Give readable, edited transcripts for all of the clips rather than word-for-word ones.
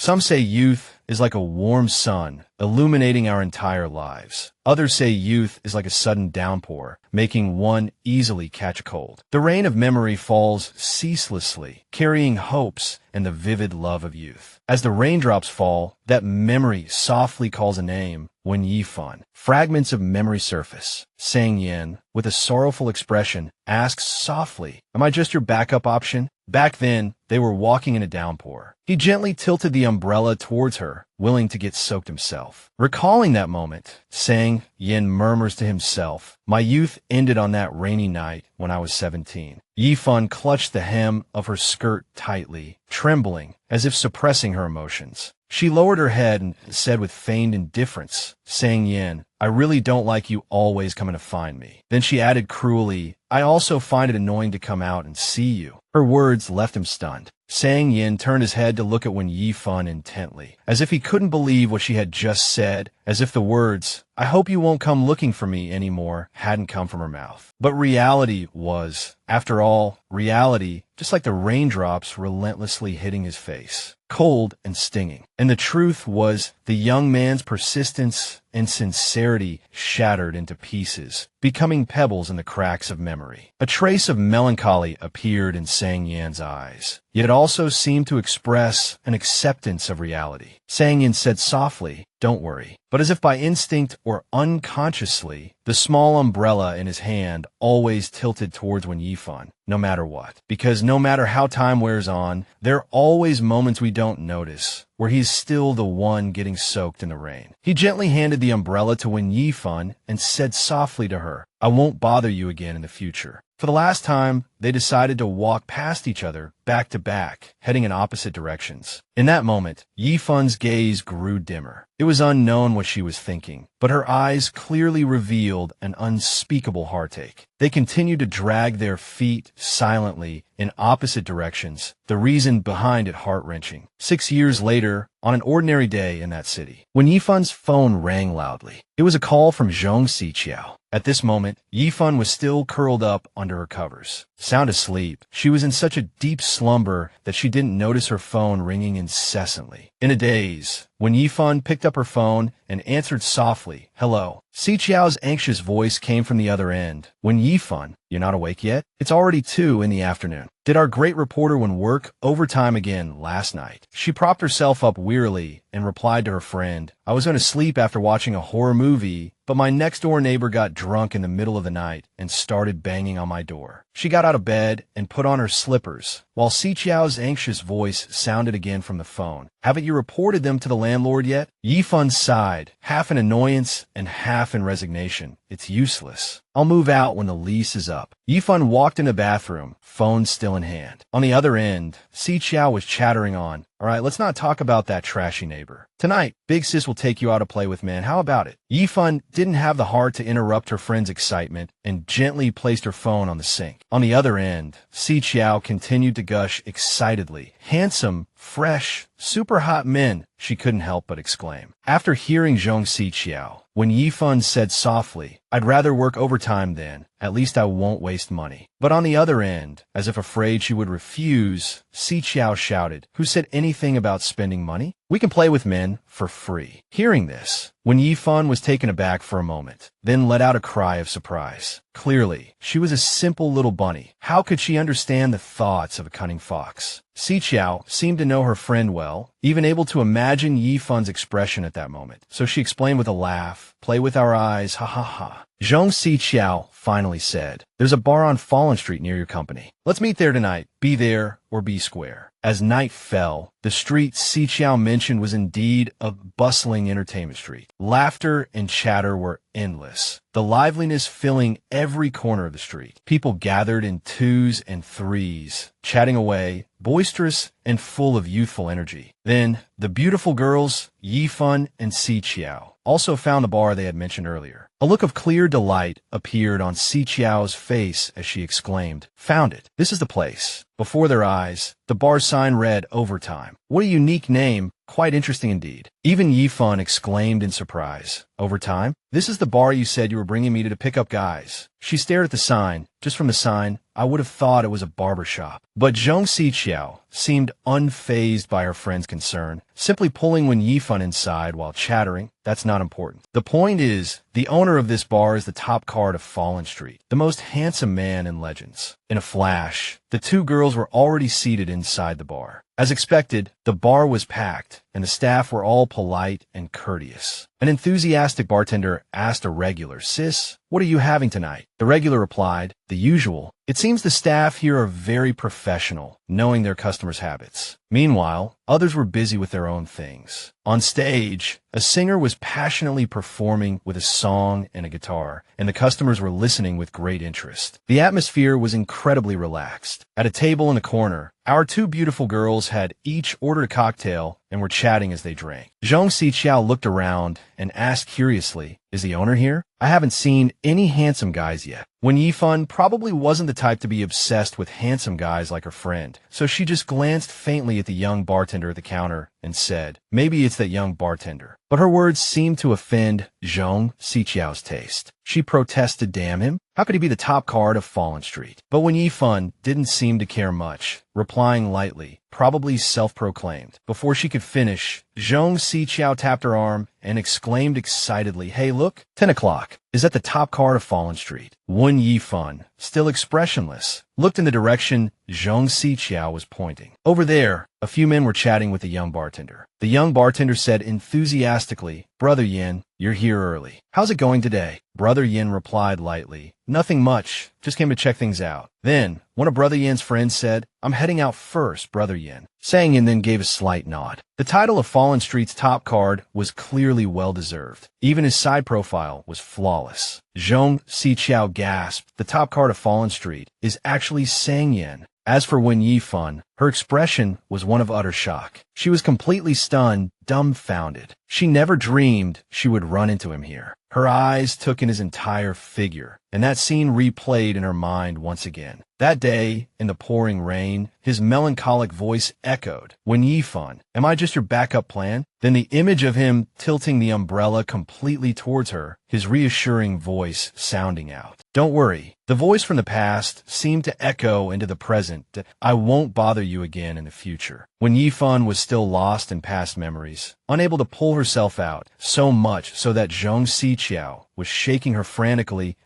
Some say youth is like a warm sun, illuminating our entire lives. Others say youth is like a sudden downpour, making one easily catch a cold. The rain of memory falls ceaselessly, carrying hopes and the vivid love of youth. As the raindrops fall, that memory softly calls a name, Wen Yifan. Fragments of memory surface. Sang Yin, with a sorrowful expression, asks softly, "Am I just your backup option?" Back then, they were walking in a downpour. He gently tilted the umbrella towards her, willing to get soaked himself. Recalling that moment, Sang Yin murmurs to himself, "My youth ended on that rainy night when I was 17. Yifan clutched the hem of her skirt tightly, trembling, as if suppressing her emotions. She lowered her head and said with feigned indifference, "Sang Yin, I really don't like you always coming to find me." Then she added cruelly, "I also find it annoying to come out and see you." Her words left him stunned. Sang Yin turned his head to look at Wen Yifan intently, as if he couldn't believe what she had just said, as if the words, "I hope you won't come looking for me anymore," hadn't come from her mouth. But reality was, after all, reality, just like the raindrops relentlessly hitting his face, cold and stinging. And the truth was, the young man's persistence and sincerity shattered into pieces, becoming pebbles in the cracks of memory. A trace of melancholy appeared in Sang Yin's eyes, yet it also seemed to express an acceptance of reality. Sang Yin said softly, "Don't worry." But as if by instinct or unconsciously, the small umbrella in his hand always tilted towards Wen Yifan, no matter what. Because no matter how time wears on, there are always moments we don't notice, where he's still the one getting soaked in the rain. He gently handed the umbrella to Wen Yifan and said softly to her, "I won't bother you again in the future." For the last time, they decided to walk past each other, back to back, heading in opposite directions. In that moment, Yifan's gaze grew dimmer. It was unknown what she was thinking, but her eyes clearly revealed an unspeakable heartache. They continued to drag their feet silently in opposite directions, the reason behind it heart-wrenching. 6 years later, on an ordinary day in that city, when Yifan's phone rang loudly, it was a call from Zhong Xiqiao. At this moment, Yifan was still curled up under her covers. Sound asleep, she was in such a deep slumber that she didn't notice her phone ringing incessantly. In a daze, when Yifan picked up her phone and answered softly, "Hello." Xiqiao's anxious voice came from the other end. "When Yifan, you're not awake yet? It's already 2 in the afternoon. Did our great reporter work overtime again last night?" She propped herself up wearily and replied to her friend, "I was going to sleep after watching a horror movie, but my next-door neighbor got drunk in the middle of the night and started banging on my door." She got out of bed and put on her slippers, while Xiqiao's anxious voice sounded again from the phone. "Haven't you reported them to the landlord yet?" Yifan sighed, half in annoyance and half in resignation. "It's useless. I'll move out when the lease is up." Yifan walked in the bathroom, phone still in hand. On the other end, Xiqiao was chattering on, "All right, let's not talk about that trashy neighbor. Tonight, Big Sis will take you out to play with, man. How about it?" Yifan didn't have the heart to interrupt her friend's excitement and gently placed her phone on the sink. On the other end, Xiqiao continued to gush excitedly. "Handsome, fresh, super hot men," she couldn't help but exclaim. After hearing Zhong Xiqiao, when Yifan said softly, "I'd rather work overtime then. At least I won't waste money." But on the other end, as if afraid she would refuse, Xiqiao shouted, "Who said anything about spending money? We can play with men for free." Hearing this, when Yifan was taken aback for a moment, then let out a cry of surprise. Clearly, she was a simple little bunny. How could she understand the thoughts of a cunning fox? Xiqiao seemed to know her friend well, even able to imagine Yifan's expression at that moment. So she explained with a laugh, "Play with our eyes, ha ha ha." Zhong Xiqiao finally said, "There's a bar on Fallen Street near your company. Let's meet there tonight. Be there or be square." As night fell, the street Xiqiao mentioned was indeed a bustling entertainment street. Laughter and chatter were endless, the liveliness filling every corner of the street. People gathered in 2s and 3s, chatting away, boisterous and full of youthful energy. Then, the beautiful girls, Yifan and Xiqiao, also found the bar they had mentioned earlier. A look of clear delight appeared on Xiqiao's face as she exclaimed, "Found it. This is the place." Before their eyes, the bar sign read, "Overtime." What a unique name. Quite interesting indeed. Even Yifun exclaimed in surprise. Overtime? This is the bar you said you were bringing me to pick up guys. She stared at the sign. Just from the sign, I would have thought it was a barber shop. But Zhong Xiqiao seemed unfazed by her friend's concern, simply pulling Wen Yifun inside while chattering. That's not important. The point is, the owner of this bar is the top card of Fallen Street, the most handsome man in Legends. In a flash, the two girls were already seated inside the bar. As expected, the bar was packed, and the staff were all polite and courteous. An enthusiastic bartender asked a regular, "Sis, what are you having tonight?" The regular replied, "The usual." It seems the staff here are very professional, knowing their customers' habits. Meanwhile, others were busy with their own things. On stage, a singer was passionately performing with a song and a guitar, and the customers were listening with great interest. The atmosphere was incredibly relaxed. At a table in the corner, our two beautiful girls had each ordered a cocktail and were chatting as they drank. Zhong Xiqiao looked around and asked curiously, "Is the owner here? I haven't seen any handsome guys yet." Wen Yifun probably wasn't the type to be obsessed with handsome guys like her friend, so she just glanced faintly at the young bartender at the counter and said, "Maybe it's that young bartender." But her words seemed to offend Zhong Xiqiao's taste. She protested, "Damn him. How could he be the top card of Fallen Street?" But Wen Yifun didn't seem to care much, replying lightly, probably self-proclaimed. Before she could finish, Zhong Xiqiao tapped her arm and exclaimed excitedly, "Hey, look, 10 o'clock is at the top card of Fallen Street." Wen Yifun, still expressionless, looked in the direction Zhong Xiqiao was pointing. Over there, a few men were chatting with the young bartender. The young bartender said enthusiastically, "Brother Yin, you're here early. How's it going today?" Brother Yin replied lightly, "Nothing much. Just came to check things out." Then, one of Brother Yin's friends said, "I'm heading out first, Brother Yin." Sang Yin then gave a slight nod. The title of Fallen Street's top card was clearly well-deserved. Even his side profile was flawless. Zhong Xiqiao gasped. The top card of Fallen Street is actually Sang Yin. As for Wen Yifun, her expression was one of utter shock. She was completely stunned, dumbfounded. She never dreamed she would run into him here. Her eyes took in his entire figure, and that scene replayed in her mind once again. That day, in the pouring rain, his melancholic voice echoed, "Wen Yifun, am I just your backup plan?" Then the image of him tilting the umbrella completely towards her, his reassuring voice sounding out. "Don't worry." The voice from the past seemed to echo into the present. "I won't bother you again in the future." Wen Yifun was still lost in past memories, unable to pull herself out, so much so that Zhong Xiqiao was shaking her frantically.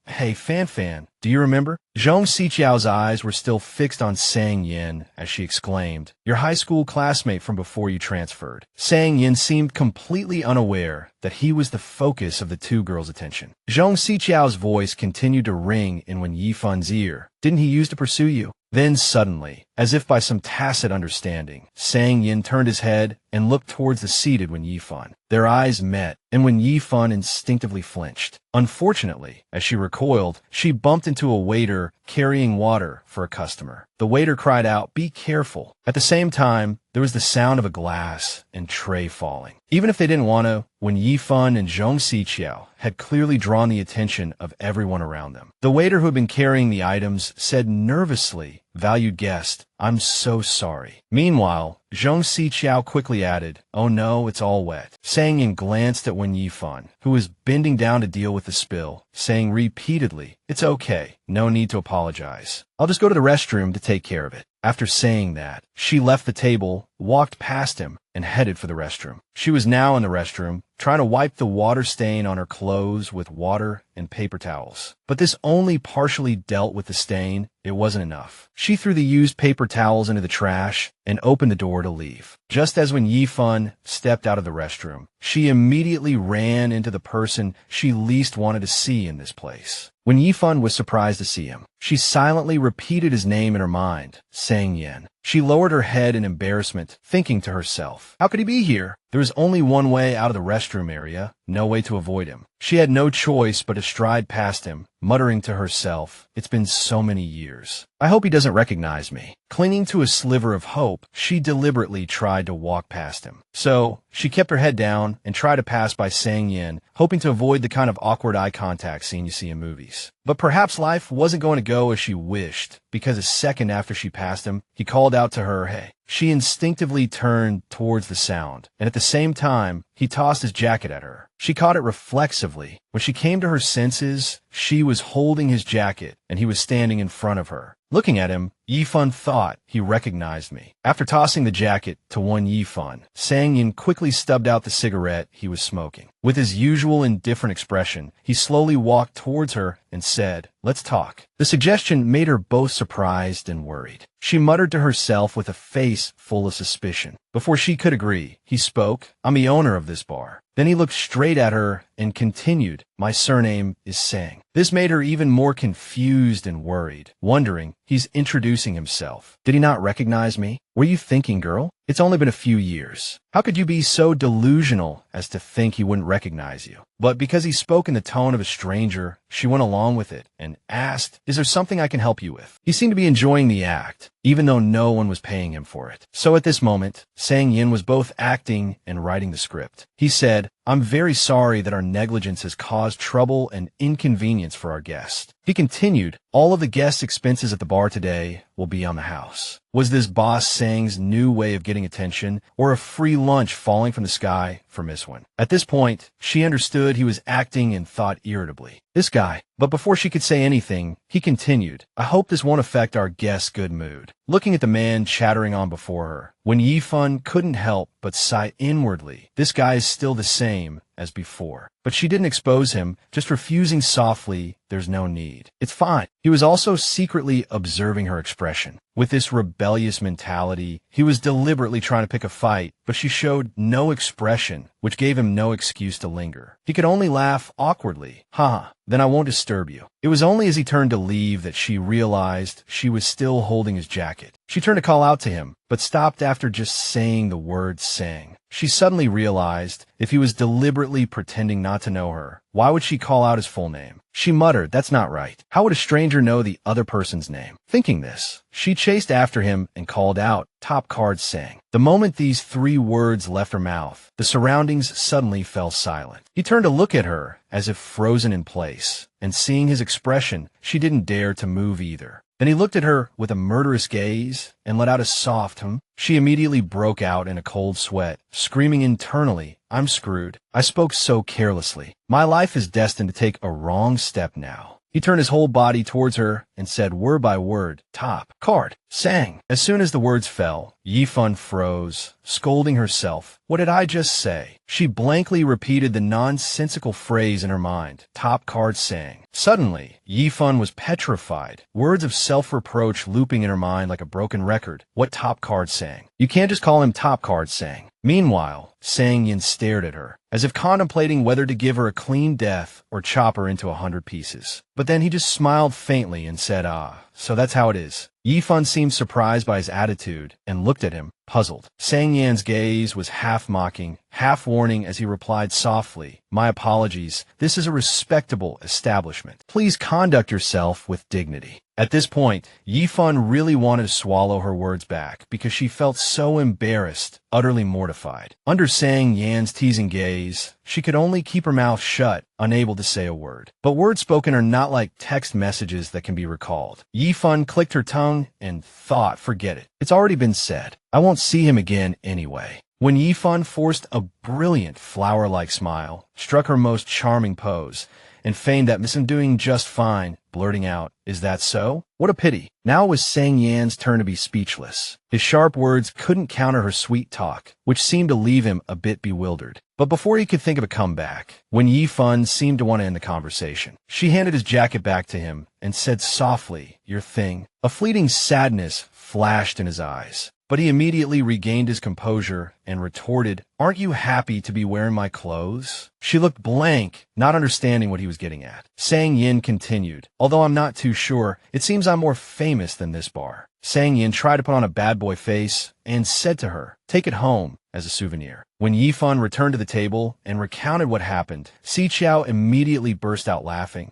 Hey, Fan, do you remember?" Zhong Xiqiao's eyes were still fixed on Sang Yin as she exclaimed, "Your high school classmate from before you transferred." Sang Yin seemed completely unaware that he was the focus of the two girls' attention. Zhong Xiqiao's voice continued to ring in Wen Yifun's ear. "Didn't he used to pursue you?" Then suddenly, as if by some tacit understanding, Sang Yin turned his head and looked towards the seated Wen Yifun. Their eyes met, and Wen Yifun instinctively flinched. Unfortunately, as she recoiled, she bumped into a waiter carrying water for a customer. The waiter cried out, "Be careful." At the same time, there was the sound of a glass and tray falling. Even if they didn't want to, Wen Yifun and Zhong Xiqiao had clearly drawn the attention of everyone around them. The waiter who had been carrying the items said nervously, "Valued guest, I'm so sorry." Meanwhile, Zhong Xiqiao quickly added, "Oh no, it's all wet." Sang Yin glanced at Wen Yifun, who was bending down to deal with the spill, saying repeatedly, "It's okay, no need to apologize. I'll just go to the restroom to take care of it." After saying that, she left the table, walked past him, and headed for the restroom. She was now in the restroom, trying to wipe the water stain on her clothes with water and paper towels. But this only partially dealt with the stain. It wasn't enough. She threw the used paper towels into the trash and opened the door to leave. Just as when Yifun stepped out of the restroom, she immediately ran into the person she least wanted to see in this place. When Yifun was surprised to see him, she silently repeated his name in her mind, Sang Yin. She lowered her head in embarrassment, thinking to herself, how could he be here? There was only one way out of the restroom area, no way to avoid him. She had no choice but to stride past him, muttering to herself, it's been so many years. I hope he doesn't recognize me. Clinging to a sliver of hope, she deliberately tried to walk past him. So, she kept her head down and tried to pass by Sang Yin, hoping to avoid the kind of awkward eye contact scene you see in movies. But perhaps life wasn't going to go as she wished, because a second after she passed him, he called out to her, hey, She instinctively turned towards the sound, and at the same time, he tossed his jacket at her. She caught it reflexively. When she came to her senses, she was holding his jacket, and he was standing in front of her. Looking at him, Yifun thought he recognized me. After tossing the jacket to one Yifun, Sang-yin quickly stubbed out the cigarette he was smoking. With his usual indifferent expression, he slowly walked towards her and said, "Let's talk." The suggestion made her both surprised and worried. She muttered to herself with a face full of suspicion. Before she could agree, he spoke, "I'm the owner of this bar." Then he looked straight at her and continued, "My surname is Sang." This made her even more confused and worried, wondering, he's introducing himself. Did he not recognize me? Were you thinking, girl? It's only been a few years. How could you be so delusional as to think he wouldn't recognize you? But because he spoke in the tone of a stranger, she went along with it and asked, "Is there something I can help you with?" He seemed to be enjoying the act, even though no one was paying him for it. So at this moment, Sang-yin was both acting and writing the script. He said, "I'm very sorry that our negligence has caused trouble and inconvenience for our guest." He continued, "All of the guests' expenses at the bar today will be on the house." Was this boss Sang's new way of getting attention, or a free lunch falling from the sky for Miss Wen? At this point, she understood he was acting and thought irritably, "This guy." But before she could say anything, he continued, "I hope this won't affect our guest's good mood." Looking at the man chattering on before her, when Yifun couldn't help but sigh inwardly, this guy is still the same as before. But she didn't expose him, just refusing softly, "There's no need. It's fine." He was also secretly observing her expression. With this rebellious mentality, he was deliberately trying to pick a fight, but she showed no expression, which gave him no excuse to linger. He could only laugh awkwardly. "Ha, then I won't disturb you." It was only as he turned to leave that she realized she was still holding his jacket. She turned to call out to him, but stopped after just saying the word Sang. She suddenly realized if he was deliberately pretending not to know her, why would she call out his full name? She muttered, "That's not right. How would a stranger know the other person's name?" Thinking this, she chased after him and called out, "Top card Sang." The moment these 3 words left her mouth, the surroundings suddenly fell silent. He turned to look at her, as if frozen in place, and seeing his expression, she didn't dare to move either. Then he looked at her with a murderous gaze and let out a soft hum. She immediately broke out in a cold sweat, screaming internally, "I'm screwed. I spoke so carelessly. My life is destined to take a wrong step now." He turned his whole body towards her and said word by word, "Top card Sang." As soon as the words fell, Yifun froze, scolding herself. What did I just say? She blankly repeated the nonsensical phrase in her mind, "Top card Sang." Suddenly, Yifun was petrified, words of self-reproach looping in her mind like a broken record. What top card Sang? You can't just call him top card Sang. Meanwhile, Sang-yin stared at her, as if contemplating whether to give her a clean death or chop her into 100 pieces. But then he just smiled faintly and said, "So that's how it is." Yifun seemed surprised by his attitude and looked at him, puzzled. Sang-Yan's gaze was half mocking, half warning as he replied softly, "My apologies. This is a respectable establishment. Please conduct yourself with dignity." At this point, Yifun really wanted to swallow her words back because she felt so embarrassed, utterly mortified. Under Sang-Yan's teasing gaze, she could only keep her mouth shut, unable to say a word. But words spoken are not like text messages that can be recalled. Yifun clicked her tongue and thought, forget it. It's already been said. I won't see him again anyway. When Yifun forced a brilliant flower-like smile, struck her most charming pose, and feigned that Miss I'm doing just fine, blurting out, "Is that so?" What a pity. Now it was Sang-Yan's turn to be speechless. His sharp words couldn't counter her sweet talk, which seemed to leave him a bit bewildered. But before he could think of a comeback, when Yifun seemed to want to end the conversation, she handed his jacket back to him and said softly, "Your thing." A fleeting sadness flashed in his eyes, but he immediately regained his composure and retorted, "Aren't you happy to be wearing my clothes?" She looked blank, not understanding what he was getting at. Sang-Yin continued, "Although I'm not too sure, it seems I'm more famous than this bar." Sang-Yin tried to put on a bad boy face and said to her, "Take it home as a souvenir." When Yifun returned to the table and recounted what happened, Si Chiao immediately burst out laughing.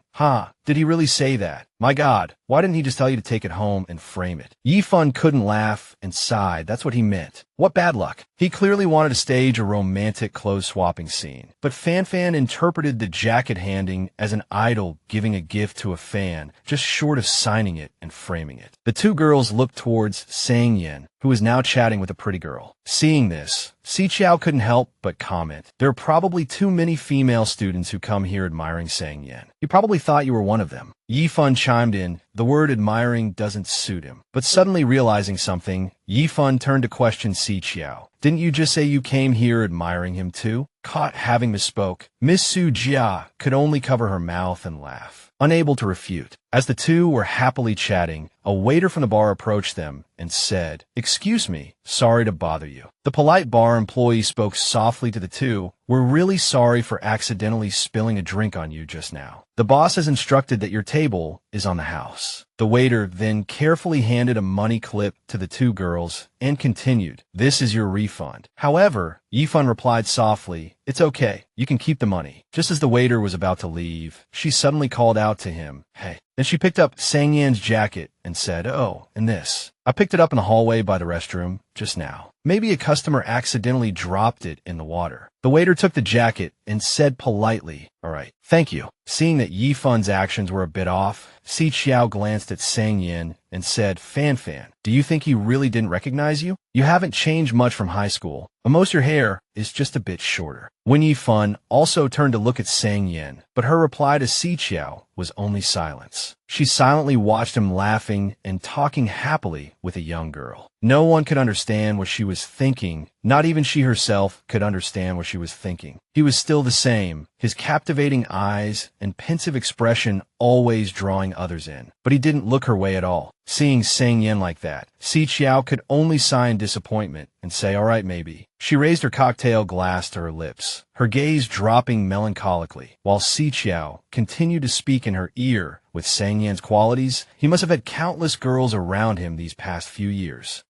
Did he really say that? My God, why didn't he just tell you to take it home and frame it? Yifun couldn't laugh and sighed. That's what he meant. What bad luck. He clearly wanted to stage a romantic clothes-swapping scene. But Fan interpreted the jacket handing as an idol giving a gift to a fan, just short of signing it and framing it. The two girls looked towards Sang-Yin, who was now chatting with a pretty girl. Seeing this, Si Chiao couldn't help but comment, "There are probably too many female students who come here admiring Sang Yen. You probably thought you were one of them." Yi Fun chimed in. The word admiring doesn't suit him. But suddenly realizing something, Yi Fun turned to question Si Chiao. "Didn't you just say you came here admiring him too?" Caught having misspoke, Miss Su Jia could only cover her mouth and laugh, unable to refute. As the two were happily chatting, a waiter from the bar approached them and said, "Excuse me, sorry to bother you." The polite bar employee spoke softly to the two. "We're really sorry for accidentally spilling a drink on you just now. The boss has instructed that your table is on the house." The waiter then carefully handed a money clip to the two girls and continued, "This is your refund." However, Yifun replied softly, "It's okay, you can keep the money." Just as the waiter was about to leave, she suddenly called out to him, "Hey." Then she picked up Sang Yan's jacket and said, "Oh, and this. I picked it up in the hallway by the restroom just now. Maybe a customer accidentally dropped it in the water." The waiter took the jacket and said politely, "All right, thank you." Seeing that Yi Fun's actions were a bit off, Si Chiao glanced at Sang Yin and said, Fan, do you think he really didn't recognize you? You haven't changed much from high school. Almost your hair is just a bit shorter." Wen Yi Fun also turned to look at Sang Yin, but her reply to Si Chiao was only silence. She silently watched him laughing and talking happily with a young girl. No one could understand what she was thinking. Not even she herself could understand what she was thinking. He was still the same, his captivating eyes and pensive expression always drawing others in. But he didn't look her way at all. Seeing Sang Yin like that, Si Chiao could only sigh in disappointment and say, "All right, maybe." She raised her cocktail glass to her lips, her gaze dropping melancholically, while Si Chiao continued to speak in her ear with Sang Yan's qualities. He must have had countless girls around him these past few years.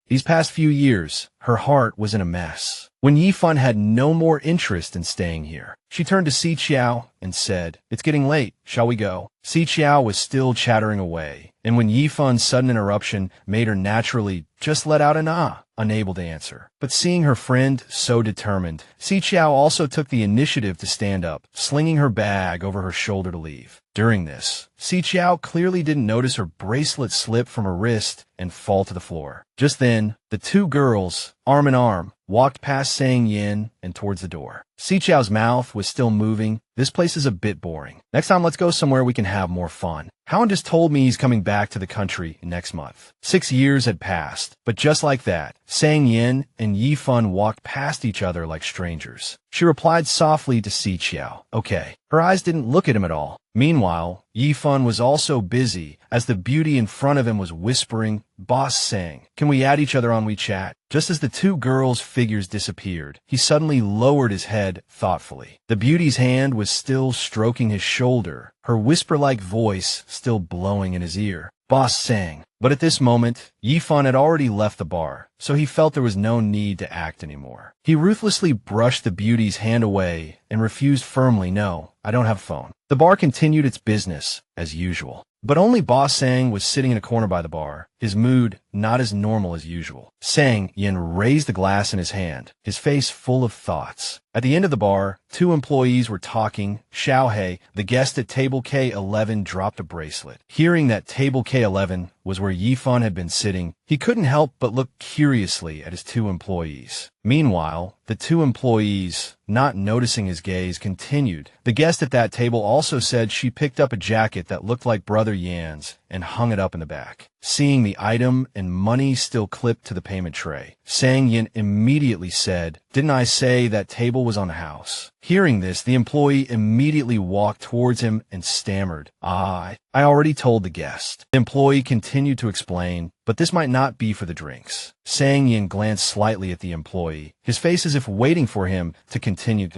Her heart was in a mess. When Yi Fun had no more interest in staying here, she turned to Si Chiao and said, "It's getting late. Shall we go?" Si Chiao was still chattering away, and when Yi Fun's sudden interruption made her naturally just let out an ah, unable to answer. But seeing her friend so determined, Si Chiao also took the initiative to stand up, slinging her bag over her shoulder to leave. During this, Si Chiao clearly didn't notice her bracelet slip from her wrist and fall to the floor. Just then, the two girls, arm in arm, walked past Sang Yin and towards the door. Si Chiao's mouth was still moving. "This place is a bit boring. Next time let's go somewhere we can have more fun." Howen just told me he's coming back to the country next month. 6 years had passed, but just like that, Sang Yin and Yi Fun walked past each other like strangers. She replied softly to Si Chiao, "Okay." Her eyes didn't look at him at all. Meanwhile, Yi Fun was also busy as the beauty in front of him was whispering, "Boss Sang, can we add each other on WeChat?" Just as the two girls' figures disappeared, he suddenly lowered his head thoughtfully. The beauty's hand was still stroking his shoulder, her whisper-like voice still blowing in his ear. "Boss Sang." But at this moment, Yi Fun had already left the bar, so he felt there was no need to act anymore. He ruthlessly brushed the beauty's hand away and refused firmly, "No, I don't have a phone." The bar continued its business as usual. But only Boss Sang was sitting in a corner by the bar, his mood not as normal as usual. Sang Yin raised the glass in his hand, his face full of thoughts. At the end of the bar, two employees were talking. Xiao Hei, the guest at table K11, dropped a bracelet. Hearing that table K11 was where Yi Fun had been sitting, he couldn't help but look curiously at his two employees. Meanwhile, the two employees, not noticing his gaze, continued. The guest at that table also said she picked up a jacket that looked like Brother Yan's and hung it up in the back. Seeing the item and money still clipped to the payment tray, Sang Yin immediately said, "Didn't I say that table was on the house?" Hearing this, the employee immediately walked towards him and stammered, I already told the guest." The employee continued to explain, "But this might not be for the drinks." Sang Yin glanced slightly at the employee, his face as if waiting for him to continue.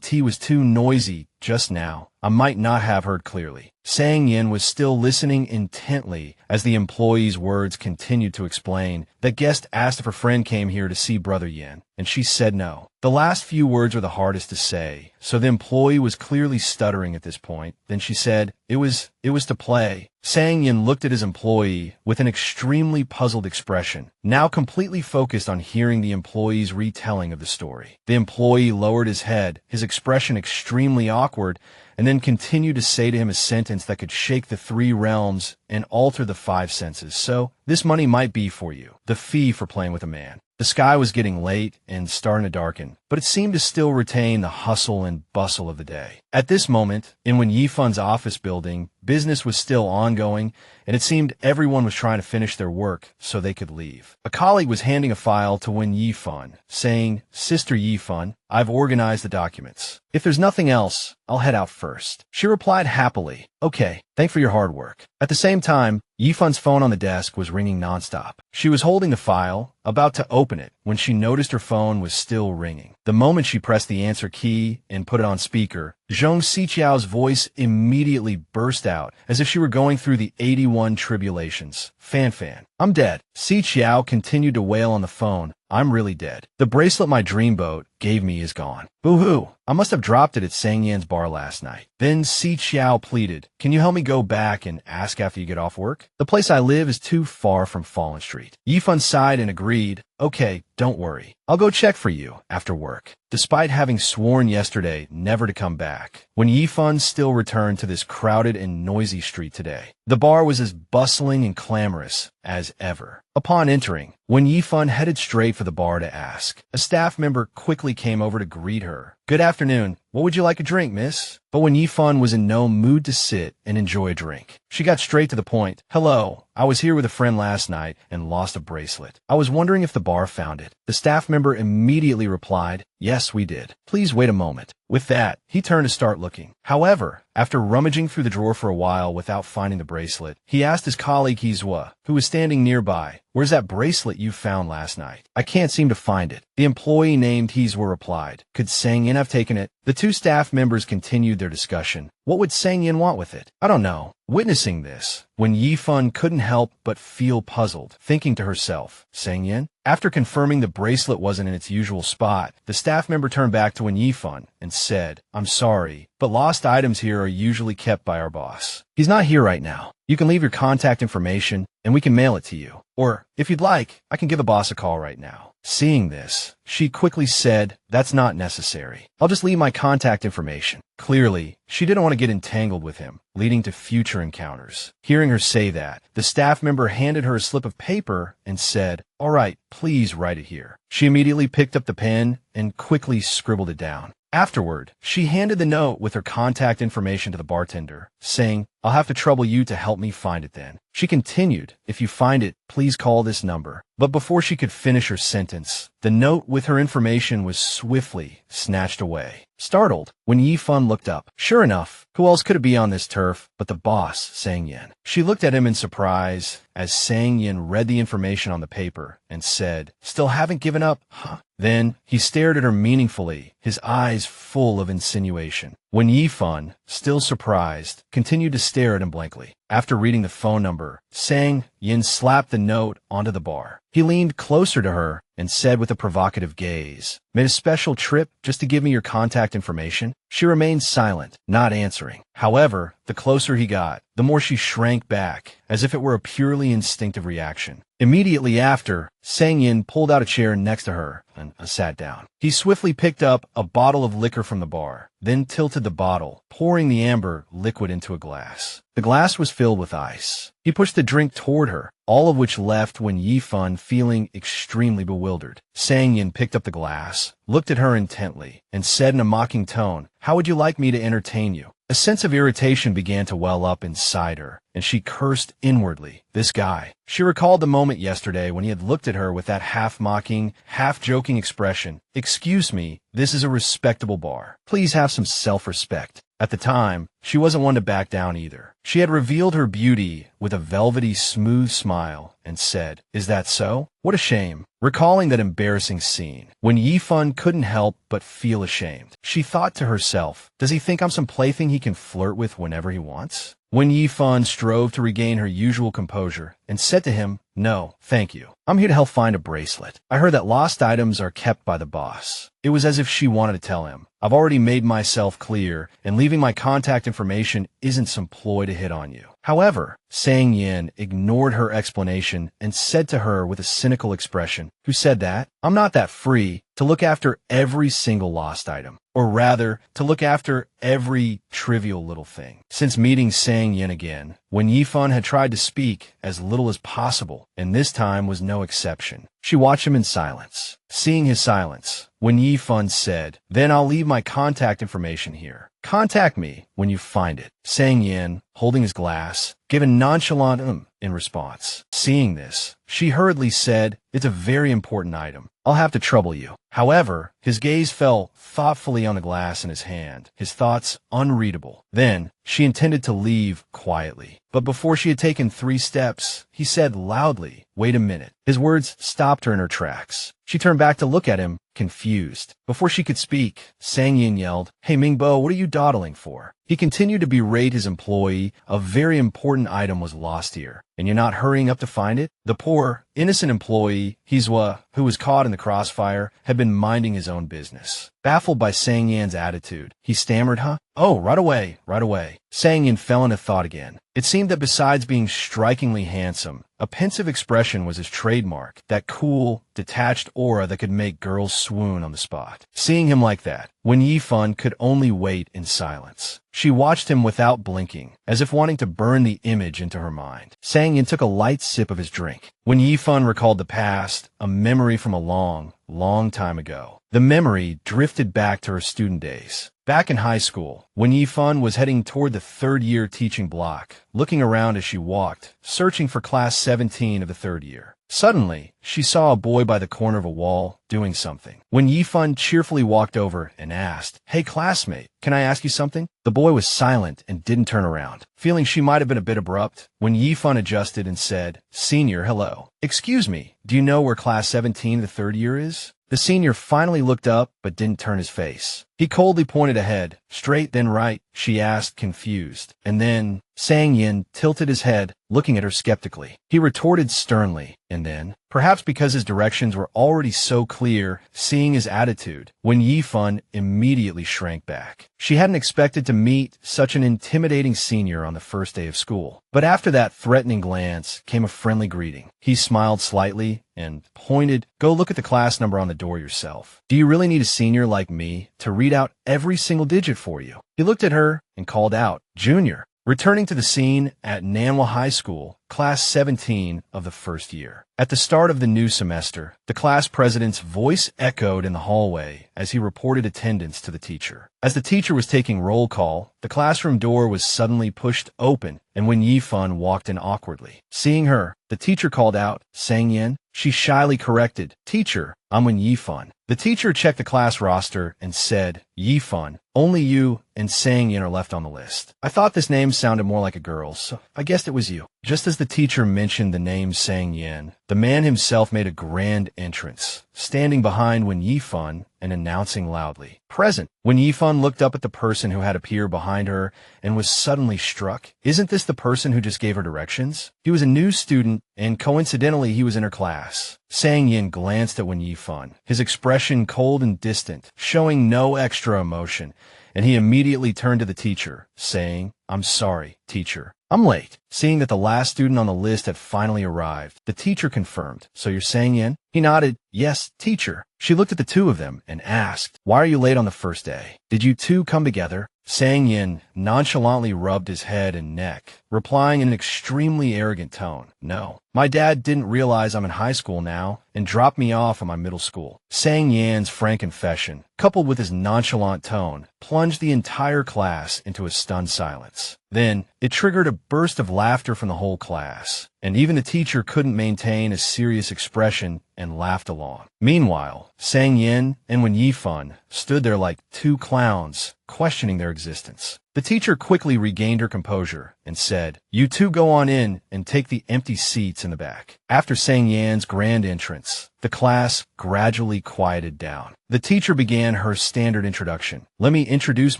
"Tea was too noisy just now. I might not have heard clearly." Sang Yin was still listening intently as the employee's words continued to explain. "The guest asked if her friend came here to see Brother Yin, and she said no. The last few words were the hardest to say, so the employee was clearly stuttering at this point. Then she said, It was to play. Sang-yin looked at his employee with an extremely puzzled expression, now completely focused on hearing the employee's retelling of the story. The employee lowered his head, his expression extremely awkward, and then continued to say to him a sentence that could shake the 3 realms and alter the 5 senses. So, this money might be for you. The fee for playing with a man. The sky was getting late and starting to darken, but it seemed to still retain the hustle and bustle of the day. At this moment, in Wen Yifun's office building, business was still ongoing, and it seemed everyone was trying to finish their work so they could leave. A colleague was handing a file to Wen Yifun, saying, Sister Yifun, I've organized the documents. If there's nothing else, I'll head out first. She replied happily, Okay, thanks for your hard work. At the same time, Yifun's phone on the desk was ringing nonstop. She was holding the file, about to open it, when she noticed her phone was still ringing. The moment she pressed the answer key and put it on speaker, Zhong Xiqiao's voice immediately burst out, as if she were going through the 81 tribulations. Fan, I'm dead. Xiqiao continued to wail on the phone. I'm really dead. The bracelet my dreamboat gave me is gone. Boo-hoo. I must have dropped it at Sang-Yan's bar last night. Then Xiqiao pleaded, Can you help me go back and ask after you get off work? The place I live is too far from Fallen Street. Yifun sighed and agreed, Okay, don't worry. I'll go check for you after work. Despite having sworn yesterday never to come back, when Yifun still returned to this crowded and noisy street today, the bar was as bustling and clamorous as ever. Upon entering, Wen Yifun headed straight for the bar to ask. A staff member quickly came over to greet her. Good afternoon. What would you like a drink, miss? But Wen Yifun was in no mood to sit and enjoy a drink. She got straight to the point. Hello, I was here with a friend last night and lost a bracelet. I was wondering if the bar found it. The staff member immediately replied, Yes, we did. Please wait a moment. With that, he turned to start looking. However, after rummaging through the drawer for a while without finding the bracelet, he asked his colleague Hizwa, who was standing nearby, Where's that bracelet you found last night? I can't seem to find it. The employee named Hizwa replied, Could Sang-Yin have taken it? The 2 staff members continued their discussion. What would Sang-Yin want with it? I don't know. Witnessing this, Wen Yifun couldn't help but feel puzzled, thinking to herself, Sang-Yin? After confirming the bracelet wasn't in its usual spot, the staff member turned back to Wen Yifun and said, I'm sorry, but lost items here are usually kept by our boss. He's not here right now. You can leave your contact information, and we can mail it to you. Or, if you'd like, I can give the boss a call right now. Seeing this, she quickly said, That's not necessary. I'll just leave my contact information. Clearly, she didn't want to get entangled with him, leading to future encounters. Hearing her say that, the staff member handed her a slip of paper and said, All right, please write it here. She immediately picked up the pen and quickly scribbled it down. Afterward, she handed the note with her contact information to the bartender, saying, I'll have to trouble you to help me find it then. She continued, If you find it, please call this number. But before she could finish her sentence, the note with her information was swiftly snatched away. Startled, Wen Yifun looked up. Sure enough, who else could it be on this turf but the boss, Sang-Yin? She looked at him in surprise as Sang-Yin read the information on the paper and said, Still haven't given up, huh? Then he stared at her meaningfully, his eyes full of insinuation. Wen Yifun, still surprised, continued to stare at him blankly. After reading the phone number, Sang-Yin slapped the note onto the bar. He leaned closer to her and said with a provocative gaze, Made a special trip just to give me your contact information? She remained silent, not answering. However, the closer he got, the more she shrank back, as if it were a purely instinctive reaction. Immediately after, Sang-Yin pulled out a chair next to her and sat down. He swiftly picked up a bottle of liquor from the bar, then tilted the bottle, pouring the amber liquid into a glass. The glass was filled with ice. He pushed the drink toward her, all of which left Wen Yifun feeling extremely bewildered. Sang-Yin picked up the glass, looked at her intently, and said in a mocking tone, How would you like me to entertain you? A sense of irritation began to well up inside her, and she cursed inwardly. This guy. She recalled the moment yesterday when he had looked at her with that half-mocking, half-joking expression. Excuse me, this is a respectable bar. Please have some self-respect. At the time, she wasn't one to back down either. She had revealed her beauty with a velvety, smooth smile and said, Is that so? What a shame. Recalling that embarrassing scene, Wen Yifun couldn't help but feel ashamed. She thought to herself, Does he think I'm some plaything he can flirt with whenever he wants? Wen Yifan strove to regain her usual composure and said to him, "No, thank you. I'm here to help find a bracelet. I heard that lost items are kept by the boss." It was as if she wanted to tell him, "I've already made myself clear, and leaving my contact information isn't some ploy to hit on you." However, Sang Yin ignored her explanation and said to her with a cynical expression, "Who said that? I'm not that free to look after every single lost item, or rather, to look after every trivial little thing." Since meeting Sang Yin again, Wen Yifan had tried to speak as little as possible, and this time was no exception. She watched him in silence. Seeing his silence, Wen Yifan said, "Then I'll leave my contact information here. Contact me when you find it." Sang Yin, holding his glass, gave a nonchalant in response. Seeing this, she hurriedly said, "It's a very important item. I'll have to trouble you." However, his gaze fell thoughtfully on the glass in his hand, his thoughts unreadable. Then, she intended to leave quietly. But before she had taken 3 steps, he said loudly, "Wait a minute." His words stopped her in her tracks. She turned back to look at him, confused. Before she could speak, Sang Yin yelled, "Hey Mingbo, what are you dawdling for?" He continued to berate his employee. A very important item was lost here, and you're not hurrying up to find it? The poor, innocent employee, who was caught in the crossfire, had been minding his own business. Baffled by Sang Yin's attitude, he stammered, "Huh? Oh, right away, right away." Sang Yin fell into thought again. It seemed that besides being strikingly handsome, a pensive expression was his trademark, that cool, detached aura that could make girls swoon on the spot. Seeing him like that, Wen Yifan could only wait in silence. She watched him without blinking, as if wanting to burn the image into her mind. Sang Yin took a light sip of his drink. Wen Yifan recalled the past, a memory from a long, long time ago. The memory drifted back to her student days. Back in high school, Wen Yifan was heading toward the 3rd-year teaching block, looking around as she walked, searching for class 17 of the 3rd year. Suddenly, she saw a boy by the corner of a wall, doing something. Wen Yifan cheerfully walked over and asked, "Hey classmate, can I ask you something?" The boy was silent and didn't turn around. Feeling she might have been a bit abrupt, Wen Yifan adjusted and said, "Senior, hello. Excuse me, do you know where class 17 of the 3rd year is?" The senior finally looked up but didn't turn his face. He coldly pointed ahead, straight then right, she asked, confused. And then, Sang Yin tilted his head, looking at her skeptically. He retorted sternly, and then, perhaps because his directions were already so clear, seeing his attitude, Wen Yifan immediately shrank back. She hadn't expected to meet such an intimidating senior on the first day of school. But after that threatening glance came a friendly greeting. He smiled slightly and pointed, "Go look at the class number on the door yourself. Do you really need a senior like me to read out every single digit for you?" He looked at her and called out, "Junior." Returning to the scene at Nanwa High School, class 17 of the 1st year. At the start of the new semester, the class president's voice echoed in the hallway as he reported attendance to the teacher. As the teacher was taking roll call, the classroom door was suddenly pushed open, and Wen Yifan walked in awkwardly. Seeing her, the teacher called out, "Sang Yin?" She shyly corrected, "Teacher, I'm Wen Yifan." The teacher checked the class roster and said, "Yifan, only you and Sang Yin are left on the list. I thought this name sounded more like a girl's, so I guessed it was you." Just as the teacher mentioned the name Sang Yin, the man himself made a grand entrance, standing behind Wen Yifan and announcing loudly, "Present." Wen Yifan looked up at the person who had appeared behind her and was suddenly struck. Isn't this the person who just gave her directions? He was a new student, and coincidentally he was in her class. Sang Yin glanced at Wen Yifan, his expression cold and distant, showing no extra emotion, and he immediately turned to the teacher, saying, "I'm sorry, teacher. I'm late." Seeing that the last student on the list had finally arrived, the teacher confirmed, "So you're Sang Yin?" He nodded, "Yes, teacher." She looked at the two of them and asked, "Why are you late on the first day? Did you two come together?" Sang Yin nonchalantly rubbed his head and neck, replying in an extremely arrogant tone, "No. My dad didn't realize I'm in high school now and dropped me off at my middle school." Sang Yin's frank confession, coupled with his nonchalant tone, plunged the entire class into a stunned silence. Then, it triggered a burst of laughter from the whole class, and even the teacher couldn't maintain a serious expression and laughed along. Meanwhile, Sang Yin and Wen Yifan stood there like two clowns, questioning their existence. The teacher quickly regained her composure and said, "You two go on in and take the empty seats in the back." After Sang Yan's grand entrance, the class gradually quieted down. The teacher began her standard introduction. "Let me introduce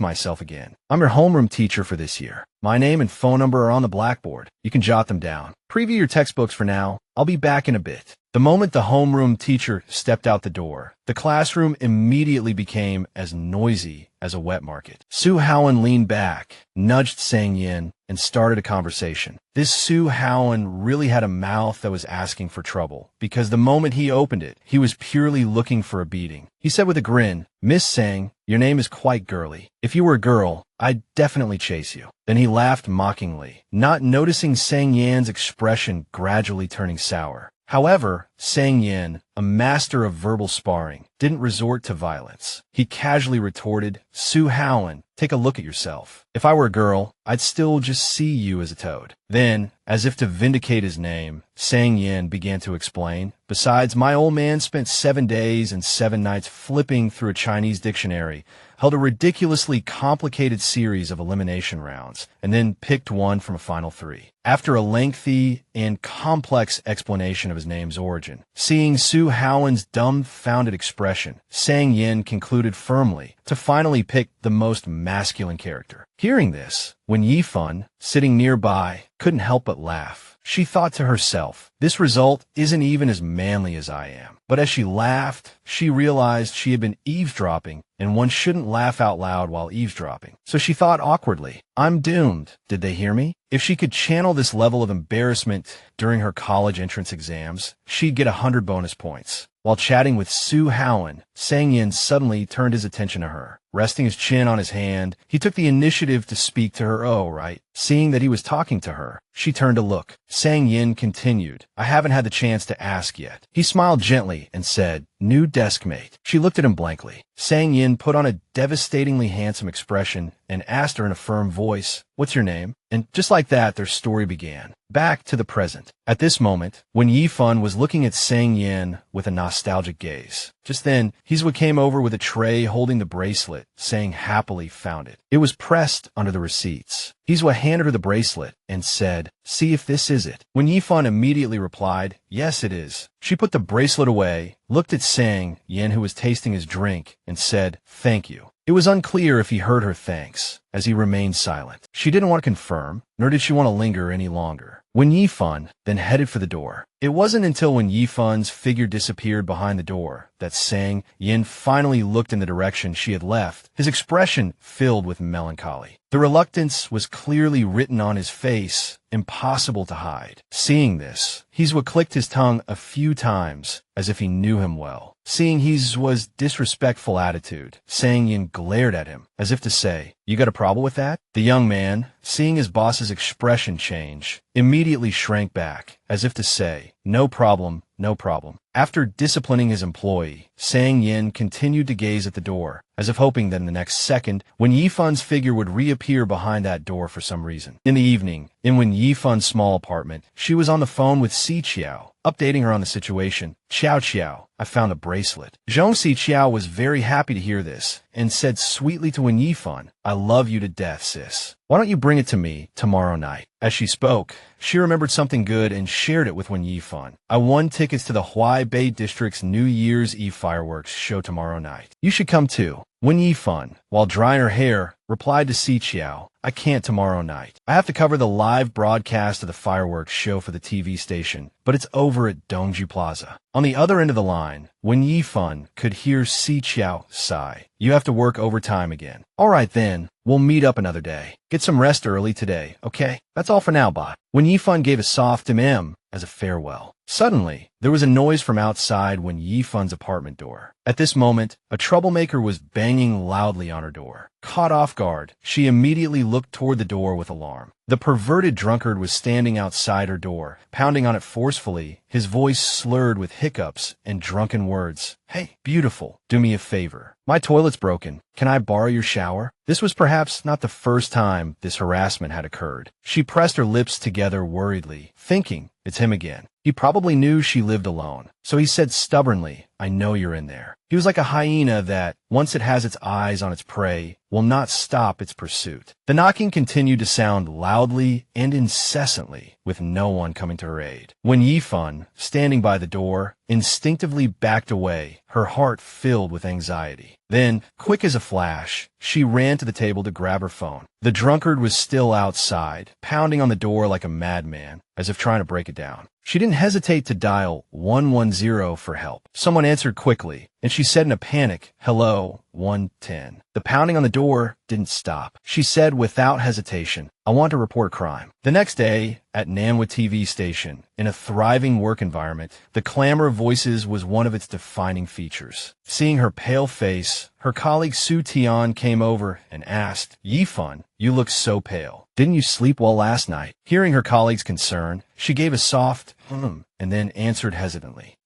myself again. I'm your homeroom teacher for this year. My name and phone number are on the blackboard. You can jot them down. Preview your textbooks for now. I'll be back in a bit." The moment the homeroom teacher stepped out the door, the classroom immediately became as noisy as a wet market. Su Haoan leaned back, nudged Sang Yin, and started a conversation. This Su Haoan really had a mouth that was asking for trouble, because the moment he opened it, he was purely looking for a beating. He said with a grin, "Miss Sang, your name is quite girly. If you were a girl, I'd definitely chase you." Then he laughed mockingly, not noticing Sang Yan's expression gradually turning sour. However, Sang Yin, a master of verbal sparring, didn't resort to violence. He casually retorted, "Su Haoan, take a look at yourself. If I were a girl, I'd still just see you as a toad." Then, as if to vindicate his name, Sang Yin began to explain, "Besides, my old man spent 7 days and 7 nights flipping through a Chinese dictionary, held a ridiculously complicated series of elimination rounds, and then picked one from a final 3. After a lengthy and complex explanation of his name's origin, seeing Su Haoan's dumbfounded expression, Sang Yin concluded firmly to finally pick the most masculine character. Hearing this, Wen Yifun, sitting nearby, couldn't help but laugh. She thought to herself, "This result isn't even as manly as I am." But as she laughed, she realized she had been eavesdropping, and one shouldn't laugh out loud while eavesdropping. So she thought awkwardly, "I'm doomed. Did they hear me?" If she could channel this level of embarrassment during her college entrance exams, she'd get 100 bonus points. While chatting with Su Haoan, Sang Yin suddenly turned his attention to her. Resting his chin on his hand, he took the initiative to speak to her. "Oh, right." Seeing that he was talking to her, she turned to look. Sang Yin continued, "I haven't had the chance to ask yet." He smiled gently and said, "New desk mate." She looked at him blankly. Sang Yin put on a devastatingly handsome expression and asked her in a firm voice, "What's your name?" And just like that, their story began. Back to the present. At this moment, Wen Yifun was looking at Sang Yin with a nostalgic gaze. Just then, Hizwa came over with a tray holding the bracelet, saying happily found it. It was pressed under the receipts. Hizwa handed her the bracelet and said, "See if this is it." Wen Yifun immediately replied, "Yes, it is." She put the bracelet away, looked at Sang Yin, who was tasting his drink, and said, "Thank you." It was unclear if he heard her thanks, as he remained silent. She didn't want to confirm, nor did she want to linger any longer. Wen Yifun then headed for the door. It wasn't until Wen Yifun's figure disappeared behind the door that Sang Yin finally looked in the direction she had left, his expression filled with melancholy. The reluctance was clearly written on his face, impossible to hide. Seeing this, Hizwa clicked his tongue a few times, as if he knew him well. Seeing Hizwa's disrespectful attitude, Sang Yin glared at him, as if to say, "You got a problem with that?" The young man, seeing his boss's expression change, immediately shrank back, as if to say, "No problem, no problem." After disciplining his employee, Sang Yin continued to gaze at the door, as if hoping that in the next second, Wen Yifun's figure would reappear behind that door for some reason. In the evening, in Wen Yifun's small apartment, she was on the phone with Si Qiao, updating her on the situation. "Qiao Qiao, I found a bracelet." Zhong Si Qiao was very happy to hear this, and said sweetly to Wen Yifun, "I love you to death, sis. Why don't you bring it to me tomorrow night?" As she spoke, she remembered something good and shared it with Wen Yifun. "I won tickets to the Huaibei District's New Year's Eve fireworks show tomorrow night. You should come too." Wen Yifun, while drying her hair, replied to Si Qiao, "I can't tomorrow night. I have to cover the live broadcast of the fireworks show for the TV station, but it's over at Dongju Plaza." On the other end of the line, Wen Yifun could hear Si Qiao sigh. "You have to work overtime again." "All right then, we'll meet up another day. Get some rest early today, okay? That's all for now, bye." Wen Yifun gave a soft as a farewell. Suddenly, there was a noise from outside Wen Yifun's apartment door. At this moment, a troublemaker was banging loudly on her door. Caught off guard, she immediately looked toward the door with alarm. The perverted drunkard was standing outside her door, pounding on it forcefully, his voice slurred with hiccups and drunken words. "Hey, beautiful, do me a favor. My toilet's broken. Can I borrow your shower?" This was perhaps not the first time this harassment had occurred. She pressed her lips together worriedly, thinking, it's him again. He probably knew she lived alone, so he said stubbornly, "I know you're in there." He was like a hyena that, once it has its eyes on its prey, will not stop its pursuit. The knocking continued to sound loudly and incessantly, with no one coming to her aid. When Yifun, standing by the door, instinctively backed away, her heart filled with anxiety. Then, quick as a flash, she ran to the table to grab her phone. The drunkard was still outside, pounding on the door like a madman, as if trying to break it down. She didn't hesitate to dial 110 for help. Someone answered quickly, and she said in a panic, "Hello, 110. The pounding on the door didn't stop. She said without hesitation, "I want to report crime." The next day, at Namwa TV station, in a thriving work environment, the clamor of voices was one of its defining features. Seeing her pale face, her colleague Su Tian came over and asked, "Yifun, you look so pale. Didn't you sleep well last night?" Hearing her colleague's concern, she gave a soft and then answered hesitantly,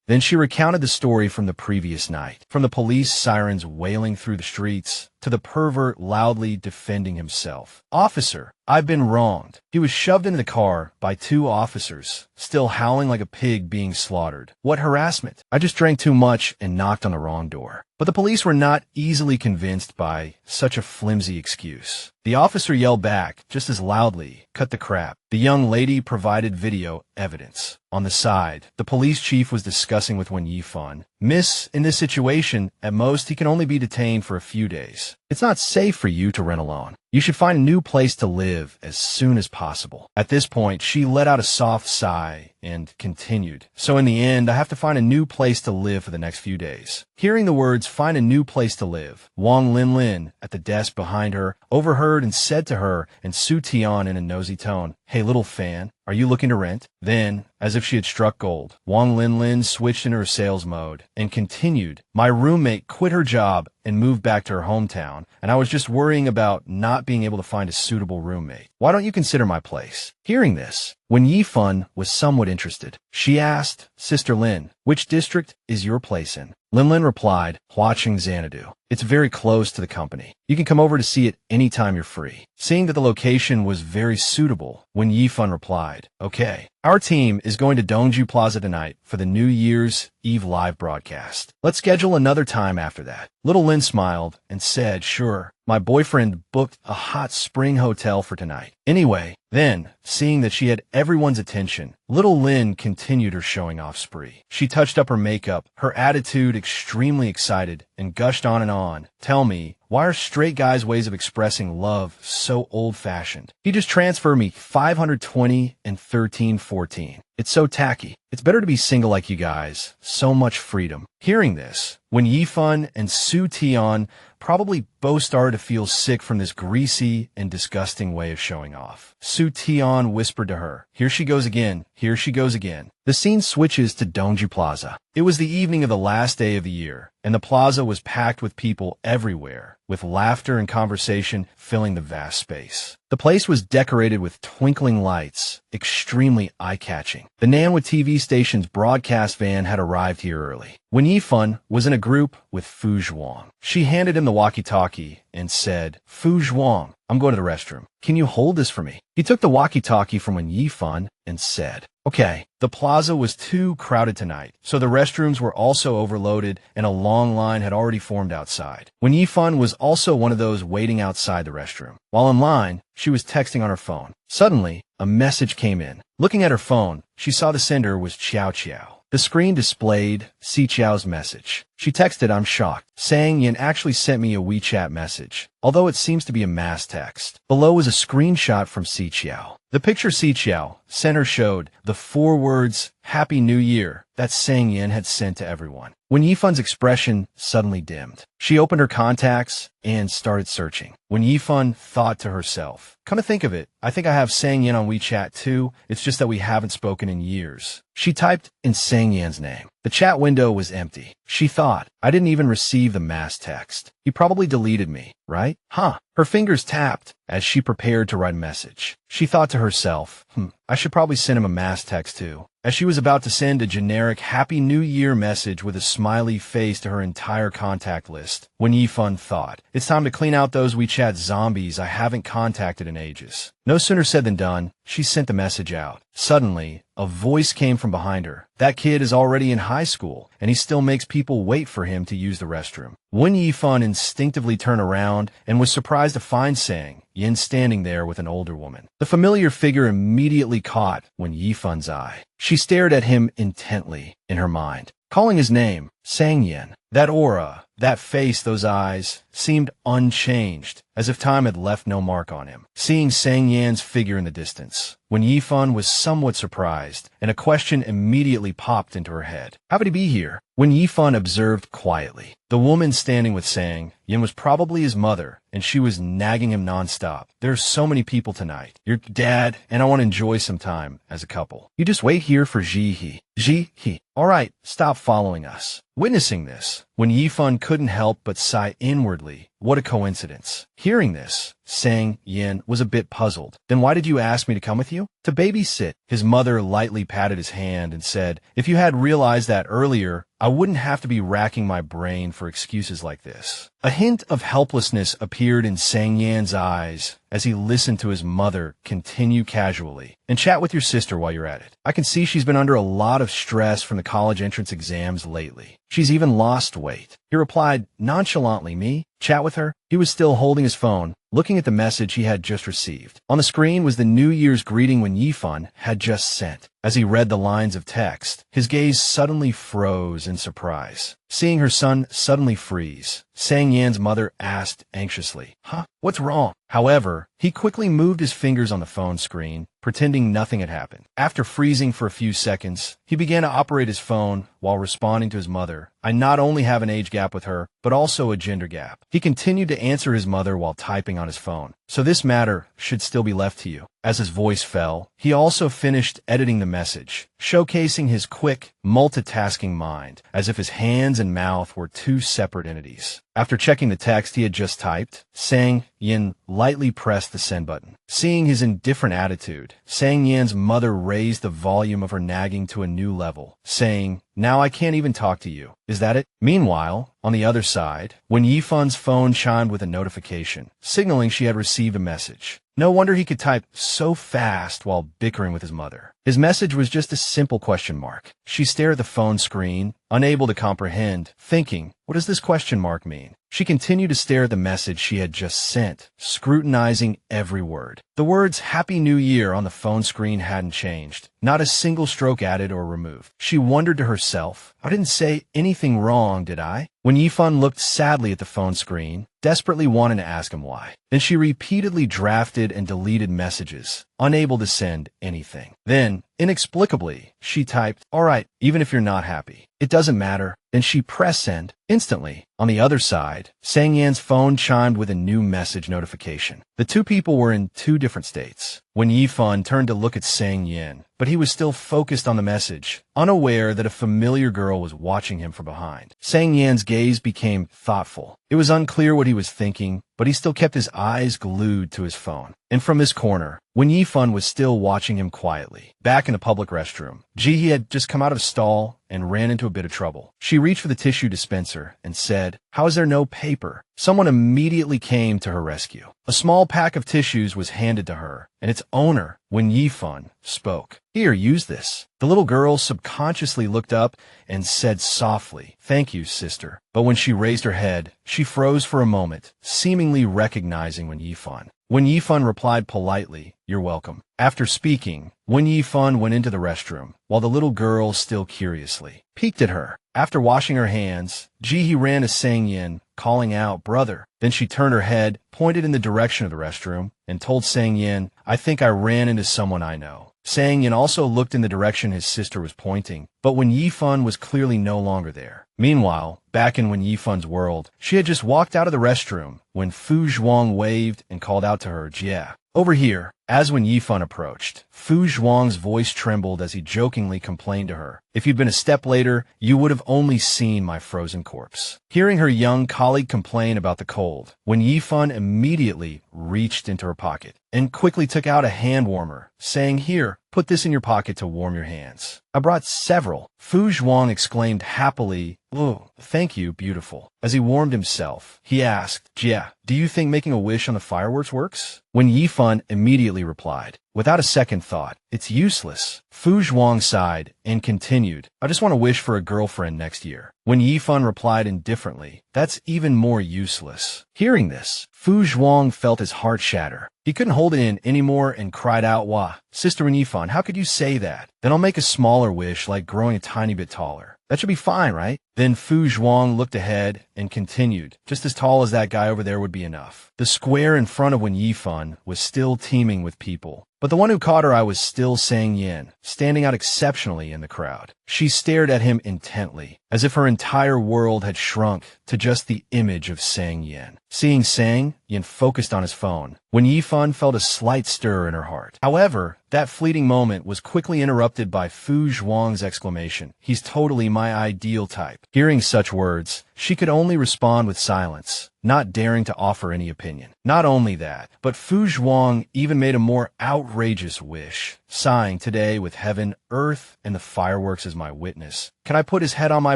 Then she recounted the story from the previous night, from the police sirens wailing through the streets, to the pervert loudly defending himself. "Officer, I've been wronged." He was shoved into the car by two officers, still howling like a pig being slaughtered. "What harassment? I just drank too much and knocked on the wrong door." But the police were not easily convinced by such a flimsy excuse. The officer yelled back, just as loudly, "Cut the crap." The young lady provided video evidence. On the side, the police chief was discussing with Wen Yifun, "Miss, in this situation, at most he can only be detained for a few days. It's not safe for you to rent alone. You should find a new place to live as soon as possible." At this point, she let out a soft sigh and continued, "So in the end, I have to find a new place to live for the next few days." Hearing the words, "find a new place to live," Wang Linlin, at the desk behind her, overheard and said to her and Su Tian in a nosy tone, "Hey, little fan, are you looking to rent?" Then, as if she had struck gold, Wang Linlin switched into her sales mode and continued, "My roommate quit her job and moved back to her hometown, and I was just worrying about not being able to find a suitable roommate. Why don't you consider my place?" Hearing this, when Yifun was somewhat interested, she asked, "Sister Lin, which district is your place in?" Linlin replied, "Huacheng Xanadu. It's very close to the company. You can come over to see it anytime you're free." Seeing that the location was very suitable, when Yifun replied, "Okay, our team is going to Dongju Plaza tonight for the New Year's Eve live broadcast. Let's schedule another time after that." Little Lin smiled and said, "Sure. My boyfriend booked a hot spring hotel for tonight. Anyway," then, seeing that she had everyone's attention, Little Lin continued her showing off spree. She touched up her makeup, her attitude extremely excited, and gushed on and on. "Tell me, why are straight guys' ways of expressing love so old-fashioned? He just transferred me 520 and 1314. It's so tacky. It's better to be single like you guys. So much freedom." Hearing this, when Yifun and Su Tian probably both started to feel sick from this greasy and disgusting way of showing off. Su Tian whispered to her, "Here she goes again. Here she goes again." The scene switches to Dongju Plaza. It was the evening of the last day of the year, and the plaza was packed with people everywhere, with laughter and conversation filling the vast space. The place was decorated with twinkling lights, extremely eye-catching. The Nanwa TV station's broadcast van had arrived here early. When Yifun was in a group with Fu Zhuang, she handed him the walkie-talkie and said, "Fu Zhuang, I'm going to the restroom. Can you hold this for me?" He took the walkie-talkie from Wen Yifun and said, "Okay." The plaza was too crowded tonight, so the restrooms were also overloaded and a long line had already formed outside. Wen Yifun was also one of those waiting outside the restroom. While in line, she was texting on her phone. Suddenly, a message came in. Looking at her phone, she saw the sender was Qiao Qiao. The screen displayed Si Qiao's message. She texted, "I'm shocked. Sang Yin actually sent me a WeChat message, although it seems to be a mass text." Below was a screenshot from Si Qiao. The picture Si Qiao sent her showed the 4 words, "Happy New Year," that Sang Yin had sent to everyone. When Yifun's expression suddenly dimmed, she opened her contacts and started searching. When Yifun thought to herself, "Come to think of it, I think I have Sang Yin on WeChat too. It's just that we haven't spoken in years." She typed in Sang Yin's name. The chat window was empty. She thought, "I didn't even receive the mass text. He probably deleted me, right? Huh." Her fingers tapped as she prepared to write a message. She thought to herself, I should probably send him a mass text too. As she was about to send a generic Happy New Year message with a smiley face to her entire contact list, breakfast. When Yifun thought, it's time to clean out those WeChat zombies I haven't contacted in ages. No sooner said than done, she sent the message out. Suddenly, a voice came from behind her. That kid is already in high school, and he still makes people wait for him to use the restroom. Wen Yifun instinctively turned around and was surprised to find Sang Yin standing there with an older woman. The familiar figure immediately caught Wen Yifun's eye. She stared at him intently in her mind, calling his name, Sang Yin. That aura, that face, those eyes, seemed unchanged, as if time had left no mark on him. Seeing Sang Yan's figure in the distance, Wen Yifun was somewhat surprised, and a question immediately popped into her head. How could he be here? Wen Yifun observed quietly. The woman standing with Sang Yin was probably his mother, and she was nagging him nonstop. There's so many people tonight. Your dad and I want to enjoy some time as a couple. You just wait here for Ji He. All right, stop following us. Witnessing this, Wen Yifun couldn't help but sigh inwardly. What a coincidence. Hearing this, Sang Yin was a bit puzzled. Then why did you ask me to come with you? To babysit. His mother lightly patted his hand and said, if you had realized that earlier, I wouldn't have to be racking my brain for excuses like this. A hint of helplessness appeared in Sang Yan's eyes as he listened to his mother continue casually. And chat with your sister while you're at it. I can see she's been under a lot of stress from the college entrance exams lately. She's even lost weight. He replied nonchalantly, me? Chat with her? He was still holding his phone, looking at the message he had just received. On the screen was the New Year's greeting Wen Yifun had just sent. As he read the lines of text, his gaze suddenly froze in surprise. Seeing her son suddenly freeze, Sang Yan's mother asked anxiously, huh? What's wrong? However, he quickly moved his fingers on the phone screen, pretending nothing had happened. After freezing for a few seconds, he began to operate his phone while responding to his mother. I not only have an age gap with her, but also a gender gap. He continued to answer his mother while typing on his phone. So this matter should still be left to you. As his voice fell, he also finished editing the message, showcasing his quick, multitasking mind, as if his hands and mouth were two separate entities. After checking the text he had just typed, Sang Yin lightly pressed the send button. Seeing his indifferent attitude, Sang Yan's mother raised the volume of her nagging to a new level, saying, now I can't even talk to you. Is that it? Meanwhile, on the other side, Wen Yifun's phone chimed with a notification, signaling she had received a message. No wonder he could type so fast while bickering with his mother. His message was just a simple question mark. She stared at the phone screen, unable to comprehend, thinking, what does this question mark mean? She continued to stare at the message she had just sent, scrutinizing every word. The words Happy New Year on the phone screen hadn't changed, not a single stroke added or removed. She wondered to herself, I didn't say anything wrong, did I? When Yifun looked sadly at the phone screen, desperately wanting to ask him why. Then she repeatedly drafted and deleted messages, unable to send anything. Then, inexplicably, she typed, all right, even if you're not happy. It doesn't matter. Then she pressed send. Instantly, on the other side, Sang Yan's phone chimed with a new message notification. The two people were in two different states. When Yifun turned to look at Sang Yin, but he was still focused on the message, unaware that a familiar girl was watching him from behind. Sang Yan's gaze became thoughtful. It was unclear what he was thinking, but he still kept his eyes glued to his phone. And from his corner, Wen Yifun was still watching him quietly. Back in the public restroom, Ji had just come out of a stall and ran into a bit of trouble. She reached for the tissue dispenser and said, how is there no paper? Someone immediately came to her rescue. A small pack of tissues was handed to her, and its owner, Wen Yifun, spoke. Here, use this. The little girl subconsciously looked up and said softly, thank you, sister. But when she raised her head, she froze for a moment, seemingly recognizing Wen Yifun. Wen Yifun replied politely, you're welcome. After speaking, Wen Yifun went into the restroom, while the little girl still curiously peeked at her. After washing her hands, Ji ran to Sang Yin, calling out, brother. Then she turned her head, pointed in the direction of the restroom, and told Sang Yin, I think I ran into someone I know. Sang Yin also looked in the direction his sister was pointing, but Wen Yifun was clearly no longer there. Meanwhile, back in Wen Yifun's world, she had just walked out of the restroom when Fu Zhuang waved and called out to her, Jia. Over here. As Wen Yifun approached, Fu Zhuang's voice trembled as he jokingly complained to her, if you'd been a step later, you would have only seen my frozen corpse. Hearing her young colleague complain about the cold, Wen Yifun immediately reached into her pocket and quickly took out a hand warmer, saying, here, put this in your pocket to warm your hands. I brought several. Fu Zhuang exclaimed happily, oh, thank you, beautiful. As he warmed himself, he asked, "Yeah, do you think making a wish on the fireworks works?" When Yifan immediately replied, without a second thought, "It's useless." Fu Zhuang sighed and continued, "I just want to wish for a girlfriend next year." When Yifan replied indifferently, "That's even more useless." Hearing this, Fu Zhuang felt his heart shatter. He couldn't hold it in anymore and cried out, "Wah, Sister Yifan, how could you say that? Then I'll make a smaller wish, like growing a tiny bit taller. That should be fine, right?" Then Fu Zhuang looked ahead and continued, "Just as tall as that guy over there would be enough." The square in front of Wen Yifan was still teeming with people, but the one who caught her eye was still Sang Yin, standing out exceptionally in the crowd. She stared at him intently, as if her entire world had shrunk to just the image of Sang Yin. Seeing Sang Yin focused on his phone, Wen Yifan felt a slight stir in her heart. However, that fleeting moment was quickly interrupted by Fu Zhuang's exclamation, "He's totally my ideal type." Hearing such words, she could only respond with silence, not daring to offer any opinion. Not only that, but Fu Zhuang even made a more outrageous wish, sighing, "Today, with heaven, earth, and the fireworks as my witness, can I put his head on my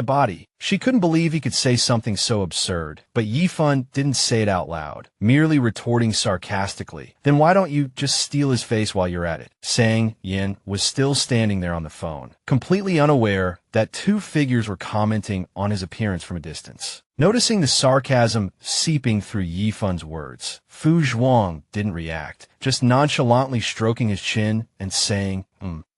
body?" She couldn't believe he could say something so absurd, but Yifan didn't say it out loud, merely retorting sarcastically, "Then why don't you just steal his face while you're at it?" Sang Yin was still standing there on the phone, completely unaware that two figures were commenting on his appearance from a distance. Noticing the sarcasm seeping through Yifan's words, Fu Zhuang didn't react, just nonchalantly stroking his chin and saying,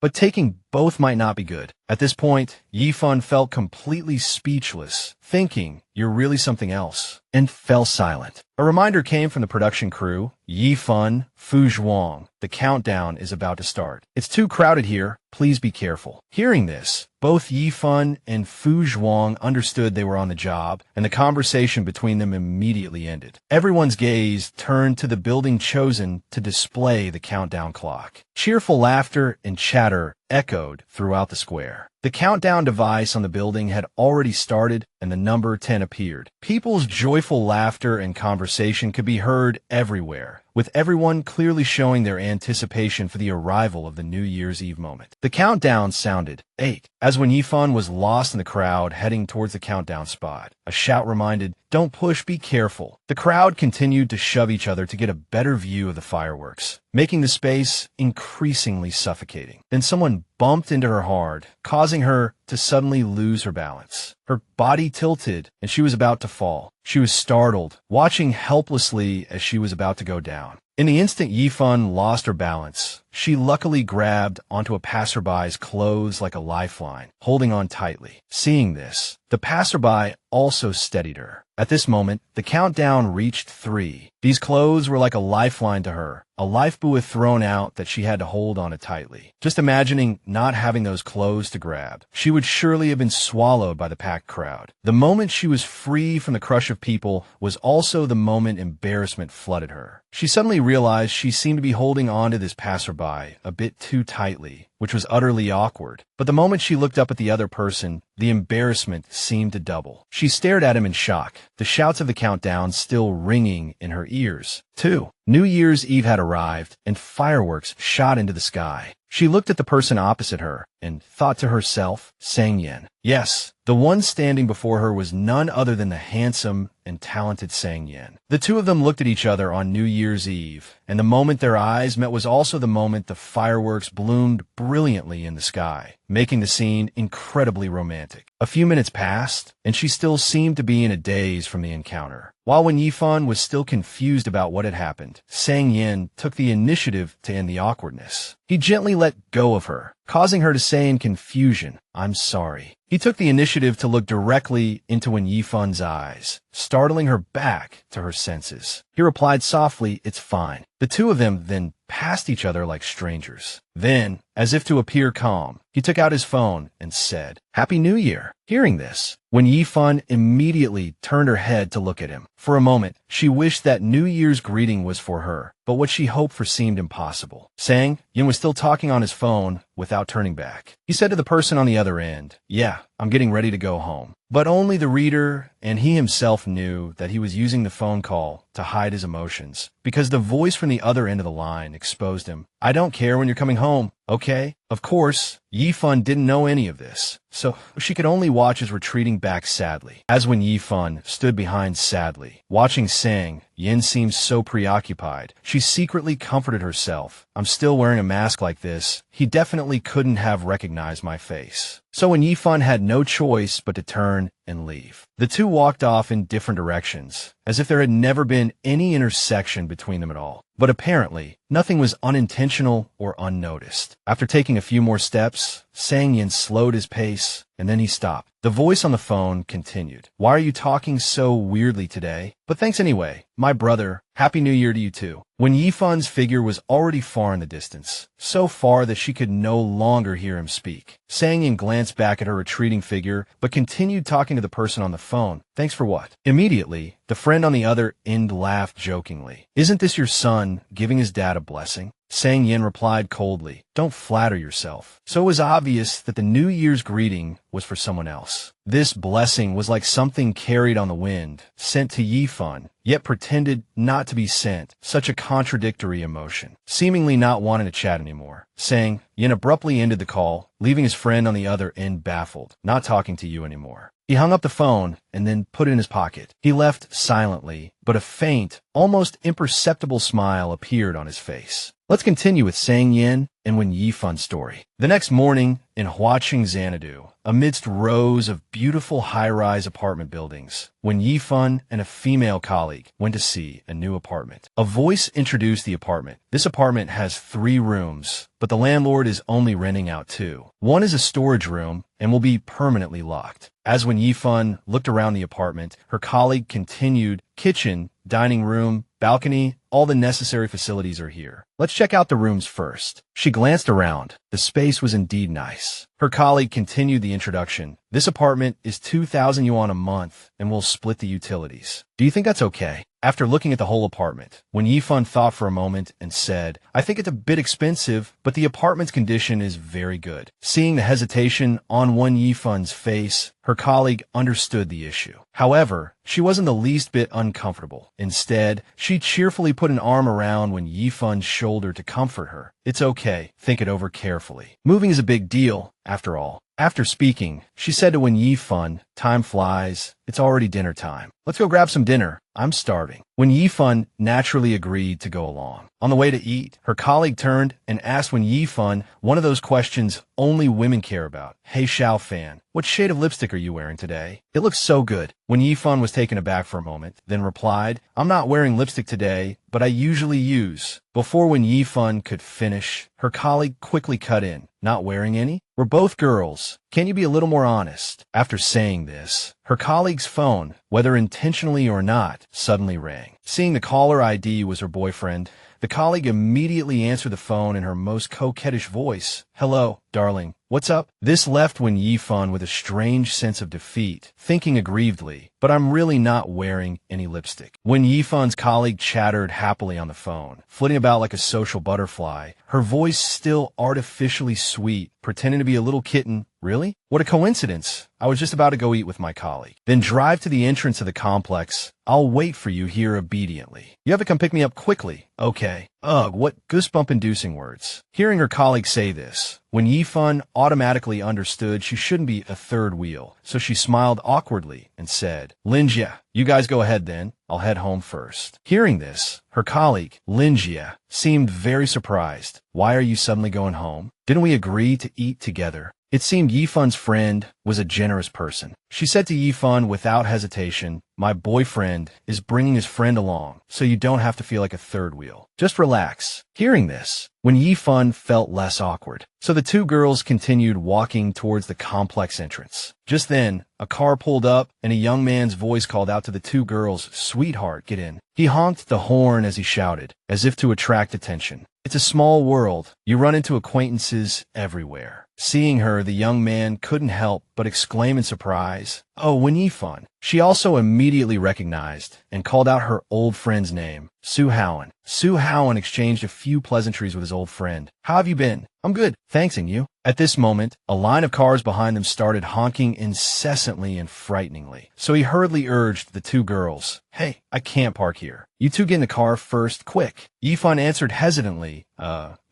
But taking both might not be good. At this point, Yifan felt completely speechless, thinking, "You're really something else," and fell silent. A reminder came from the production crew, Yifan, Fu Zhuang. The countdown is about to start. It's too crowded here. Please be careful. Hearing this, both Yifan and Fu Zhuang understood they were on the job, and the conversation between them immediately ended. Everyone's gaze turned to the building chosen to display the countdown clock. Cheerful laughter and chatter echoed throughout the square. The countdown device on the building had already started, and the number 10 appeared. People's joyful laughter and conversation could be heard everywhere, with everyone clearly showing their anticipation for the arrival of the New Year's Eve moment. The countdown sounded 8, as when Yifan was lost in the crowd heading towards the countdown spot. A shout reminded, "Don't push, be careful." The crowd continued to shove each other to get a better view of the fireworks, making the space increasingly suffocating. Then someone bumped into her hard, causing her to suddenly lose her balance. Her body tilted, and she was about to fall. She was startled, watching helplessly as she was about to go down. In the instant Yifan lost her balance, she luckily grabbed onto a passerby's clothes like a lifeline, holding on tightly. Seeing this, the passerby also steadied her. At this moment, the countdown reached 3. These clothes were like a lifeline to her, a lifebuoy thrown out that she had to hold on it tightly. Just imagining not having those clothes to grab, she would surely have been swallowed by the packed crowd. The moment she was free from the crush of people was also the moment embarrassment flooded her. She suddenly realized she seemed to be holding on to this passerby a bit too tightly, which was utterly awkward. But the moment she looked up at the other person, the embarrassment seemed to double. She stared at him in shock, the shouts of the countdown still ringing in her ears. 2. New Year's Eve had arrived, and fireworks shot into the sky. She looked at the person opposite her and thought to herself, Sang Yin. Yes, the one standing before her was none other than the handsome and talented Sang Yin. The two of them looked at each other on New Year's Eve, and the moment their eyes met was also the moment the fireworks bloomed brilliantly in the sky, making the scene incredibly romantic. A few minutes passed, and she still seemed to be in a daze from the encounter. While Wen Yifan was still confused about what had happened, Sang Yin took the initiative to end the awkwardness. He gently let go of her, causing her to say in confusion, "I'm sorry." He took the initiative to look directly into Wen Yifan's eyes, startling her back to her senses. He replied softly, "It's fine." The two of them then passed each other like strangers. Then, as if to appear calm, he took out his phone and said, "Happy New Year." Hearing this, Wen Yifan immediately turned her head to look at him. For a moment, she wished that New Year's greeting was for her, but what she hoped for seemed impossible. Sang Yin was still talking on his phone without turning back. He said to the person on the other end, "Yeah, I'm getting ready to go home." But only the reader and he himself knew that he was using the phone call to hide his emotions, because the voice from the other end of the line exposed him. "I don't care when you're coming home, okay?" Of course, Yifan didn't know any of this, so she could only watch as retreating back sadly. As when Yifan stood behind sadly, watching Sang, Yin seemed so preoccupied. She secretly comforted herself. I'm still wearing a mask like this. He definitely couldn't have recognized my face. So when Yifan had no choice but to turn and leave, the two walked off in different directions, as if there had never been any intersection between them at all. But apparently, nothing was unintentional or unnoticed. After taking a few more steps, Sang Yin slowed his pace, and then he stopped. The voice on the phone continued. Why are you talking so weirdly today? But thanks anyway, my brother. Happy New Year to you too. When Yifan's figure was already far in the distance, so far that she could no longer hear him speak, Sang Yin glanced back at her retreating figure, but continued talking to the person on the phone. Thanks for what? Immediately, the friend on the other end laughed jokingly. Isn't this your son giving his dad a blessing? Sang Yin replied coldly, don't flatter yourself. So it was obvious that the New Year's greeting was for someone else. This blessing was like something carried on the wind, sent to Yifan, yet pretended not to be sent. Such a contradictory emotion. Seemingly not wanting to chat anymore. Sang Yin abruptly ended the call, leaving his friend on the other end baffled. Not talking to you anymore. He hung up the phone and then put it in his pocket. He left silently, but a faint, almost imperceptible smile appeared on his face. Let's continue with Sang Yin and Wen Yifan's story. The next morning, in Huaqing Xanadu, amidst rows of beautiful high-rise apartment buildings, Wen Yifan and a female colleague went to see a new apartment. A voice introduced the apartment. This apartment has 3 rooms, but the landlord is only renting out 2. One is a storage room and will be permanently locked. As Wen Yifan looked around the apartment, her colleague continued, kitchen, dining room, balcony, all the necessary facilities are here. Let's check out the rooms first. She glanced around. The space was indeed nice. Her colleague continued the introduction. This apartment is 2,000 yuan a month and will split the utilities. Do you think that's okay? After looking at the whole apartment, Wen Yifan thought for a moment and said, I think it's a bit expensive, but the apartment's condition is very good. Seeing the hesitation on Wen Yifan's face, her colleague understood the issue. However, she wasn't the least bit uncomfortable. Instead, she cheerfully put an arm around Wen Yifan's shoulder to comfort her. It's okay. Think it over carefully. Moving is a big deal, after all. After speaking, she said to Wen Yifan, time flies. It's already dinner time. Let's go grab some dinner. I'm starving. Wen Yifan naturally agreed to go along. On the way to eat, her colleague turned and asked Wen Yifan one of those questions only women care about. Hey Xiao fan, what shade of lipstick are you wearing today? It looks so good. Wen Yifan was taken aback for a moment, then replied, I'm not wearing lipstick today, but I usually use. Before Wen Yifan could finish, her colleague quickly cut in. Not wearing any? We're both girls. Can you be a little more honest? After saying this, her colleague's phone, whether intentionally or not, suddenly rang. Seeing the caller ID was her boyfriend, the colleague immediately answered the phone in her most coquettish voice. Hello, darling. What's up? This left Wen Yifan with a strange sense of defeat, thinking aggrievedly, but I'm really not wearing any lipstick. Wen Yifan's colleague chattered happily on the phone, flitting about like a social butterfly, her voice still artificially sweet, pretending to be a little kitten. Really? What a coincidence. I was just about to go eat with my colleague. Then drive to the entrance of the complex. I'll wait for you here obediently. You have to come pick me up quickly. Okay. Ugh, what goosebump-inducing words. Hearing her colleague say this, Wen Yifan automatically understood she shouldn't be a third wheel, so she smiled awkwardly and said, Linjia, you guys go ahead then. I'll head home first. Hearing this, her colleague, Linjia, seemed very surprised. Why are you suddenly going home? Didn't we agree to eat together? It seemed Yifan's friend was a generous person. She said to Yifan without hesitation, my boyfriend is bringing his friend along, so you don't have to feel like a third wheel. Just relax. Hearing this, Wen Yifan felt less awkward, so the two girls continued walking towards the complex entrance. Just then, a car pulled up and a young man's voice called out to the two girls, Sweetheart, get in. He honked the horn as he shouted, as if to attract attention. It's a small world. You run into acquaintances everywhere. Seeing her, the young man couldn't help but exclaim in surprise, Oh, Wen Yifan, She also immediately recognized and called out her old friend's name, Su Howen. Su Howen exchanged a few pleasantries with his old friend. How have you been? I'm good, thanks, and you? At this moment, a line of cars behind them started honking incessantly and frighteningly. So he hurriedly urged the two girls, Hey, I can't park here. You two get in the car first, quick. Yifan answered hesitantly,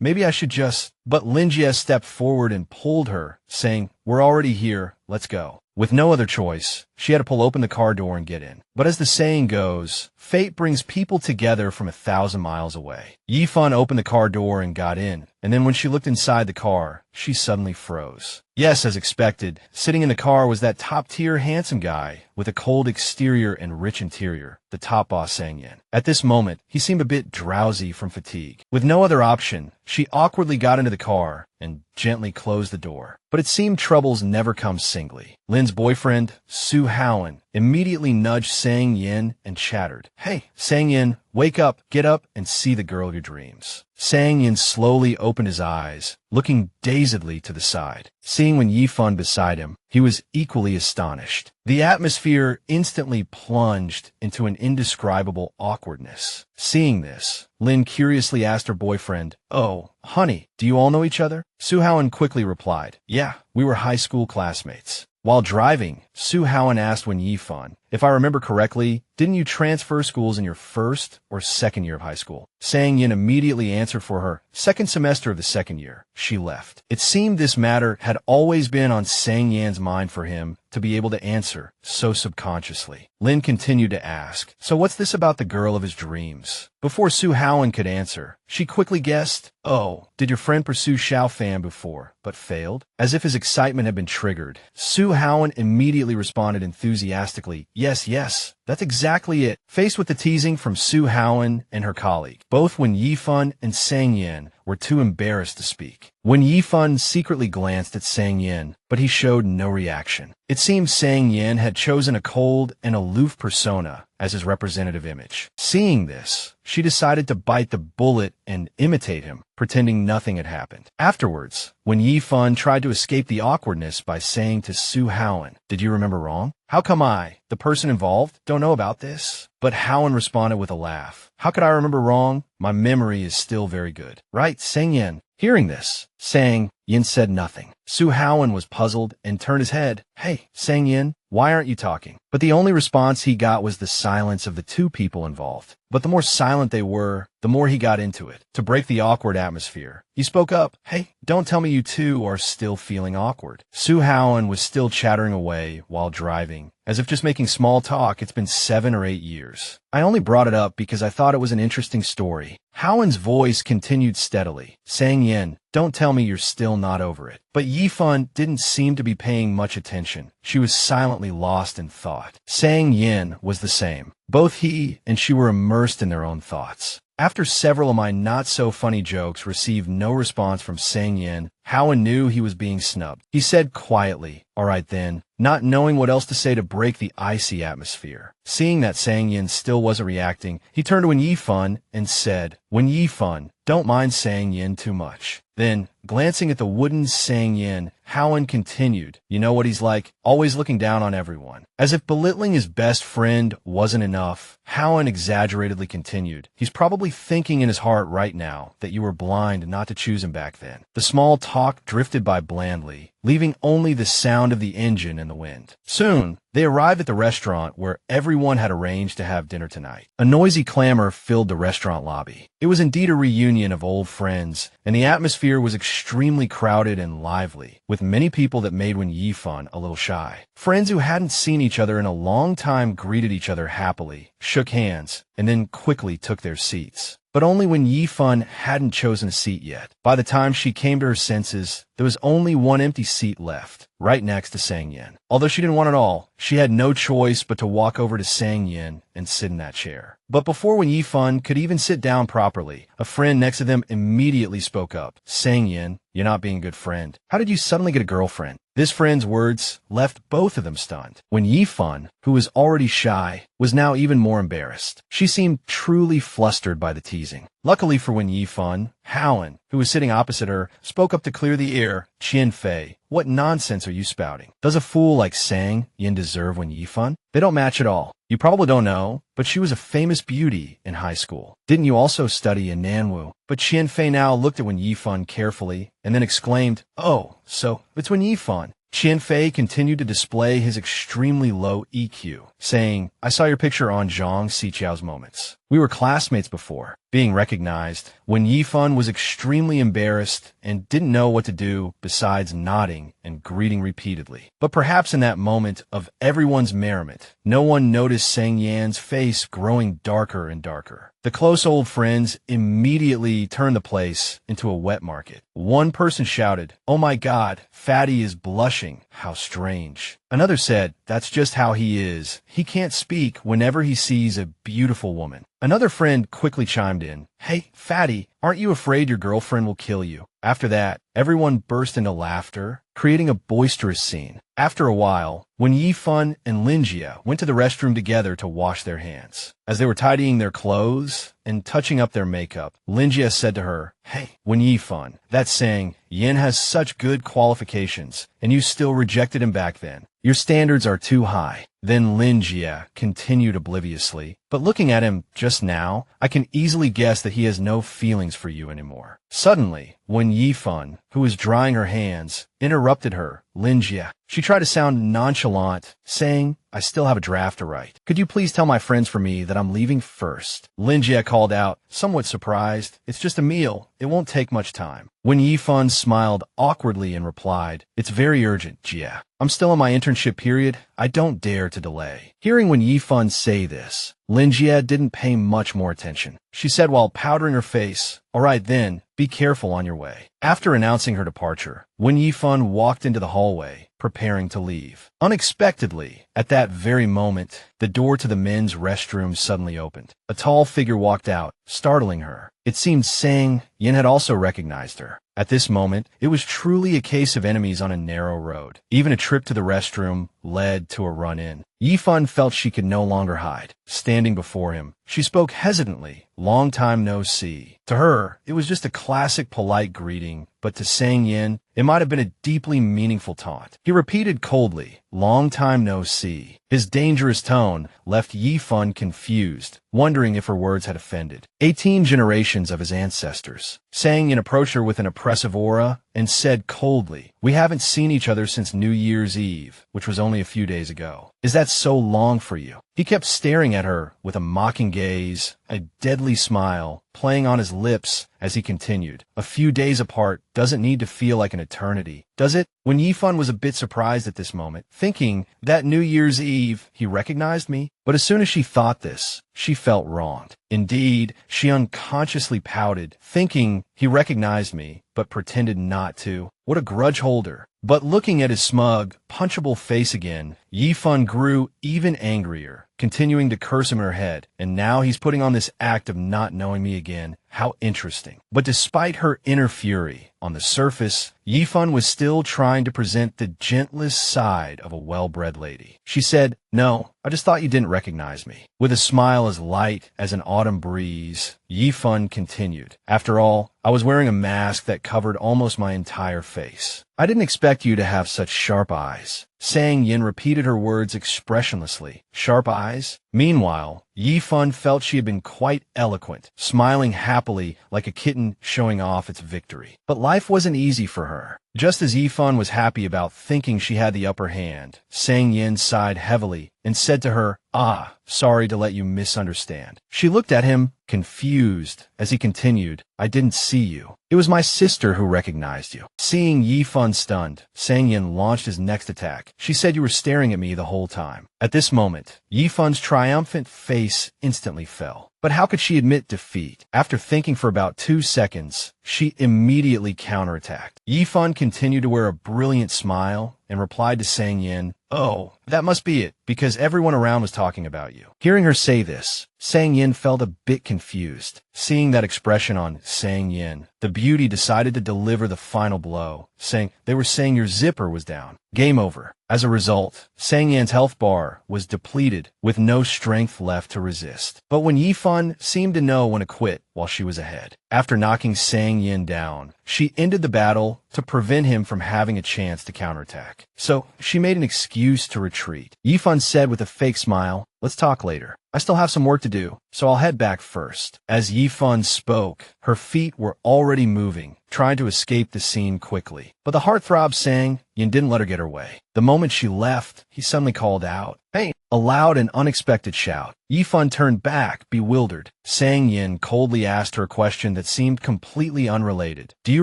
maybe I should just... But Linjie stepped forward and pulled her, saying, We're already here, let's go. With no other choice, she had to pull open the car door and get in. But as the saying goes, fate brings people together from 1,000 miles away. Yifan opened the car door and got in, and then when she looked inside the car, she suddenly froze. Yes, as expected, sitting in the car was that top-tier handsome guy with a cold exterior and rich interior, the top boss Sang Yin. At this moment, he seemed a bit drowsy from fatigue. With no other option, she awkwardly got into the car and gently closed the door. But it seemed troubles never come singly. Lin's boyfriend, Su Howen, immediately nudged Sang Yin and chattered. Hey, Sang Yin, wake up, get up, and see the girl of your dreams. Sang Yin slowly opened his eyes, looking dazedly to the side. Seeing Wen Yifan beside him, he was equally astonished. The atmosphere instantly plunged into an indescribable awkwardness. Seeing this, Lin curiously asked her boyfriend, Oh, honey, do you all know each other? Su Howen quickly replied, Yeah, we were high school classmates. While driving, Su Howen asked Wen Yifan, If I remember correctly, didn't you transfer schools in your first or second year of high school? Sang Yin immediately answered for her, second semester of the second year. She left. It seemed this matter had always been on Sang Yin's mind for him to be able to answer so subconsciously. Lin continued to ask, So what's this about the girl of his dreams? Before Su Howen could answer, she quickly guessed, Oh, did your friend pursue Xiao Fan before, but failed? As if his excitement had been triggered, Su Howen immediately responded enthusiastically, Yes, that's exactly it. Faced with the teasing from Su Howen and her colleague, both Wen Yifan and Sang Yin were too embarrassed to speak. Wen Yifan secretly glanced at Sang Yin, but he showed no reaction. It seemed Sang Yin had chosen a cold and aloof persona as his representative image. Seeing this, she decided to bite the bullet and imitate him, pretending nothing had happened. Afterwards, when Yifan tried to escape the awkwardness by saying to Su Howen, Did you remember wrong? How come I, the person involved, don't know about this? But Howen responded with a laugh. How could I remember wrong? My memory is still very good. Right, Sang Yin? Hearing this, Sang Yin said nothing. Su Howen was puzzled and turned his head. Hey, Sang Yin, why aren't you talking? But the only response he got was the silence of the two people involved. But the more silent they were, the more he got into it. To break the awkward atmosphere, he spoke up. Hey, don't tell me you two are still feeling awkward. Su Howen was still chattering away while driving, as if just making small talk. It's been 7 or 8 years. I only brought it up because I thought it was an interesting story. Howen's voice continued steadily. Sang Yin, don't tell me you're still not over it. But Yifan didn't seem to be paying much attention. She was silently lost in thought. Sang Yin was the same. Both he and she were immersed in their own thoughts. After several of my not-so-funny jokes received no response from Sang Yin, Howen knew he was being snubbed. He said quietly, All right then, not knowing what else to say to break the icy atmosphere. Seeing that Sang Yin still wasn't reacting, he turned to Wen Yifan and said, Wen Yifan, don't mind Sang Yin too much. Then, glancing at the wooden Sang Yin, Howen continued, You know what he's like, always looking down on everyone. As if belittling his best friend wasn't enough, Howen exaggeratedly continued, He's probably thinking in his heart right now that you were blind not to choose him back then. The small talk drifted by blandly, leaving only the sound of the engine in the wind. Soon, they arrived at the restaurant where everyone had arranged to have dinner tonight. A noisy clamor filled the restaurant lobby. It was indeed a reunion of old friends, and the atmosphere was extremely crowded and lively, with many people that made Wen Yifan a little shy. Friends who hadn't seen each other in a long time greeted each other happily, shook hands, and then quickly took their seats. But only Wen Yifan hadn't chosen a seat yet. By the time she came to her senses, there was only one empty seat left, right next to Sang Yin. Although she didn't want it all, she had no choice but to walk over to Sang Yin and sit in that chair. But before Wen Yifan could even sit down properly, a friend next to them immediately spoke up. Sang Yin, you're not being a good friend. How did you suddenly get a girlfriend? This friend's words left both of them stunned. Wen Yifan, who was already shy, was now even more embarrassed. She seemed truly flustered by the teasing. Luckily for Wen Yifan, Howen, who was sitting opposite her, spoke up to clear the air. Qian Fei, what nonsense are you spouting? Does a fool like Sang Yin deserve Wen Yifan? They don't match at all. You probably don't know, but she was a famous beauty in high school. Didn't you also study in Nanwu? But Qian Fei now looked at Wen Yifan carefully and then exclaimed, "Oh, so it's Wen Yifan." Qian Fei continued to display his extremely low EQ, saying, "I saw your picture on Zhang Xiqiao's Moments. We were classmates before." Being recognized, Wen Yifan was extremely embarrassed and didn't know what to do besides nodding and greeting repeatedly. But perhaps in that moment of everyone's merriment, no one noticed Sang Yan's face growing darker and darker. The close old friends immediately turned the place into a wet market. One person shouted, "Oh my God, Fatty is blushing. How strange." Another said, "That's just how he is. He can't speak whenever he sees a beautiful woman." Another friend quickly chimed in, "Hey, Fatty, aren't you afraid your girlfriend will kill you?" After that, everyone burst into laughter, creating a boisterous scene. After a while, Wen Yifan and Linjia went to the restroom together to wash their hands. As they were tidying their clothes and touching up their makeup, Linjia said to her, "Hey, Wen Yifan, that's saying Yin has such good qualifications, and you still rejected him back then. Your standards are too high." Then Linjia continued obliviously, "But looking at him just now, I can easily guess that he has no feelings for you anymore." Suddenly, Wen Yifan, who was drying her hands, interrupted her. "Linjia." She tried to sound nonchalant, saying, "I still have a draft to write. Could you please tell my friends for me that I'm leaving first?" Linjia called out, somewhat surprised, "It's just a meal. It won't take much time." Wen Yifan smiled awkwardly and replied, "It's very urgent, Jia. I'm still in my internship period. I don't dare to delay." Hearing Wen Yifan say this, Linjia didn't pay much more attention. She said while powdering her face, "All right then, be careful on your way." After announcing her departure, Wen Yifan walked into the hallway, preparing to leave. Unexpectedly, at that very moment, the door to the men's restroom suddenly opened. A tall figure walked out, startling her. It seemed Sang Yin had also recognized her. At this moment, it was truly a case of enemies on a narrow road. Even a trip to the restroom led to a run-in. Yifan felt she could no longer hide. Standing before him, she spoke hesitantly, "Long time no see." To her, it was just a classic polite greeting, but to Sang Yin, it might have been a deeply meaningful taunt. He repeated coldly, "Long time no see." His dangerous tone left Yifan confused, wondering if her words had offended 18 generations of his ancestors. Sang Yin approached her with an oppressive aura and said coldly, "We haven't seen each other since New Year's Eve, which was only a few days ago. Is that so long for you?" He kept staring at her with a mocking gaze, a deadly smile playing on his lips as he continued, "A few days apart doesn't need to feel like an eternity, does it?" When Yifan was a bit surprised at this moment, thinking that New Year's Eve he recognized me, but as soon as she thought this, she felt wronged. Indeed, she unconsciously pouted, thinking he recognized me, but pretended not to. What a grudge holder. But looking at his smug, punchable face again, Yifan grew even angrier, continuing to curse him in her head. "And now he's putting on this act of not knowing me again. How interesting." But despite her inner fury, on the surface, Yifan was still trying to present the gentlest side of a well-bred lady. She said, "No, I just thought you didn't recognize me." With a smile as light as an autumn breeze, Yifan continued, "After all, I was wearing a mask that covered almost my entire face. I didn't expect you to have such sharp eyes." Sang Yin repeated her words expressionlessly. Sharp eyes? Meanwhile, Yifan felt she had been quite eloquent, smiling happily like a kitten showing off its victory. But life wasn't easy for her. Just as Yifan was happy about thinking she had the upper hand, Sang Yin sighed heavily and said to her, "Ah, sorry to let you misunderstand." She looked at him, confused, as he continued, "I didn't see you. It was my sister who recognized you." Seeing Yifan stunned, Sang Yin launched his next attack. "She said you were staring at me the whole time." At this moment, Yifan's triumphant face instantly fell. But how could she admit defeat? After thinking for about 2 seconds, she immediately counterattacked. Yifan continued to wear a brilliant smile and replied to Sang Yin, "Oh, that must be it, because everyone around was talking about you." Hearing her say this, Sang Yin felt a bit confused. Seeing that expression on Sang Yin, the beauty decided to deliver the final blow, saying, "They were saying your zipper was down. Game over." As a result, Sang Yin's health bar was depleted with no strength left to resist. But when Yifan Fun seemed to know when to quit while she was ahead. After knocking Sang Yin down, she ended the battle to prevent him from having a chance to counterattack. So she made an excuse to retreat. Yi Fun said with a fake smile, "Let's talk later. I still have some work to do, so I'll head back first." As Yi Fun spoke, her feet were already moving, trying to escape the scene quickly. But the heartthrob Sang Yin didn't let her get her way. The moment she left, he suddenly called out, "Hey!" A loud and unexpected shout. Yi Fun turned back, bewildered. Sang Yin coldly asked her a question that seemed completely unrelated. "Do you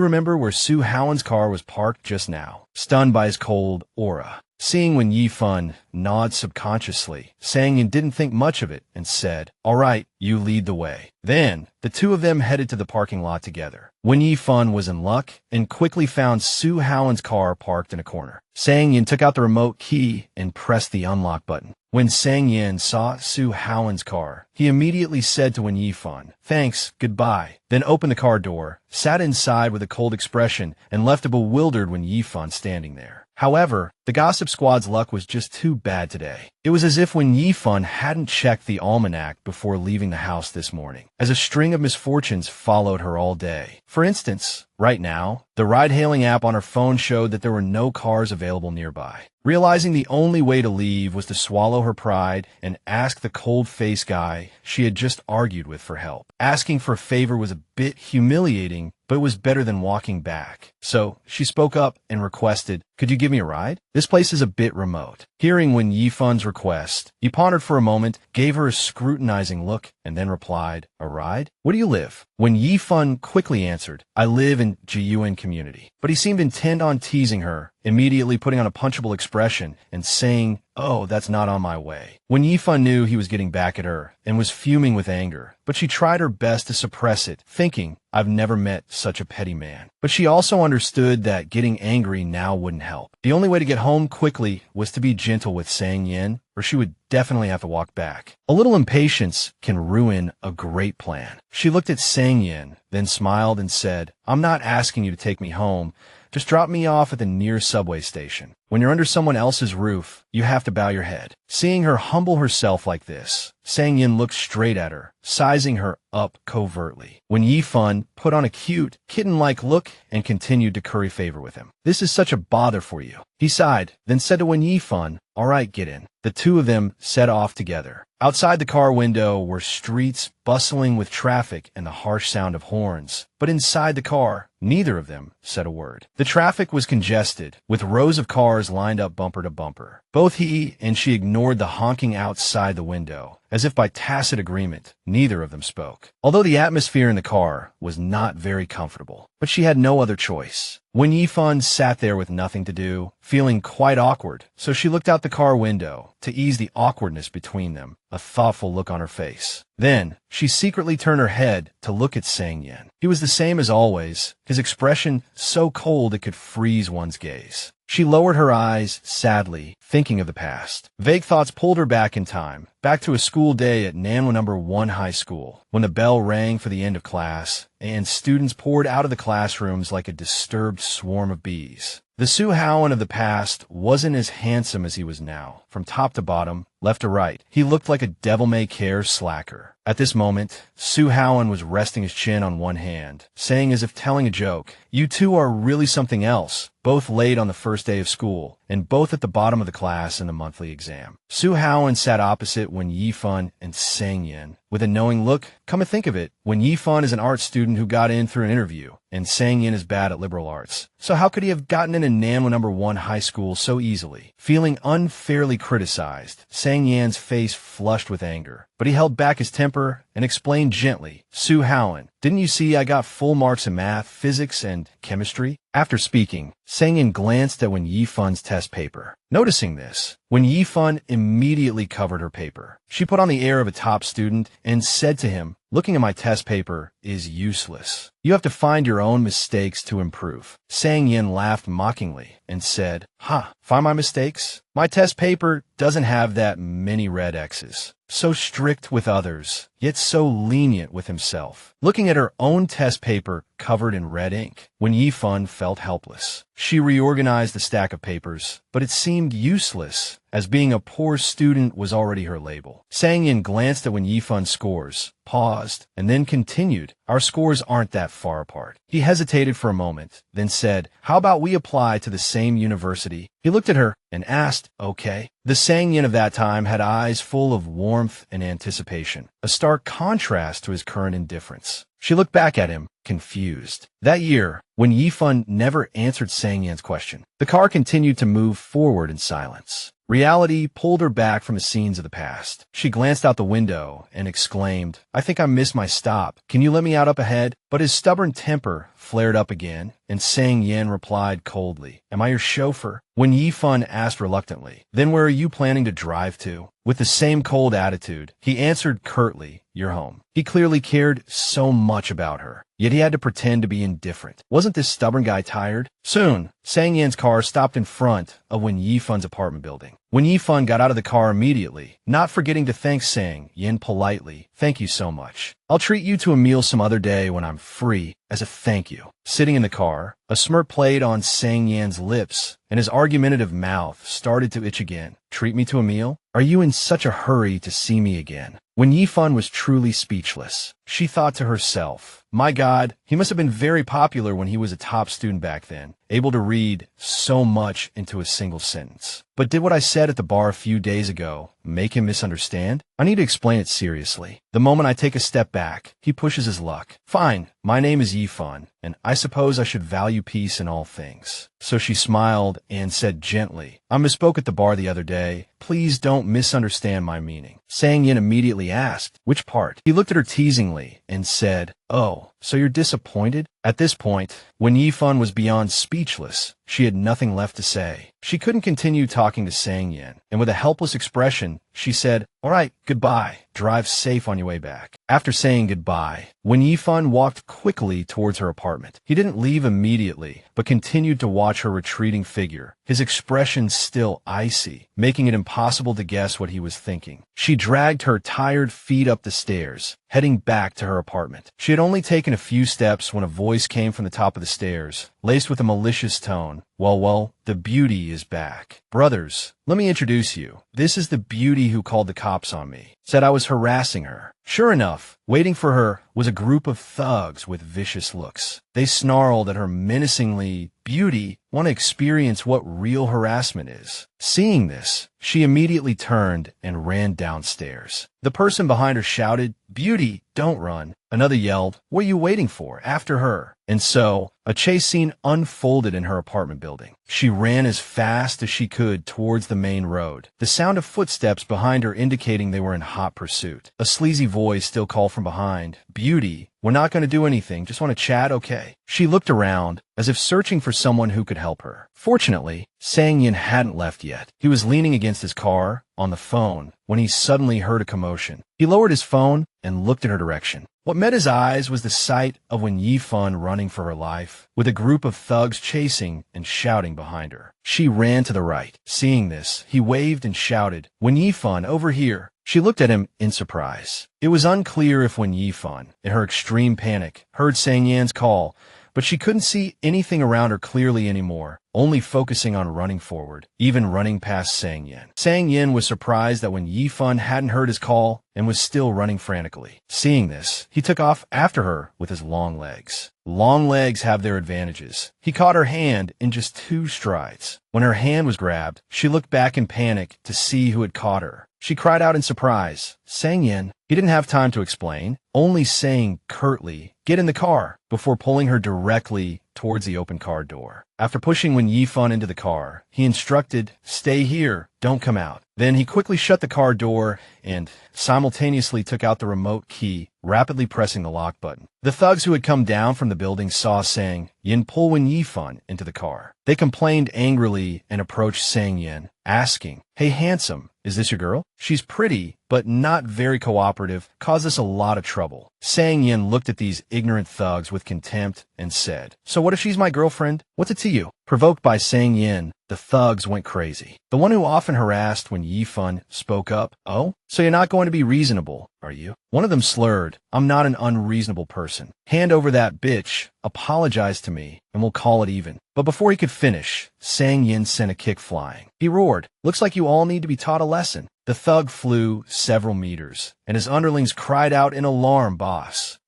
remember where Su Haoen's car was parked just now?" Stunned by his cold aura. Seeing when Yi Fun nod subconsciously, Sang Yin didn't think much of it and said, "All right, you lead the way." Then, the two of them headed to the parking lot together. When Yi Fun was in luck and quickly found Su Haoen's car parked in a corner. Sang Yin took out the remote key and pressed the unlock button. When Sang Yin saw Su Haoen's car, he immediately said to Wen Yifan, "Thanks, goodbye," then opened the car door, sat inside with a cold expression, and left a bewildered Wen Yifan standing there. However, the Gossip Squad's luck was just too bad today. It was as if Wen Yifan hadn't checked the almanac before leaving the house this morning, as a string of misfortunes followed her all day. For instance, right now, the ride-hailing app on her phone showed that there were no cars available nearby. Realizing the only way to leave was to swallow her pride and ask the cold-faced guy she had just argued with for help. Asking for a favor was a bit humiliating, but it was better than walking back. So she spoke up and requested, "Could you give me a ride? This place is a bit remote." Hearing Wen Yifan's request, he pondered for a moment, gave her a scrutinizing look, and then replied, "A ride? Where do you live?" Wen Yifan quickly answered, "I live in Jiyuan community." But he seemed intent on teasing her, immediately putting on a punchable expression and saying, "Oh, that's not on my way." Wen Yifan knew he was getting back at her and was fuming with anger, but she tried her best to suppress it, thinking, "I've never met such a petty man." But she also understood that getting angry now wouldn't help. The only way to get home quickly was to be gentle with Sang Yin, or she would definitely have to walk back. A little impatience can ruin a great plan. She looked at Sang Yin, then smiled and said, "I'm not asking you to take me home. Just drop me off at the nearest subway station. When you're under someone else's roof, you have to bow your head." Seeing her humble herself like this, Sang Yin looked straight at her, sizing her up covertly. When Yifan put on a cute, kitten-like look and continued to curry favor with him. "This is such a bother for you." He sighed, then said to Wen Yifan, "All right, get in." The two of them set off together. Outside the car window were streets bustling with traffic and the harsh sound of horns. But inside the car, neither of them said a word. The traffic was congested, with rows of cars lined up bumper to bumper. Both he and she ignored the honking outside the window. As if by tacit agreement, neither of them spoke. Although the atmosphere in the car was not very comfortable, but she had no other choice. Wen Yifan sat there with nothing to do, feeling quite awkward, so she looked out the car window to ease the awkwardness between them, a thoughtful look on her face. Then, she secretly turned her head to look at Sang Yin. He was the same as always, his expression so cold it could freeze one's gaze. She lowered her eyes, sadly, thinking of the past. Vague thoughts pulled her back in time, back to a school day at Nanwa No. 1 High School, when the bell rang for the end of class, and students poured out of the classrooms like a disturbed swarm of bees. The Su Haoen of the past wasn't as handsome as he was now. From top to bottom, left to right, he looked like a devil-may-care slacker. At this moment, Su Haoen was resting his chin on one hand, saying as if telling a joke, "You two are really something else, both late on the first day of school, and both at the bottom of the class in the monthly exam." Su Haoen sat opposite Wen Yifan and Sang Yin. With a knowing look, come to think of it, Wen Yifan is an art student who got in through an interview, and Sang Yin is bad at liberal arts. So how could he have gotten into Nanwa No. 1 High School so easily? Feeling unfairly criticized, Sang Yin's face flushed with anger, but he held back his temper and explained gently, "Su Haoen, didn't you see I got full marks in math, physics, and chemistry?" After speaking, Sang Yin glanced at Wen Yifan's test paper. Noticing this, Wen Yifan immediately covered her paper. She put on the air of a top student and said to him, "Looking at my test paper is useless. You have to find your own mistakes to improve." Sang Yin laughed mockingly and said, "Find my mistakes? My test paper doesn't have that many red X's." So strict with others, yet so lenient with himself. Looking at her own test paper covered in red ink, Wen Yifan felt helpless. She reorganized the stack of papers, but it seemed useless, as being a poor student was already her label. Sang Yin glanced at Wen Yifan's scores, paused, and then continued. Our scores aren't that far apart. He hesitated for a moment, then said, how about we apply to the same university? He looked at her and asked, okay. The Sang-yin of that time had eyes full of warmth and anticipation, a stark contrast to his current indifference. She looked back at him, confused. That year, when Yifun never answered Sang-yin's question, the car continued to move forward in silence. Reality pulled her back from the scenes of the past. She glanced out the window and exclaimed, I think I missed my stop. Can you let me out up ahead? But his stubborn temper flared up again, and Sang-yin replied coldly, am I your chauffeur? When Yifun asked reluctantly, then where are you planning to drive to? With the same cold attitude, he answered curtly, you're home. He clearly cared so much about her, yet he had to pretend to be indifferent. Wasn't this stubborn guy tired? Soon, Sang-yin's car stopped in front of Wen Yifun's apartment building. Wen Yifun got out of the car immediately, not forgetting to thank Sang-yin politely. Thank you so much. I'll treat you to a meal some other day when I'm free, as a thank you. Sitting in the car, a smirk played on Sang-yin's lips, and his argumentative mouth started to itch again. Treat me to a meal? Are you in such a hurry to see me again? When Yifun was truly speechless, she thought to herself, my God, he must have been very popular when he was a top student back then, able to read so much into a single sentence. But did what I said at the bar a few days ago make him misunderstand? I need to explain it seriously. The moment I take a step back, he pushes his luck. Fine, my name is Yifun, and I suppose I should value peace in all things. So she smiled and said gently, I misspoke at the bar the other day. Please don't misunderstand my meaning. Sang-yin immediately asked, which part? He looked at her teasingly and said, oh, so you're disappointed? At this point, when Yifun was beyond speechless, she had nothing left to say. She couldn't continue talking to Sang-yin, and with a helpless expression, she said, all right, goodbye. Drive safe on your way back. After saying goodbye, Wen Yifun walked quickly towards her apartment. He didn't leave immediately, but continued to watch her retreating figure, his expression still icy, making it impossible to guess what he was thinking. She dragged her tired feet up the stairs, heading back to her apartment. She had only taken a few steps when a voice came from the top of the stairs, laced with a malicious tone. Well, the beauty is back. Brothers, let me introduce you. This is the beauty who called the cops on me. Said I was harassing her. Sure enough, waiting for her was a group of thugs with vicious looks. They snarled at her menacingly. Beauty, want to experience what real harassment is. Seeing this, she immediately turned and ran downstairs. The person behind her shouted, Beauty, don't run. Another yelled, what are you waiting for? After her. And so, a chase scene unfolded in her apartment building. She ran as fast as she could towards the main road, the sound of footsteps behind her indicating they were in hot pursuit. A sleazy voice still called from behind, Beauty, we're not going to do anything, just want to chat, okay? She looked around, as if searching for someone who could help her. Fortunately, Sang-yin hadn't left yet. He was leaning against his car, on the phone, when he suddenly heard a commotion. He lowered his phone and looked in her direction. What met his eyes was the sight of Wen Yifun running for her life, with a group of thugs chasing and shouting behind her. She ran to the right. Seeing this, he waved and shouted, Wen Yifun, over here. She looked at him in surprise. It was unclear if Wen Yifun, in her extreme panic, heard Sang-yin's call, but she couldn't see anything around her clearly anymore, only focusing on running forward, even running past Sang-yin. Sang-yin was surprised that Wen Yifun hadn't heard his call and was still running frantically. Seeing this, he took off after her with his long legs. Long legs have their advantages. He caught her hand in just 2 strides. When her hand was grabbed, she looked back in panic to see who had caught her. She cried out in surprise, Sang-yin. He didn't have time to explain, only saying curtly, get in the car, before pulling her directly towards the open car door. After pushing Wen Yifun into the car, he instructed, stay here, don't come out. Then he quickly shut the car door and simultaneously took out the remote key, rapidly pressing the lock button. The thugs who had come down from the building saw Sang-yin pull Wen Yifun into the car. They complained angrily and approached Sang-yin, asking, hey handsome, is this your girl? She's pretty, but not very cooperative, caused us a lot of trouble. Sang-yin looked at these ignorant thugs with contempt and said, so what if she's my girlfriend? What's it to you? Provoked by Sang-yin, the thugs went crazy. The one who often harassed Wen Yifun spoke up, oh, so you're not going to be reasonable, are you? One of them slurred, I'm not an unreasonable person. Hand over that bitch, apologize to me, and we'll call it even. But before he could finish, Sang-yin sent a kick flying. He roared, looks like you all need to be taught a lesson. The thug flew several meters, and his underlings cried out in alarm, "Boss!"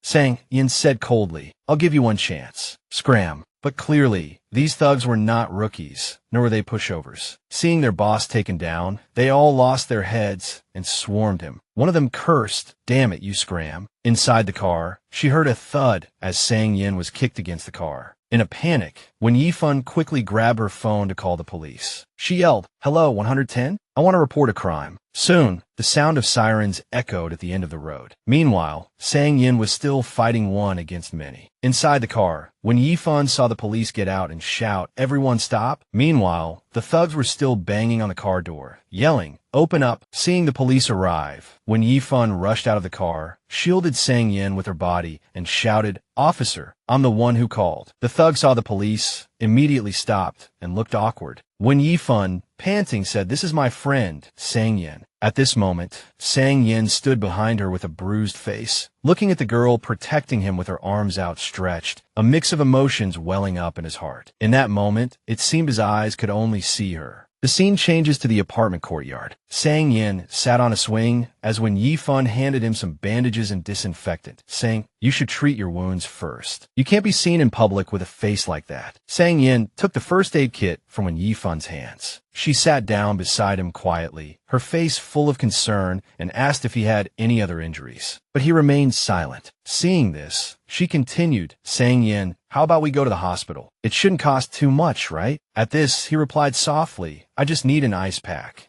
Yin said coldly, "I'll give you one chance. Scram." But clearly, these thugs were not rookies, nor were they pushovers. Seeing their boss taken down, they all lost their heads and swarmed him. One of them cursed, "Damn it, you Scram." Inside the car, she heard a thud as Yin was kicked against the car. In a panic, Yifun quickly grabbed her phone to call the police. She yelled, "Hello, 110? I want to report a crime." Soon, the sound of sirens echoed at the end of the road. Meanwhile, Yin was still fighting one against many. Inside the car, when Yifun saw the police get out and shout, "Everyone stop!" Meanwhile, the thugs were still banging on the car door, yelling, "Open up!" Seeing the police arrive, when Yifun rushed out of the car, shielded Yin with her body, and shouted, "Officer, I'm the one who called." The thug saw the police, immediately stopped, and looked awkward. When Yifun, panting, said, "This is my friend, Yin." At this moment, Yin stood behind her with a bruised face, looking at the girl protecting him with her arms outstretched, a mix of emotions welling up in his heart. In that moment, it seemed his eyes could only see her. The scene changes to the apartment courtyard. Yin sat on a swing as when Yifun handed him some bandages and disinfectant, saying, "You should treat your wounds first. You can't be seen in public with a face like that." Yin took the first aid kit from Yifun's hands. She sat down beside him quietly, her face full of concern, and asked if he had any other injuries. But he remained silent. Seeing this, she continued, "Yin, how about we go to the hospital? It shouldn't cost too much, right?" At this, he replied softly, "I just need an ice pack."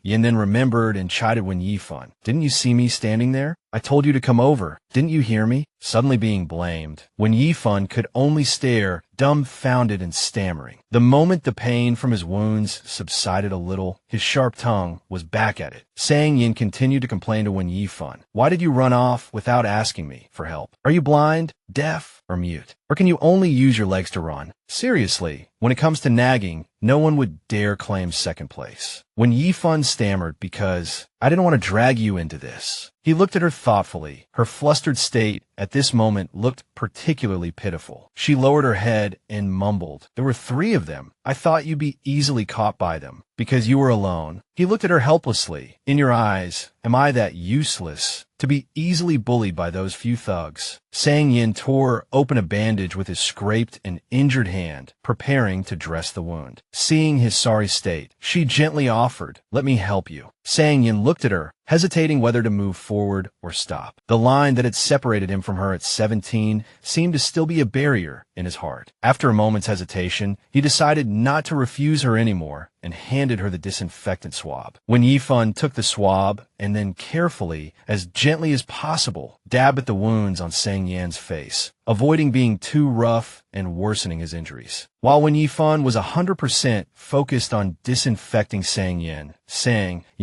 Yin then remembered and chided Yifun. "Didn't you see me standing there? I told you to come over. Didn't you hear me?" Suddenly being blamed, Yifun could only stare, dumbfounded and stammering. The moment the pain from his wounds subsided a little, his sharp tongue was back at it. Yin continued to complain to Yifun, "Why did you run off without asking me for help? Are you blind, deaf, or mute? Or can you only use your legs to run? Seriously, when it comes to nagging, no one would dare claim second place." Yifun stammered, "Because I didn't want to drag you into this." He looked at her thoughtfully. Her flustered state at this moment looked particularly pitiful. She lowered her head and mumbled, "There were 3 of them. I thought you'd be easily caught by them, because you were alone." He looked at her helplessly. "In your eyes, am I that useless to be easily bullied by those few thugs?" Yin tore open a bandage with his scraped and injured hand, preparing to dress the wound. Seeing his sorry state, she gently offered, "Let me help you." Yin looked at her, hesitating whether to move forward or stop. The line that had separated him from her at 17 seemed to still be a barrier in his heart. After a moment's hesitation, he decided not to refuse her anymore and handed her the disinfectant swab. Yifun took the swab and then carefully, as gently as possible, dabbed at the wounds on Yin's face, avoiding being too rough and worsening his injuries. While Yifun was 100% focused on disinfecting Yin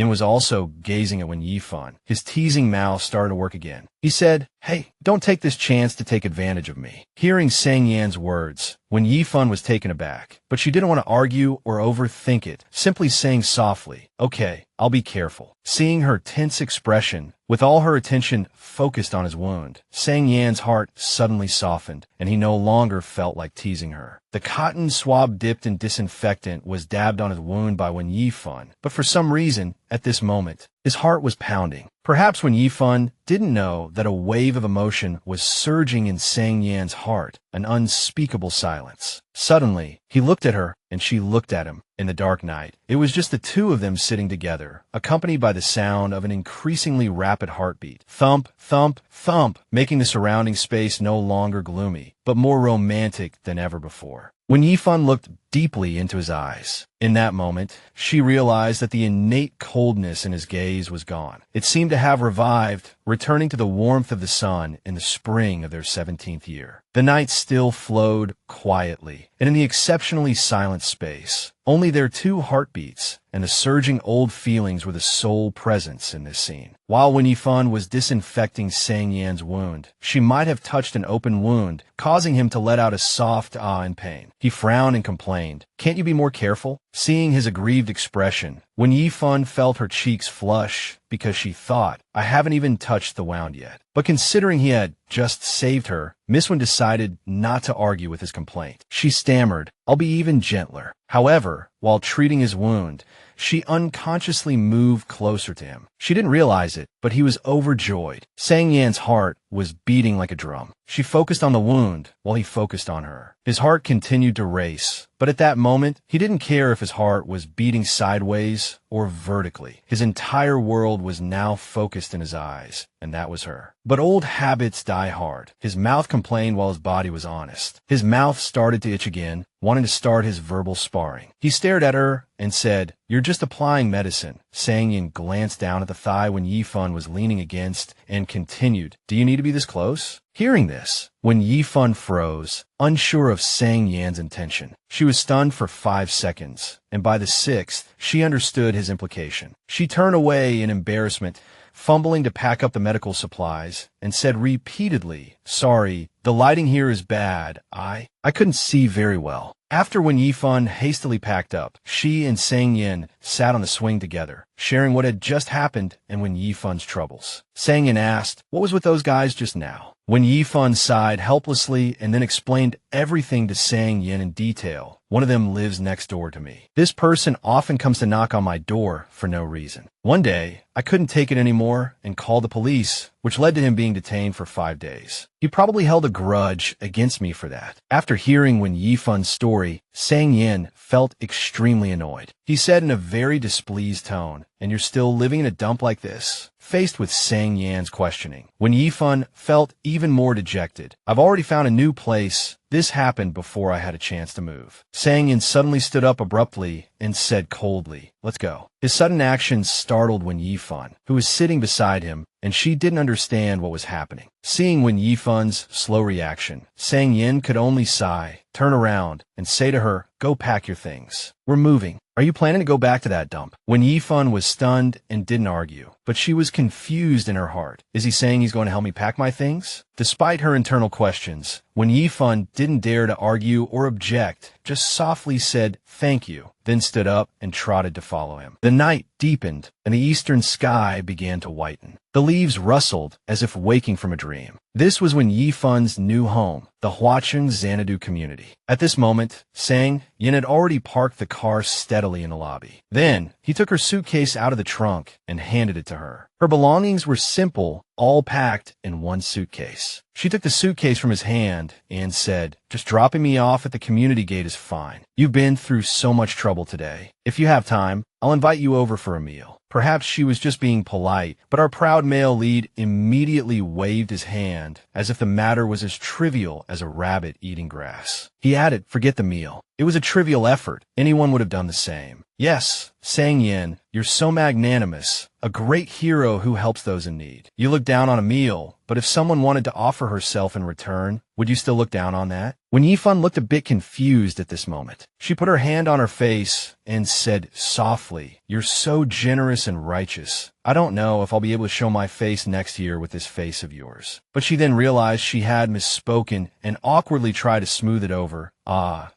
was also gazing at Yifun. His teasing mouth started to work again. He said, "Hey, don't take this chance to take advantage of me." Hearing Yin's words, Yifun was taken aback, but she didn't want to argue or overthink it, simply saying softly, "Okay, I'll be careful." Seeing her tense expression, with all her attention focused on his wound, Yin's heart suddenly softened, and he no longer felt like teasing her. The cotton swab dipped in disinfectant was dabbed on his wound by Yifun, but for some reason, at this moment, his heart was pounding. Perhaps Yifun didn't know that a wave of emotion was surging in Yin's heart, an unspeakable silence. Suddenly, he looked at her, and she looked at him. In the dark night, it was just the 2 of them sitting together, accompanied by the sound of an increasingly rapid heartbeat. Thump, thump, thump, making the surrounding space no longer gloomy, but more romantic than ever before. Yifun looked deeply into his eyes. In that moment, she realized that the innate coldness in his gaze was gone. It seemed to have revived, returning to the warmth of the sun in the spring of their 17th year. The night still flowed quietly, and in the exceptionally silent space, only their 2 heartbeats and the surging old feelings were the sole presence in this scene. While Yifun was disinfecting Yin's wound, she might have touched an open wound, causing him to let out a soft ah in pain. He frowned and complained, "Can't you be more careful?" Seeing his aggrieved expression, Yifun felt her cheeks flush because she thought, "I haven't even touched the wound yet." But considering he had just saved her, Miss Wen decided not to argue with his complaint. She stammered, "I'll be even gentler." However, while treating his wound, she unconsciously moved closer to him. She didn't realize it, but he was overjoyed. Sang Yan's heart was beating like a drum. She focused on the wound while he focused on her. His heart continued to race, but at that moment, he didn't care if his heart was beating sideways or vertically. His entire world was now focused in his eyes, and that was her. But old habits die hard. His mouth complained while his body was honest. His mouth started to itch again, wanting to start his verbal sparring. He stared at her and said, "You're just applying medicine." Sang Yin glanced down at the thigh when Yifan was leaning against and continued, "Do you need to be this close?" Hearing this, when Yifan froze, unsure of Sang Yan's intention, she was stunned for 5 seconds, and by the 6th, she understood his implication. She turned away in embarrassment, fumbling to pack up the medical supplies, and said repeatedly, "Sorry, the lighting here is bad. I couldn't see very well." After when Yifan hastily packed up, she and Sang Yin sat on the swing together, sharing what had just happened and when Yifan's troubles. Sang Yin asked, "What was with those guys just now?" When Yifan sighed helplessly and then explained everything to Sang Yin in detail, "One of them lives next door to me. This person often comes to knock on my door for no reason. One day, I couldn't take it anymore and called the police, which led to him being detained for 5 days. He probably held a grudge against me for that." After hearing Wen Yifan's story, Sang Yin felt extremely annoyed. He said in a very displeased tone, "And you're still living in a dump like this?" Faced with Sang Yan's questioning, Wen Yifan felt even more dejected. "I've already found a new place. This happened before I had a chance to move." Sang Yin suddenly stood up abruptly and said coldly, "Let's go." His sudden actions startled Wen Yifan, who was sitting beside him, and she didn't understand what was happening. Seeing Wen Yifan's slow reaction, Sang Yin could only sigh, turn around, and say to her, "Go pack your things. We're moving. Are you planning to go back to that dump?" Wen Yifan was stunned and didn't argue, but she was confused in her heart. Is he saying he's going to help me pack my things? Despite her internal questions, Wen Yifan didn't dare to argue or object, just softly said, "Thank you," then stood up and trotted to follow him. The night deepened, and the eastern sky began to whiten. The leaves rustled as if waking from a dream. This was Wen Yifan's new home, the Huacheng Xanadu community. At this moment, Sang Yin had already parked the car steadily in the lobby. Then, he took her suitcase out of the trunk and handed it to her. Her belongings were simple, all packed in one suitcase. She took the suitcase from his hand and said, "Just dropping me off at the community gate is fine. You've been through so much trouble today. If you have time, I'll invite you over for a meal." Perhaps she was just being polite, but our proud male lead immediately waved his hand as if the matter was as trivial as a rabbit eating grass. He added, "Forget the meal. It was a trivial effort. Anyone would have done the same." "Yes, Sang Yin, you're so magnanimous, a great hero who helps those in need. You look down on a meal, but if someone wanted to offer herself in return, would you still look down on that?" Wen Yifan looked a bit confused at this moment. She put her hand on her face and said softly, "You're so generous and righteous. I don't know if I'll be able to show my face next year with this face of yours." But she then realized she had misspoken and awkwardly tried to smooth it over.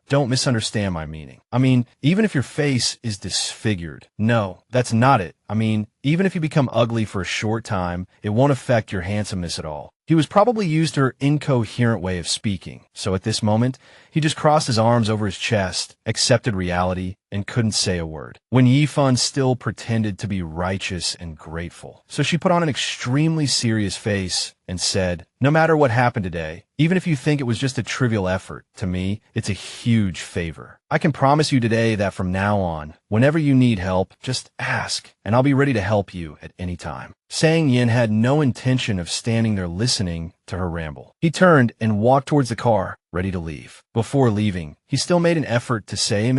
Don't misunderstand my meaning. I mean, even if your face is disfigured. No, that's not it. I mean, even if you become ugly for a short time, it won't affect your handsomeness at all." He was probably used to her incoherent way of speaking, so at this moment, he just crossed his arms over his chest, accepted reality, and couldn't say a word. Wen Yifan still pretended to be righteous and grateful, so she put on an extremely serious face and said, "No matter what happened today, even if you think it was just a trivial effort, to me, it's a huge favor. I can promise you today that from now on, whenever you need help, just ask, and I'll be ready to help you at any time." Sang Yin had no intention of standing there listening to her ramble. He turned and walked towards the car, ready to leave. Before leaving, he still made an effort to say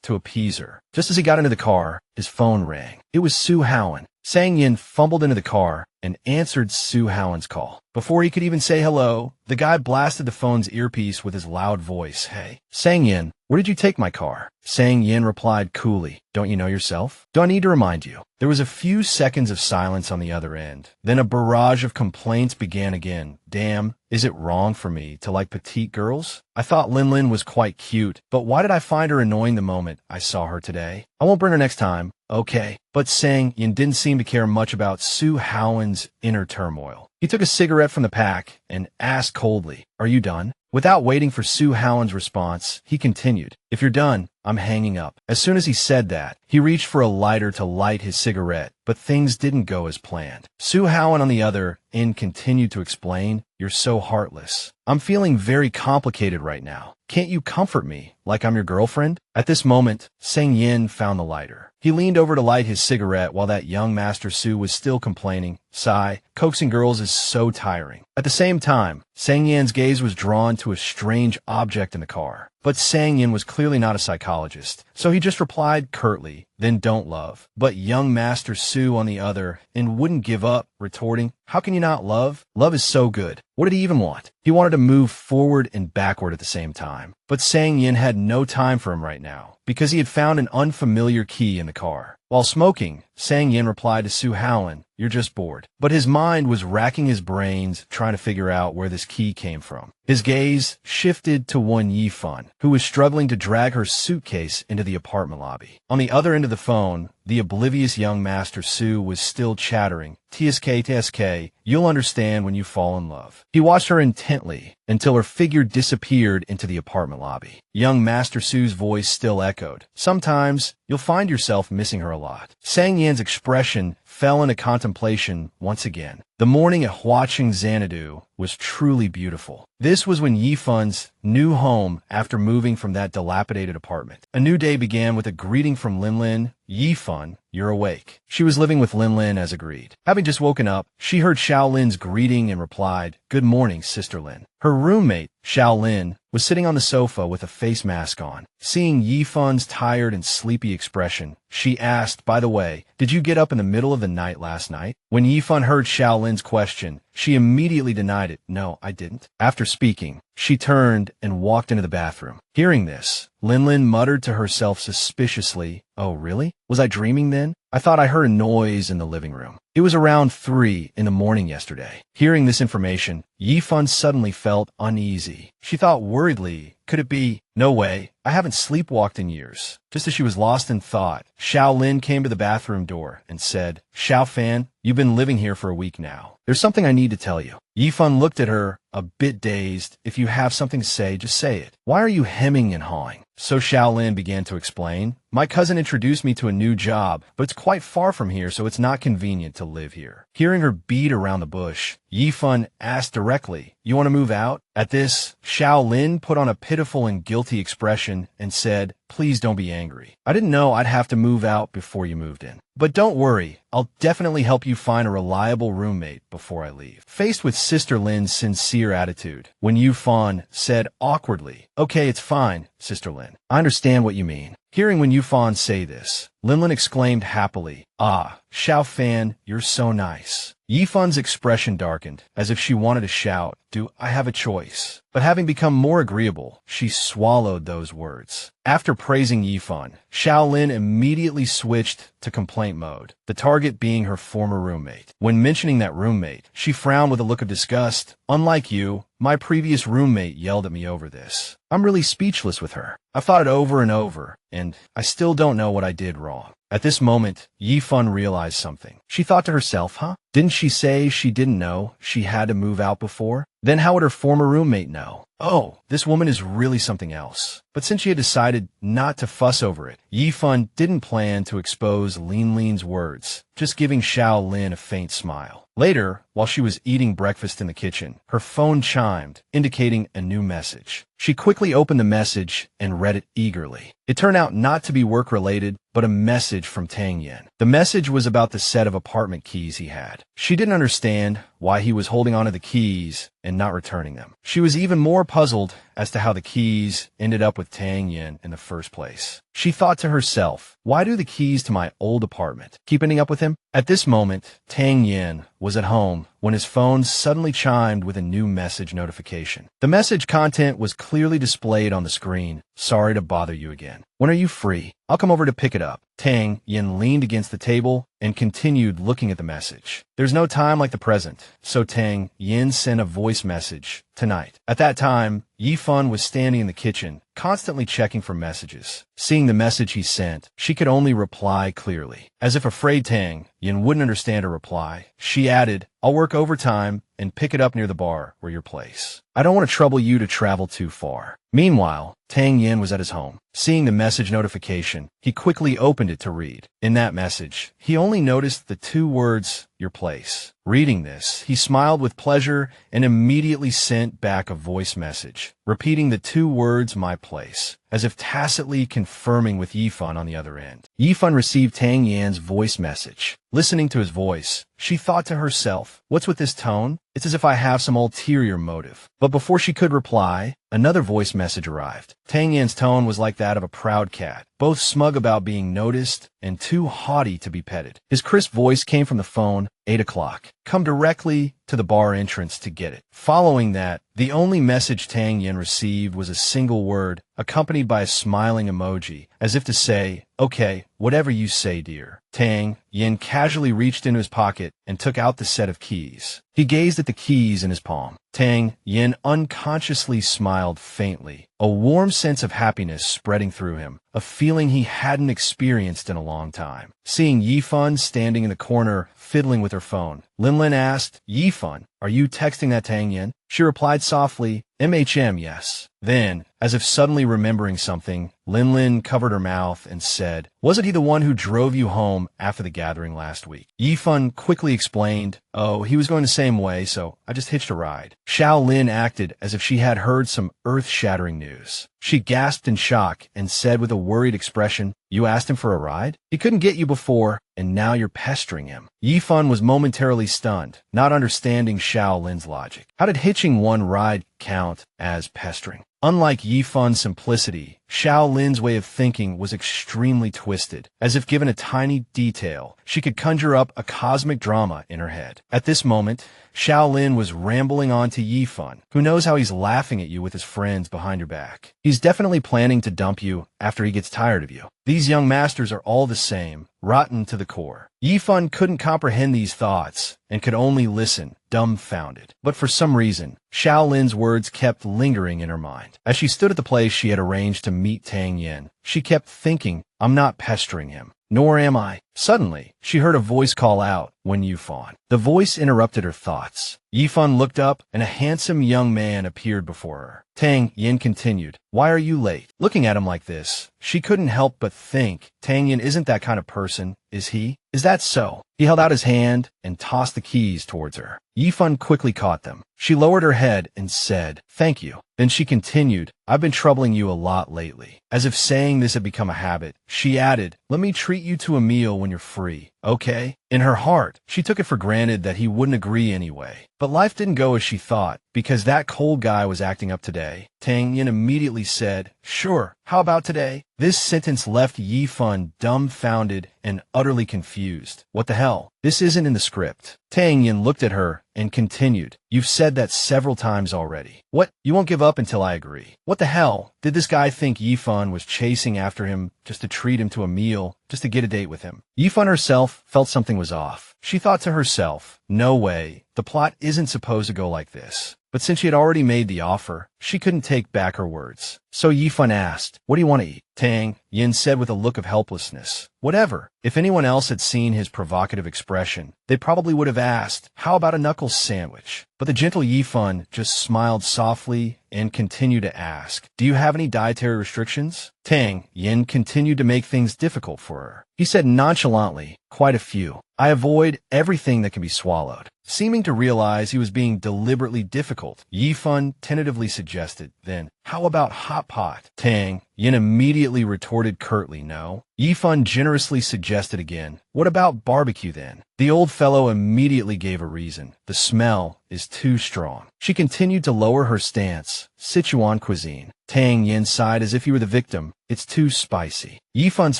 to appease her. Just as he got into the car, his phone rang. It was Su Howen. Sang Yin fumbled into the car and answered Su Howen's call. Before he could even say hello, the guy blasted the phone's earpiece with his loud voice. "Hey, Sang Yin, where did you take my car?" Sang Yin replied coolly, "Don't you know yourself? Do I need to remind you?" There was a few seconds of silence on the other end. Then a barrage of complaints began again. "Damn, is it wrong for me to like petite girls? I thought Lin Lin was quite cute, but why did I find her annoying the moment I saw her today? I won't bring her next time." Okay. But Sang Yin didn't seem to care much about Su Howen's inner turmoil. He took a cigarette from the pack and asked coldly, "Are you done?" Without waiting for Sue Howland's response, he continued, "If you're done, I'm hanging up." As soon as he said that, he reached for a lighter to light his cigarette, but things didn't go as planned. Sue Howland, on the other end, continued to explain, "You're so heartless. I'm feeling very complicated right now. Can't you comfort me like I'm your girlfriend?" At this moment, Sang Yin found the lighter. He leaned over to light his cigarette while that young Master Sue was still complaining, "Sigh, coaxing girls is so tiring." At the same time, Sang Yin's gaze was drawn to a strange object in the car. But Sang Yin was clearly not a psychologist, so he just replied curtly, "Then don't love." But young Master Sue, on the other end, wouldn't give up, retorting, "How can you not love? Love is so good." What did he even want? He wanted to move forward and backward at the same time. But Sang Yin had no time for him right now, because he had found an unfamiliar key in the car. While smoking, Sang Yin replied to Sue Howland, "You're just bored." But his mind was racking his brains trying to figure out where this key came from. His gaze shifted to one Yifun, who was struggling to drag her suitcase into the apartment lobby. On the other end of the phone, the oblivious young Master Sue was still chattering, "TSK, TSK, you'll understand when you fall in love." He watched her intently until her figure disappeared into the apartment lobby. Young Master Sue's voice still echoed, "Sometimes you'll find yourself missing her a lot." Sang Yin's expression fell into contemplation once again. The morning at Huaqing Xanadu was truly beautiful. This was when Yifun's new home after moving from that dilapidated apartment. A new day began with a greeting from Linlin. "Yifun, you're awake." She was living with Linlin as agreed. Having just woken up, she heard Xiaolin's greeting and replied, "Good morning, Sister Lin." Her roommate, Xiaolin, was sitting on the sofa with a face mask on. Seeing Yifun's tired and sleepy expression, she asked, "By the way, did you get up in the middle of the night last night?" When Yifun heard Xiaolin's question, she immediately denied it. "No, I didn't." After speaking, she turned and walked into the bathroom. Hearing this, Linlin muttered to herself suspiciously, "Oh, really? Was I dreaming then? I thought I heard a noise in the living room." It was around 3 in the morning yesterday. Hearing this information, Yifun suddenly felt uneasy. She thought worriedly, could it be? No way, I haven't sleepwalked in years. Just as she was lost in thought, Xiaolin came to the bathroom door and said, "Xiaofan, you've been living here for a week now. There's something I need to tell you." Yifun looked at her, a bit dazed. "If you have something to say, just say it. Why are you hemming and hawing?" So Xiaolin began to explain, "My cousin introduced me to a new job, but it's quite far from here, so it's not convenient to live here." Hearing her beat around the bush, Yifun asked directly, "You want to move out?" At this, Xiaolin put on a pitiful and guilty expression and said, "Please don't be angry. I didn't know I'd have to move out before you moved in. But don't worry, I'll definitely help you find a reliable roommate before I leave." Faced with Sister Lin's sincere attitude, when Yifun said awkwardly, "Okay, it's fine, Sister Lin. I understand what you mean." Hearing when Yifun say this, Linlin exclaimed happily, "Ah, Xiaofan, you're so nice." Yifun's expression darkened, as if she wanted to shout, "Do I have a choice?" But having become more agreeable, she swallowed those words. After praising Yifun, Xiaolin immediately switched to complaint mode, the target being her former roommate. When mentioning that roommate, she frowned with a look of disgust. "Unlike you, my previous roommate yelled at me over this. I'm really speechless with her. I've thought it over and over, and I still don't know what I did wrong." At this moment, Yifun realized something. She thought to herself, didn't she say she didn't know she had to move out before? Then how would her former roommate know? Oh, this woman is really something else. But since she had decided not to fuss over it, Yifun didn't plan to expose Lin's words, just giving Xiaolin a faint smile. Later, while she was eating breakfast in the kitchen, her phone chimed, indicating a new message. She quickly opened the message and read it eagerly. It turned out not to be work-related, but a message from Tang Yin. The message was about the set of apartment keys he had. She didn't understand why he was holding onto the keys and not returning them. She was even more puzzled as to how the keys ended up with Tang Yin in the first place. She thought to herself, why do the keys to my old apartment keep ending up with him? At this moment, Tang Yin was at home when his phone suddenly chimed with a new message notification. The message content was clearly displayed on the screen. "Sorry to bother you again. When are you free? I'll come over to pick it up." Tang Yin leaned against the table and continued looking at the message. There's no time like the present, so Tang Yin sent a voice message, "Tonight." At that time, Yifun was standing in the kitchen, constantly checking for messages. Seeing the message he sent, she could only reply clearly. As if afraid Tang Yin wouldn't understand her reply, she added, "I'll work overtime and pick it up near the bar or your place. I don't want to trouble you to travel too far. Meanwhile, Tang Yin was at his home. Seeing the message notification, he quickly opened it to read. In that message, he only noticed the 2 words, your place. Reading this, he smiled with pleasure and immediately sent back a voice message, repeating the 2 words, my place, as if tacitly confirming with Yifan on the other end. Yifan received Tang Yan's voice message. Listening to his voice, she thought to herself, what's with this tone? It's as if I have some ulterior motive. But before she could reply, another voice message arrived. Tang Yan's tone was like that of a proud cat, both smug about being noticed and too haughty to be petted. His crisp voice came from the phone, 8 o'clock. Come directly to the bar entrance to get it. Following that, the only message Tang Yin received was a single word, accompanied by a smiling emoji, as if to say, okay, whatever you say, dear. Tang Yin casually reached into his pocket and took out the set of keys. He gazed at the keys in his palm. Tang Yin unconsciously smiled faintly, a warm sense of happiness spreading through him, a feeling he hadn't experienced in a long time. Seeing Yifan standing in the corner, fiddling with her phone, Linlin asked, Yifan, are you texting that Tang Yin? She replied softly, MHM, yes. Then, as if suddenly remembering something, Linlin covered her mouth and said, wasn't he the one who drove you home after the gathering last week? Yifan quickly explained, oh, he was going the same way, so I just hitched a ride. Xiao Lin acted as if she had heard some earth-shattering news. She gasped in shock and said with a worried expression, you asked him for a ride? He couldn't get you before, and now you're pestering him. Yifan was momentarily stunned, not understanding Xiao Lin's logic. How did hitching one ride count as pestering? Unlike Yifan's simplicity, Xiao Lin's way of thinking was extremely twisted. As if given a tiny detail, she could conjure up a cosmic drama in her head. At this moment, Xiao Lin was rambling on to Yifan, who knows how he's laughing at you with his friends behind your back. He's definitely planning to dump you after he gets tired of you. These young masters are all the same, rotten to the core. Yifan couldn't comprehend these thoughts and could only listen, dumbfounded. But for some reason, Xiao Lin's words kept lingering in her mind. As she stood at the place she had arranged to meet Tang Yin, she kept thinking, I'm not pestering him. Nor am I. Suddenly, she heard a voice call out, when Yifan. The voice interrupted her thoughts. Yifan looked up, and a handsome young man appeared before her. Tang Yin continued, why are you late? Looking at him like this, she couldn't help but think, Tang Yin isn't that kind of person, is he? Is that so? He held out his hand and tossed the keys towards her. Yifan quickly caught them. She lowered her head and said, thank you. Then she continued, I've been troubling you a lot lately. As if saying this had become a habit, she added, let me treat you to a meal when you're free, okay? In her heart, she took it for granted that he wouldn't agree anyway. But life didn't go as she thought, because that cold guy was acting up today. Tang Yin immediately said, sure, how about today? This sentence left Yifan dumbfounded and utterly confused. What the hell? This isn't in the script. Tang Yin looked at her and continued, you've said that several times already. What? You won't give up until I agree. What the hell? Did this guy think Yifan was chasing after him just to treat him to a meal, just to get a date with him? Yifan herself felt something was off. She thought to herself, no way, the plot isn't supposed to go like this. But since she had already made the offer, she couldn't take back her words. So Yifan asked, what do you want to eat? Tang Yin said with a look of helplessness, whatever. If anyone else had seen his provocative expression, they probably would have asked, how about a knuckles sandwich? But the gentle Yifan just smiled softly and continued to ask, do you have any dietary restrictions? Tang Yin continued to make things difficult for her. He said nonchalantly, quite a few. I avoid everything that can be swallowed. Seeming to realize he was being deliberately difficult, Yifan tentatively suggested, then, how about hot pot? Tang Yin immediately retorted curtly, no. Yifan generously suggested again, what about barbecue then? The old fellow immediately gave a reason. The smell is too strong. She continued to lower her stance. Sichuan cuisine. Tang Yin sighed as if he were the victim. It's too spicy. Yifan's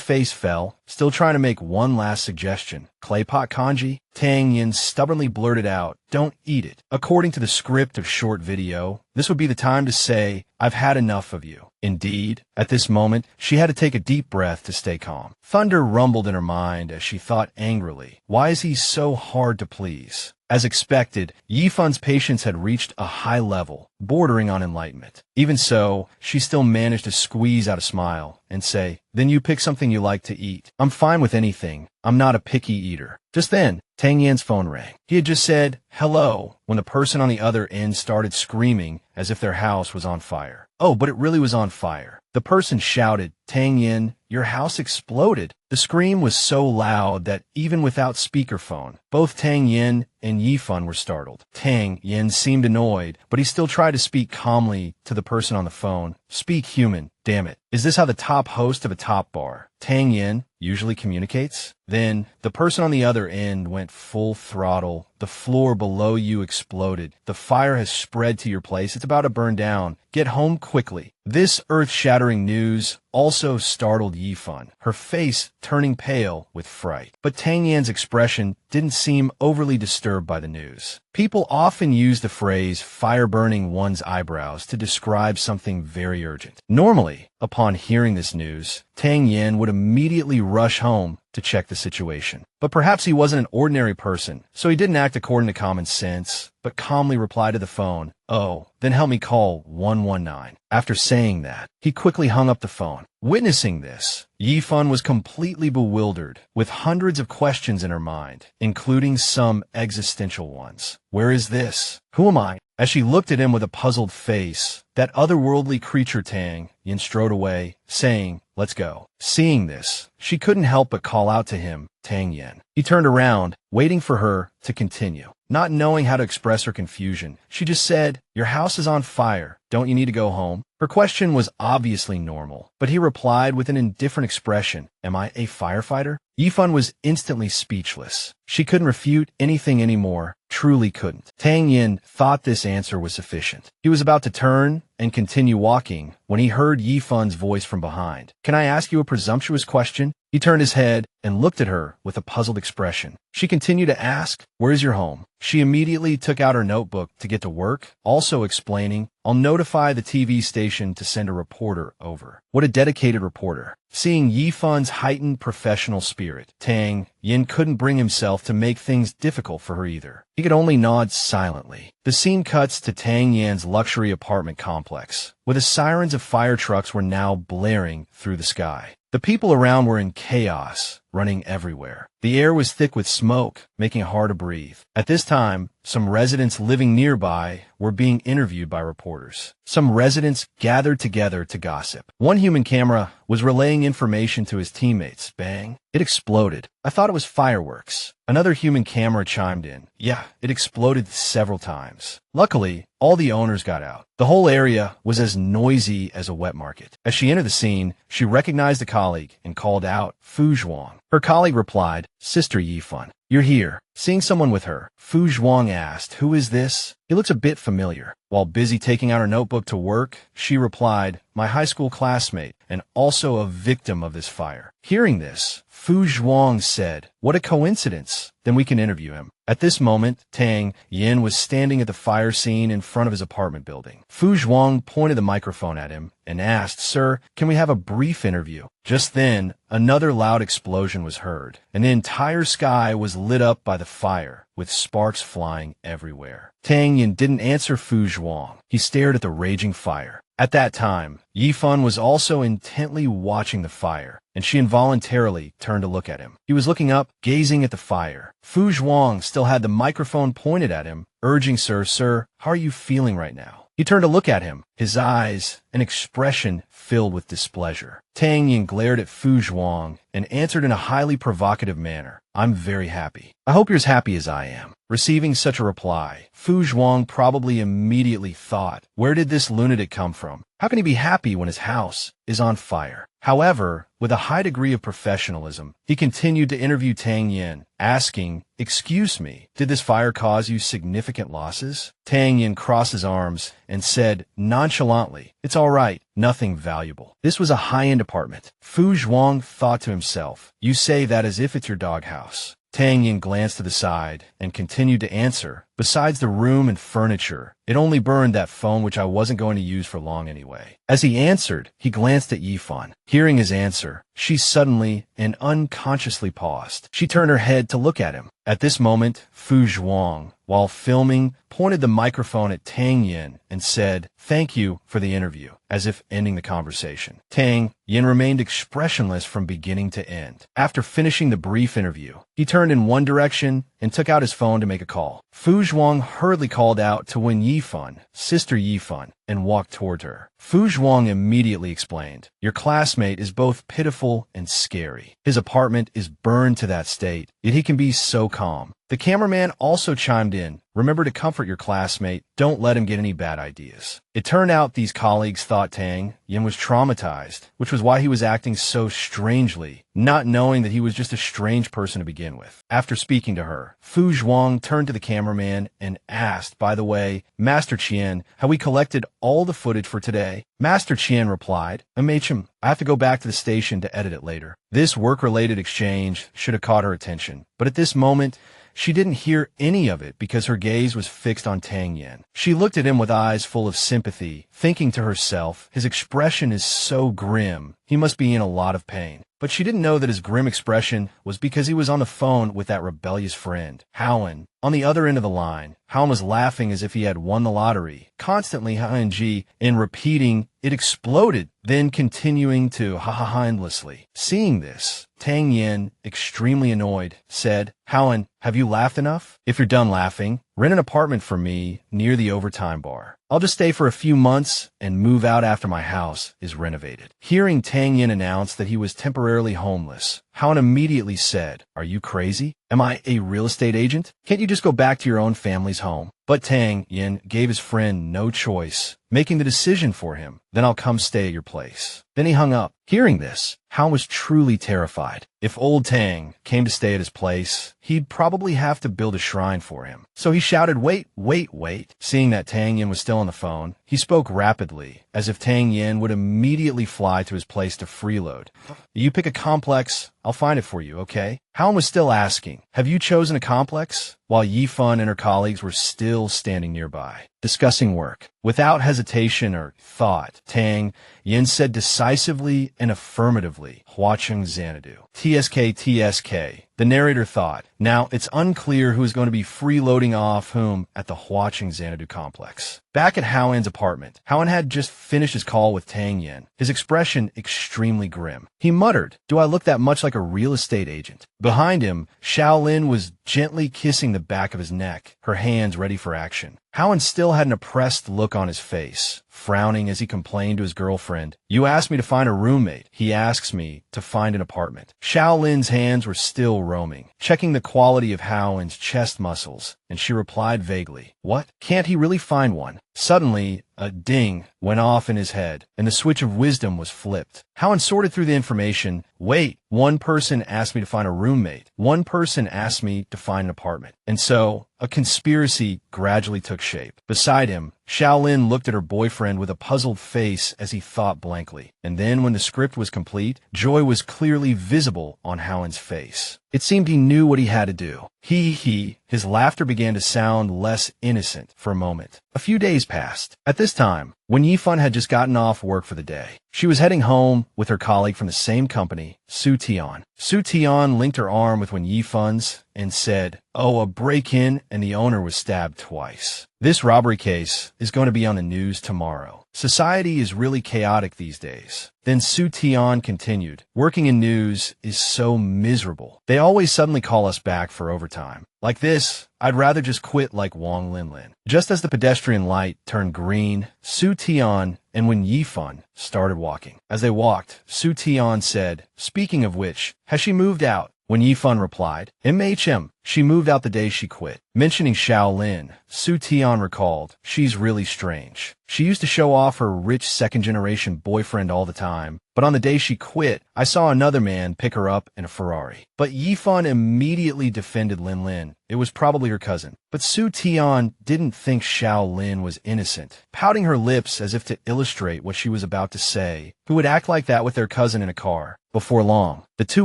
face fell, still trying to make one last suggestion. Clay pot kanji? Tang Yin stubbornly blurted out, don't eat it. According to the script of short video, this would be the time to say, I've had enough of you. Indeed, at this moment, she had to take a deep breath to stay calm. Thunder rumbled in her mind as she thought angrily, why is he so hard to please? As expected, Yifan's patience had reached a high level, bordering on enlightenment. Even so, she still managed to squeeze out a smile and say, Then you pick something you like to eat. I'm fine with anything. I'm not a picky eater. Just then, Tang Yan's phone rang. He had just said, hello, when the person on the other end started screaming as if their house was on fire. Oh, but it really was on fire. The person shouted, Tang Yan, your house exploded. The scream was so loud that even without speakerphone, both Tang Yan and Yifan were startled. Tang Yan seemed annoyed, but he still tried to speak calmly to the person on the phone. Speak human, damn it. Is this how the top host of a top bar, Tang Yan, usually communicates? Then, the person on the other end went full throttle. The floor below you exploded. The fire has spread to your place. It's about to burn down. Get home quickly. This earth-shattering news also startled Yifan, her face turning pale with fright. But Tang Yan's expression didn't seem overly disturbed by the news. People often use the phrase fire burning one's eyebrows to describe something very urgent. Normally, upon hearing this news, Tang Yan would immediately rush home to check the situation. But perhaps he wasn't an ordinary person, so he didn't act according to common sense, but calmly replied to the phone, oh, then help me call 119. After saying that, he quickly hung up the phone. Witnessing this, Yifan was completely bewildered, with hundreds of questions in her mind, including some existential ones. Where is this? Who am I? As she looked at him with a puzzled face, that otherworldly creature Tang Yan strode away, saying, let's go. Seeing this, she couldn't help but call out to him, Tang Yan. He turned around, waiting for her to continue. Not knowing how to express her confusion, she just said, your house is on fire. Don't you need to go home? Her question was obviously normal, but he replied with an indifferent expression, am I a firefighter? Yifan was instantly speechless. She couldn't refute anything anymore, truly couldn't. Tang Yan thought this answer was sufficient. He was about to turn and continue walking when he heard Yifan's voice from behind. Can I ask you a presumptuous question? He turned his head and looked at her with a puzzled expression. She continued to ask, where is your home? She immediately took out her notebook to get to work, also explaining, I'll notify the TV station to send a reporter over. What a dedicated reporter. Seeing Yifan's heightened professional spirit, Tang Yan couldn't bring himself to make things difficult for her either. He could only nod silently. The scene cuts to Tang Yan's luxury apartment complex, where the sirens of fire trucks were now blaring through the sky. The people around were in chaos, running everywhere. The air was thick with smoke, making it hard to breathe. At this time, some residents living nearby were being interviewed by reporters. Some residents gathered together to gossip. One human camera was relaying information to his teammates. Bang. It exploded. I thought it was fireworks. Another human camera chimed in. Yeah, it exploded several times. Luckily, all the owners got out. The whole area was as noisy as a wet market. As she entered the scene, she recognized a colleague and called out, Fu Zhuang. Her colleague replied, Sister Yifan. You're here. Seeing someone with her, Fu Zhuang asked, who is this? He looks a bit familiar. While busy taking out her notebook to work, she replied, my high school classmate, and also a victim of this fire. Hearing this, Fu Zhuang said, what a coincidence. Then we can interview him. At this moment, Tang Yan was standing at the fire scene in front of his apartment building. Fu Zhuang pointed the microphone at him and asked, Sir, can we have a brief interview? Just then, another loud explosion was heard, and the entire sky was lit up by the fire, with sparks flying everywhere. Tang Yan didn't answer Fu Zhuang. He stared at the raging fire. At that time, Yifan was also intently watching the fire, and she involuntarily turned to look at him. He was looking up, gazing at the fire. Fu Zhuang still had the microphone pointed at him, urging, Sir, how are you feeling right now? He turned to look at him, his eyes an expression filled with displeasure. Tang Yan glared at Fu Zhuang and answered in a highly provocative manner, I'm very happy. I hope you're as happy as I am. Receiving such a reply, Fu Zhuang probably immediately thought, where did this lunatic come from? How can he be happy when his house is on fire? However, with a high degree of professionalism, he continued to interview Tang Yan, asking, excuse me, did this fire cause you significant losses? Tang Yan crossed his arms and said nonchalantly, it's all right, nothing valuable. This was a high-end apartment. Fu Zhuang thought to himself, you say that as if it's your doghouse. Tang Yan glanced to the side and continued to answer, besides the room and furniture, it only burned that phone which I wasn't going to use for long anyway. As he answered, he glanced at Yifan. Hearing his answer, she suddenly and unconsciously paused. She turned her head to look at him. At this moment, Fu Zhuang while filming, pointed the microphone at Tang Yin and said, "Thank you for the interview," as if ending the conversation. Tang Yin remained expressionless from beginning to end. After finishing the brief interview, he turned in one direction and took out his phone to make a call. Fu Zhuang hurriedly called out to Wen Yifan, Sister Yifan, and walked toward her. Fu Zhuang immediately explained, "Your classmate is both pitiful and scary. His apartment is burned to that state, yet he can be so calm." The cameraman also chimed in, "Remember to comfort your classmate. Don't let him get any bad ideas." It turned out these colleagues thought Tang Yin was traumatized, which was why he was acting so strangely, not knowing that he was just a strange person to begin with. After speaking to her, Fu Zhuang turned to the cameraman and asked, "By the way, Master Qian, have we collected all the footage for today?" Master Qian replied, "MHM, I have to go back to the station to edit it later." This work-related exchange should have caught her attention, but at this moment, she didn't hear any of it because her gaze was fixed on Tang Yin. She looked at him with eyes full of sympathy, thinking to herself, his expression is so grim, he must be in a lot of pain. But she didn't know that his grim expression was because he was on the phone with that rebellious friend, Howen. On the other end of the line, Howen was laughing as if he had won the lottery, constantly ha-ing and repeating, "It exploded," then continuing to ha-ha endlessly. Seeing this, Tang Yin, extremely annoyed, said, "Howen, have you laughed enough? If you're done laughing, rent an apartment for me near the overtime bar. I'll just stay for a few months and move out after my house is renovated." Hearing Tang Yin announce that he was temporarily homeless, Howen immediately said, "Are you crazy? Am I a real estate agent? Can't you just go back to your own family's home?" But Tang Yin gave his friend no choice, making the decision for him. "Then I'll come stay at your place." Then he hung up. Hearing this, Howen was truly terrified. If old Tang came to stay at his place, he'd probably have to build a shrine for him. So he shouted, "Wait, wait, wait." Seeing that Tang Yin was still on the phone, he spoke rapidly, as if Tang Yin would immediately fly to his place to freeload. "You pick a complex, I'll find it for you, okay?" Howen was still asking, "Have you chosen a complex?" while Yifan and her colleagues were still standing nearby, discussing work. Without hesitation or thought, Tang Yin said decisively and affirmatively, "Huacheng Xanadu." TSK, TSK. The narrator thought, now it's unclear who is going to be freeloading off whom at the Huacheng Xanadu complex. Back at Howen's apartment, Howen had just finished his call with Tang Yin, his expression extremely grim. He muttered, "Do I look that much like a real estate agent?" Behind him, Shaolin was gently kissing the back of his neck, her hands ready for action. Howen still had an oppressed look on his face, frowning as he complained to his girlfriend, "You asked me to find a roommate. He asks me to find an apartment." Shaolin's hands were still roaming, checking the quality of Howen's chest muscles, and she replied vaguely, "What? Can't he really find one?" Suddenly, a ding went off in his head, and the switch of wisdom was flipped. Howen sorted through the information. "Wait, one person asked me to find a roommate. One person asked me to find an apartment." And so, a conspiracy gradually took shape. Beside him, Shaolin looked at her boyfriend with a puzzled face as he thought blankly. And then when the script was complete, joy was clearly visible on Howen's face. It seemed he knew what he had to do. His laughter began to sound less innocent for a moment. A few days passed. At this time, when Yifan had just gotten off work for the day, she was heading home with her colleague from the same company, Su Tian. Su Tian linked her arm with Wen Yifan's and said, "Oh, a break-in and the owner was stabbed twice. This robbery case is going to be on the news tomorrow. Society is really chaotic these days." Then Su Tian continued, "Working in news is so miserable. They always suddenly call us back for overtime. Like this, I'd rather just quit like Wang Linlin." Just as the pedestrian light turned green, Su Tian and Wen Yifan started walking. As they walked, Su Tian said, "Speaking of which, has she moved out?" Wen Yifan replied, "MHM, she moved out the day she quit." Mentioning Shaolin, Su Tian recalled, "She's really strange. She used to show off her rich second-generation boyfriend all the time, but on the day she quit, I saw another man pick her up in a Ferrari." But Yifan immediately defended Lin Lin. It was probably her cousin. But Su Tian didn't think Shaolin was innocent, pouting her lips as if to illustrate what she was about to say. Who would act like that with their cousin in a car? Before long, the two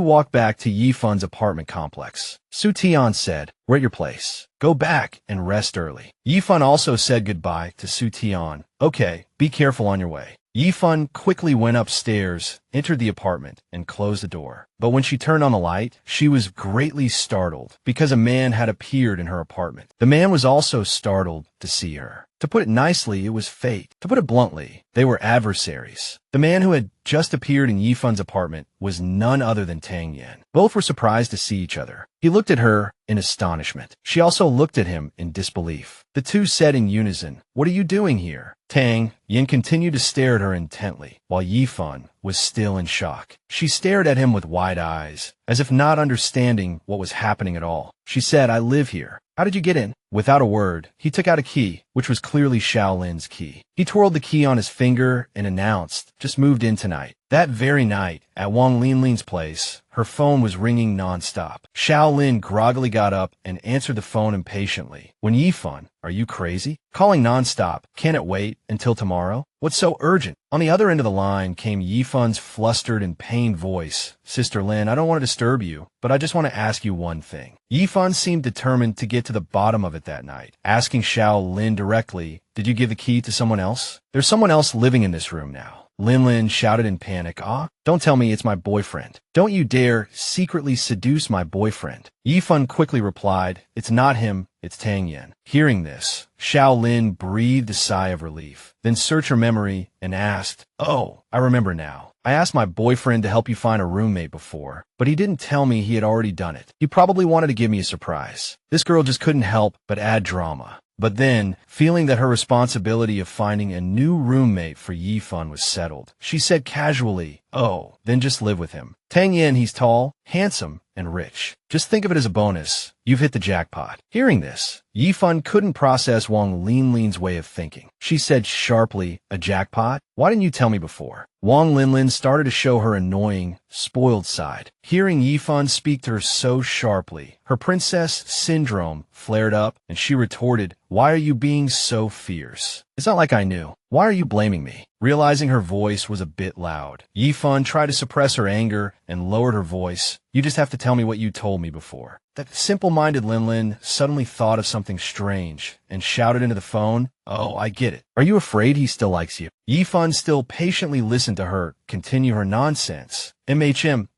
walked back to Yifan's apartment complex. Su Tian said, "We're at your place. Go back and rest early." Yifan also said goodbye to Su Tian. "Okay, be careful on your way." Yifun quickly went upstairs, entered the apartment, and closed the door. But when she turned on the light, she was greatly startled because a man had appeared in her apartment. The man was also startled to see her. To put it nicely, it was fate. To put it bluntly, they were adversaries. The man who had just appeared in Yifun's apartment was none other than Tang Yen. Both were surprised to see each other. He looked at her in astonishment. She also looked at him in disbelief. The two said in unison, "What are you doing here?" Tang Yen continued to stare at her intently, while Yifun was still in shock. She stared at him with wide eyes, as if not understanding what was happening at all. She said, "I live here. How did you get in?" Without a word, he took out a key, which was clearly Shaolin's key. He twirled the key on his finger and announced, "Just moved in tonight." That very night, at Wang Linlin's place, her phone was ringing nonstop. Shaolin groggily got up and answered the phone impatiently. "When Yifun, are you crazy? Calling nonstop. Can't it wait until tomorrow? What's so urgent?" On the other end of the line came Yifun's flustered and pained voice. "Sister Lin, I don't want to disturb you, but I just want to ask you one thing." Yifun seemed determined to get to the bottom of it that night, asking Shaolin directly, "Did you give the key to someone else?" "There's someone else living in this room now." Lin shouted in panic. "Ah, don't tell me it's my boyfriend. Don't you dare secretly seduce my boyfriend." Yifun quickly replied, "It's not him, it's Tang Yen." Hearing this, Shaolin breathed a sigh of relief, then searched her memory and asked, "Oh, I remember now. I asked my boyfriend to help you find a roommate before, but he didn't tell me he had already done it. He probably wanted to give me a surprise." This girl just couldn't help but add drama. But then, feeling that her responsibility of finding a new roommate for Yifun was settled, she said casually, "Oh, then just live with him. Tang Yen, he's tall, handsome, and rich. Just think of it as a bonus. You've hit the jackpot." Hearing this, Yifun couldn't process Wang Linlin's way of thinking. She said sharply, "A jackpot? Why didn't you tell me before?" Wang Linlin started to show her annoying, spoiled side. Hearing Yifun speak to her so sharply, her princess syndrome flared up, and she retorted, "Why are you being so fierce? It's not like I knew. Why are you blaming me?" Realizing her voice was a bit loud, Yifun tried to suppress her anger and lowered her voice. "You just have to tell me what you told me before." That simple-minded Linlin suddenly thought of something strange and shouted into the phone, "Oh, I get it. Are you afraid he still likes you?" Yifun still patiently listened to her continue her nonsense.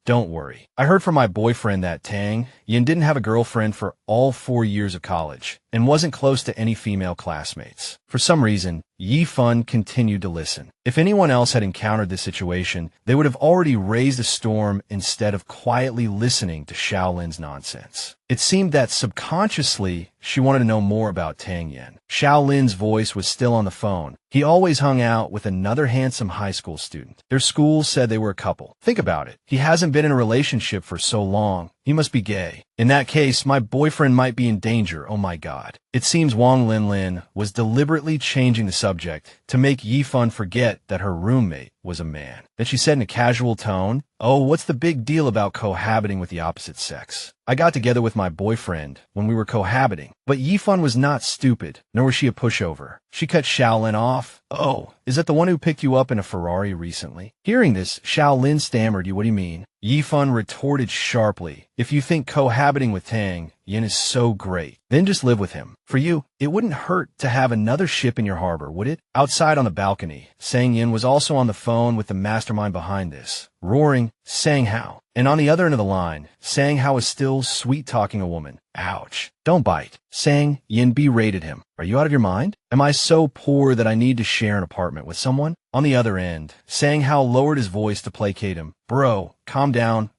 Don't worry. I heard from my boyfriend that Tang Yen didn't have a girlfriend for all 4 years of college and wasn't close to any female classmates." For some reason, Yifun continued to listen. If anyone else had encountered this situation, they would have already raised a storm instead of quietly listening to Shaolin's nonsense. It seemed that subconsciously, she wanted to know more about Tang Yen. Shaolin's voice was still on the phone. He always hung out with another handsome high school student. Their school said they were a couple. Think about it. He hasn't been in a relationship for so long. He must be gay. In that case, my boyfriend might be in danger. Oh my God. It seems Wang Linlin was deliberately changing the subject to make Yifun forget that her roommate was a man. Then she said in a casual tone, "Oh, what's the big deal about cohabiting with the opposite sex? I got together with my boyfriend when we were cohabiting." But Yifun was not stupid, nor was she a pushover. She cut Shaolin off. "Oh, is that the one who picked you up in a Ferrari recently?" Hearing this, Shaolin stammered, "You, what do you mean?" Yifun retorted sharply, "If you think cohabiting with Tang Yen is so great, then just live with him. For you, it wouldn't hurt to have another ship in your harbor, would it?" Outside on the balcony, Sang Yen was also on the phone with the mastermind behind this, roaring, "Sang Hao." And on the other end of the line, Sang Hao is still sweet-talking a woman. Ouch. Don't bite. Sang Yen berated him. "Are you out of your mind? Am I so poor that I need to share an apartment with someone?" On the other end, Sang Hao lowered his voice to placate him. "Bro, calm down,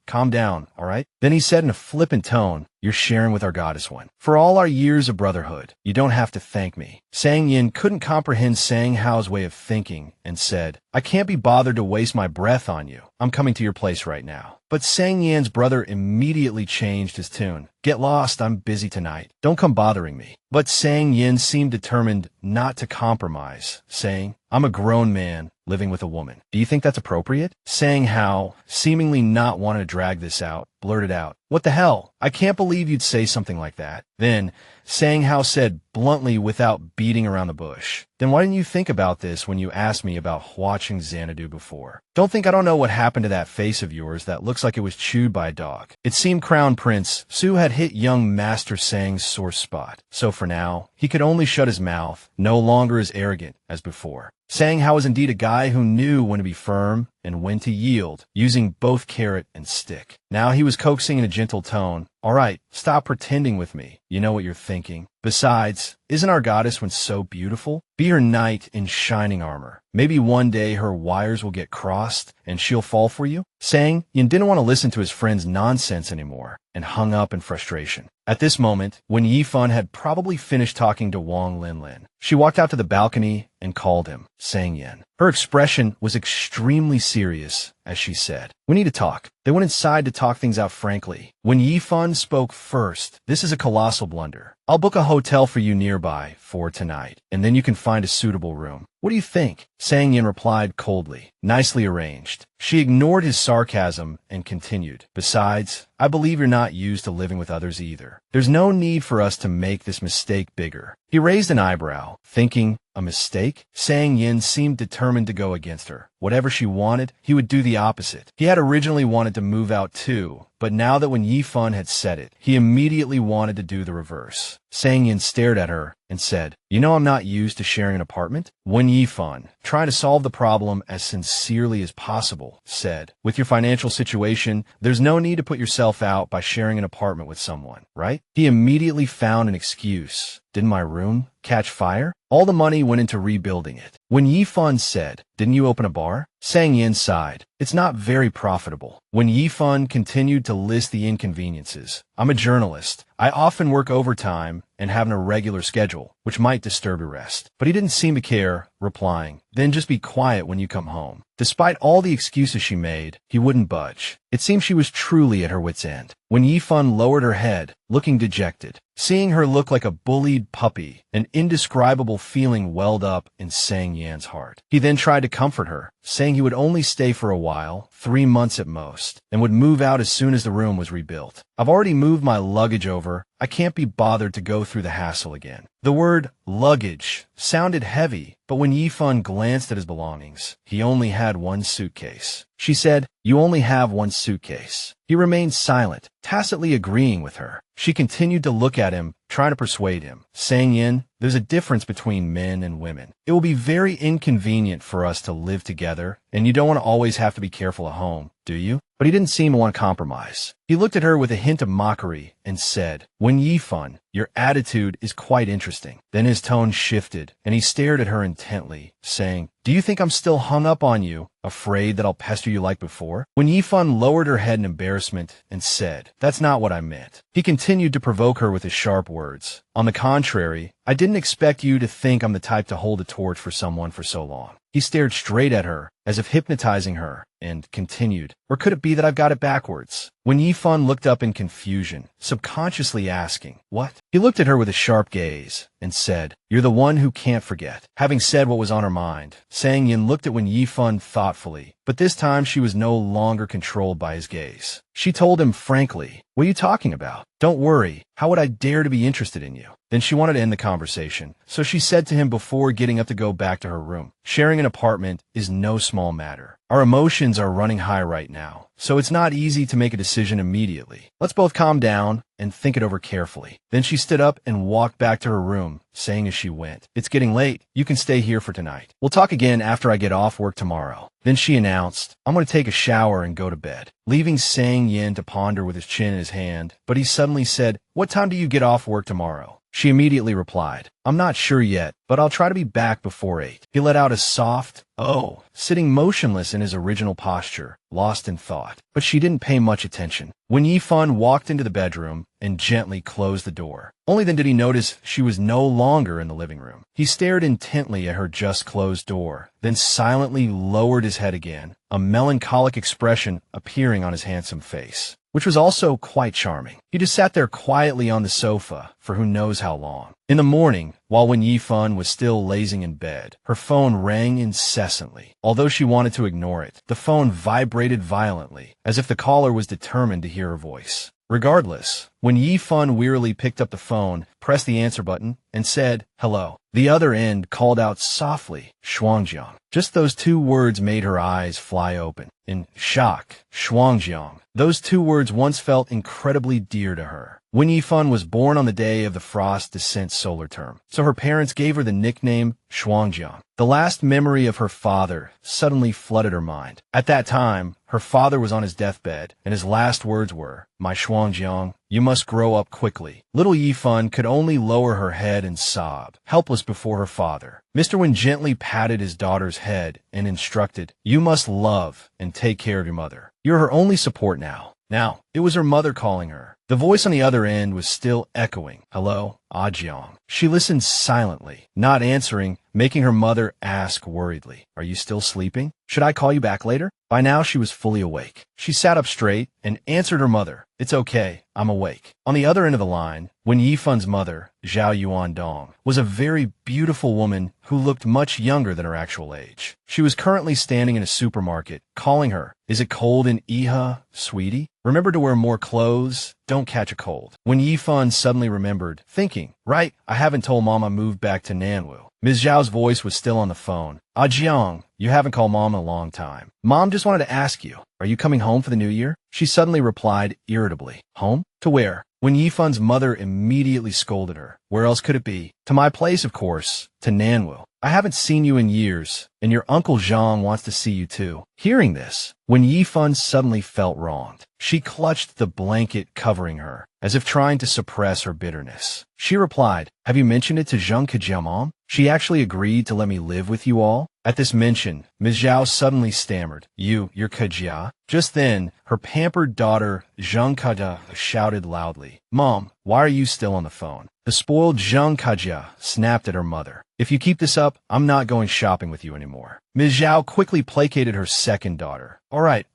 all right?" Then he said in a flippant tone, "You're sharing with our goddess one. For all our years of brotherhood, you don't have to thank me." Sang Yin couldn't comprehend Sang Hao's way of thinking and said, "I can't be bothered to waste my breath on you. I'm coming to your place right now." But Sang Yan's brother immediately changed his tune. "Get lost, I'm busy tonight. Don't come bothering me." But Sang Yin seemed determined not to compromise, saying, "I'm a grown man living with a woman. Do you think that's appropriate?" Sang Hao, seemingly not wanting to drag this out, blurted out, "What the hell? I can't believe you'd say something like that." Then, Sang-Hao said bluntly without beating around the bush, "Then why didn't you think about this when you asked me about watching Xanadu before? Don't think I don't know what happened to that face of yours that looks like it was chewed by a dog." It seemed Crown Prince Su had hit young Master Sang's sore spot, so for now, he could only shut his mouth, no longer as arrogant as before. Sang-Hao was indeed a guy who knew when to be firm and when to yield, using both carrot and stick. Now he was coaxing in a gentle tone, "All right, stop pretending with me. You know what you're thinking. Besides, isn't our goddess one so beautiful? Be her knight in shining armor. Maybe one day her wires will get crossed and she'll fall for you." Sang-Yin didn't want to listen to his friend's nonsense anymore and hung up in frustration. At this moment, when Yi-Fun had probably finished talking to Wang Linlin, she walked out to the balcony and called him, Sang-Yin. Her expression was extremely serious as she said, "We need to talk." They went inside to talk things out frankly. When Yi-Fun spoke first, "This is a colossal blunder. I'll book a hotel for you nearby for tonight, and then you can find a suitable room. What do you think?" Sang-Yin replied coldly, "Nicely arranged." She ignored his sarcasm and continued, "Besides, I believe you're not used to living with others either. There's no need for us to make this mistake bigger." He raised an eyebrow, thinking, a mistake? Sang-Yin seemed determined to go against her. Whatever she wanted, he would do the opposite. He had originally wanted to move out too, but now that when Yi-Fun had said it, he immediately wanted to do the reverse. Sang-Yin stared at her and said, "You know I'm not used to sharing an apartment?" When Yi-Fun, trying to solve the problem as sincerely as possible, said, "With your financial situation, there's no need to put yourself out by sharing an apartment with someone, right?" He immediately found an excuse. "Didn't my room catch fire? All the money went into rebuilding it." When Yi-Fun said, "Didn't you open a bar?" Sang-Yin sighed. "It's not very profitable." When Yi-Fun continued to list the inconveniences, "I'm a journalist. I often work overtime and have an irregular schedule, which might disturb your rest." But he didn't seem to care, replying, "Then just be quiet when you come home." Despite all the excuses she made, he wouldn't budge. It seemed she was truly at her wit's end. When Yi-Fun lowered her head, looking dejected, seeing her look like a bullied puppy, an indescribable feeling welled up in Sang-Yan's heart. He then tried to comfort her, saying he would only stay for a while, 3 months at most, and would move out as soon as the room was rebuilt. "I've already moved my luggage over. I can't be bothered to go through the hassle again." The word luggage sounded heavy, but when Yi-Fun glanced at his belongings, he only had one suitcase. She said, "You only have one suitcase." He remained silent, tacitly agreeing with her. She continued to look at him, trying to persuade him. "Sang-Yin, there's a difference between men and women. It will be very inconvenient for us to live together, and you don't want to always have to be careful at home, do you?" But he didn't seem to want to compromise. He looked at her with a hint of mockery and said, "When Yi-Fun, your attitude is quite interesting." Then his tone shifted, and he stared at her intently, saying, "Do you think I'm still hung up on you, afraid that I'll pester you like before?" When Yi-Fun lowered her head in embarrassment and said, "That's not what I meant," he continued to provoke her with his sharp words. "On the contrary, I didn't expect you to think I'm the type to hold a torch for someone for so long." He stared straight at her, as if hypnotizing her, and continued, "Or could it be that I've got it backwards?" When Yi-Fun looked up in confusion, subconsciously asking, "What?" he looked at her with a sharp gaze and said, "You're the one who can't forget." Having said what was on her mind, Sang-Yin looked at when Yi-Fun thoughtfully, but this time she was no longer controlled by his gaze. She told him frankly, "What are you talking about? Don't worry. How would I dare to be interested in you?" Then she wanted to end the conversation, so she said to him before getting up to go back to her room, "Sharing an apartment is no small matter. Our emotions are running high right now, so it's not easy to make a decision immediately. Let's both calm down and think it over carefully." Then she stood up and walked back to her room, saying as she went, "It's getting late. You can stay here for tonight. We'll talk again after I get off work tomorrow." Then she announced, "I'm going to take a shower and go to bed," leaving Sang-Yin to ponder with his chin in his hand, but he suddenly said, "What time do you get off work tomorrow?" She immediately replied, "I'm not sure yet, but I'll try to be back before 8. He let out a soft, "Oh," sitting motionless in his original posture, lost in thought. But she didn't pay much attention. When Yi-Fun walked into the bedroom and gently closed the door, only then did he notice she was no longer in the living room. He stared intently at her just closed door, then silently lowered his head again, a melancholic expression appearing on his handsome face. which was also quite charming. He just sat there quietly on the sofa for who knows how long. In the morning, while Wen Yifan was still lazing in bed, her phone rang incessantly. Although she wanted to ignore it, the phone vibrated violently, as if the caller was determined to hear her voice. Regardless, when Yifan wearily picked up the phone, pressed the answer button, and said, "Hello," the other end called out softly, "Shuangjiang." Just those two words made her eyes fly open. In shock, Shuangjiang. Those two words once felt incredibly dear to her. Wen Yifan was born on the day of the frost descent solar term, so her parents gave her the nickname Shuangjiang. The last memory of her father suddenly flooded her mind. At that time, her father was on his deathbed, and his last words were, "My Shuangjiang, you must grow up quickly." Little Yifan could only lower her head and sob, helpless before her father. Mr. Wen gently patted his daughter's head and instructed, "You must love and take care of your mother. You're her only support now." Now, it was her mother calling her. The voice on the other end was still echoing, "Hello, Jiang." She listened silently, not answering, making her mother ask worriedly, "Are you still sleeping? Should I call you back later?" By now she was fully awake. She sat up straight and answered her mother, "It's okay, I'm awake." On the other end of the line, Wen Yifan's mother, Zhao Yuandong, was a very beautiful woman who looked much younger than her actual age. She was currently standing in a supermarket, calling her, "Is it cold in Iha, sweetie? Remember to wear more clothes. Don't catch a cold." When Yifan suddenly remembered, thinking, "Right, I haven't told Mom I moved back to Nanwu." Ms. Zhao's voice was still on the phone. "Jiang, you haven't called Mom in a long time. Mom just wanted to ask you, are you coming home for the new year?" She suddenly replied irritably, "Home? To where?" When Yifan's mother immediately scolded her. "Where else could it be?" "To my place, of course, to Nanwu. I haven't seen you in years, and your Uncle Zhang wants to see you too." Hearing this, Wen Yifan suddenly felt wronged. She clutched the blanket covering her, as if trying to suppress her bitterness. She replied, "Have you mentioned it to Zhang Kejiao, Mom? She actually agreed to let me live with you all?" At this mention, Ms. Zhao suddenly stammered, "You're Kejia?" Just then, her pampered daughter, Zhang Kajia, shouted loudly, "Mom, why are you still on the phone?" The spoiled Zhang Kajia snapped at her mother, "If you keep this up, I'm not going shopping with you anymore." Ms. Zhao quickly placated her second daughter. All right,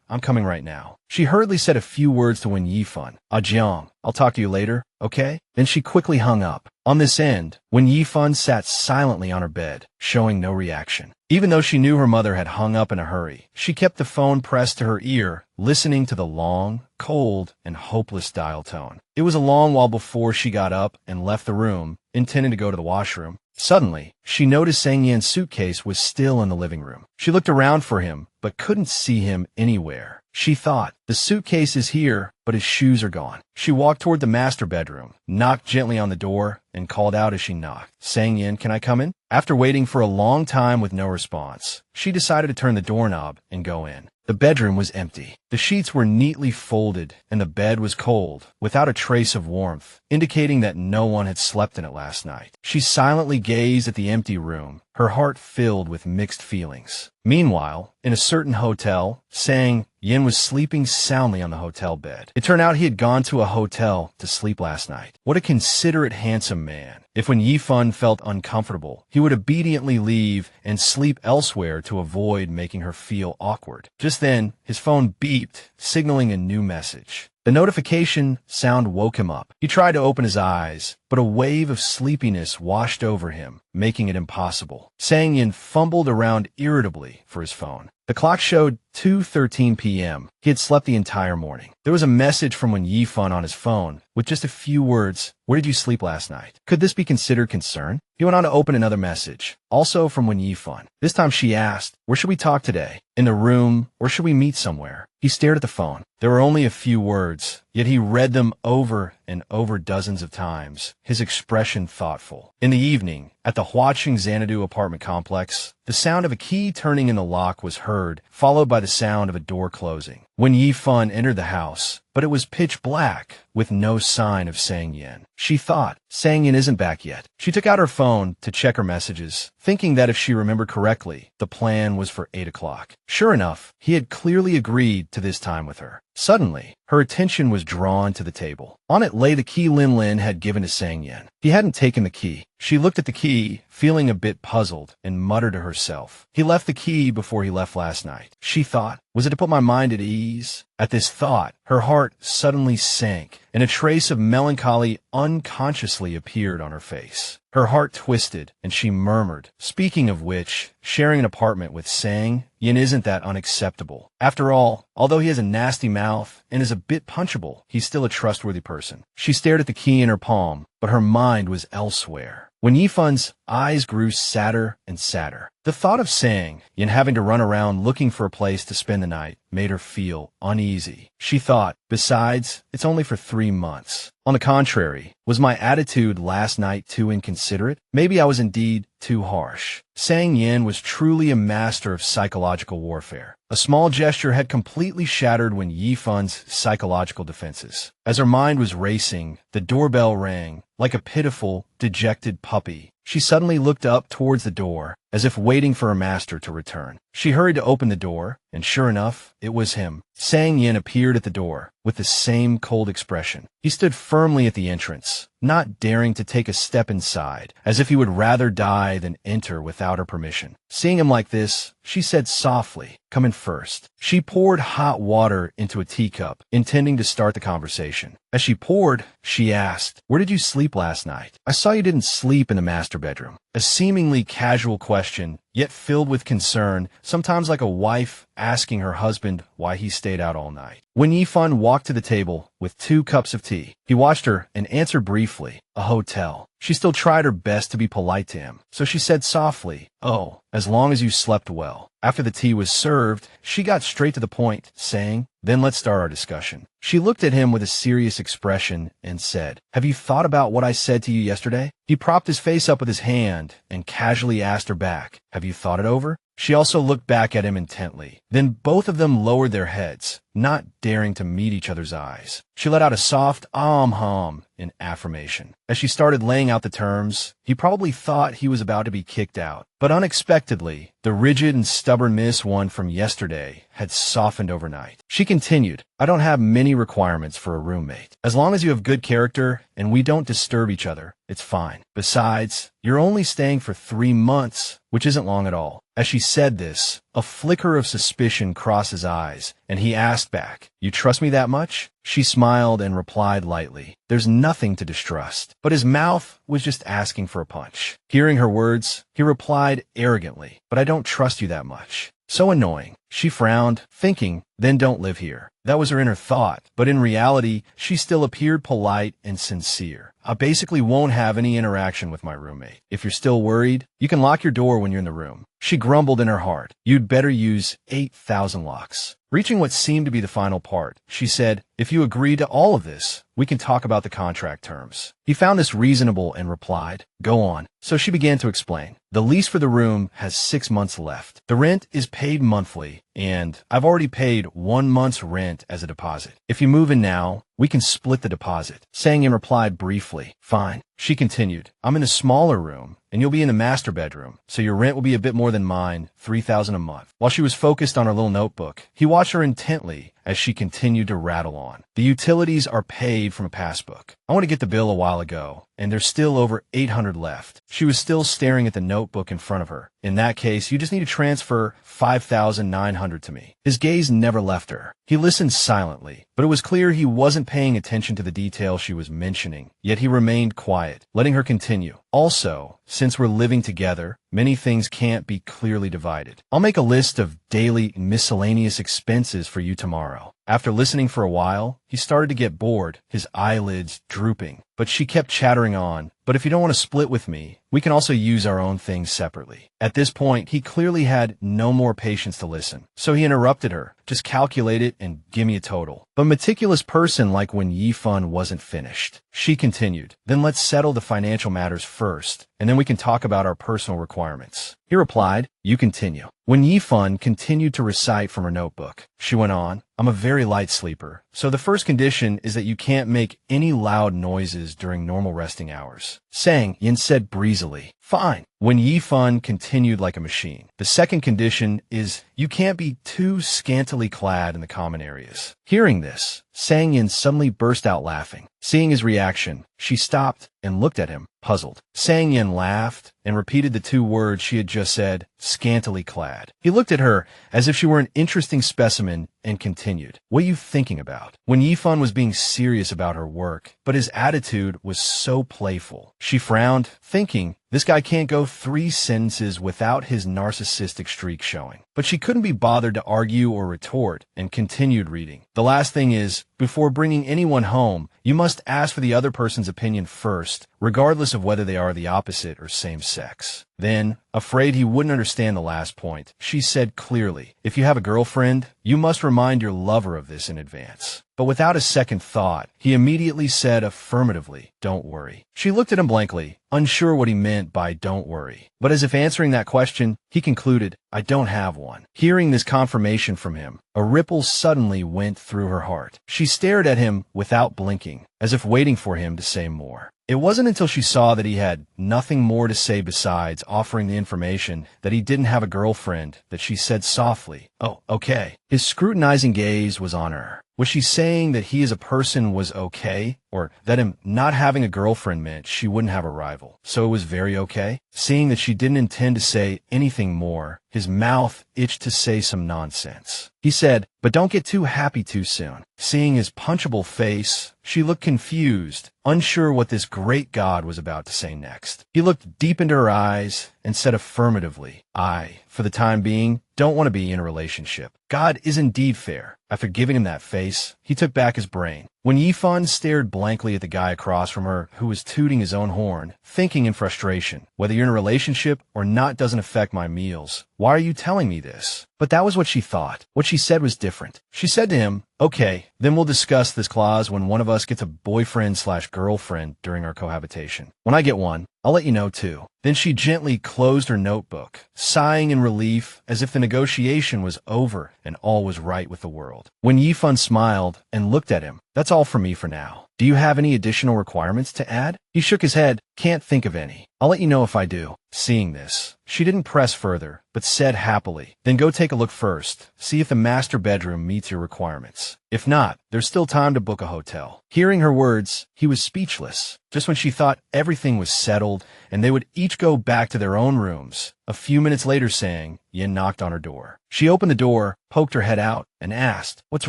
I'm coming right now." She hurriedly said a few words to Wen Yifan. "Jiang, I'll talk to you later, okay?" Then she quickly hung up. On this end, Wen Yifan sat silently on her bed, showing no reaction. Even though she knew her mother had hung up in a hurry, she kept the phone pressed to her ear, listening to the long, cold, and hopeless dial tone. It was a long while before she got up and left the room, intending to go to the washroom. Suddenly, she noticed Sang Yan's suitcase was still in the living room. She looked around for him, but couldn't see him anywhere. She thought, the suitcase is here, but his shoes are gone. She walked toward the master bedroom, knocked gently on the door, and called out as she knocked, "Sang Yan, can I come in?" After waiting for a long time with no response, she decided to turn the doorknob and go in. The bedroom was empty. The sheets were neatly folded, and the bed was cold, without a trace of warmth, indicating that no one had slept in it last night. She silently gazed at the empty room, her heart filled with mixed feelings. Meanwhile, in a certain hotel, Sang Yin was sleeping soundly on the hotel bed. It turned out he had gone to a hotel to sleep last night. What a considerate, handsome man. If when Yifan felt uncomfortable, he would obediently leave and sleep elsewhere to avoid making her feel awkward. Just then, his phone beeped, signaling a new message. The notification sound woke him up. He tried to open his eyes, but a wave of sleepiness washed over him, making it impossible. Sang Yin fumbled around irritably for his phone. The clock showed 2:13 p.m. He had slept the entire morning. There was a message from Wen Yifan on his phone with just a few words, "Where did you sleep last night?" Could this be considered concern? He went on to open another message, also from Wen Yifan. This time she asked, "Where should we talk today? In the room, or should we meet somewhere?" He stared at the phone. There were only a few words, yet he read them over and over dozens of times, his expression thoughtful. In the evening, at the Huaqing Xanadu apartment complex, the sound of a key turning in the lock was heard, followed by the sound of a door closing. Wen Yifan entered the house, but it was pitch black, with no sign of Sang Yin. She thought, Sang Yin isn't back yet. She took out her phone to check her messages, thinking that if she remembered correctly, the plan was for 8 o'clock. Sure enough, he had clearly agreed to this time with her. Suddenly, her attention was drawn to the table. On it lay the key Lin Lin had given to Sang Yin. He hadn't taken the key. She looked at the key, feeling a bit puzzled, and muttered to herself, "He left the key before he left last night." She thought, "Was it to put my mind at ease?" At this thought, her heart suddenly sank, and a trace of melancholy unconsciously appeared on her face. Her heart twisted, and she murmured, "Speaking of which, sharing an apartment with Sang Yin isn't that unacceptable. After all, although he has a nasty mouth and is a bit punchable, he's still a trustworthy person." She stared at the key in her palm, but her mind was elsewhere. When Yifun's eyes grew sadder and sadder, the thought of Sang Yin having to run around looking for a place to spend the night made her feel uneasy. She thought, besides, it's only for 3 months. On the contrary, was my attitude last night too inconsiderate? Maybe I was indeed too harsh. Sang Yin was truly a master of psychological warfare. A small gesture had completely shattered Yifun's psychological defenses. As her mind was racing, the doorbell rang. Like a pitiful, dejected puppy, she suddenly looked up towards the door, as if waiting for her master to return. She hurried to open the door, and sure enough, it was him. Sang Yin appeared at the door, with the same cold expression. He stood firmly at the entrance, not daring to take a step inside, as if he would rather die than enter without her permission. Seeing him like this, she said softly, "Come in first." She poured hot water into a teacup, intending to start the conversation. As she poured, she asked, "Where did you sleep last night? I saw you didn't sleep in the master bedroom." A seemingly casual question, yet filled with concern, sometimes like a wife asking her husband why he stayed out all night. When Yifun walked to the table with 2 cups of tea, he watched her and answered briefly, "A hotel." She still tried her best to be polite to him, so she said softly, "Oh, as long as you slept well." After the tea was served, she got straight to the point, saying, "Then let's start our discussion." She looked at him with a serious expression and said, "Have you thought about what I said to you yesterday?" He propped his face up with his hand and casually asked her back, "Have you thought it over?" She also looked back at him intently. Then both of them lowered their heads, not daring to meet each other's eyes. She let out a soft hum in affirmation. As she started laying out the terms, he probably thought he was about to be kicked out. But unexpectedly, the rigid and stubborn Miss One from yesterday had softened overnight. She continued, "I don't have many requirements for a roommate. As long as you have good character and we don't disturb each other, it's fine. Besides, you're only staying for 3 months, which isn't long at all." As she said this, a flicker of suspicion crossed his eyes, and he asked back, "You trust me that much?" She smiled and replied lightly, "There's nothing to distrust." But his mouth was just asking for a punch. Hearing her words, he replied arrogantly, "But I don't trust you that much." So annoying. She frowned, thinking, "Then don't live here." That was her inner thought, but in reality, she still appeared polite and sincere. "I basically won't have any interaction with my roommate. If you're still worried, you can lock your door when you're in the room." She grumbled in her heart, "You'd better use 8,000 locks." Reaching what seemed to be the final part, she said, "If you agree to all of this, we can talk about the contract terms." He found this reasonable and replied, "Go on." So she began to explain. "The lease for the room has 6 months left. The rent is paid monthly, and I've already paid 1 month's rent as a deposit. If you move in now, we can split the deposit." Sang Yin replied briefly, "Fine." She continued, "I'm in a smaller room, and you'll be in the master bedroom, so your rent will be a bit more than mine, 3,000 a month." While she was focused on her little notebook, he watched her intently as she continued to rattle on. "The utilities are paid from a passbook. I want to get the bill a while ago, and there's still over 800 left." She was still staring at the notebook in front of her. "In that case, you just need to transfer 5,900 to me." His gaze never left her. He listened silently, but it was clear he wasn't paying attention to the detail she was mentioning. Yet he remained quiet, letting her continue. "Also, since we're living together, many things can't be clearly divided. I'll make a list of daily miscellaneous expenses for you tomorrow." After listening for a while, he started to get bored, his eyelids drooping. But she kept chattering on, "But if you don't want to split with me, we can also use our own things separately." At this point, he clearly had no more patience to listen. So he interrupted her, "Just calculate it and give me a total." But meticulous person like when Yifun wasn't finished. She continued, "Then let's settle the financial matters first, and then we can talk about our personal requirements." He replied, "You continue." When Yifun continued to recite from her notebook, she went on, "I'm a very light sleeper, so the first condition is that you can't make any loud noises during normal resting hours." Sang Yin said breezily, "Fine." When Yifun continued like a machine, "The second condition is you can't be too scantily clad in the common areas." Hearing this, Sang Yin suddenly burst out laughing. Seeing his reaction, she stopped and looked at him, puzzled. Sang Yin laughed and repeated the two words she had just said, scantily clad. He looked at her as if she were an interesting specimen and continued, what are you thinking about? When Yifan was being serious about her work, but his attitude was so playful. She frowned, thinking, this guy can't go 3 sentences without his narcissistic streak showing. But she couldn't be bothered to argue or retort and continued reading. The last thing is, before bringing anyone home, you must ask for the other person's opinion first, regardless of whether they are the opposite or same sex. Then, afraid he wouldn't understand the last point, she said clearly, if you have a girlfriend, you must remind your lover of this in advance. But without a second thought, he immediately said affirmatively, don't worry. She looked at him blankly, unsure what he meant by don't worry. But as if answering that question, he concluded, I don't have one. Hearing this confirmation from him, a ripple suddenly went through her heart. She stared at him without blinking, as if waiting for him to say more. It wasn't until she saw that he had nothing more to say besides offering the information that he didn't have a girlfriend that she said softly, oh, okay. His scrutinizing gaze was on her. Was she saying that he as a person was okay, or that him not having a girlfriend meant she wouldn't have a rival, so it was very okay? Seeing that she didn't intend to say anything more, his mouth itched to say some nonsense. He said, but don't get too happy too soon. Seeing his punchable face, she looked confused, unsure what this great god was about to say next. He looked deep into her eyes and said affirmatively, I, for the time being, don't want to be in a relationship. God is indeed fair. After giving him that face, he took back his brain. When Yifan stared blankly at the guy across from her who was tooting his own horn, thinking in frustration, whether you're in a relationship or not doesn't affect my meals. Why are you telling me this? But that was what she thought. What she said was different. She said to him, okay, then we'll discuss this clause when one of us gets a boyfriend/girlfriend during our cohabitation. When I get one, I'll let you know too. Then she gently closed her notebook, sighing in relief as if the negotiation was over and all was right with the world. When Yifan smiled and looked at him, that's all for me for now. Do you have any additional requirements to add? He shook his head, can't think of any. I'll let you know if I do. Seeing this, she didn't press further, but said happily, then go take a look first. See if the master bedroom meets your requirements. If not, there's still time to book a hotel. Hearing her words, he was speechless. Just when she thought everything was settled and they would each go back to their own rooms, a few minutes later saying, Yin knocked on her door. She opened the door, poked her head out, and asked, what's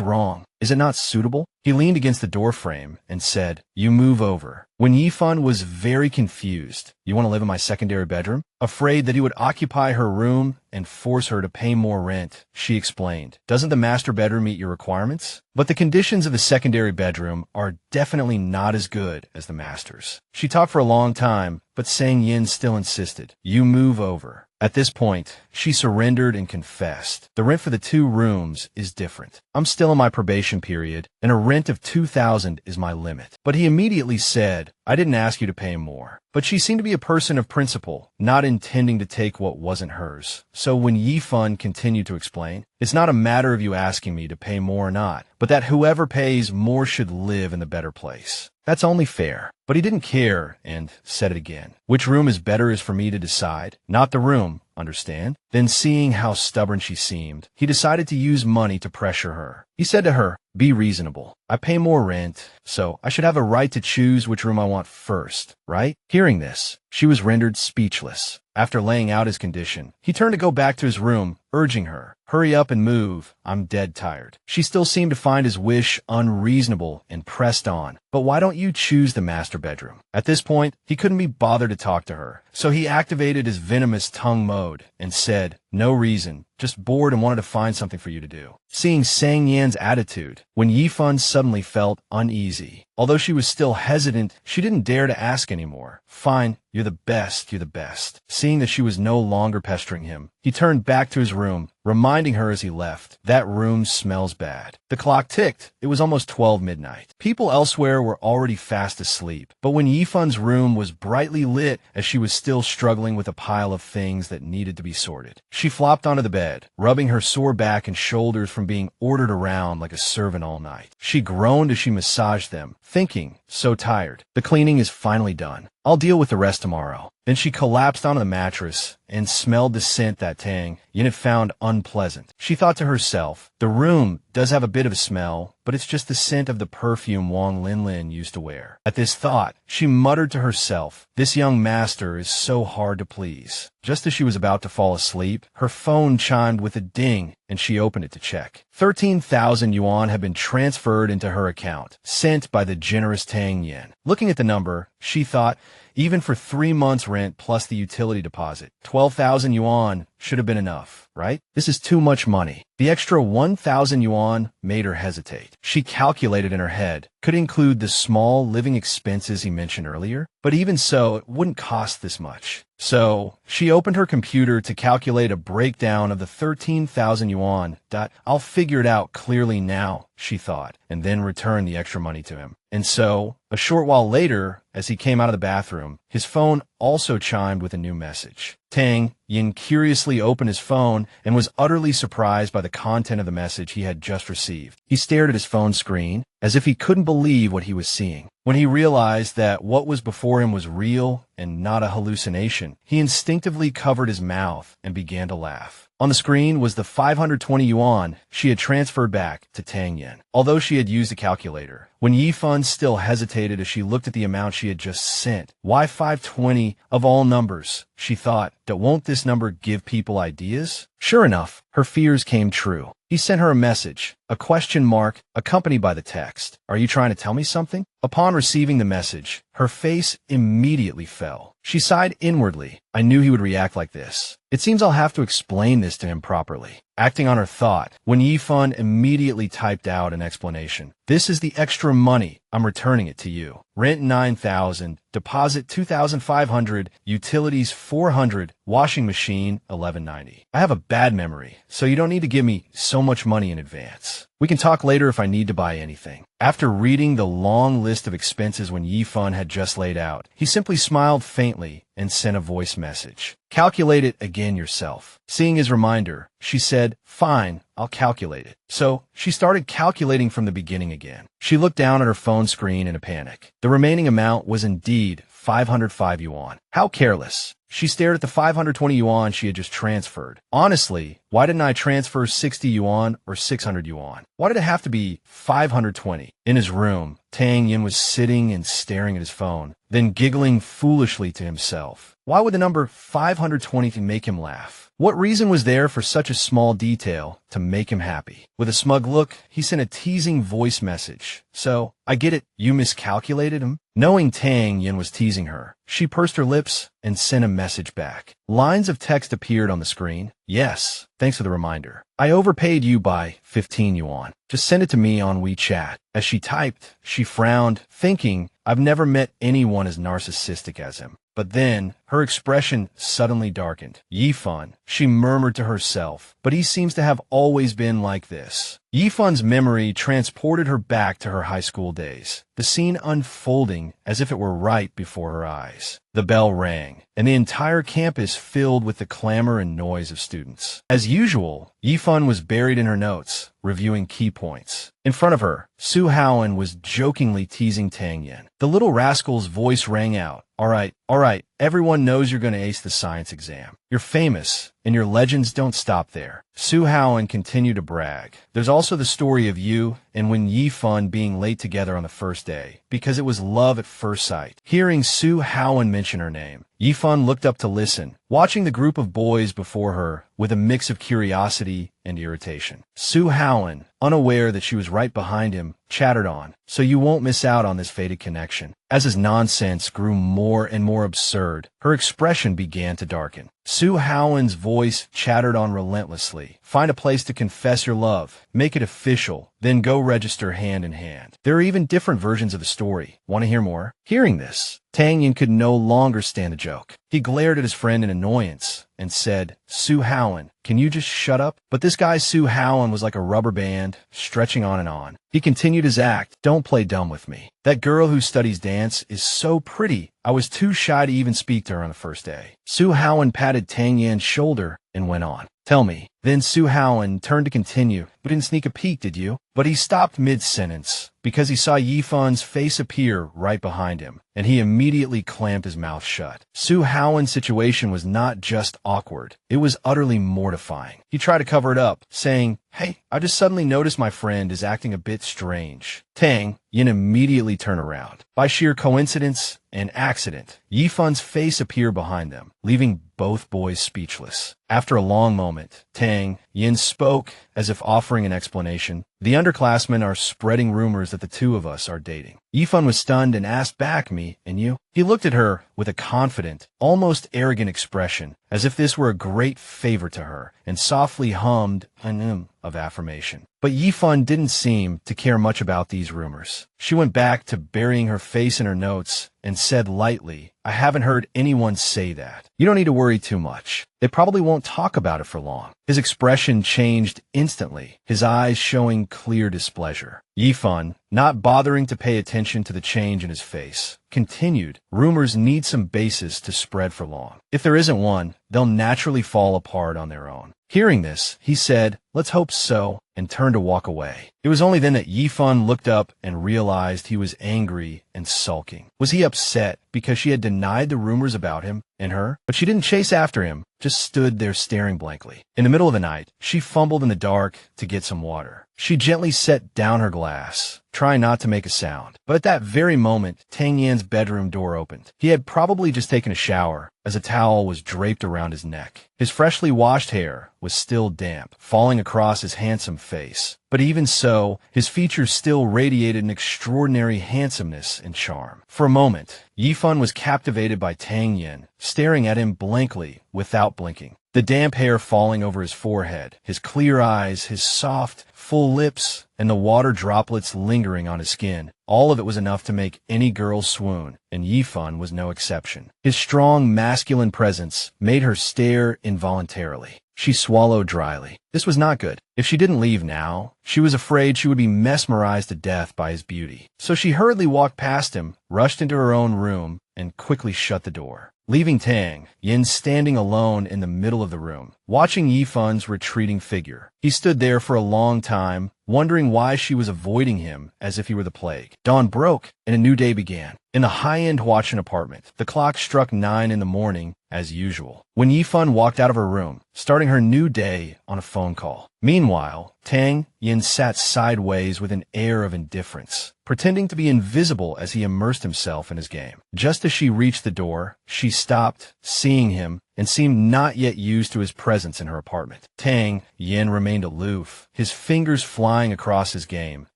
wrong? Is it not suitable? He leaned against the door frame and said, you move over. When Yifan was very confused, you want to live in my secondary bedroom? Afraid that he would occupy her room and force her to pay more rent, she explained, doesn't the master bedroom meet your requirements? But the conditions of the secondary bedroom are definitely not as good as the master's. She talked for a long time, but Sang Yin still insisted, you move over. At this point, she surrendered and confessed. The rent for the 2 rooms is different. I'm still in my probation period, and a rent of $2,000 is my limit. But he immediately said, I didn't ask you to pay more. But she seemed to be a person of principle, not intending to take what wasn't hers. So when Yifan continued to explain, it's not a matter of you asking me to pay more or not, but that whoever pays more should live in the better place. That's only fair. But he didn't care and said it again. Which room is better is for me to decide, not the room, understand? Then seeing how stubborn she seemed, he decided to use money to pressure her. He said to her, be reasonable. I pay more rent, so I should have a right to choose which room I want first, right? Hearing this, she was rendered speechless. After laying out his condition, he turned to go back to his room, urging her, hurry up and move, I'm dead tired. She still seemed to find his wish unreasonable and pressed on, but why don't you choose the master bedroom? At this point, he couldn't be bothered to talk to her, so he activated his venomous tongue mode and said, no reason, just bored and wanted to find something for you to do. Seeing Sang Yan's attitude, when Yifan suddenly felt uneasy. Although she was still hesitant, she didn't dare to ask anymore. Fine, you're the best, you're the best. Seeing that she was no longer pestering him, he turned back to his room, reminding her as he left, that room smells bad. The clock ticked. It was almost 12 midnight. People elsewhere were already fast asleep, but when Yifan's room was brightly lit as she was still struggling with a pile of things that needed to be sorted, she flopped onto the bed, rubbing her sore back and shoulders from being ordered around like a servant all night. She groaned as she massaged them, thinking, so tired. The cleaning is finally done. I'll deal with the rest tomorrow. Then she collapsed onto the mattress and smelled the scent that Tang Yin had found unpleasant. She thought to herself, the room does have a bit of a smell, but it's just the scent of the perfume Wang Linlin used to wear. At this thought, she muttered to herself, this young master is so hard to please. Just as she was about to fall asleep, her phone chimed with a ding, and she opened it to check. 13,000 yuan had been transferred into her account, sent by the generous Tang Yin. Looking at the number, she thought, even for 3 months' rent plus the utility deposit, 12,000 yuan should have been enough, right? This is too much money. The extra 1,000 yuan made her hesitate. She calculated in her head, could it include the small living expenses he mentioned earlier? But even so, it wouldn't cost this much. So, she opened her computer to calculate a breakdown of the 13,000 yuan. I'll figure it out clearly now, she thought, and then return the extra money to him. And so, a short while later, as he came out of the bathroom, his phone also chimed with a new message. Tang Yin curiously opened his phone and was utterly surprised by the content of the message he had just received. He stared at his phone screen as if he couldn't believe what he was seeing. When he realized that what was before him was real and not a hallucination, he instinctively covered his mouth and began to laugh. On the screen was the 520 yuan she had transferred back to Tang Yin, although she had used a calculator. When Yifan still hesitated as she looked at the amount she had just sent. Why 520 of all numbers? She thought, won't this number give people ideas? Sure enough, her fears came true. He sent her a message, a question mark, accompanied by the text. Are you trying to tell me something? Upon receiving the message, her face immediately fell. She sighed inwardly. I knew he would react like this. It seems I'll have to explain this to him properly. Acting on her thought, when Yifan immediately typed out an explanation. This is the extra money. I'm returning it to you. Rent 9,000, deposit 2,500, utilities 400, washing machine 1190. I have a bad memory, so you don't need to give me so much money in advance. We can talk later if I need to buy anything. After reading the long list of expenses when Yifan had just laid out, he simply smiled faintly and sent a voice message. Calculate it again yourself. Seeing his reminder, she said, fine, I'll calculate it. So, she started calculating from the beginning again. She looked down at her phone screen in a panic. The remaining amount was indeed 505 yuan. How careless. She stared at the 520 yuan she had just transferred. Honestly, why didn't I transfer 60 yuan or 600 yuan? Why did it have to be 520? In his room, Tang Yin was sitting and staring at his phone, then giggling foolishly to himself. Why would the number 520 make him laugh? What reason was there for such a small detail to make him happy? With a smug look, he sent a teasing voice message. So, I get it, you miscalculated him? Knowing Tang Yin was teasing her, she pursed her lips and sent a message back. Lines of text appeared on the screen. Yes, thanks for the reminder. I overpaid you by 15 yuan. Just send it to me on WeChat. As she typed, she frowned, thinking, I've never met anyone as narcissistic as him. But then, her expression suddenly darkened. Yifan, she murmured to herself, but he seems to have always been like this. Yifan's memory transported her back to her high school days, the scene unfolding as if it were right before her eyes. The bell rang, and the entire campus filled with the clamor and noise of students. As usual, Yifan was buried in her notes, reviewing key points. In front of her, Su Haoan was jokingly teasing Tang Yin. The little rascal's voice rang out. All right, everyone knows you're going to ace the science exam. You're famous, and your legends don't stop there. Su Haoan continued to brag. There's also the story of you and when Yifan being late together on the first day, because it was love at first sight. Hearing Su Haoan mention her name, Yifan looked up to listen, watching the group of boys before her with a mix of curiosity and irritation. Su Haoan, unaware that she was right behind him, chattered on, so you won't miss out on this fated connection. As his nonsense grew more and more absurd, her expression began to darken. Su Haoan's voice chattered on relentlessly. Find a place to confess your love, make it official, then go register hand in hand. There are even different versions of the story. Want to hear more? Hearing this, Tang Yin could no longer stand the joke. He glared at his friend in annoyance and said, Su Haoan, can you just shut up? But this guy Su Haoan was like a rubber band, stretching on and on. He continued his act. Don't play dumb with me. That girl who studies dance is so pretty. I was too shy to even speak to her on the first day. Su Haoan patted Tang Yin's shoulder and went on. Tell me. Then Su Haoan turned to continue. You didn't sneak a peek, did you? But he stopped mid-sentence because he saw Yifan's face appear right behind him, and he immediately clamped his mouth shut. Su Haowen's situation was not just awkward, it was utterly mortifying. He tried to cover it up, saying, "Hey, I just suddenly noticed my friend is acting a bit strange." Tang Yin immediately turned around. By sheer coincidence and accident, Yifun's face appeared behind them, leaving both boys speechless. After a long moment, Tang Yin spoke as if offering an explanation. "The underclassmen are spreading rumors that the two of us are dating." Yifun was stunned and asked back, "Me and you?" He looked at her with a confident, almost arrogant expression, as if this were a great favor to her, and softly hummed an of affirmation. But Yifun didn't seem to care much about these rumors. She went back to burying her face in her notes and said lightly, "I haven't heard anyone say that. You don't need to worry too much. They probably won't talk about it for long." His expression changed instantly, his eyes showing clear displeasure. Yifun, not bothering to pay attention to the change in his face, continued, "Rumors need some basis to spread for long. If there isn't one, they'll naturally fall apart on their own." Hearing this, he said, "Let's hope so," and turned to walk away. It was only then that Yifun looked up and realized he was angry and sulking. Was he upset because she had denied the rumors about him and her? But she didn't chase after him, just stood there staring blankly. In the middle of the night, she fumbled in the dark to get some water. She gently set down her glass, trying not to make a sound. But at that very moment, Tang Yan's bedroom door opened. He had probably just taken a shower, as a towel was draped around his neck. His freshly washed hair was still damp, falling across his handsome face. But even so, his features still radiated an extraordinary handsomeness and charm. For a moment, Yifun was captivated by Tang Yin, staring at him blankly without blinking. The damp hair falling over his forehead, his clear eyes, his soft, full lips, and the water droplets lingering on his skin. All of it was enough to make any girl swoon, and Yifun was no exception. His strong, masculine presence made her stare involuntarily. She swallowed dryly. This was not good. If she didn't leave now, she was afraid she would be mesmerized to death by his beauty. So she hurriedly walked past him, rushed into her own room, and quickly shut the door, leaving Tang Yin standing alone in the middle of the room, watching Yifun's retreating figure. He stood there for a long time, wondering why she was avoiding him as if he were the plague. Dawn broke, and a new day began. In the high-end Huachin apartment, the clock struck 9 in the morning, as usual, when Yifun walked out of her room, starting her new day on a phone call. Meanwhile, Tang Yin sat sideways with an air of indifference, pretending to be invisible as he immersed himself in his game. Just as she reached the door, she stopped, seeing him, and seemed not yet used to his presence in her apartment. Tang Yin remained aloof, his fingers flying across his game,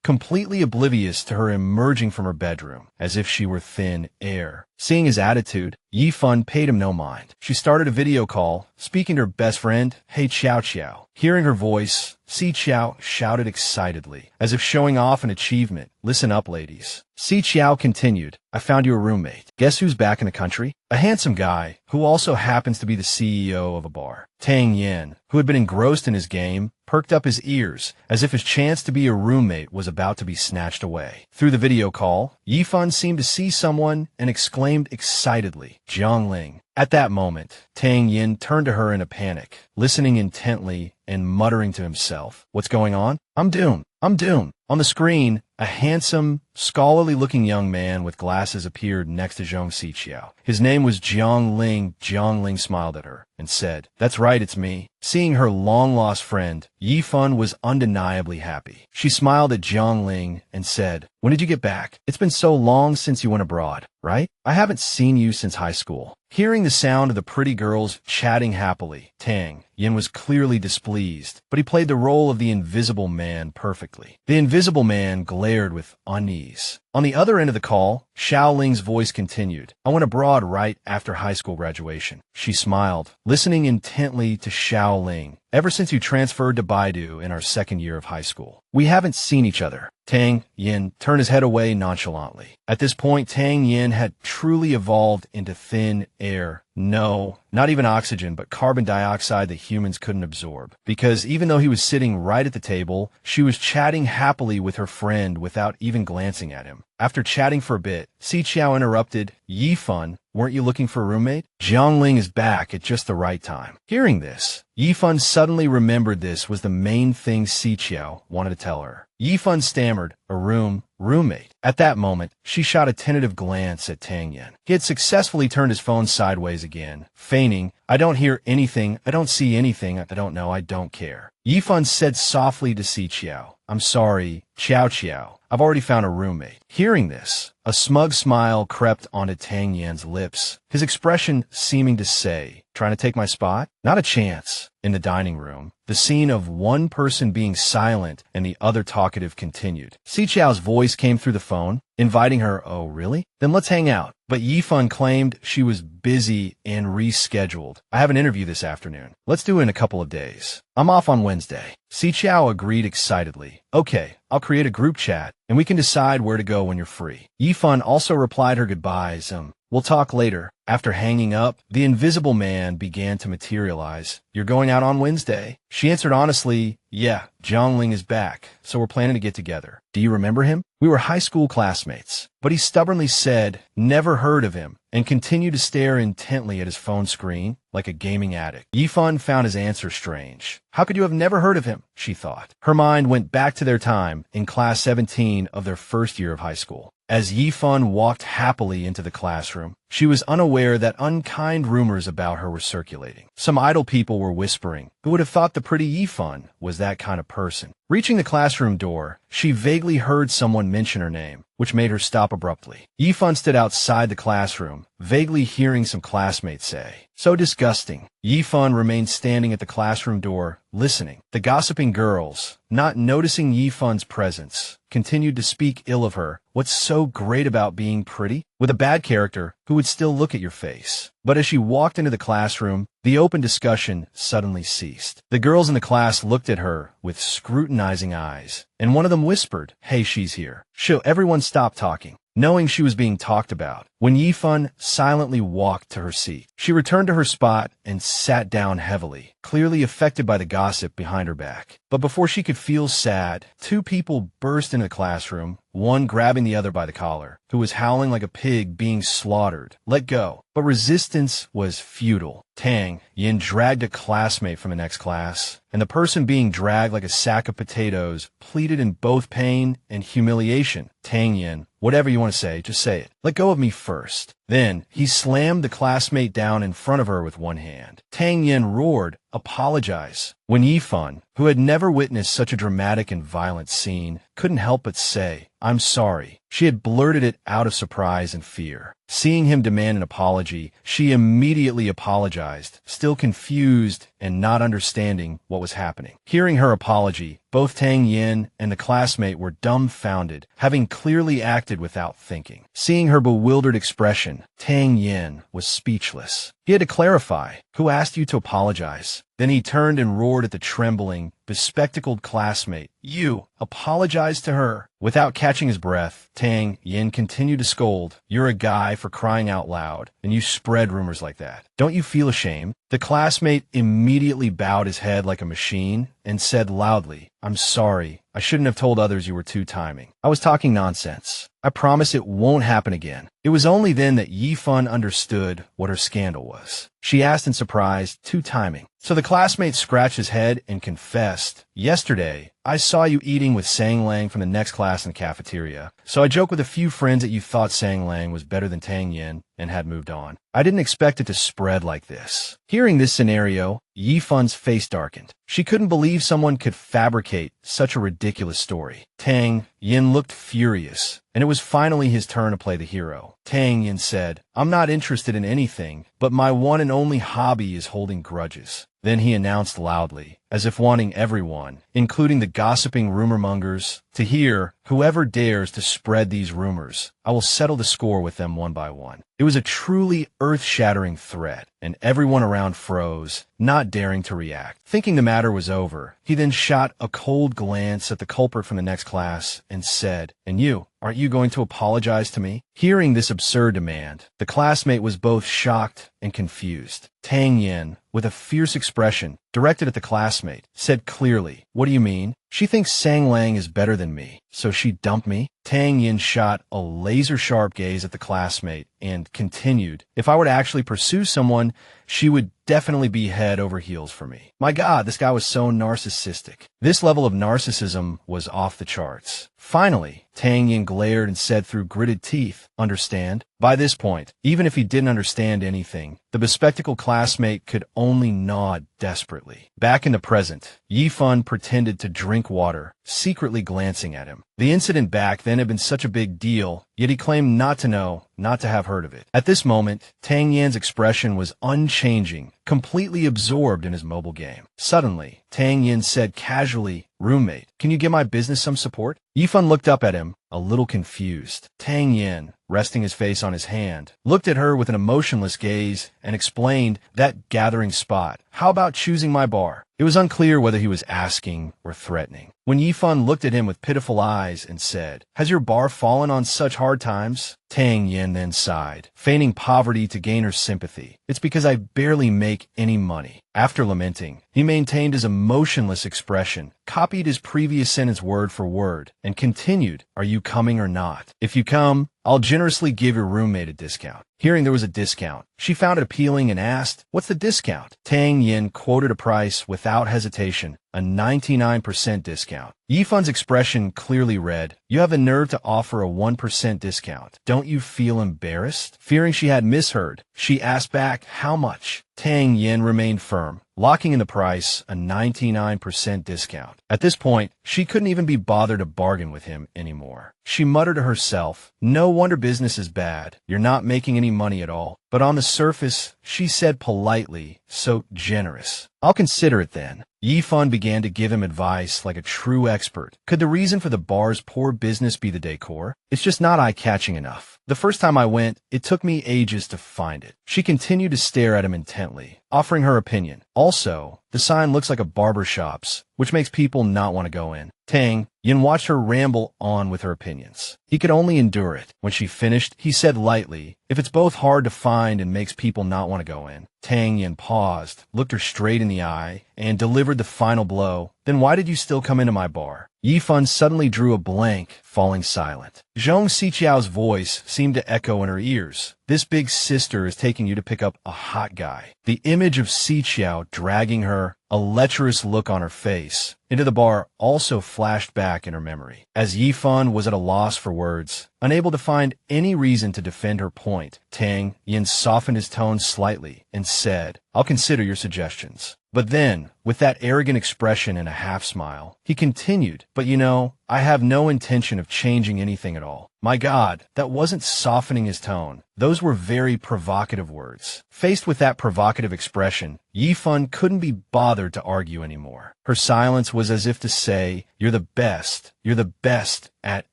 completely oblivious to her emerging from her bedroom, as if she were thin air. Seeing his attitude, Yifun paid him no mind. She started a video call, speaking to her best friend, Hey Qiao Qiao. Hearing her voice, Si Qiao shouted excitedly, as if showing off an achievement. "Listen up, ladies." Si Qiao continued, "I found you a roommate. Guess who's back in the country? A handsome guy, who also happens to be the CEO of a bar." Tang Yin, who had been engrossed in his game, perked up his ears, as if his chance to be a roommate was about to be snatched away. Through the video call, Yifun seemed to see someone and exclaimed excitedly, "Jiang Ling." At that moment, Tang Yin turned to her in a panic, listening intently and muttering to himself, "What's going on? I'm doomed. I'm doomed." On the screen, a handsome, scholarly-looking young man with glasses appeared next to Zhong Siqiao. His name was Jiang Ling. Jiang Ling smiled at her and said, "That's right, it's me." Seeing her long-lost friend, Yifun was undeniably happy. She smiled at Jiang Ling and said, "When did you get back? It's been so long since you went abroad, right? I haven't seen you since high school." Hearing the sound of the pretty girls chatting happily, Tang Yin was clearly displeased, but he played the role of the invisible man perfectly. The invisible man glared with unease. On the other end of the call, Xiao Ling's voice continued, "I went abroad right after high school graduation." She smiled, listening intently to Xiao Ling. "Ever since you transferred to Baidu in our second year of high school. We haven't seen each other." Tang Yin turned his head away nonchalantly. At this point, Tang Yin had truly evolved into thin air. No, not even oxygen, but carbon dioxide that humans couldn't absorb. Because even though he was sitting right at the table, she was chatting happily with her friend without even glancing at him. After chatting for a bit, Si Qiao interrupted, "Yifun, weren't you looking for a roommate? Jiang Ling is back at just the right time." Hearing this, Yifun suddenly remembered this was the main thing Si Qiao wanted to tell her. Yifun stammered, "A room? roommate. At that moment, she shot a tentative glance at Tang Yen. He had successfully turned his phone sideways again, feigning, "I don't hear anything, I don't see anything, I don't know, I don't care." Yifan said softly to Si Qiao, "I'm sorry, Qiao Qiao. I've already found a roommate." Hearing this, a smug smile crept onto Tang Yan's lips, his expression seeming to say, "Trying to take my spot? Not a chance." In the dining room, the scene of one person being silent and the other talkative continued. Si Qiao's voice came through the phone, inviting her. "Oh, really? Then let's hang out." But Yifan claimed she was busy and rescheduled. "I have an interview this afternoon. Let's do it in a couple of days. I'm off on Wednesday." Si Qiao agreed excitedly. "Okay, I'll create a group chat, and we can decide where to go when you're free." Yifan also replied her goodbyes. "We'll talk later." After hanging up, the invisible man began to materialize. "You're going out on Wednesday?" She answered honestly, "Yeah, Zhongling is back, so we're planning to get together." "Do you remember him? We were high school classmates." But he stubbornly said, "Never heard of him," and continued to stare intently at his phone screen like a gaming addict. Yifan found his answer strange. How could you have never heard of him? She thought. Her mind went back to their time in class 17 of their first year of high school. As Yifan walked happily into the classroom, she was unaware that unkind rumors about her were circulating. Some idle people were whispering. Who would have thought the pretty Yifan was that kind of person? Reaching the classroom door, she vaguely heard someone mention her name, which made her stop abruptly. Yifan stood outside the classroom, vaguely hearing some classmates say, "So disgusting." Yifan remained standing at the classroom door, listening. The gossiping girls, not noticing Yifan's presence, continued to speak ill of her. What's so great about being pretty? With a bad character who would still look at your face. But as she walked into the classroom, the open discussion suddenly ceased. The girls in the class looked at her with scrutinizing eyes, and one of them whispered, "Hey, she's here." Everyone stopped talking, knowing she was being talked about, when Yifan silently walked to her seat. She returned to her spot and sat down heavily, clearly affected by the gossip behind her back. But before she could feel sad, two people burst into the classroom, one grabbing the other by the collar, who was howling like a pig being slaughtered. "Let go." But resistance was futile. Tang Yin dragged a classmate from the next class, and the person being dragged like a sack of potatoes pleaded in both pain and humiliation. "Tang Yin, whatever you want to say, just say it. Let go of me first." Then he slammed the classmate down in front of her with one hand. Tang Yin roared, "Apologize." When Yifan, who had never witnessed such a dramatic and violent scene, couldn't help but say, "I'm sorry." She had blurted it out of surprise and fear. Seeing him demand an apology, she immediately apologized, still confused and not understanding what was happening. Hearing her apology, both Tang Yin and the classmate were dumbfounded, having clearly acted without thinking. Seeing her bewildered expression, Tang Yin was speechless. He had to clarify, "Who asked you to apologize?" Then he turned and roared at the trembling, bespectacled classmate, "You apologize to her." Without catching his breath, Tang Yin continued to scold, "You're a guy for crying out loud, and you spread rumors like that. Don't you feel ashamed?" The classmate immediately bowed his head like a machine and said loudly, "I'm sorry. I shouldn't have told others you were two-timing. I was talking nonsense. I promise it won't happen again." It was only then that Yifan understood what her scandal was. She asked in surprise, "Two-timing?" So the classmate scratched his head and confessed, "Yesterday, I saw you eating with Sang Lang from the next class in the cafeteria. So I joked with a few friends that you thought Sang Lang was better than Tang Yin and had moved on. I didn't expect it to spread like this." Hearing this scenario, Yifan's face darkened. She couldn't believe someone could fabricate such a ridiculous story. Tang Yin looked furious, and it was finally his turn to play the hero. Tang Yin said, "I'm not interested in anything, but my one and only hobby is holding grudges." Then he announced loudly, as if wanting everyone, including the gossiping rumor-mongers, to hear, "Whoever dares to spread these rumors, I will settle the score with them one by one." It was a truly earth-shattering threat, and everyone around froze, not daring to react. Thinking the matter was over, he then shot a cold glance at the culprit from the next class and said, "And you, aren't you going to apologize to me?" Hearing this absurd demand, the classmate was both shocked and confused. Tang Yin, with a fierce expression, directed at the classmate, said clearly, "What do you mean? She thinks Sang Lang is better than me, so she dumped me?" Tang Yin shot a laser-sharp gaze at the classmate and continued, "If I were to actually pursue someone, she would definitely be head over heels for me." My God, this guy was so narcissistic. This level of narcissism was off the charts. Finally, Tang Yin glared and said through gritted teeth, "Understand?" By this point, even if he didn't understand anything, the bespectacled classmate could only nod desperately. Back in the present, Yifan pretended to drink water, secretly glancing at him. The incident back then had been such a big deal, yet he claimed not to know, not to have heard of it. At this moment, Tang Yan's expression was unchanging, completely absorbed in his mobile game. Suddenly, Tang Yin said casually, "Roommate, can you give my business some support?" Yifan looked up at him, a little confused. Tang Yin, resting his face on his hand, looked at her with an emotionless gaze and explained, "That gathering spot. How about choosing my bar?" It was unclear whether he was asking or threatening. When Yifan looked at him with pitiful eyes and said, "Has your bar fallen on such hard times?" Tang Yin then sighed, feigning poverty to gain her sympathy. "It's because I barely make any money." After lamenting, he maintained his emotionless expression, copied his previous sentence word for word, and continued, "Are you coming or not? If you come, I'll generously give your roommate a discount." Hearing there was a discount, she found it appealing and asked, "What's the discount?" Tang Yin quoted a price without hesitation, a 99% discount. Yifan's expression clearly read, "You have the nerve to offer a 1% discount. Don't you feel embarrassed?" Fearing she had misheard, she asked back, "How much?" Tang Yin remained firm, locking in the price, a 99% discount. At this point, she couldn't even be bothered to bargain with him anymore. She muttered to herself, "No wonder business is bad. You're not making any money at all." But on the surface, she said politely, "So generous. I'll consider it then." Yifan began to give him advice like a true expert. Could the reason for the bar's poor business be the decor? It's just not eye-catching enough. The first time I went, it took me ages to find it. She continued to stare at him intently, offering her opinion. Also, the sign looks like a barber shop's, which makes people not want to go in. Tang Yin watched her ramble on with her opinions. He could only endure it. When she finished, he said lightly, "If it's both hard to find and makes people not want to go in." Tang Yin paused, looked her straight in the eye, and delivered the final blow. "Then why did you still come into my bar?" Yifan suddenly drew a blank, falling silent. Zhong Xiqiao's voice seemed to echo in her ears. "This big sister is taking you to pick up a hot guy." The image of Xiqiao dragging her, a lecherous look on her face, into the bar also flashed back in her memory. As Yifan was at a loss for words, unable to find any reason to defend her point, Tang Yin softened his tone slightly and said, "I'll consider your suggestions." But then, with that arrogant expression and a half-smile, he continued, "But you know, I have no intention of changing anything at all." My God, that wasn't softening his tone. Those were very provocative words. Faced with that provocative expression, Yifan couldn't be bothered to argue anymore. Her silence was as if to say, "You're the best. You're the best at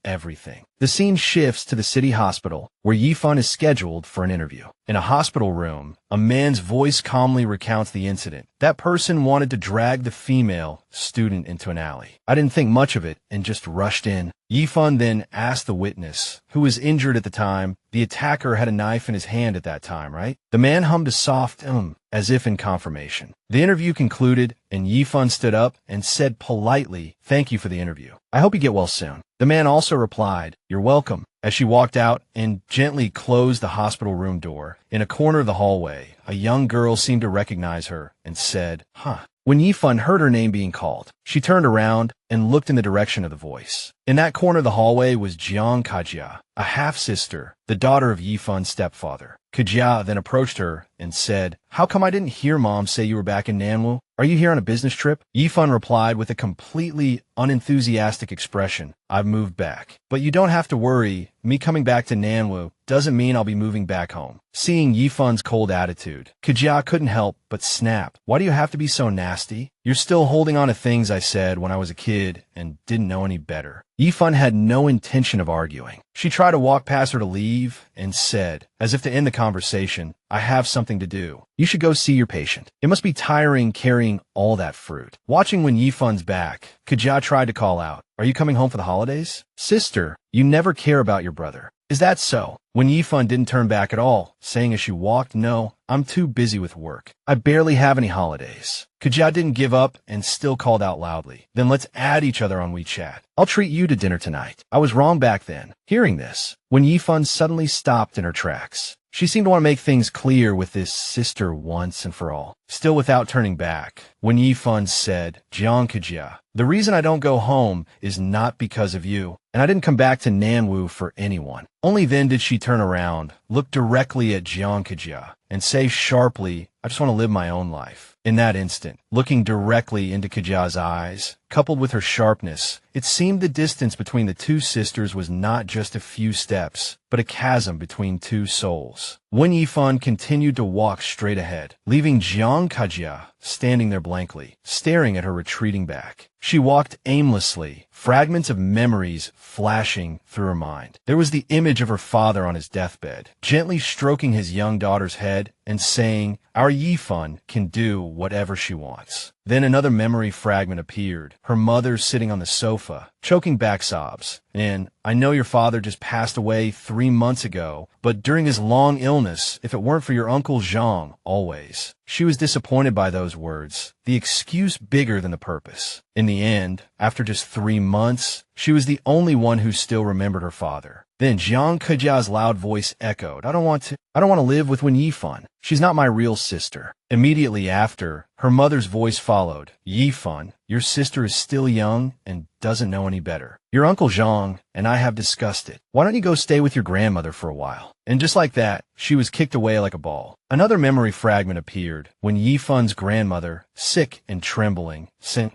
everything." The scene shifts to the city hospital, where Yifan is scheduled for an interview. In a hospital room, a man's voice calmly recounts the incident. That person wanted to drag the female student into an alley. I didn't think much of it and just rushed in. Yifan then asked the witness, who was injured at the time. The attacker had a knife in his hand at that time, right? The man hummed a soft as if in confirmation. The interview concluded, and Yifan stood up and said politely, "Thank you for the interview. I hope you get well soon." The man also replied, "You're welcome," as she walked out and gently closed the hospital room door. In a corner of the hallway, a young girl seemed to recognize her and said, "Huh." When Yifan heard her name being called, she turned around and looked in the direction of the voice. In that corner of the hallway was Jiang Kajia, a half-sister, the daughter of Yifan's stepfather. Kajia then approached her and said, "How come I didn't hear Mom say you were back in Nanwu? Are you here on a business trip?" Yifan replied with a completely unenthusiastic expression, "I've moved back. But you don't have to worry, me coming back to Nanwu doesn't mean I'll be moving back home." Seeing Yifan's cold attitude, Kajia couldn't help but snap. "Why do you have to be so nasty? You're still holding on to things I said when I was a kid and didn't know any better." Yifan had no intention of arguing. She tried to walk past her to leave and said, as if to end the conversation, "I have something to do. You should go see your patient. It must be tiring carrying all that fruit." Watching when Yifan's back, Kajia tried to call out, "Are you coming home for the holidays?" "Sister, you never care about your brother." Is that so? When Yifun didn't turn back at all, saying as she walked, no, I'm too busy with work. I barely have any holidays. Kajia didn't give up and still called out loudly. Then let's add each other on WeChat. I'll treat you to dinner tonight. I was wrong back then. Hearing this, when Yifun suddenly stopped in her tracks. She seemed to want to make things clear with this sister once and for all. Still without turning back, when Yifun said, Jiang Kajia, the reason I don't go home is not because of you, and I didn't come back to Nanwu for anyone. Only then did she turn around, look directly at Jiang Kajia, and say sharply, I just want to live my own life. In that instant, looking directly into Kajia's eyes, coupled with her sharpness, it seemed the distance between the two sisters was not just a few steps, but a chasm between two souls. Wen Yifun continued to walk straight ahead, leaving Jiang Kajia standing there blankly, staring at her retreating back. She walked aimlessly, fragments of memories flashing through her mind. There was the image of her father on his deathbed, gently stroking his young daughter's head and saying, our Yifun can do whatever she wants. Then another memory fragment appeared, her mother sitting on the sofa, choking back sobs. And, I know your father just passed away 3 months ago, but during his long illness, if it weren't for your uncle Zhang, always. She was disappointed by those words, the excuse bigger than the purpose. In the end, after just 3 months, she was the only one who still remembered her father. Then Jiang Kejia's loud voice echoed, I don't want to live with Wen Yifun. She's not my real sister. Immediately after, her mother's voice followed, Yifun, your sister is still young and doesn't know any better. Your uncle Zhang and I have discussed it. Why don't you go stay with your grandmother for a while? And just like that, she was kicked away like a ball. Another memory fragment appeared when Yifun's grandmother, sick and trembling, said,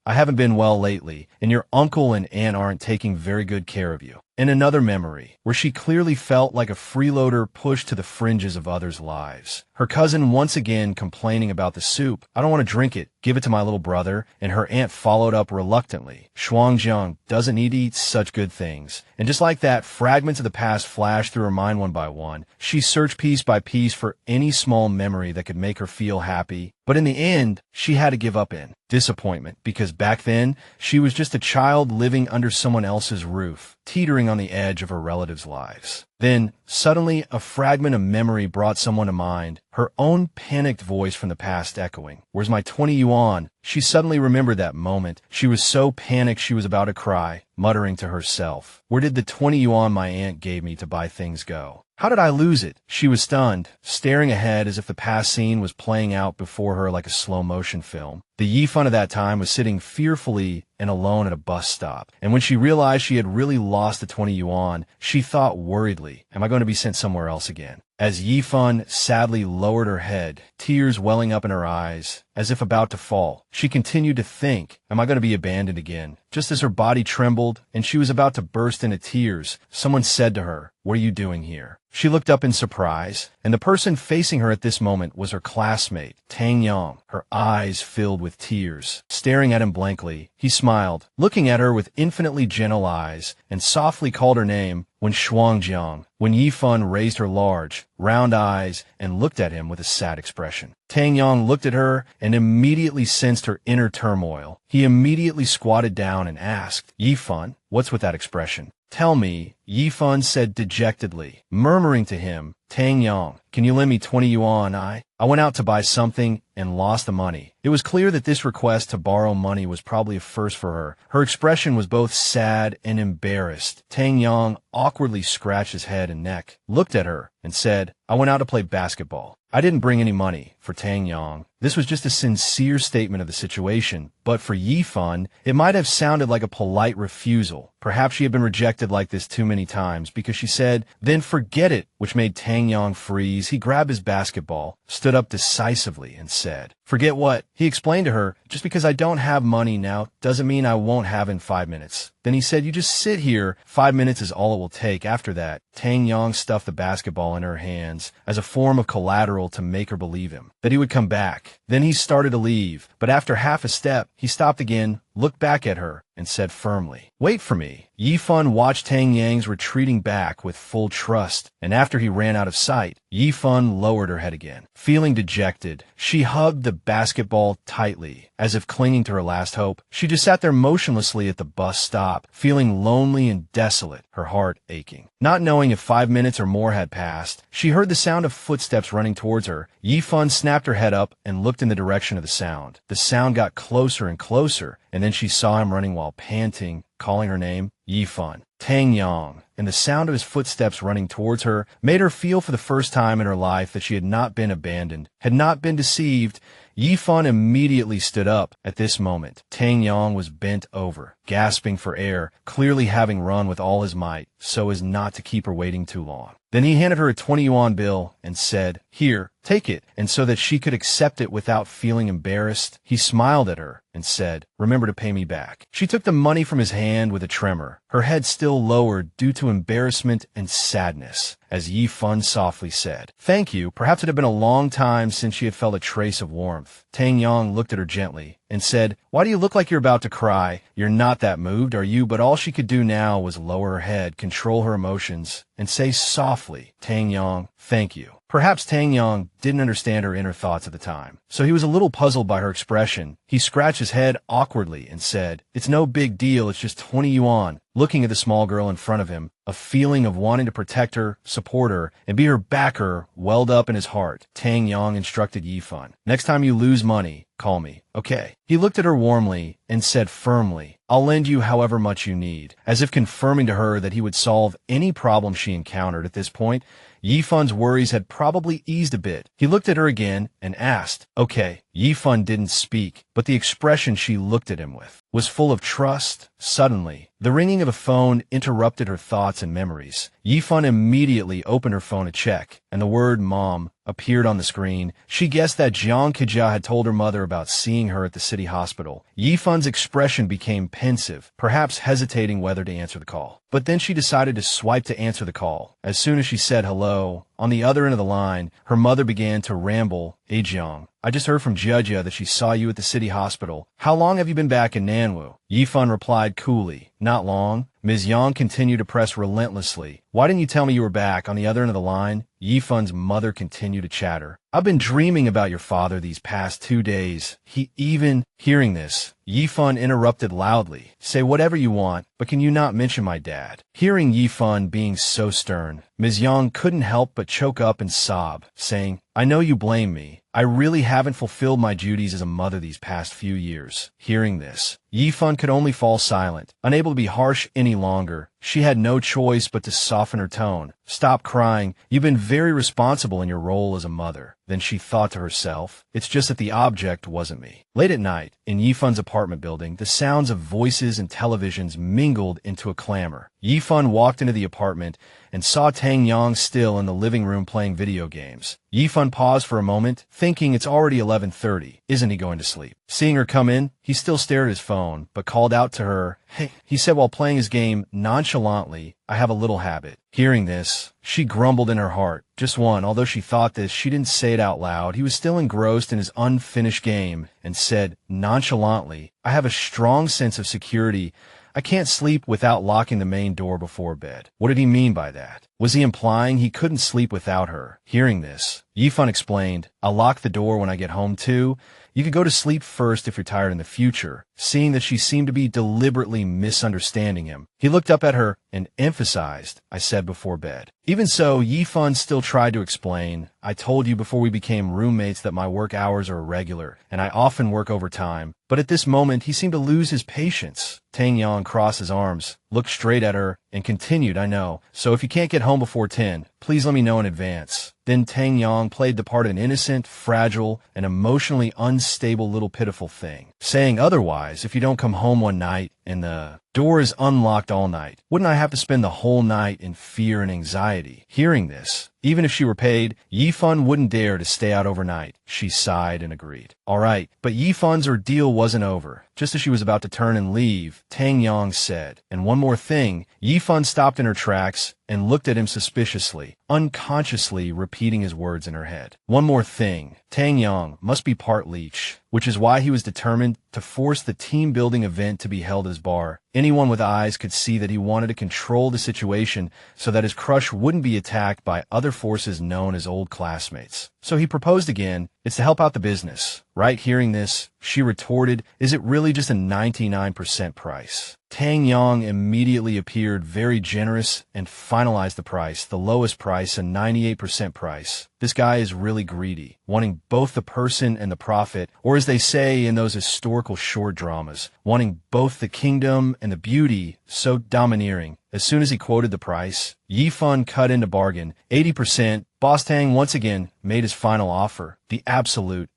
I haven't been well lately, and your uncle and aunt aren't taking very good care of you. In another memory, where she clearly felt like a freeloader pushed to the fringes of others' lives. Her cousin once again complaining about the soup. I don't want to drink it. Give it to my little brother. And her aunt followed up reluctantly. Shuangjiang doesn't need to eat such good things. And just like that, fragments of the past flashed through her mind one by one. She searched piece by piece for any small memory that could make her feel happy. But in the end, she had to give up in disappointment, because back then, she was just a child living under someone else's roof, teetering on the edge of her relatives' lives. Then, suddenly, a fragment of memory brought someone to mind, her own panicked voice from the past echoing, Where's my 20 yuan? She suddenly remembered that moment. She was so panicked she was about to cry, muttering to herself, Where did the 20 yuan my aunt gave me to buy things go? How did I lose it? She was stunned, staring ahead as if the past scene was playing out before her like a slow-motion film. The Yifun of that time was sitting fearfully and alone at a bus stop, and when she realized she had really lost the 20 yuan, she thought worriedly, am I going to be sent somewhere else again? As Yifun sadly lowered her head, tears welling up in her eyes, as if about to fall, she continued to think, am I going to be abandoned again? Just as her body trembled and she was about to burst into tears, someone said to her, what are you doing here? She looked up in surprise, and the person facing her at this moment was her classmate, Tang Yang, her eyes filled with tears. Staring at him blankly, he smiled, looking at her with infinitely gentle eyes, and softly called her name when Shuangjiang, when Yifun raised her large, round eyes and looked at him with a sad expression. Tang Yang looked at her and immediately sensed her inner turmoil. He immediately squatted down and asked, Yifun, what's with that expression? Tell me, Yifun said dejectedly, murmuring to him, Tang Yang, can you lend me 20 yuan? I went out to buy something and lost the money. It was clear that this request to borrow money was probably a first for her. Her expression was both sad and embarrassed. Tang Yang awkwardly scratched his head and neck, looked at her, and said, I went out to play basketball. I didn't bring any money. For Tang Yang, this was just a sincere statement of the situation, but for Yifun, it might have sounded like a polite refusal. Perhaps she had been rejected like this too many times, because she said, then forget it, which made Tang Yang freeze. He grabbed his basketball, stood up decisively, and said, forget what? He explained to her, just because I don't have money now doesn't mean I won't have in 5 minutes. Then he said, you just sit here. 5 minutes is all it will take. After that, Tang Yang stuffed the basketball in her hands as a form of collateral to make her believe him, that he would come back. Then he started to leave, but after half a step, he stopped again, looked back at her, and said firmly, "Wait for me." Yifan watched Tang Yang's retreating back with full trust, and after he ran out of sight, Yifan lowered her head again. Feeling dejected, she hugged the basketball tightly, as if clinging to her last hope. She just sat there motionlessly at the bus stop, feeling lonely and desolate, her heart aching. Not knowing if 5 minutes or more had passed, she heard the sound of footsteps running towards her. Yifan snapped her head up and looked in the direction of the sound. The sound got closer and closer, and then she saw him running while panting, calling her name, Yifan. Tang Yang, and the sound of his footsteps running towards her made her feel for the first time in her life that she had not been abandoned, had not been deceived. Yifan immediately stood up. At this moment, Tang Yang was bent over, gasping for air, clearly having run with all his might, so as not to keep her waiting too long. Then he handed her a 20 yuan bill and said, "Here, take it," and so that she could accept it without feeling embarrassed, he smiled at her and said, "Remember to pay me back." She took the money from his hand with a tremor, her head still lowered due to embarrassment and sadness, as Yifan softly said, "Thank you." Perhaps it had been a long time since she had felt a trace of warmth. Tang Yang looked at her gently and said, "Why do you look like you're about to cry? You're not that moved, are you?" But all she could do now was lower her head, control her emotions, and say softly, "Tang Yang, thank you." Perhaps Tang Yang didn't understand her inner thoughts at the time, so he was a little puzzled by her expression. He scratched his head awkwardly and said, "It's no big deal, it's just 20 yuan. Looking at the small girl in front of him, a feeling of wanting to protect her, support her, and be her backer welled up in his heart. Tang Yang instructed Yifan, "Next time you lose money, call me, okay?" He looked at her warmly and said firmly, "I'll lend you however much you need," as if confirming to her that he would solve any problem she encountered. At this point, Yifan's worries had probably eased a bit. He looked at her again and asked, "Okay." Yifan didn't speak, but the expression she looked at him with was full of trust. Suddenly, the ringing of a phone interrupted her thoughts and memories. Yifan immediately opened her phone to check, and the word "Mom" appeared on the screen. She guessed that Jiang Kejia had told her mother about seeing her at the city hospital. Yifan's expression became pensive, perhaps hesitating whether to answer the call. But then she decided to swipe to answer the call. As soon as she said hello, on the other end of the line, her mother began to ramble, "Hey Jiang, I just heard from Jia that she saw you at the city hospital. How long have you been back in Nanwu?" Yifan replied coolly, "Not long." Ms. Yang continued to press relentlessly. "Why didn't you tell me you were back?" On the other end of the line, Yifan's mother continued to chatter. "I've been dreaming about your father these past 2 days. Hearing this, Yifan interrupted loudly, "Say whatever you want, but can you not mention my dad?" Hearing Yifan being so stern, Ms. Yang couldn't help but choke up and sob, saying, "I know you blame me. I really haven't fulfilled my duties as a mother these past few years." Hearing this, Yifan could only fall silent, unable to be harsh any longer. She had no choice but to soften her tone. "Stop crying. You've been very responsible in your role as a mother." Then she thought to herself, "It's just that the object wasn't me." Late at night, in Yifan's apartment building, the sounds of voices and televisions mingled into a clamor. Yifan walked into the apartment and saw Tang Yang still in the living room playing video games. Yifan paused for a moment, thinking it's already 11:30. Isn't he going to sleep? Seeing her come in, he still stared at his phone, but called out to her, "Hey," he said while playing his game nonchalantly, "I have a little habit." Hearing this, she grumbled in her heart. Just one, although she thought this, she didn't say it out loud. He was still engrossed in his unfinished game and said nonchalantly, "I have a strong sense of security. I can't sleep without locking the main door before bed." What did he mean by that? Was he implying he couldn't sleep without her? Hearing this, Yifan explained, "I'll lock the door when I get home too. You could go to sleep first if you're tired in the future." Seeing that she seemed to be deliberately misunderstanding him, he looked up at her and emphasized, "I said before bed." Even so, Yifan still tried to explain, "I told you before we became roommates that my work hours are irregular, and I often work overtime." But at this moment, he seemed to lose his patience. Tang Yang crossed his arms, looked straight at her, and continued, "I know. So if you can't get home before 10, please let me know in advance." Then Tang Yang played the part of an innocent, fragile, and emotionally unstable little pitiful thing, saying otherwise, "If you don't come home one night and the door is unlocked all night, wouldn't I have to spend the whole night in fear and anxiety?" Hearing this, even if she were paid, Yifan wouldn't dare to stay out overnight. She sighed and agreed. All right, but Yifun's ordeal wasn't over. Just as she was about to turn and leave, Tang Yang said, "And one more thing." Yifun stopped in her tracks and looked at him suspiciously, unconsciously repeating his words in her head. One more thing. Tang Yang must be part leech, which is why he was determined to force the team-building event to be held at his bar. Anyone with eyes could see that he wanted to control the situation so that his crush wouldn't be attacked by other forces known as old classmates. So he proposed again. It's to help out the business. Right, hearing this, she retorted, "Is it really just a 99% price?" Tang Yang immediately appeared very generous and finalized the price, the lowest price, a 98% price. This guy is really greedy, wanting both the person and the profit, or as they say in those historical short dramas, wanting both the kingdom and the beauty, so domineering. As soon as he quoted the price, Yifun cut into bargain, 80%. Boss Tang once again made his final offer, the absolute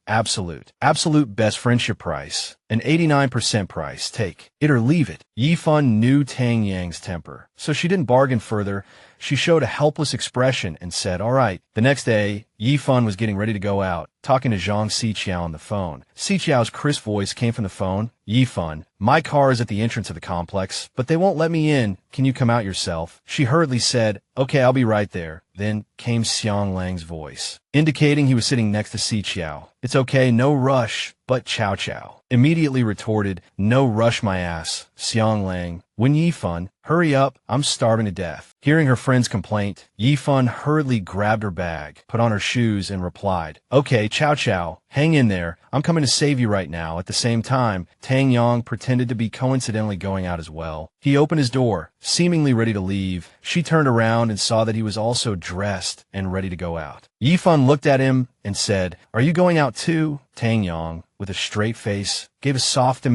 best friendship price, an 89% price. Take it or leave it. Yifun knew Tang Yang's temper, so she didn't bargain further. She showed a helpless expression and said, "All right." The next day, Yifun was getting ready to go out, talking to Zhang Xiqiao on the phone. Xiqiao's crisp voice came from the phone. "Yifun, my car is at the entrance of the complex, but they won't let me in. Can you come out yourself?" She hurriedly said, "Okay, I'll be right there." Then came Xiang Lang's voice, indicating he was sitting next to Xiqiao. "It's okay, no rush." But Chow Chow immediately retorted, "No rush my ass, Xiang Lang. When Yifun, hurry up, I'm starving to death." Hearing her friend's complaint, Yifun hurriedly grabbed her bag, put on her shoes, and replied, "Okay, Chow Chow, hang in there. I'm coming to save you right now." At the same time, Tang Yang pretended to be coincidentally going out as well. He opened his door, seemingly ready to leave. She turned around and saw that he was also dressed and ready to go out. Yifun looked at him and said, "Are you going out too?" Tang Yang, with a straight face, gave a soft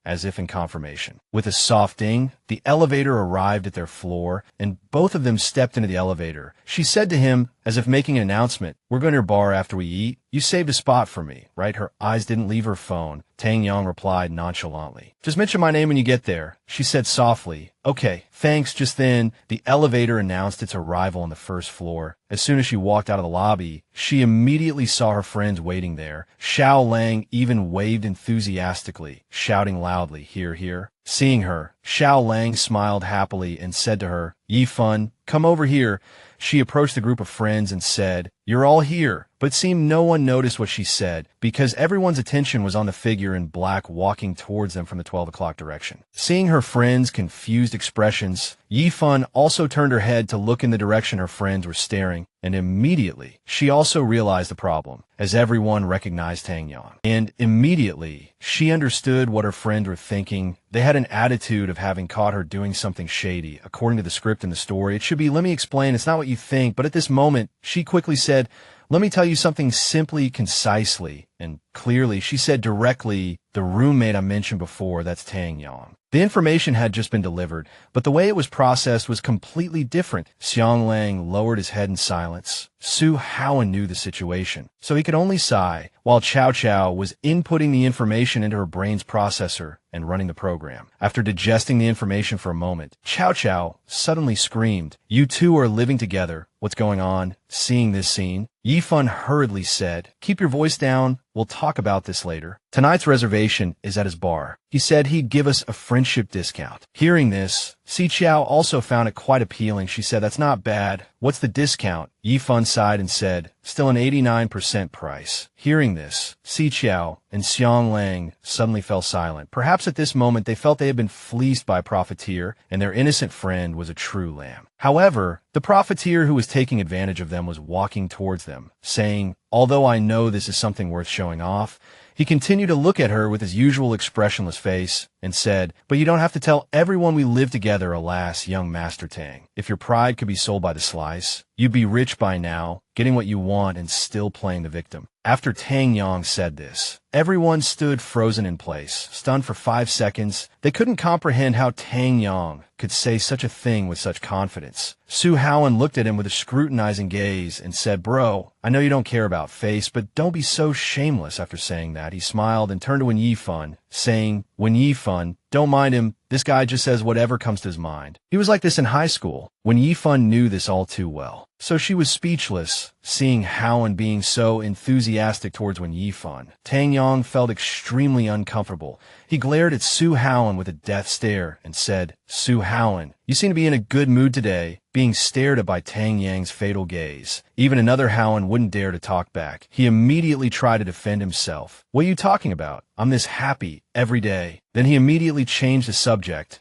as if in confirmation. With a soft ding, the elevator arrived at their floor, and both of them stepped into the elevator. She said to him, as if making an announcement, "We're going to your bar after we eat. You saved a spot for me, right?" Her eyes didn't leave her phone. Tang Yang replied nonchalantly, "Just mention my name when you get there." She said softly, "Okay, thanks." Just then, the elevator announced its arrival on the first floor. As soon as she walked out of the lobby, she immediately saw her friends waiting there. Xiao Lang even waved enthusiastically, shouting loudly, "Here, here." Seeing her, Xiao Lang smiled happily and said to her, "Yifun, come over here." She approached the group of friends and said, "You're all here." But it seemed no one noticed what she said, because everyone's attention was on the figure in black walking towards them from the 12 o'clock direction. Seeing her friends' confused expressions, Yifun also turned her head to look in the direction her friends were staring, and immediately she also realized the problem, as everyone recognized Tang Yang. And immediately she understood what her friends were thinking. They had an attitude of having caught her doing something shady. According to the script in the story, it should be, "Let me explain, it's not what you think." But at this moment, she quickly said, "Let me tell you something simply, concisely, and clearly." She said directly, "The roommate I mentioned before, that's Tang Yang." The information had just been delivered, but the way it was processed was completely different. Xiang Lang lowered his head in silence. Su Haoan knew the situation, so he could only sigh, while Chow Chow was inputting the information into her brain's processor and running the program. After digesting the information for a moment, Chow Chow suddenly screamed, "You two are living together. What's going on?" Seeing this scene, Yifun hurriedly said, "Keep your voice down. We'll talk about this later. Tonight's reservation is at his bar. He said he'd give us a friendship discount." Hearing this, Xiqiao also found it quite appealing. She said, "That's not bad. What's the discount?" Yifun sighed and said, "Still an 89% price." Hearing this, Xiqiao and Xiang Lang suddenly fell silent. Perhaps at this moment they felt they had been fleeced by a profiteer, and their innocent friend was a true lamb. However, the profiteer who was taking advantage of them was walking towards them, saying, "Although I know this is something worth showing off," he continued to look at her with his usual expressionless face and said, "But you don't have to tell everyone we live together, alas, young Master Tang. If your pride could be sold by the slice, you'd be rich by now, getting what you want and still playing the victim." After Tang Yang said this, everyone stood frozen in place, stunned for 5 seconds. They couldn't comprehend how Tang Yang could say such a thing with such confidence. Su Haoan looked at him with a scrutinizing gaze and said, "Bro, I know you don't care about face, but don't be so shameless." After saying that, he smiled and turned to Wen Yifun, saying, "Wen Yifun, Don't mind him. This guy just says whatever comes to his mind. He was like this in high school, when Yifun knew this all too well. So she was speechless, seeing Howen being so enthusiastic towards Wen Yifun. Tang Yang felt extremely uncomfortable. He glared at Su Howen with a death stare and said, Su Howen, you seem to be in a good mood today, being stared at by Tang Yang's fatal gaze. Even another Howen wouldn't dare to talk back. He immediately tried to defend himself. What are you talking about? I'm this happy every day. Then he immediately changed the subject.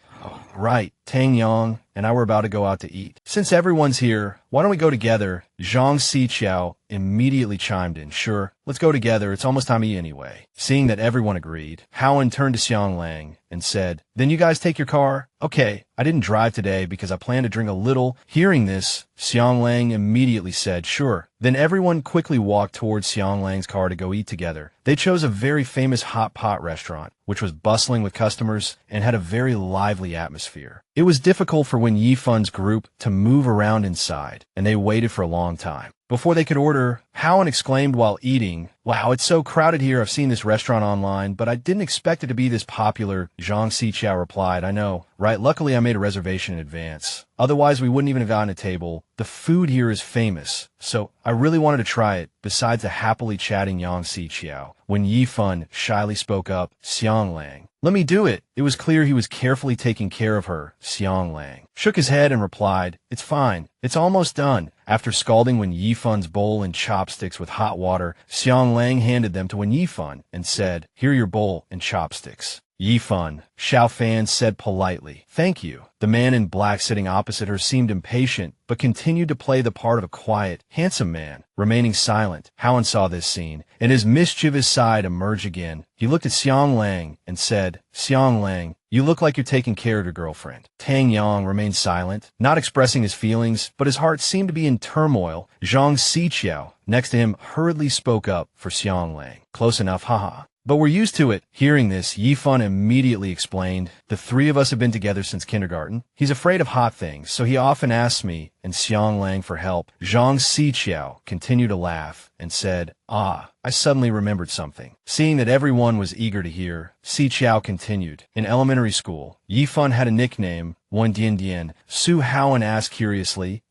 Right, Tang Yang and I were about to go out to eat. Since everyone's here, why don't we go together? Zhang Xiqiao immediately chimed in. Sure, let's go together. It's almost time to eat anyway. Seeing that everyone agreed, Howen turned to Xiang Lang and said, Then you guys take your car? Okay, I didn't drive today because I plan to drink a little. Hearing this, Xiang Lang immediately said, Sure. Then everyone quickly walked towards Xiang Lang's car to go eat together. They chose a very famous hot pot restaurant, which was bustling with customers and had a very lively atmosphere. It was difficult for Wen Yifun's group to move around inside, and they waited for a long time. Before they could order, Howen exclaimed while eating, Wow, it's so crowded here. I've seen this restaurant online, but I didn't expect it to be this popular. Zhang Xiqiao replied, I know, right? Luckily, I made a reservation in advance. Otherwise, we wouldn't even have gotten a table. The food here is famous, so I really wanted to try it, besides the happily chatting Yang Xiqiao. When Yifun shyly spoke up, Xiang Lang, Let me do it. It was clear he was carefully taking care of her. Xiang Lang shook his head and replied, It's fine. It's almost done. After scalding Wen Yifun's bowl and chopsticks with hot water, Xiang Lang handed them to Wen Yifun and said, Here are your bowl and chopsticks. Yifun, Xiao Fan said politely, Thank you. The man in black sitting opposite her seemed impatient, but continued to play the part of a quiet, handsome man, remaining silent. Howen saw this scene, and his mischievous side emerged again. He looked at Xiang Lang and said, Xiang Lang, you look like you're taking care of your girlfriend. Tang Yang remained silent, not expressing his feelings, but his heart seemed to be in turmoil. Zhang Xiqiao, next to him, hurriedly spoke up for Xiang Lang. Close enough, haha. But we're used to it. Hearing this, Yifun immediately explained, The three of us have been together since kindergarten. He's afraid of hot things, so he often asks me and Xiang Lang for help. Zhang Xiqiao continued to laugh and said, I suddenly remembered something. Seeing that everyone was eager to hear, Xiqiao continued. In elementary school, Yifun had a nickname, Wen Dian Dian. Su Howen asked curiously,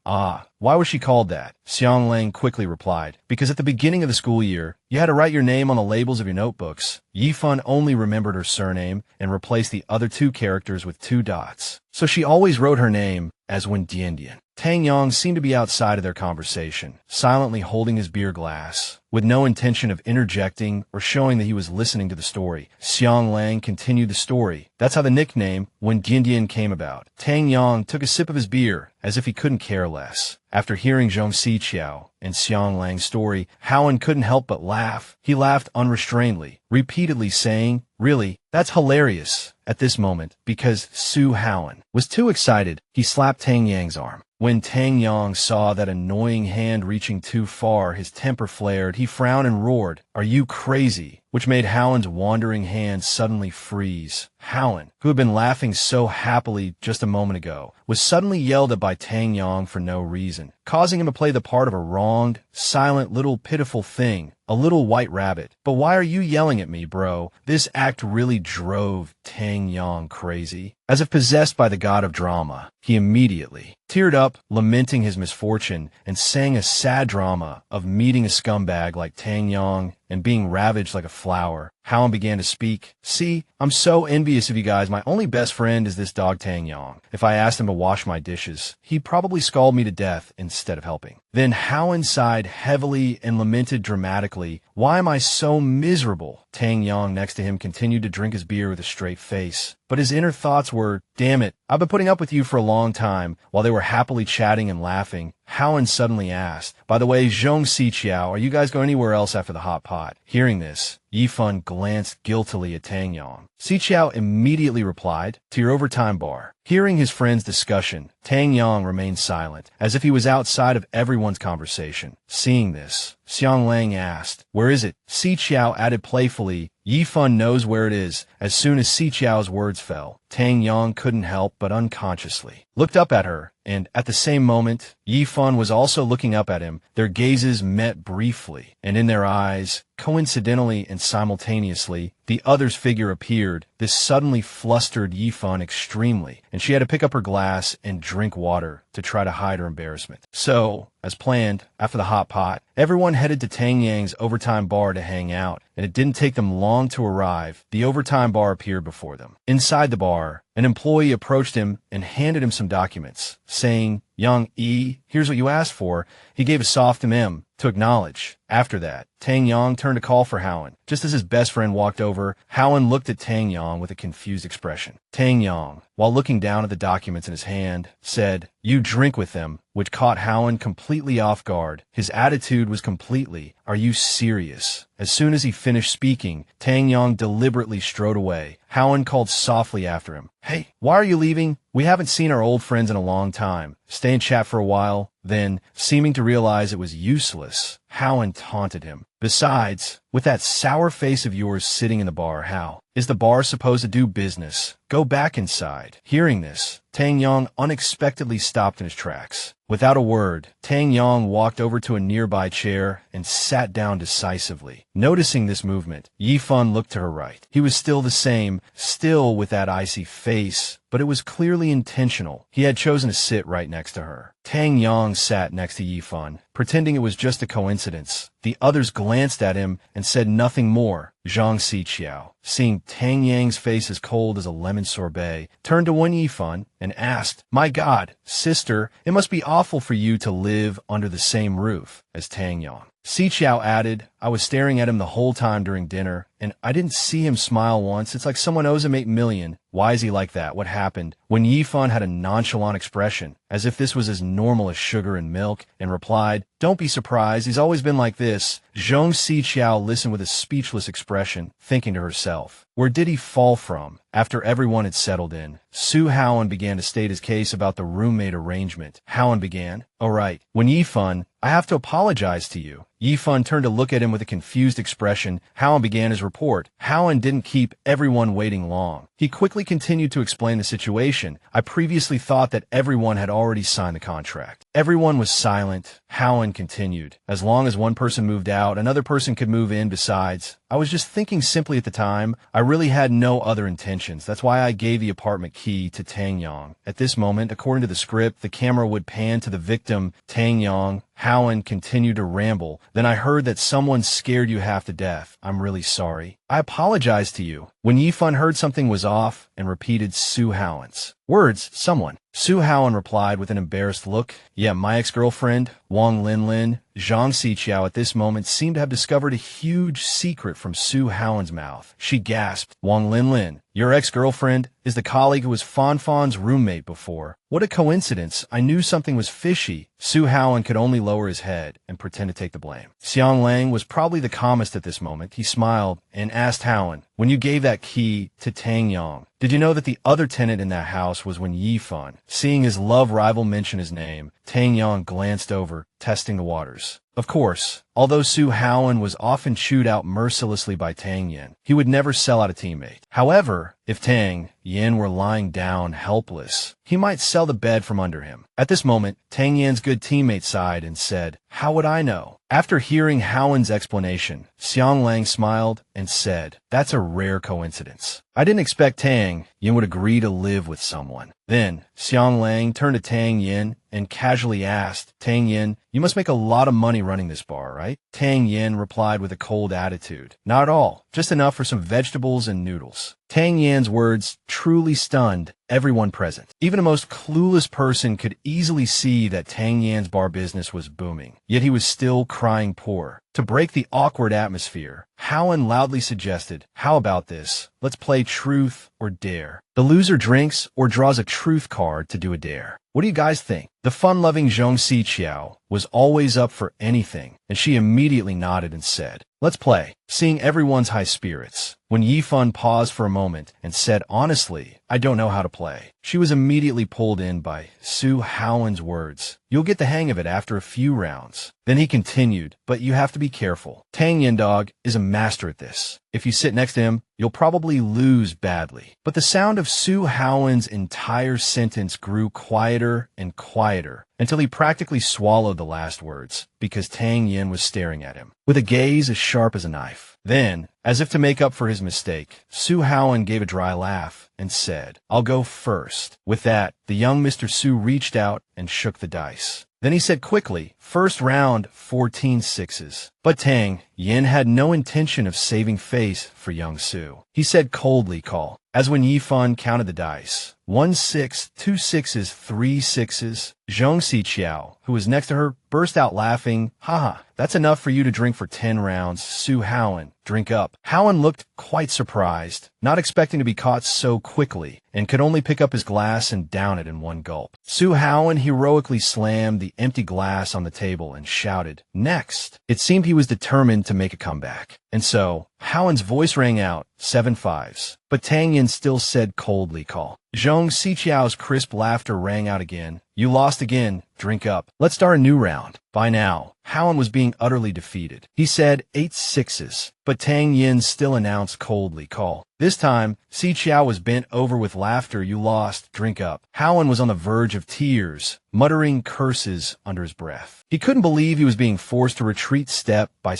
why was she called that? Xiang Lang quickly replied, Because at the beginning of the school year, you had to write your name on the labels of your notebooks. Yifun only remembered her surname and replaced the other two characters with 2 dots. So she always wrote her name as Wen Dian Dian. Tang Yang seemed to be outside of their conversation, silently holding his beer glass. With no intention of interjecting or showing that he was listening to the story, Xiang Lang continued the story. That's how the nickname Wen Dian Dian came about. Tang Yang took a sip of his beer, as if he couldn't care less. After hearing Zhang Xiqiao and Xiang Lang's story, Howen couldn't help but laugh. He laughed unrestrainedly, repeatedly saying, Really, that's hilarious. At this moment, because Su Howen was too excited, he slapped Tang Yang's arm. When Tang Yang saw that annoying hand reaching too far, his temper flared. He frowned and roared, Are you crazy? Which made Howen's wandering hand suddenly freeze. Howen, who had been laughing so happily just a moment ago, was suddenly yelled at by Tang Yang for no reason, causing him to play the part of a wronged, silent little pitiful thing, a little white rabbit. But why are you yelling at me, bro? This act really drove Tang Yang crazy. As if possessed by the god of drama, he immediately teared up, lamenting his misfortune, and sang a sad drama of meeting a scumbag like Tang Yang and being ravaged like a flower. Howen began to speak. See, I'm so envious of you guys. My only best friend is this dog Tang Yang. If I asked him to wash my dishes, he'd probably scald me to death instead of helping. Then Howen sighed heavily and lamented dramatically, Why am I so miserable? Tang Yang next to him continued to drink his beer with a straight face. But his inner thoughts were, Damn it, I've been putting up with you for a long time. While they were happily chatting and laughing, Howen suddenly asked, By the way, Zhang Xiqiao, are you guys going anywhere else after the hot pot? Hearing this, Yifun glanced guiltily at Tang Yang. Xiqiao immediately replied, To your overtime bar. Hearing his friend's discussion, Tang Yang remained silent, as if he was outside of everyone's conversation. Seeing this, Xiang Lang asked, Where is it? Xiqiao added playfully, Yifun knows where it is. As soon as Xiqiao's words fell, Tang Yang couldn't help but unconsciously looked up at her, and at the same moment, Yifun was also looking up at him. Their gazes met briefly, and in their eyes, coincidentally and simultaneously, the other's figure appeared. This suddenly flustered Yifan extremely, and she had to pick up her glass and drink water to try to hide her embarrassment. So, as planned, after the hot pot, everyone headed to Tang Yang's overtime bar to hang out, and it didn't take them long to arrive. The overtime bar appeared before them. Inside the bar, an employee approached him and handed him some documents, saying, "Young E, here's what you asked for." He gave a soft to acknowledge. After that, Tang Yang turned to call for Howen. Just as his best friend walked over, Howen looked at Tang Yang with a confused expression. Tang Yang, while looking down at the documents in his hand, said, "You drink with them," which caught Howen completely off guard. His attitude was completely, "Are you serious?" As soon as he finished speaking, Tang Yang deliberately strode away. Howen called softly after him, "Hey, why are you leaving? We haven't seen our old friends in a long time. Stay and chat for a while." Then, seeming to realize it was useless, Howen taunted him. "Besides, with that sour face of yours sitting in the bar, how is the bar supposed to do business? Go back inside." Hearing this, Tang Yang unexpectedly stopped in his tracks. Without a word, Tang Yang walked over to a nearby chair and sat down decisively. Noticing this movement, Yifan looked to her right. He was still the same, still with that icy face, but it was clearly intentional. He had chosen to sit right next to her. Tang Yang sat next to Yifan, pretending it was just a coincidence. The others glanced at him and said nothing more. Zhang Xiqiao, seeing Tang Yang's face as cold as a lemon sorbet, turned to one Yifan and asked, "My God, sister, it must be awful for you to live under the same roof as Tang Yang." Xiqiao added, "I was staring at him the whole time during dinner, and I didn't see him smile once. It's like someone owes him 8 million. Why is he like that? What happened?" When Yifan had a nonchalant expression, as if this was as normal as sugar and milk, and replied, "Don't be surprised, he's always been like this." Zhang Xiqiao listened with a speechless expression, thinking to herself, where did he fall from? After everyone had settled in, Su Howen began to state his case about the roommate arrangement. Howen began, "All right, when Yifan, I have to apologize to you." Yifan turned to look at him with a confused expression. Howen began his report. Howen didn't keep everyone waiting long. He quickly continued to explain the situation. "I previously thought that everyone had already signed the contract." Everyone was silent. Howen continued, "As long as one person moved out, another person could move in besides. I was just thinking simply at the time. I really had no other intentions. That's why I gave the apartment key to Tang Yang." At this moment, according to the script, the camera would pan to the victim, Tang Yang. Howen continued to ramble. "Then I heard that someone scared you half to death. I'm really sorry. I apologize to you." When Yifan heard something was off and repeated Su Howen's words, "Someone." Su Howen replied with an embarrassed look, "Yeah, my ex-girlfriend, Wang Linlin." Zhang Xiqiao at this moment seemed to have discovered a huge secret from Su Howen's mouth. She gasped, "Wang Linlin, your ex-girlfriend is the colleague who was Fan's roommate before. What a coincidence. I knew something was fishy." Su Howen could only lower his head and pretend to take the blame. Xiang Lang was probably the calmest at this moment. He smiled and asked Howen, "When you gave that key to Tang Yang, did you know that the other tenant in that house was when Yifan?" Seeing his love rival mention his name, Tang Yang glanced over, testing the waters. Of course, although Su Howen was often chewed out mercilessly by Tang Yin, he would never sell out a teammate. However, if Tang Yin were lying down helpless, he might sell the bed from under him. At this moment, Tang Yin's good teammate sighed and said, "How would I know?" After hearing Howen's explanation, Xiang Lang smiled and said, "That's a rare coincidence. I didn't expect Tang Yin would agree to live with someone." Then, Xiang Lang turned to Tang Yin and casually asked, "Tang Yin, you must make a lot of money running this bar, right?" Tang Yin replied with a cold attitude, "Not at all, just enough for some vegetables and noodles." Tang Yan's words truly stunned everyone present. Even a most clueless person could easily see that Tang Yan's bar business was booming, yet he was still crying poor. To break the awkward atmosphere, Howen loudly suggested, "How about this? Let's play truth or dare. The loser drinks or draws a truth card to do a dare. What do you guys think?" The fun-loving Zhong Xiqiao was always up for anything, and she immediately nodded and said, "Let's play." Seeing everyone's high spirits, when Yifan paused for a moment and said, "Honestly, I don't know how to play," she was immediately pulled in by Su Howen's words. "You'll get the hang of it after a few rounds." Then he continued, "But you have to be careful. Tang Yin Dog is a master at this. If you sit next to him, you'll probably lose badly." But the sound of Su Howen's entire sentence grew quieter and quieter until he practically swallowed the last words because Tang Yin was staring at him with a gaze as sharp as a knife. Then, as if to make up for his mistake, Su Howen gave a dry laugh and said, "I'll go first." With that, the young Mr. Su reached out and shook the dice. Then he said quickly, "First round, 14 sixes." But Tang Yin had no intention of saving face for young Su. He said coldly, "Call." As when Yifan counted the dice, 1 6, 2 sixes, 3 sixes, Zhong Xiqiao, who was next to her, burst out laughing. "Haha, that's enough for you to drink for 10 rounds, Su Howen. Drink up." Howen looked quite surprised, not expecting to be caught so quickly, and could only pick up his glass and down it in one gulp. Su Howen heroically slammed the empty glass on the table and shouted, "Next!" It seemed he was determined to make a comeback. And so, Howen's voice rang out, 7 fives. But Tang Yin still said coldly, "Call." Zhong Xiqiao's crisp laughter rang out again. "You lost again. Drink up. Let's start a new round." By now, Howen was being utterly defeated. He said 8 sixes, but Tang Yin still announced coldly, "Call." This time, Xiqiao was bent over with laughter. "You lost. Drink up." Howen was on the verge of tears, muttering curses under his breath. He couldn't believe he was being forced to retreat step by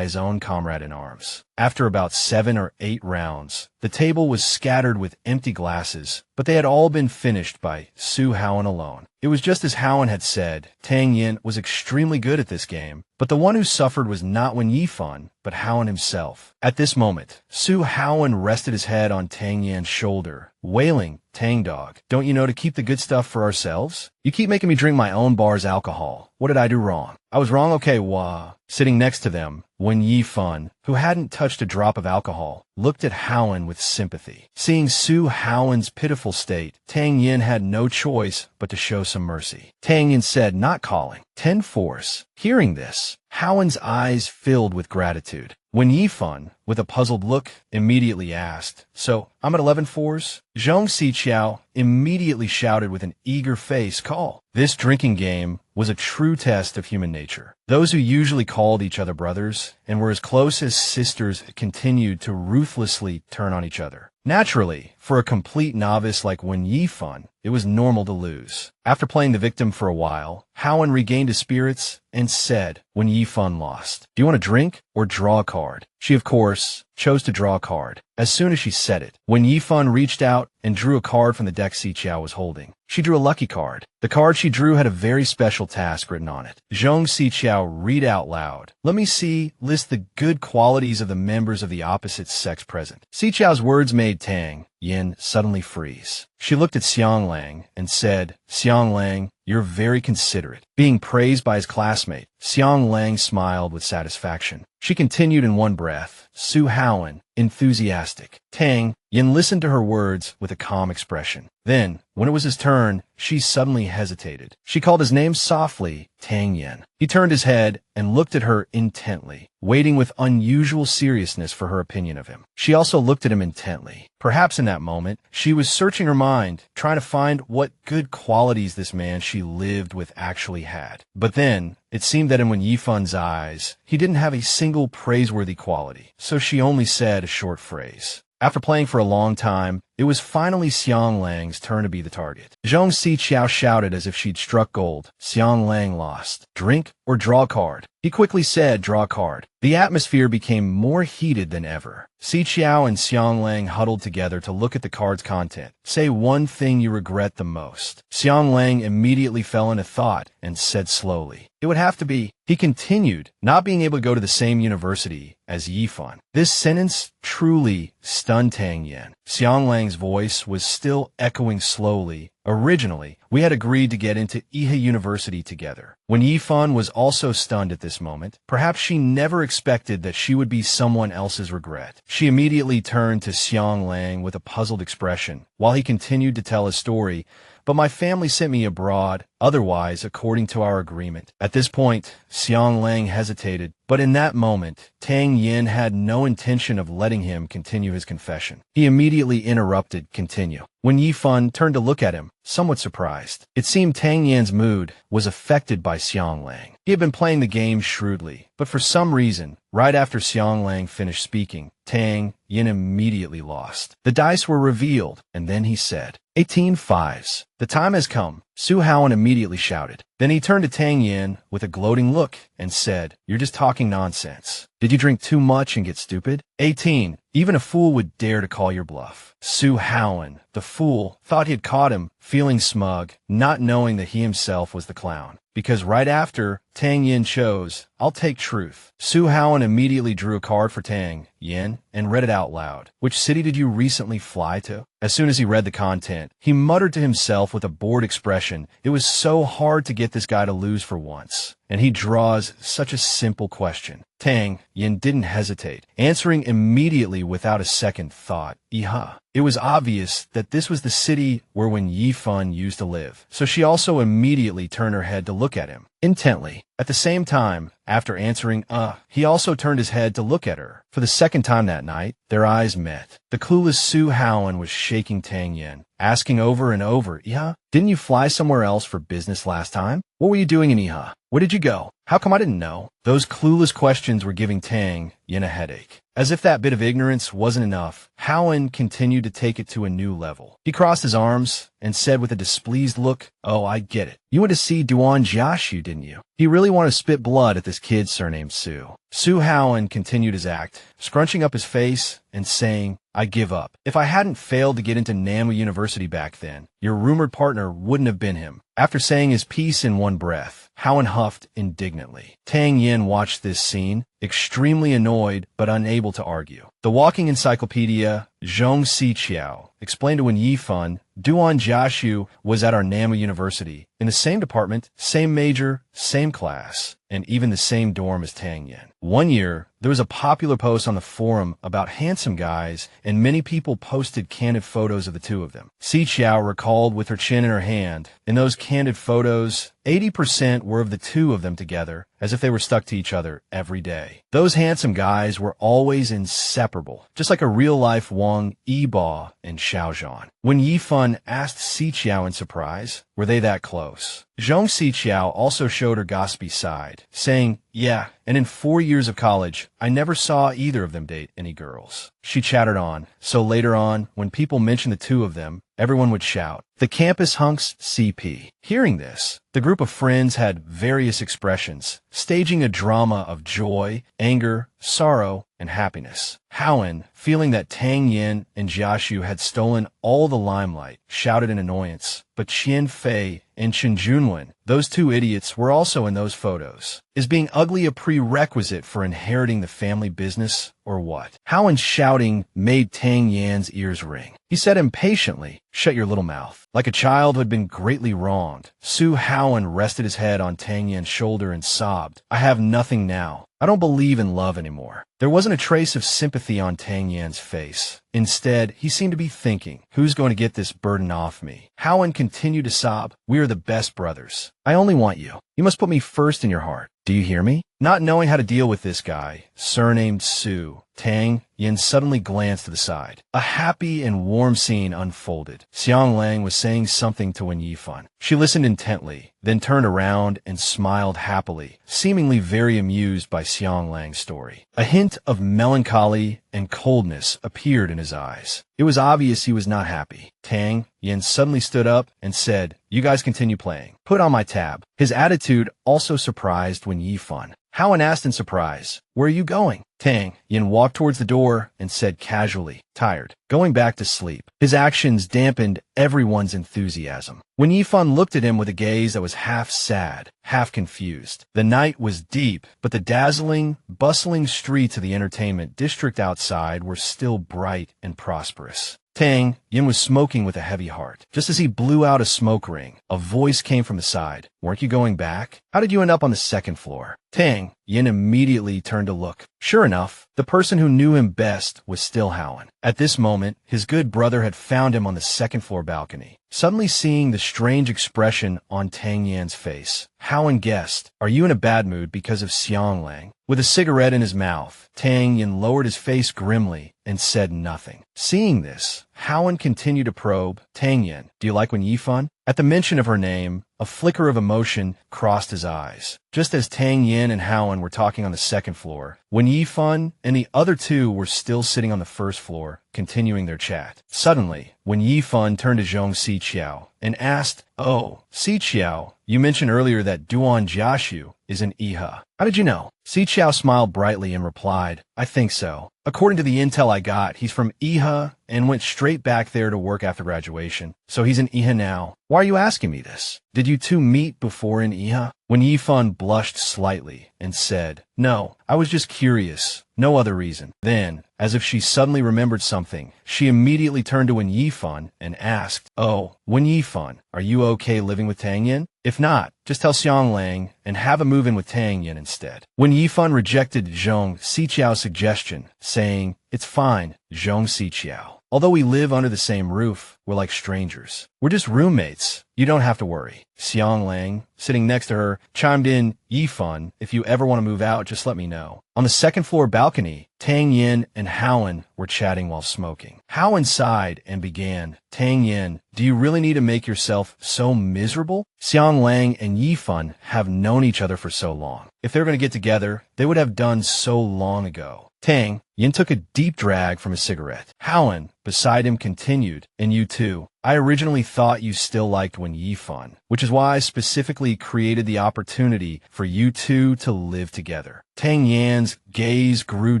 his own comrade in arms. After about 7 or 8 rounds, the table was scattered with empty glasses, but they had all been finished by Su Howen alone. It was just as Howen had said. Tang Yin was extremely good at this game, but the one who suffered was not Wen Yifan, but Howen himself. At this moment, Su Howen rested his head on Tang Yin's shoulder, wailing, "Tang dog, don't you know to keep the good stuff for ourselves? You keep making me drink my own bar's alcohol. What did I do wrong?" "I was wrong, okay, wah." Sitting next to them, Wen Yifan, who hadn't touched a drop of alcohol, looked at Howen with sympathy. Seeing Su Howen's pitiful state, Tang Yin had no choice but to show some mercy. Tang Yin said, not calling, 10 fours. Hearing this, Howen's eyes filled with gratitude. Wen Yifan, with a puzzled look, immediately asked, "So, I'm at 11 fours?" Zhong Xiqiao immediately shouted with an eager face, "Call." This drinking game was a true test of human nature. Those who usually called each other brothers and were as close as sisters continued to ruthlessly turn on each other. Naturally, for a complete novice like Wen Yifan, it was normal to lose. After playing the victim for a while, Howen regained his spirits and said, when Yifan lost, "Do you want to drink or draw a card?" She, of course, chose to draw a card. As soon as she said it, when Yifan reached out and drew a card from the deck Xiqiao was holding. She drew a lucky card. The card she drew had a very special task written on it. Zhong Xiqiao read out loud, "Let me see, list the good qualities of the members of the opposite sex present." Xiqiao's words made Tang Yin suddenly freeze. She looked at Xiang Lang and said, "Xiang Lang, you're very considerate." Being praised by his classmate, Xiang Lang smiled with satisfaction. She continued in one breath, "Su Howen, enthusiastic." Tang Yin listened to her words with a calm expression. Then, when it was his turn, she suddenly hesitated. She called his name softly, Tang Yin. He turned his head and looked at her intently, waiting with unusual seriousness for her opinion of him. She also looked at him intently. Perhaps in that moment, she was searching her mind, trying to find what good qualities this man she lived with actually had. But then, it seemed that in Wen Yifan's eyes, he didn't have a single praiseworthy quality, so she only said a short phrase. After playing for a long time, it was finally Xiang Lang's turn to be the target. Zhong Xiqiao shouted as if she'd struck gold. Xiang Lang lost. "Drink or draw a card?" He quickly said, "Draw a card." The atmosphere became more heated than ever. Xiqiao and Xiang Lang huddled together to look at the card's content. "Say one thing you regret the most." Xiang Lang immediately fell into thought and said slowly, "It would have to be," he continued, "not being able to go to the same university as Yifan." This sentence truly stunned Tang Yin. Xiang Lang's voice was still echoing slowly. "Originally, we had agreed to get into Ihe University together." When Yifan was also stunned at this moment, perhaps she never expected that she would be someone else's regret. She immediately turned to Xiang Lang with a puzzled expression, while he continued to tell his story. "But my family sent me abroad, otherwise according to our agreement." At this point, Xiang Lang hesitated, but in that moment, Tang Yin had no intention of letting him continue his confession. He immediately interrupted, "Continue." When Yifan turned to look at him, somewhat surprised, it seemed Tang Yin's mood was affected by Xiang Lang. He had been playing the game shrewdly, but for some reason, right after Xiang Lang finished speaking, Tang Yin immediately lost. The dice were revealed, and then he said, 18 fives. The time has come, Su Haoan immediately shouted. Then he turned to Tang Yin with a gloating look and said, you're just talking nonsense. Did you drink too much and get stupid? 18. Even a fool would dare to call your bluff. Su Haoan, the fool, thought he had caught him, feeling smug, not knowing that he himself was the clown. Because right after, Tang Yin chose, I'll take truth. Su Haoan immediately drew a card for Tang Yin and read it out loud. Which city did you recently fly to? As soon as he read the content, he muttered to himself with a bored expression, it was so hard to get this guy to lose for once. And he draws such a simple question. Tang Yin didn't hesitate, answering immediately without a second thought, Iha. It was obvious that this was the city where Wen Yifan used to live, so she also immediately turned her head to look at him, intently. At the same time, after answering, he also turned his head to look at her. For the second time that night, their eyes met. The clueless Su Haoan was shaking Tang Yin, asking over and over, Iha, didn't you fly somewhere else for business last time? What were you doing in Iha? Where did you go? How come I didn't know? Those clueless questions were giving Tang Yin a headache. As if that bit of ignorance wasn't enough, Haoan continued to take it to a new level. He crossed his arms and said with a displeased look, oh, I get it. You went to see Duan Jiashu, didn't you? He really wanted to spit blood at this kid surnamed Su. Su Haoan continued his act, scrunching up his face and saying, I give up. If I hadn't failed to get into Namu University back then, your rumored partner wouldn't have been him. After saying his piece in one breath, Haoan huffed indignantly. Tang Yin watched this scene, extremely annoyed but unable to argue. The walking encyclopedia, Zhong Xiqiao, explained to Wen Yifan, Duan Jiashu was at our Namu University, in the same department, same major, same class, and even the same dorm as Tang Yin. One year, there was a popular post on the forum about handsome guys, and many people posted candid photos of the two of them. Xiqiao recalled with her chin in her hand, in those candid photos, 80% were of the two of them together, as if they were stuck to each other every day. Those handsome guys were always inseparable, just like a real-life Wang Yibo and Xiaozhan. When Yifan asked Xiqiao in surprise, were they that close? Zhong Xiqiao also showed her gossipy side, saying, yeah, and in 4 years of college, I never saw either of them date any girls. She chattered on, so later on, when people mentioned the two of them, everyone would shout, the campus hunks CP. Hearing this, the group of friends had various expressions, staging a drama of joy, anger, sorrow, and happiness. Haoan, feeling that Tang Yin and Jiashu had stolen all the limelight, shouted in annoyance. But Qian Fei and Chen Junwen, those two idiots, were also in those photos. Is being ugly a prerequisite for inheriting the family business, or what? Haoan's shouting made Tang Yan's ears ring. He said impatiently, shut your little mouth. Like a child who had been greatly wronged, Su Haoan rested his head on Tang Yan's shoulder and sobbed, I have nothing now. I don't believe in love anymore. There wasn't a trace of sympathy on Tang Yan's face. Instead, he seemed to be thinking, who's going to get this burden off me? Haoan continued to sob, we are the best brothers. I only want you. You must put me first in your heart. Do you hear me? Not knowing how to deal with this guy, surnamed Su, Tang Yin suddenly glanced to the side. A happy and warm scene unfolded. Xiang Lang was saying something to Wen Yifan. She listened intently, then turned around and smiled happily, seemingly very amused by Xiang Lang's story. A hint of melancholy and coldness appeared in his eyes. It was obvious he was not happy. Tang Yin suddenly stood up and said, you guys continue playing. Put on my tab. His attitude also surprised Wen Yifan. Haoan asked in surprise, where are you going? Tang Yin walked towards the door and said casually, tired, going back to sleep. His actions dampened everyone's enthusiasm. When Yifan looked at him with a gaze that was half sad, half confused. The night was deep, but the dazzling, bustling streets of the entertainment district outside were still bright and prosperous. Tang Yin was smoking with a heavy heart. Just as he blew out a smoke ring, a voice came from the side. Weren't you going back? How did you end up on the second floor? Tang Yin immediately turned to look. Sure enough, the person who knew him best was still Haoan. At this moment, his good brother had found him on the second floor balcony. Suddenly seeing the strange expression on Tang Yan's face, Haoan guessed, are you in a bad mood because of Xiang Lang? With a cigarette in his mouth, Tang Yin lowered his face grimly and said nothing. Seeing this, Haoan continued to probe, Tang Yin, do you like Wen Yifan? At the mention of her name, a flicker of emotion crossed his eyes. just as Tang Yin and Howen were talking on the second floor, when Yifan and the other two were still sitting on the first floor, continuing their chat. Suddenly, when Yifan turned to Zhong Xiqiao and asked, "Oh, Xiqiao, you mentioned earlier that Duan Jiaxu is an Iha. How did you know?" Xiqiao smiled brightly and replied, "I think so. According to the intel I got, he's from Iha and went straight back there to work after graduation. So he's an Iha now. Why are you asking me this? Did you two meet before in Iha?" When Yifan blushed slightly and said, "No, I was just curious. No other reason." Then, as if she suddenly remembered something, she immediately turned to Wen Yifan and asked, "Oh, Wen Yifan, are you okay living with Tang Yin? If not, just tell Xiang Lang and have a move in with Tang Yin instead." Wen Yifan rejected Zhong Xiqiao's suggestion, saying, "It's fine, Zhong Xiqiao. Although we live under the same roof, we're like strangers. We're just roommates. You don't have to worry." Xiang Lang, sitting next to her, chimed in, "Yifan, if you ever want to move out, just let me know." On the second floor balcony, Tang Yin and Howen were chatting while smoking. Howen sighed and began, "Tang Yin, do you really need to make yourself so miserable? Xiang Lang and Yifan have known each other for so long. If they were going to get together, they would have done so long ago." Tang Yin took a deep drag from his cigarette. Howen, beside him, continued, "And you too. I originally thought you still liked Wen Yifan, which is why I specifically created the opportunity for you two to live together." Tang Yan's gaze grew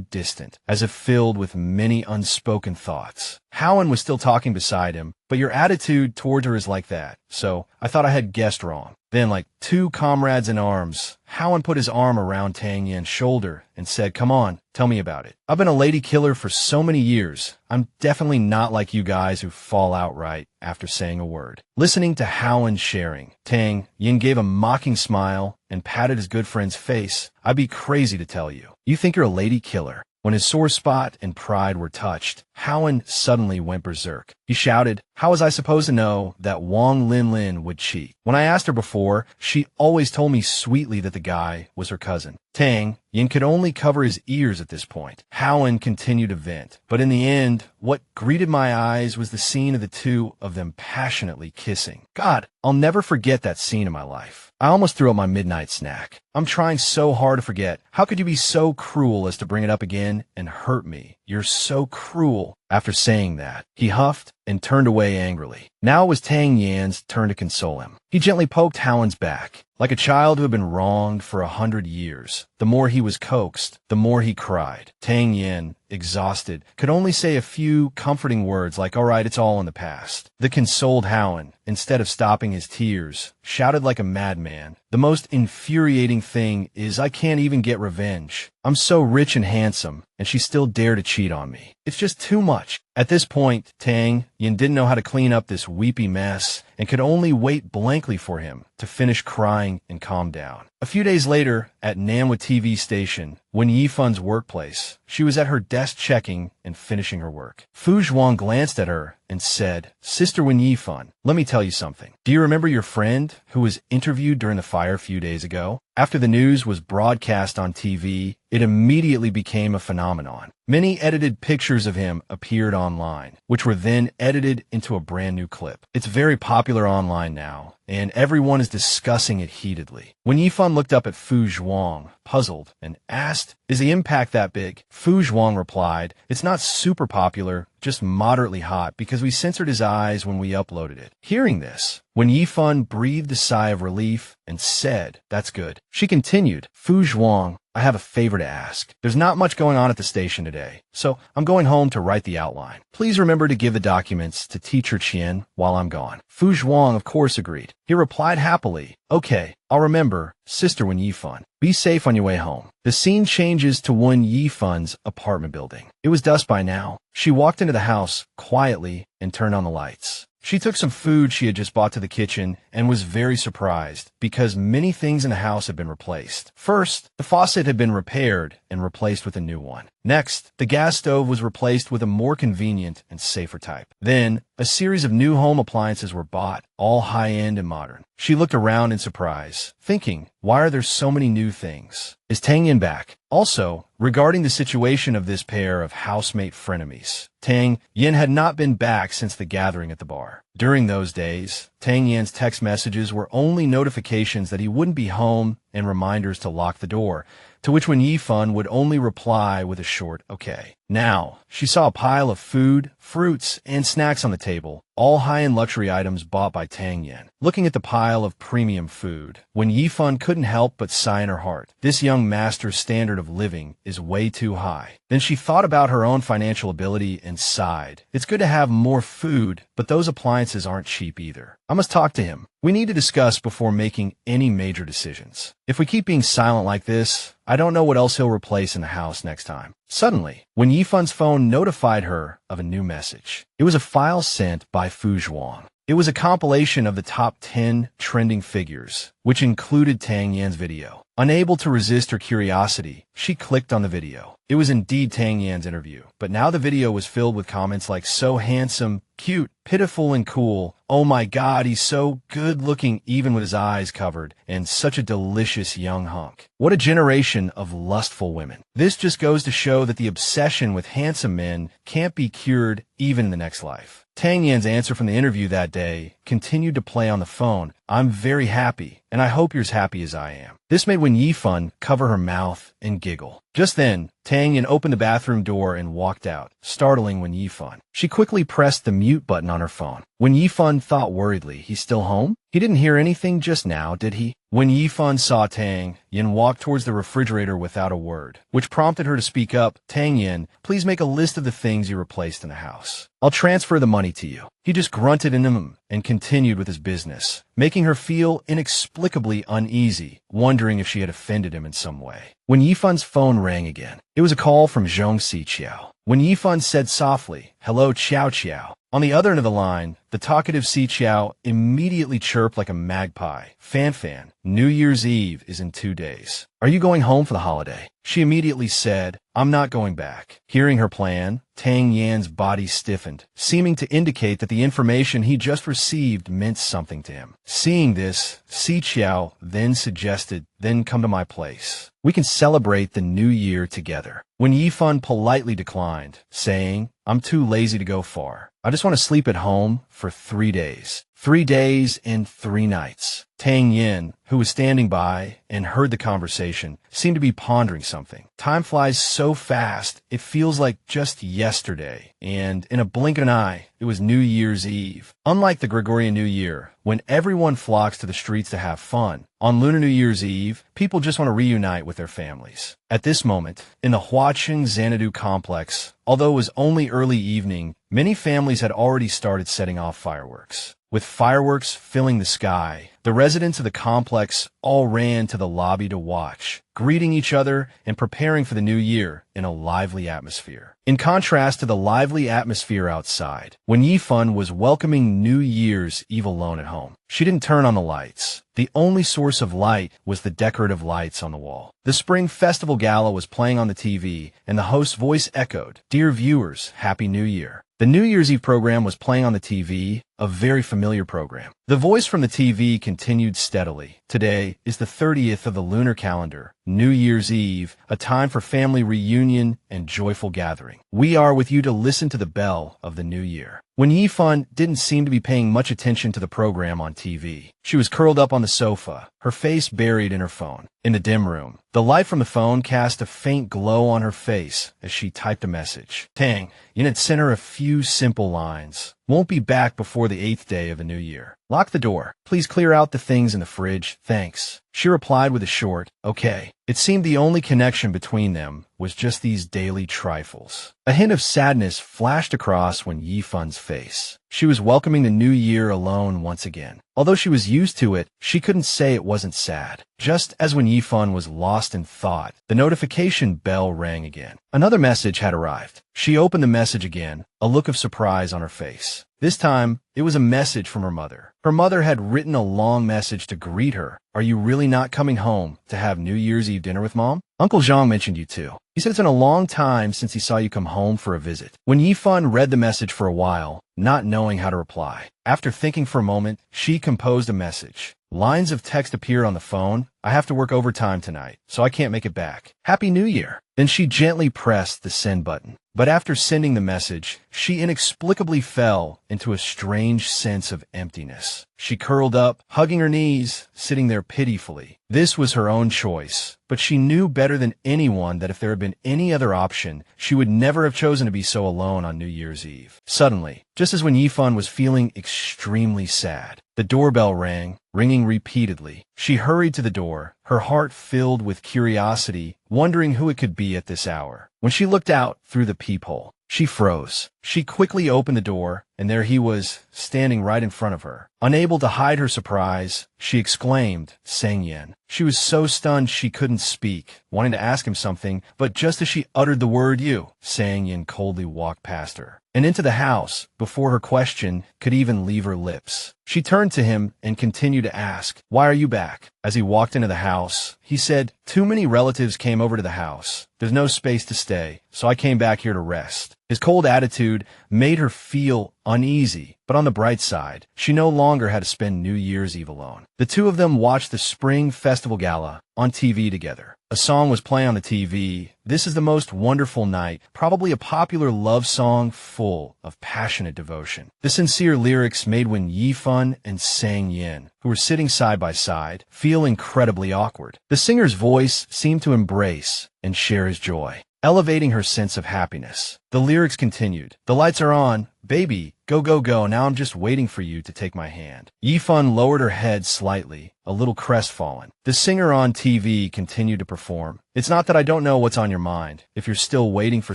distant, as if filled with many unspoken thoughts. Howen was still talking beside him, "But your attitude towards her is like that, so I thought I had guessed wrong." Then, like two comrades in arms, Howen put his arm around Tang Yan's shoulder and said, "Come on, tell me about it. I've been a lady killer for so many years. I'm definitely not like you guys who fall outright after saying a word." Listening to Howen sharing, Tang Yin gave a mocking smile and patted his good friend's face. "I'd be crazy to tell you. You think you're a lady killer." When his sore spot and pride were touched, Howen suddenly went berserk. He shouted, "How was I supposed to know that Wang Linlin would cheat? When I asked her before, she always told me sweetly that the guy was her cousin." Tang Yin could only cover his ears at this point. Howen continued to vent, but in the end, what greeted my eyes was the scene of the two of them passionately kissing. God, I'll never forget that scene in my life. I almost threw up my midnight snack. I'm trying so hard to forget. How could you be so cruel as to bring it up again and hurt me? You're so cruel. After saying that, he huffed and turned away angrily. Now it was Tang Yan's turn to console him. He gently poked Howen's back. Like a child who had been wronged for 100 years, the more he was coaxed, the more he cried. Tang Yin, exhausted, could only say a few comforting words like, "All right, it's all in the past." The consoled Howen, instead of stopping his tears, shouted like a madman, "The most infuriating thing is I can't even get revenge. I'm so rich and handsome, and she still dared to cheat on me. It's just too much." At this point, Tang Yin didn't know how to clean up this weepy mess and could only wait blankly for him to finish crying and calm down. A few days later, at Nanhua TV station, Wen Yifan's workplace, she was at her desk checking and finishing her work. Fu Zhuang glanced at her and said, "Sister Wen Yifan, let me tell you something. Do you remember your friend who was interviewed during the fire a few days ago? After the news was broadcast on TV, it immediately became a phenomenon. Many edited pictures of him appeared online, which were then edited into a brand new clip. It's very popular online now, and everyone is discussing it heatedly." When Yifan looked up at Fu Zhuang, puzzled, and asked, "Is the impact that big?" Fu Zhuang replied, "It's not super popular, just moderately hot because we censored his eyes when we uploaded it." Hearing this, Wen Yifan breathed a sigh of relief and said, "That's good." She continued, "Fu Zhuang, I have a favor to ask. There's not much going on at the station today, so I'm going home to write the outline. Please remember to give the documents to Teacher Qian while I'm gone." Fu Zhuang, of course, agreed. He replied happily, "Okay, I'll remember, Sister Wen Yifan. Be safe on your way home." The scene changes to Wen Yifan's apartment building. It was dusk by now. She walked into the house quietly and turned on the lights. She took some food she had just bought to the kitchen and was very surprised because many things in the house had been replaced. First, the faucet had been repaired and replaced with a new one. Next, the gas stove was replaced with a more convenient and safer type. Then, a series of new home appliances were bought, all high-end and modern. She looked around in surprise, thinking, why are there so many new things? Is Tang Yin back? Also, regarding the situation of this pair of housemate frenemies, Tang Yin had not been back since the gathering at the bar. During those days, Tang Yin's text messages were only notifications that he wouldn't be home and reminders to lock the door, to which Wen Yifan would only reply with a short okay. Now, she saw a pile of food, fruits, and snacks on the table, all high-end luxury items bought by Tang Yen. Looking at the pile of premium food, Wen Yifan couldn't help but sigh in her heart. This young master's standard of living is way too high. Then she thought about her own financial ability and sighed. It's good to have more food, but those appliances aren't cheap either. I must talk to him. We need to discuss before making any major decisions. If we keep being silent like this, I don't know what else he'll replace in the house next time. Suddenly, Wen Yifan's phone notified her of a new message. It was a file sent by Fu Zhuang. It was a compilation of the top 10 trending figures, which included Tang Yan's video. Unable to resist her curiosity, she clicked on the video. It was indeed Tang Yan's interview, but now the video was filled with comments like so handsome, cute, pitiful, and cool. Oh my god, he's so good-looking even with his eyes covered, and such a delicious young hunk. What a generation of lustful women. This just goes to show that the obsession with handsome men can't be cured even in the next life. Tang Yan's answer from the interview that day continued to play on the phone. I'm very happy, and I hope you're as happy as I am. This made Wen Yifan cover her mouth and giggle. Just then, Tang Yan opened the bathroom door and walked out, startling Wen Yifan. She quickly pressed the mute button on her phone. Wen Yifan thought worriedly, he's still home? He didn't hear anything just now, did he? When Yifan saw Tang Yan walk towards the refrigerator without a word, which prompted her to speak up. Tang Yan, please make a list of the things you replaced in the house. I'll transfer the money to you. He just grunted in him and continued with his business, making her feel inexplicably uneasy, wondering if she had offended him in some way. When Yifan's phone rang again, it was a call from Zhong Xiqiao. When Yifan said softly, hello Qiao Qiao. On the other end of the line, the talkative Xiqiao immediately chirped like a magpie. Fan, New Year's Eve is in 2 days. Are you going home for the holiday? She immediately said, I'm not going back. Hearing her plan, Tang Yan's body stiffened, seeming to indicate that the information he just received meant something to him. Seeing this, Xiqiao then suggested, then come to my place. We can celebrate the new year together. When Yifan politely declined, saying, I'm too lazy to go far. I just want to sleep at home for 3 days. 3 days and 3 nights. Tang Yan, who was standing by and heard the conversation, seemed to be pondering something. Time flies so fast, it feels like just yesterday, and in a blink of an eye, it was New Year's Eve. Unlike the Gregorian New Year, when everyone flocks to the streets to have fun, on Lunar New Year's Eve, people just want to reunite with their families. At this moment, in the Huaqing Xanadu complex, although it was only early evening, many families had already started setting off fireworks. With fireworks filling the sky, the residents of the complex all ran to the lobby to watch, greeting each other and preparing for the new year in a lively atmosphere. In contrast to the lively atmosphere outside, when Yifan was welcoming New Year's Eve alone at home, she didn't turn on the lights. The only source of light was the decorative lights on the wall. The Spring Festival Gala was playing on the TV, and the host's voice echoed, Dear viewers, Happy New Year. The New Year's Eve program was playing on the TV, a very familiar program. The voice from the TV continued steadily. Today is the 30th of the lunar calendar, New Year's Eve, a time for family reunion and joyful gathering. We are with you to listen to the bell of the new year. When Yifan didn't seem to be paying much attention to the program on TV, she was curled up on the sofa, her face buried in her phone. In the dim room, the light from the phone cast a faint glow on her face as she typed a message. Tang, Yin had sent her a few simple lines. Won't be back before the 8th day of the new year. Lock the door. Please clear out the things in the fridge. Thanks. She replied with a short, okay. It seemed the only connection between them was just these daily trifles. A hint of sadness flashed across when Yifan's face. She was welcoming the new year alone once again. Although she was used to it, she couldn't say it wasn't sad. Just as when Yifan was lost in thought, the notification bell rang again. Another message had arrived. She opened the message again, a look of surprise on her face. This time, it was a message from her mother. Her mother had written a long message to greet her. Are you really not coming home to have New Year's Eve dinner with Mom? Uncle Zhang mentioned you too. He said it's been a long time since he saw you come home for a visit. When Yifan read the message for a while, not knowing how to reply, after thinking for a moment, she composed a message. Lines of text appear on the phone. I have to work overtime tonight, so I can't make it back. Happy New Year. Then she gently pressed the send button. But after sending the message, she inexplicably fell into a strange sense of emptiness. She curled up, hugging her knees, sitting there pitifully. This was her own choice, but she knew better than anyone that if there had been any other option, she would never have chosen to be so alone on New Year's Eve. Suddenly, just as when Yifan was feeling extremely sad, the doorbell rang, ringing repeatedly. She hurried to the door, her heart filled with curiosity, wondering who it could be at this hour. When she looked out through the peephole, she froze. She quickly opened the door, and there he was, standing right in front of her. Unable to hide her surprise, she exclaimed, "Sang Yen." She was so stunned she couldn't speak, wanting to ask him something, but just as she uttered the word "you," Sang Yen coldly walked past her and into the house before her question could even leave her lips. She turned to him and continued to ask, "Why are you back?" As he walked into the house, he said, "Too many relatives came over to the house. There's no space to stay, so I came back here to rest." His cold attitude made her feel uneasy, but on the bright side, she no longer had to spend New Year's Eve alone. The two of them watched the Spring Festival Gala on TV together. A song was playing on the TV. This is the most wonderful night, probably a popular love song full of passionate devotion. The sincere lyrics made when Yifan and Sang Yen, who were sitting side by side, feel incredibly awkward. The singer's voice seemed to embrace and share his joy, elevating her sense of happiness. The lyrics continued, "The lights are on. Baby, go, go, go. Now I'm just waiting for you to take my hand." Yifan lowered her head slightly, a little crestfallen. The singer on TV continued to perform. "It's not that I don't know what's on your mind. If you're still waiting for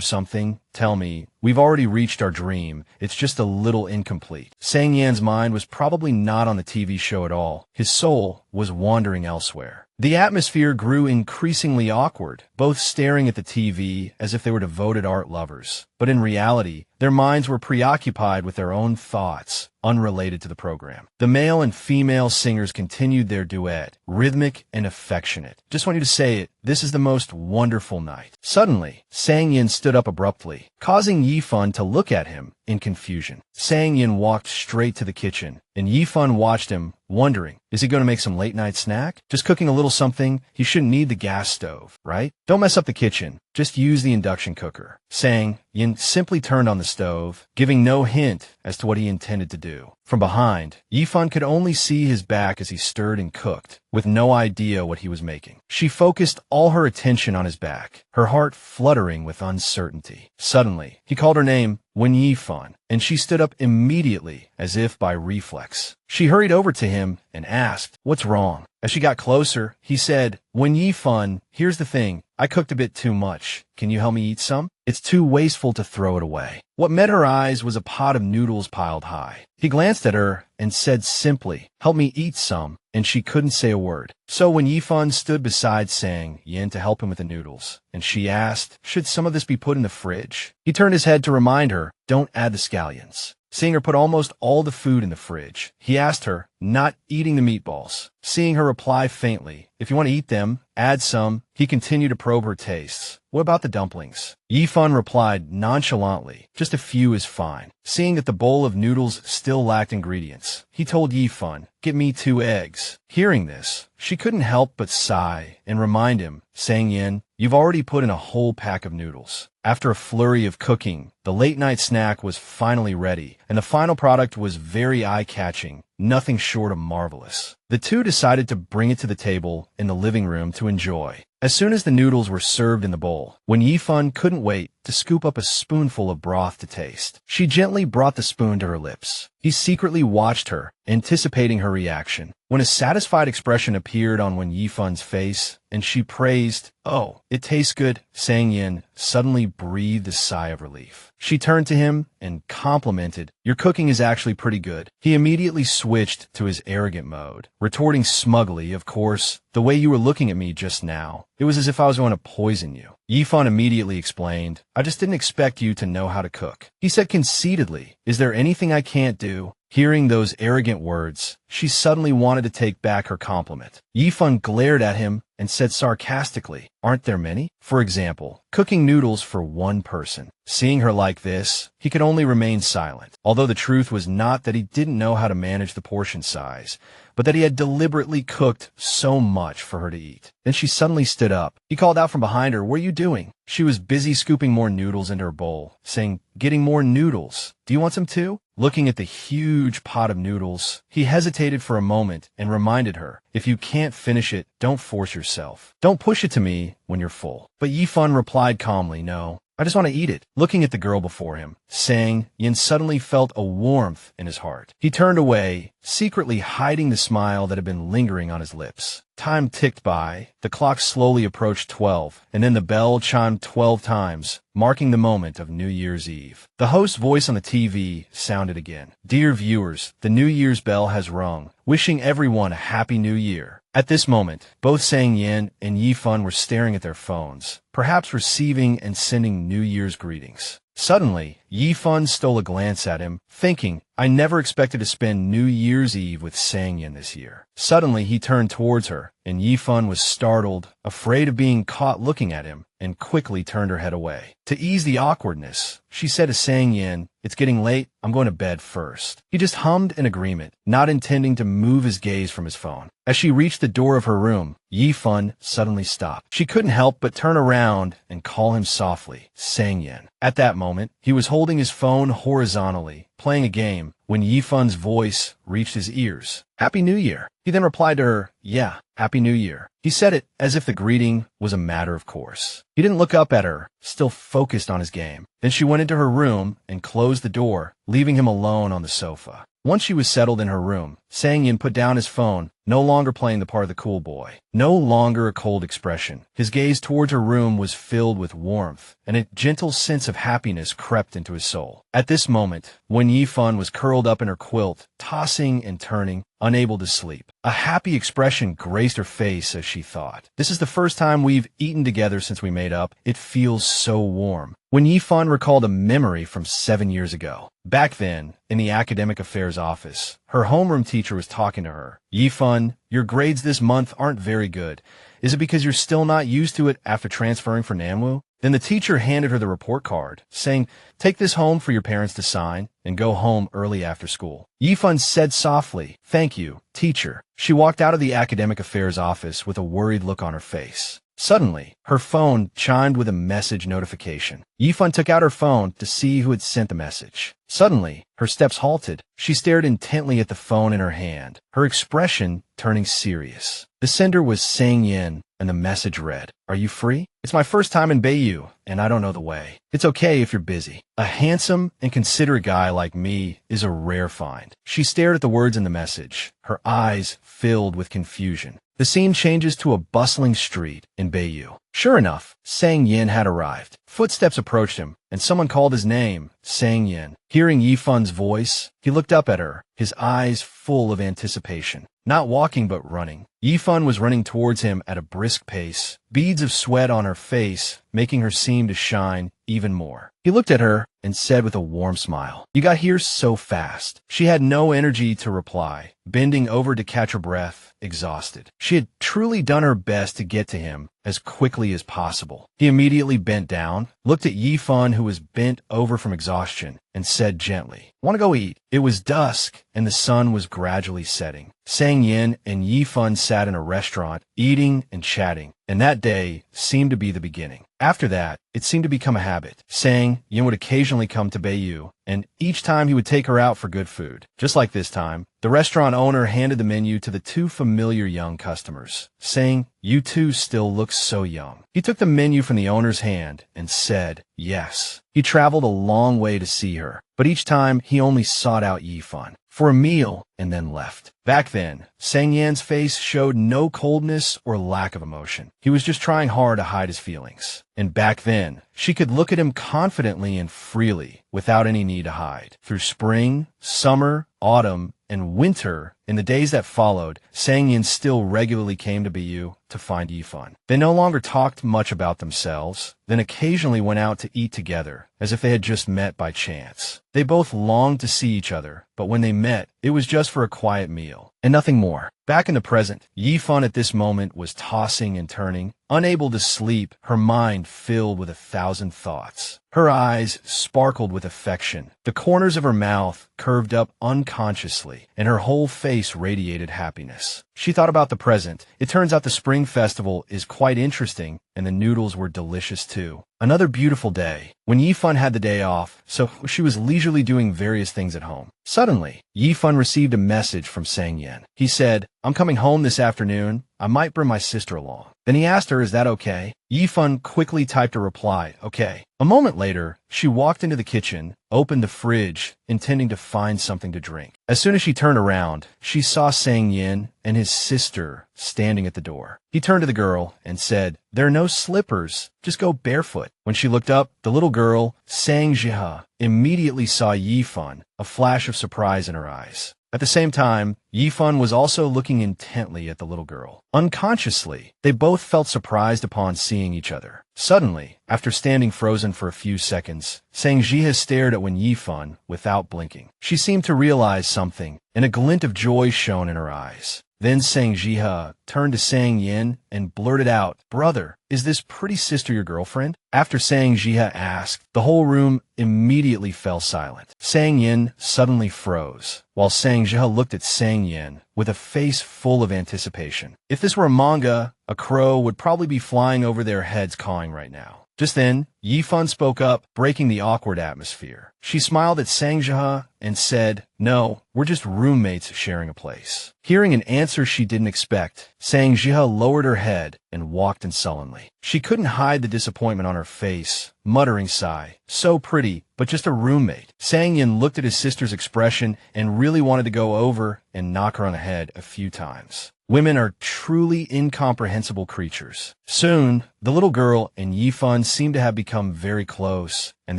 something, tell me. We've already reached our dream. It's just a little incomplete." Sang Yan's mind was probably not on the TV show at all. His soul was wandering elsewhere. The atmosphere grew increasingly awkward, both staring at the TV as if they were devoted art lovers. But in reality, their minds were preoccupied with their own thoughts, unrelated to the program. The male and female singers continued their duet, rhythmic and affectionate. "Just want you to say it. This is the most wonderful night." Suddenly, Sang Yin stood up abruptly, causing Yifan to look at him in confusion. Sang Yin walked straight to the kitchen, and Yifan watched him, wondering, is he going to make some late-night snack? Just cooking a little something? He shouldn't need the gas stove, right? Don't mess up the kitchen. Just use the induction cooker. Sang Yin simply turned on the stove, giving no hint as to what he intended to do. From behind, Yifan could only see his back as he stirred and cooked, with no idea what he was making. She focused all her attention on his back, her heart fluttering with uncertainty. Suddenly, he called her name, Wen Yifan, and she stood up immediately, as if by reflex. She hurried over to him and asked, "What's wrong?" As she got closer, he said, "Wen Yifan, here's the thing. I cooked a bit too much. Can you help me eat some? It's too wasteful to throw it away." What met her eyes was a pot of noodles piled high. He glanced at her and said simply, "Help me eat some," and she couldn't say a word. So when Yifan stood beside Sang Yin to help him with the noodles, and she asked, "Should some of this be put in the fridge?" He turned his head to remind her, "Don't add the scallions." Seeing her put almost all the food in the fridge, he asked her, not eating the meatballs. Seeing her reply faintly, "If you want to eat them, add some," he continued to probe her tastes. "What about the dumplings?" Yifan replied nonchalantly, "Just a few is fine." Seeing that the bowl of noodles still lacked ingredients, he told Yifan, "Get me 2 eggs." Hearing this, she couldn't help but sigh and remind him, "Sang Yin, you've already put in a whole pack of noodles." After a flurry of cooking, the late-night snack was finally ready, and the final product was very eye-catching, nothing short of marvelous. The two decided to bring it to the table in the living room to enjoy. As soon as the noodles were served in the bowl, Wen Yifan couldn't wait to scoop up a spoonful of broth to taste. She gently brought the spoon to her lips. He secretly watched her, anticipating her reaction. When a satisfied expression appeared on Wen Yifan's face, and she praised, "Oh, it tastes good," Sang Yin suddenly breathed a sigh of relief. She turned to him and complimented, "Your cooking is actually pretty good." He immediately switched to his arrogant mode, retorting smugly, "Of course, the way you were looking at me just now, it was as if I was going to poison you." Yifan immediately explained, "I just didn't expect you to know how to cook." He said conceitedly, "Is there anything I can't do?" Hearing those arrogant words, she suddenly wanted to take back her compliment. Yifan glared at him and said sarcastically, aren't there many? For example, cooking noodles for one person. Seeing her like this, he could only remain silent, although the truth was not that he didn't know how to manage the portion size, but that he had deliberately cooked so much for her to eat. Then she suddenly stood up. He called out from behind her, "What are you doing?" She was busy scooping more noodles into her bowl, saying, "Getting more noodles. Do you want some too?" Looking at the huge pot of noodles, he hesitated for a moment and reminded her, "If you can't finish it, don't force yourself. Don't push it to me when you're full." But Yifan replied calmly, "No, I just want to eat it." Looking at the girl before him, Yin suddenly felt a warmth in his heart. He turned away, secretly hiding the smile that had been lingering on his lips. Time ticked by, the clock slowly approached 12, and then the bell chimed 12 times, marking the moment of New Year's Eve. The host's voice on the TV sounded again. "Dear viewers, the New Year's bell has rung, wishing everyone a Happy New Year." At this moment, both Yin and Yifan were staring at their phones, perhaps receiving and sending New Year's greetings. Suddenly, Yifan stole a glance at him, thinking, "I never expected to spend New Year's Eve with Yin this year." Suddenly, he turned towards her, and Yifan was startled, afraid of being caught looking at him, and quickly turned her head away. To ease the awkwardness, she said to Yin, "It's getting late, I'm going to bed first." He just hummed in agreement, not intending to move his gaze from his phone. As she reached the door of her room, Yifan suddenly stopped. She couldn't help but turn around and call him softly, Yin. At that moment, he was holding his phone horizontally, playing a game, when Yifan's voice reached his ears. "Happy New Year." He then replied to her, "Yeah, Happy New Year." He said it as if the greeting was a matter of course. He didn't look up at her, still focused on his game. Then she went into her room and closed the door, leaving him alone on the sofa. Once she was settled in her room, Yin put down his phone, no longer playing the part of the cool boy. No longer a cold expression. His gaze towards her room was filled with warmth, and a gentle sense of happiness crept into his soul. At this moment, when Yifan was curled up in her quilt, tossing and turning, unable to sleep, a happy expression graced her face as she thought, "This is the first time we've eaten together since we made up. It feels so warm." When Yifan recalled a memory from 7 years ago. Back then, in the academic affairs office, her homeroom teacher was talking to her. "Yifan, your grades this month aren't very good. Is it because you're still not used to it after transferring for Namwu?" Then the teacher handed her the report card, saying, "Take this home for your parents to sign, and go home early after school." Yifan said softly, "Thank you, teacher." She walked out of the academic affairs office with a worried look on her face. Suddenly, her phone chimed with a message notification. Yifan took out her phone to see who had sent the message. Suddenly, her steps halted. She stared intently at the phone in her hand, her expression turning serious. The sender was Yin, and the message read, "Are you free? It's my first time in Bayou, and I don't know the way. It's okay if you're busy. A handsome and considerate guy like me is a rare find." She stared at the words in the message, her eyes filled with confusion. The scene changes to a bustling street in Bayou. Sure enough, Yin had arrived. Footsteps approached him, and someone called his name, Yin. Hearing Yifan's voice, he looked up at her, his eyes full of anticipation. Not walking but running. Yifan was running towards him at a brisk pace, beads of sweat on her face, making her seem to shine even more. He looked at her and said with a warm smile, "You got here so fast." She had no energy to reply, bending over to catch her breath, exhausted. She had truly done her best to get to him as quickly as possible. He immediately bent down, looked at Yifan, who was bent over from exhaustion, and said gently, "Want to go eat?" It was dusk, and the sun was gradually setting. Yin and Yifan sat in a restaurant, eating and chatting, and that day seemed to be the beginning. After that, it seemed to become a habit. Yin would occasionally come to Bayou, and each time he would take her out for good food. Just like this time, the restaurant owner handed the menu to the two familiar young customers, saying, "You two still look so young." He took the menu from the owner's hand and said, "Yes." He traveled a long way to see her, but each time he only sought out Yifan for a meal and then left. Back then, Yin's face showed no coldness or lack of emotion. He was just trying hard to hide his feelings. And back then, she could look at him confidently and freely, without any need to hide. Through spring, summer, autumn, and winter, in the days that followed, Yin still regularly came to Bayou to find Yifan. They no longer talked much about themselves, then occasionally went out to eat together, as if they had just met by chance. They both longed to see each other, but when they met, It was just for a quiet meal, and nothing more. Back in the present, Yifan at this moment was tossing and turning, unable to sleep, her mind filled with 1,000 thoughts. Her eyes sparkled with affection, the corners of her mouth curved up unconsciously, and her whole face radiated happiness. She thought about the present. It turns out the spring festival is quite interesting, and the noodles were delicious too. Another beautiful day, when Yifan had the day off, so she was leisurely doing various things at home. Suddenly, Yifan received a message from Sang Yin. He said, "I'm coming home this afternoon. I might bring my sister along." Then he asked her, "Is that okay?" Yifan quickly typed a reply, "Okay." A moment later, she walked into the kitchen, opened the fridge, intending to find something to drink. As soon as she turned around, she saw Sang Yin and his sister standing at the door. He turned to the girl and said, "There are no slippers. Just go barefoot." When she looked up, the little girl, Sang Jiha, immediately saw Yifan, a flash of surprise in her eyes. At the same time, Yifan was also looking intently at the little girl. Unconsciously, they both felt surprised upon seeing each other. Suddenly, after standing frozen for a few seconds, Sang Jiha stared at Yifan without blinking. She seemed to realize something, and a glint of joy shone in her eyes. Then Sang Jiha turned to Sang Yin and blurted out, "Brother, is this pretty sister your girlfriend?" After Sang Jiha asked, the whole room immediately fell silent. Sang Yin suddenly froze, while Sang Jiha looked at Sang Yin with a face full of anticipation. If this were a manga, a crow would probably be flying over their heads cawing right now. Just then, Yifan spoke up, breaking the awkward atmosphere. She smiled at Sang Jiha and said, "No, we're just roommates sharing a place." Hearing an answer she didn't expect, Sang Jiha lowered her head and walked in sullenly. She couldn't hide the disappointment on her face, muttering sigh, "So pretty, but just a roommate." Sang Yin looked at his sister's expression and really wanted to go over and knock her on the head a few times. Women are truly incomprehensible creatures. Soon, the little girl and Yifan seemed to have become very close, and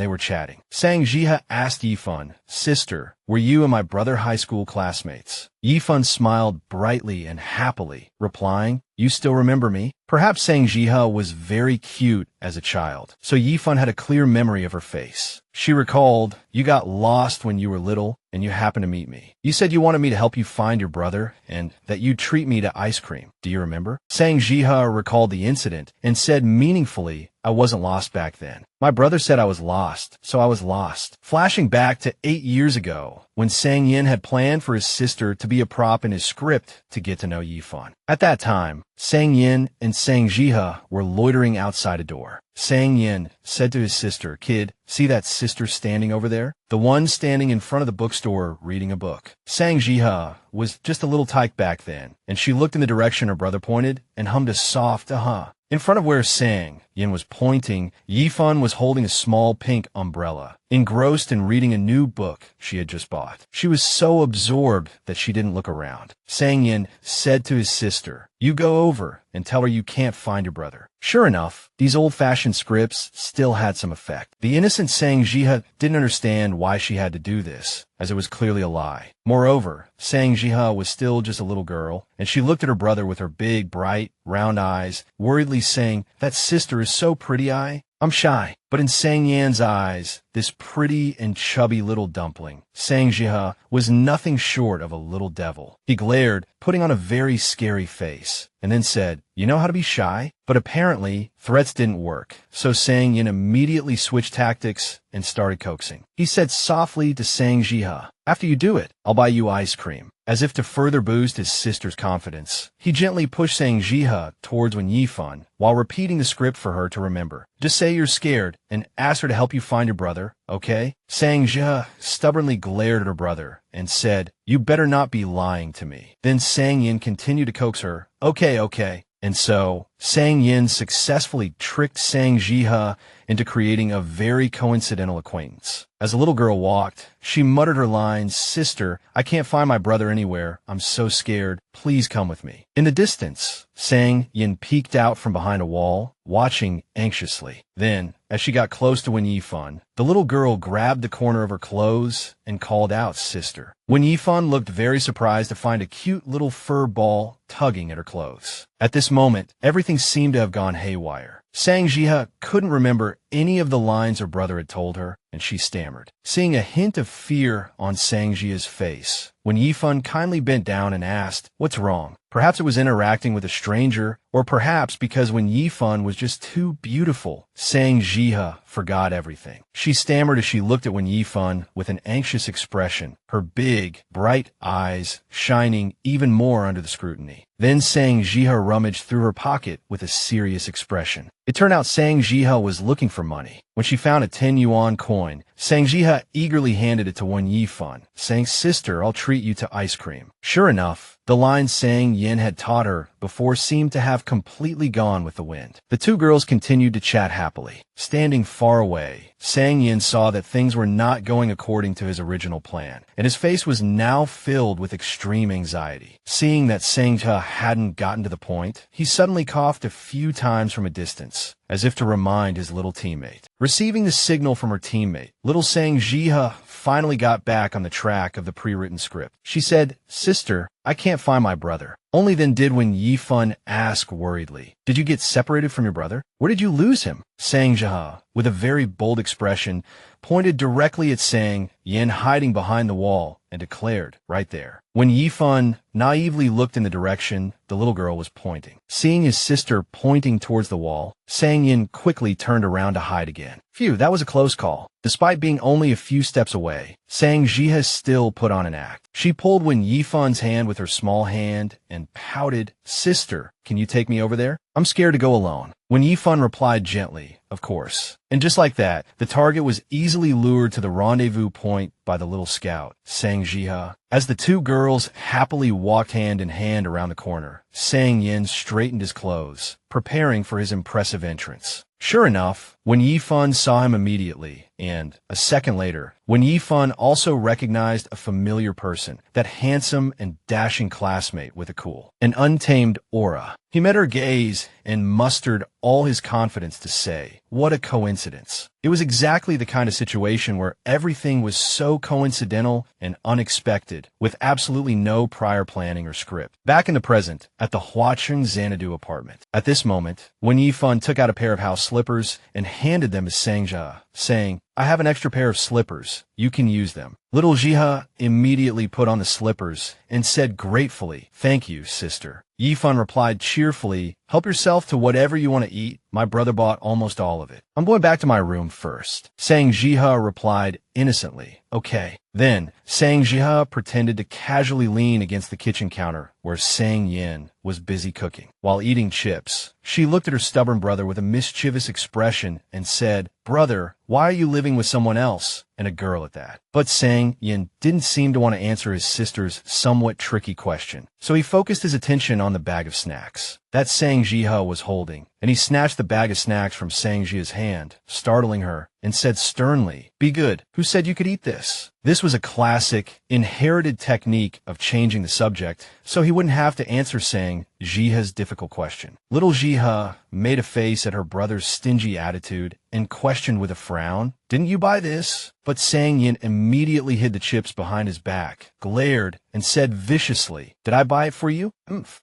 they were chatting. Sang Jiha asked Yifan, "Sister, were you and my brother high school classmates?" Yifan smiled brightly and happily, replying, "You still remember me?" Perhaps Sang Jiha was very cute as a child, so Yifan had a clear memory of her face. She recalled, "You got lost when you were little, and you happened to meet me. You said you wanted me to help you find your brother, and that you'd treat me to ice cream. Do you remember?" Sang Jiha recalled the incident and said meaningfully, "I wasn't lost back then. My brother said I was lost, so I was lost." Flashing back to 8 years ago, when Sang Yin had planned for his sister to be a prop in his script to get to know Yifan. At that time, Sang Yin and Sang Jiha were loitering outside a door. Sang Yin said to his sister, "Kid, see that sister standing over there? The one standing in front of the bookstore reading a book." Sang Jiha was just a little tyke back then, and she looked in the direction her brother pointed and hummed a soft "uh-huh." In front of where Sang Yin was pointing, Yifan was holding a small pink umbrella, engrossed in reading a new book she had just bought. She was so absorbed that she didn't look around. Sang Yin said to his sister, "You go over and tell her you can't find your brother." Sure enough, these old-fashioned scripts still had some effect. The innocent Sang Jiha didn't understand why she had to do this, as it was clearly a lie. Moreover, Sang Jiha was still just a little girl, and she looked at her brother with her big, bright, round eyes, worriedly saying, "That sister is so pretty, I'm shy." But in Sang Yan's eyes, this pretty and chubby little dumpling, Sang Jiha, was nothing short of a little devil. He glared, putting on a very scary face, and then said, "You know how to be shy?" But apparently, threats didn't work, so Sang Yin immediately switched tactics and started coaxing. He said softly to Sang Jiha, "After you do it, I'll buy you ice cream." As if to further boost his sister's confidence, he gently pushed Sang Jiha towards Yifan while repeating the script for her to remember. "Just say you're scared and ask her to help you find your brother, okay?" Sang Jiha stubbornly glared at her brother and said, "You better not be lying to me." Then Sang Yin continued to coax her, Okay. And so, Sang Yin successfully tricked Sang Jiha into creating a very coincidental acquaintance. As the little girl walked, she muttered her lines, "Sister, I can't find my brother anywhere. I'm so scared. Please come with me." In the distance, Sang Yin peeked out from behind a wall, watching anxiously. Then, as she got close to Wen Yifan, the little girl grabbed the corner of her clothes and called out, "Sister." Wen Yifan looked very surprised to find a cute little fur ball tugging at her clothes. At this moment, everything seemed to have gone haywire. Sang Jiha couldn't remember any of the lines her brother had told her, and she stammered, seeing a hint of fear on Sangjia's face. When Yifan kindly bent down and asked, "What's wrong?" Perhaps it was interacting with a stranger, or perhaps because when Yifan was just too beautiful, Sangjiha forgot everything. She stammered as she looked at Wen Yifan with an anxious expression, her big, bright eyes shining even more under the scrutiny. Then Sangjiha rummaged through her pocket with a serious expression. It turned out Sangjiha was looking for money. When she found a 10 yuan coin, Sangjiha eagerly handed it to Wen Yifan, saying, "Sister, I'll treat you to ice cream." Sure enough, the lines Sang Yin had taught her before seemed to have completely gone with the wind. The two girls continued to chat happily. Standing far away, Sang Yin saw that things were not going according to his original plan, and his face was now filled with extreme anxiety. Seeing that Sangjiha hadn't gotten to the point, he suddenly coughed a few times from a distance, as if to remind his little teammate. Receiving the signal from her teammate, little Sangjiha finally got back on the track of the pre-written script. She said, "Sister, I can't find my brother." Only then did Wen Yifan ask worriedly, "Did you get separated from your brother? Where did you lose him?" Sangjiha, with a very bold expression, pointed directly at Sang Yin hiding behind the wall and declared, "Right there." When Yifan naively looked in the direction the little girl was pointing. Seeing his sister pointing towards the wall, Sang Yin quickly turned around to hide again. Phew, that was a close call. Despite being only a few steps away, Sangjiha still put on an act. She pulled Wen Yifan's hand with her small hand and pouted, "Sister, can you take me over there? I'm scared to go alone." Wen Yifan replied gently, "Of course." And just like that, the target was easily lured to the rendezvous point by the little scout, Sangjiha. As the two girls happily walked hand in hand around the corner, Sang Yin straightened his clothes, preparing for his impressive entrance. Sure enough, Wen Yifan saw him immediately, and, a second later, Wen Yifan also recognized a familiar person, that handsome and dashing classmate with a cool, an untamed aura. He met her gaze and mustered all his confidence to say, "What a coincidence." It was exactly the kind of situation where everything was so coincidental and unexpected, with absolutely no prior planning or script. Back in the present, at the Huacheng Xanadu apartment. At this moment, Wen Yifan took out a pair of house slippers and handed them to Sangjiha, saying, "I have an extra pair of slippers. You can use them." Little Jiha immediately put on the slippers and said gratefully, "Thank you, sister." Yifan replied cheerfully, "Help yourself to whatever you want to eat. My brother bought almost all of it. I'm going back to my room first." Sangjiha replied innocently, "Okay." Then, Sangjiha pretended to casually lean against the kitchen counter where Sang Yin was busy cooking. While eating chips, she looked at her stubborn brother with a mischievous expression and said, "Brother, why are you living with someone else? And a girl at that." But Sang Yin didn't seem to want to answer his sister's somewhat tricky question, so he focused his attention on the bag of snacks that Sangjiha was holding, and he snatched the bag of snacks from Sangjia's hand, startling her, and said sternly, "Be good. Who said you could eat this?" This was a classic, inherited technique of changing the subject, so he wouldn't have to answer Sangjiha's difficult question. Little Jiha made a face at her brother's stingy attitude and questioned with a frown, "Didn't you buy this?" But Sang Yin immediately hid the chips behind his back, glared, and said viciously, "Did I buy it for you?"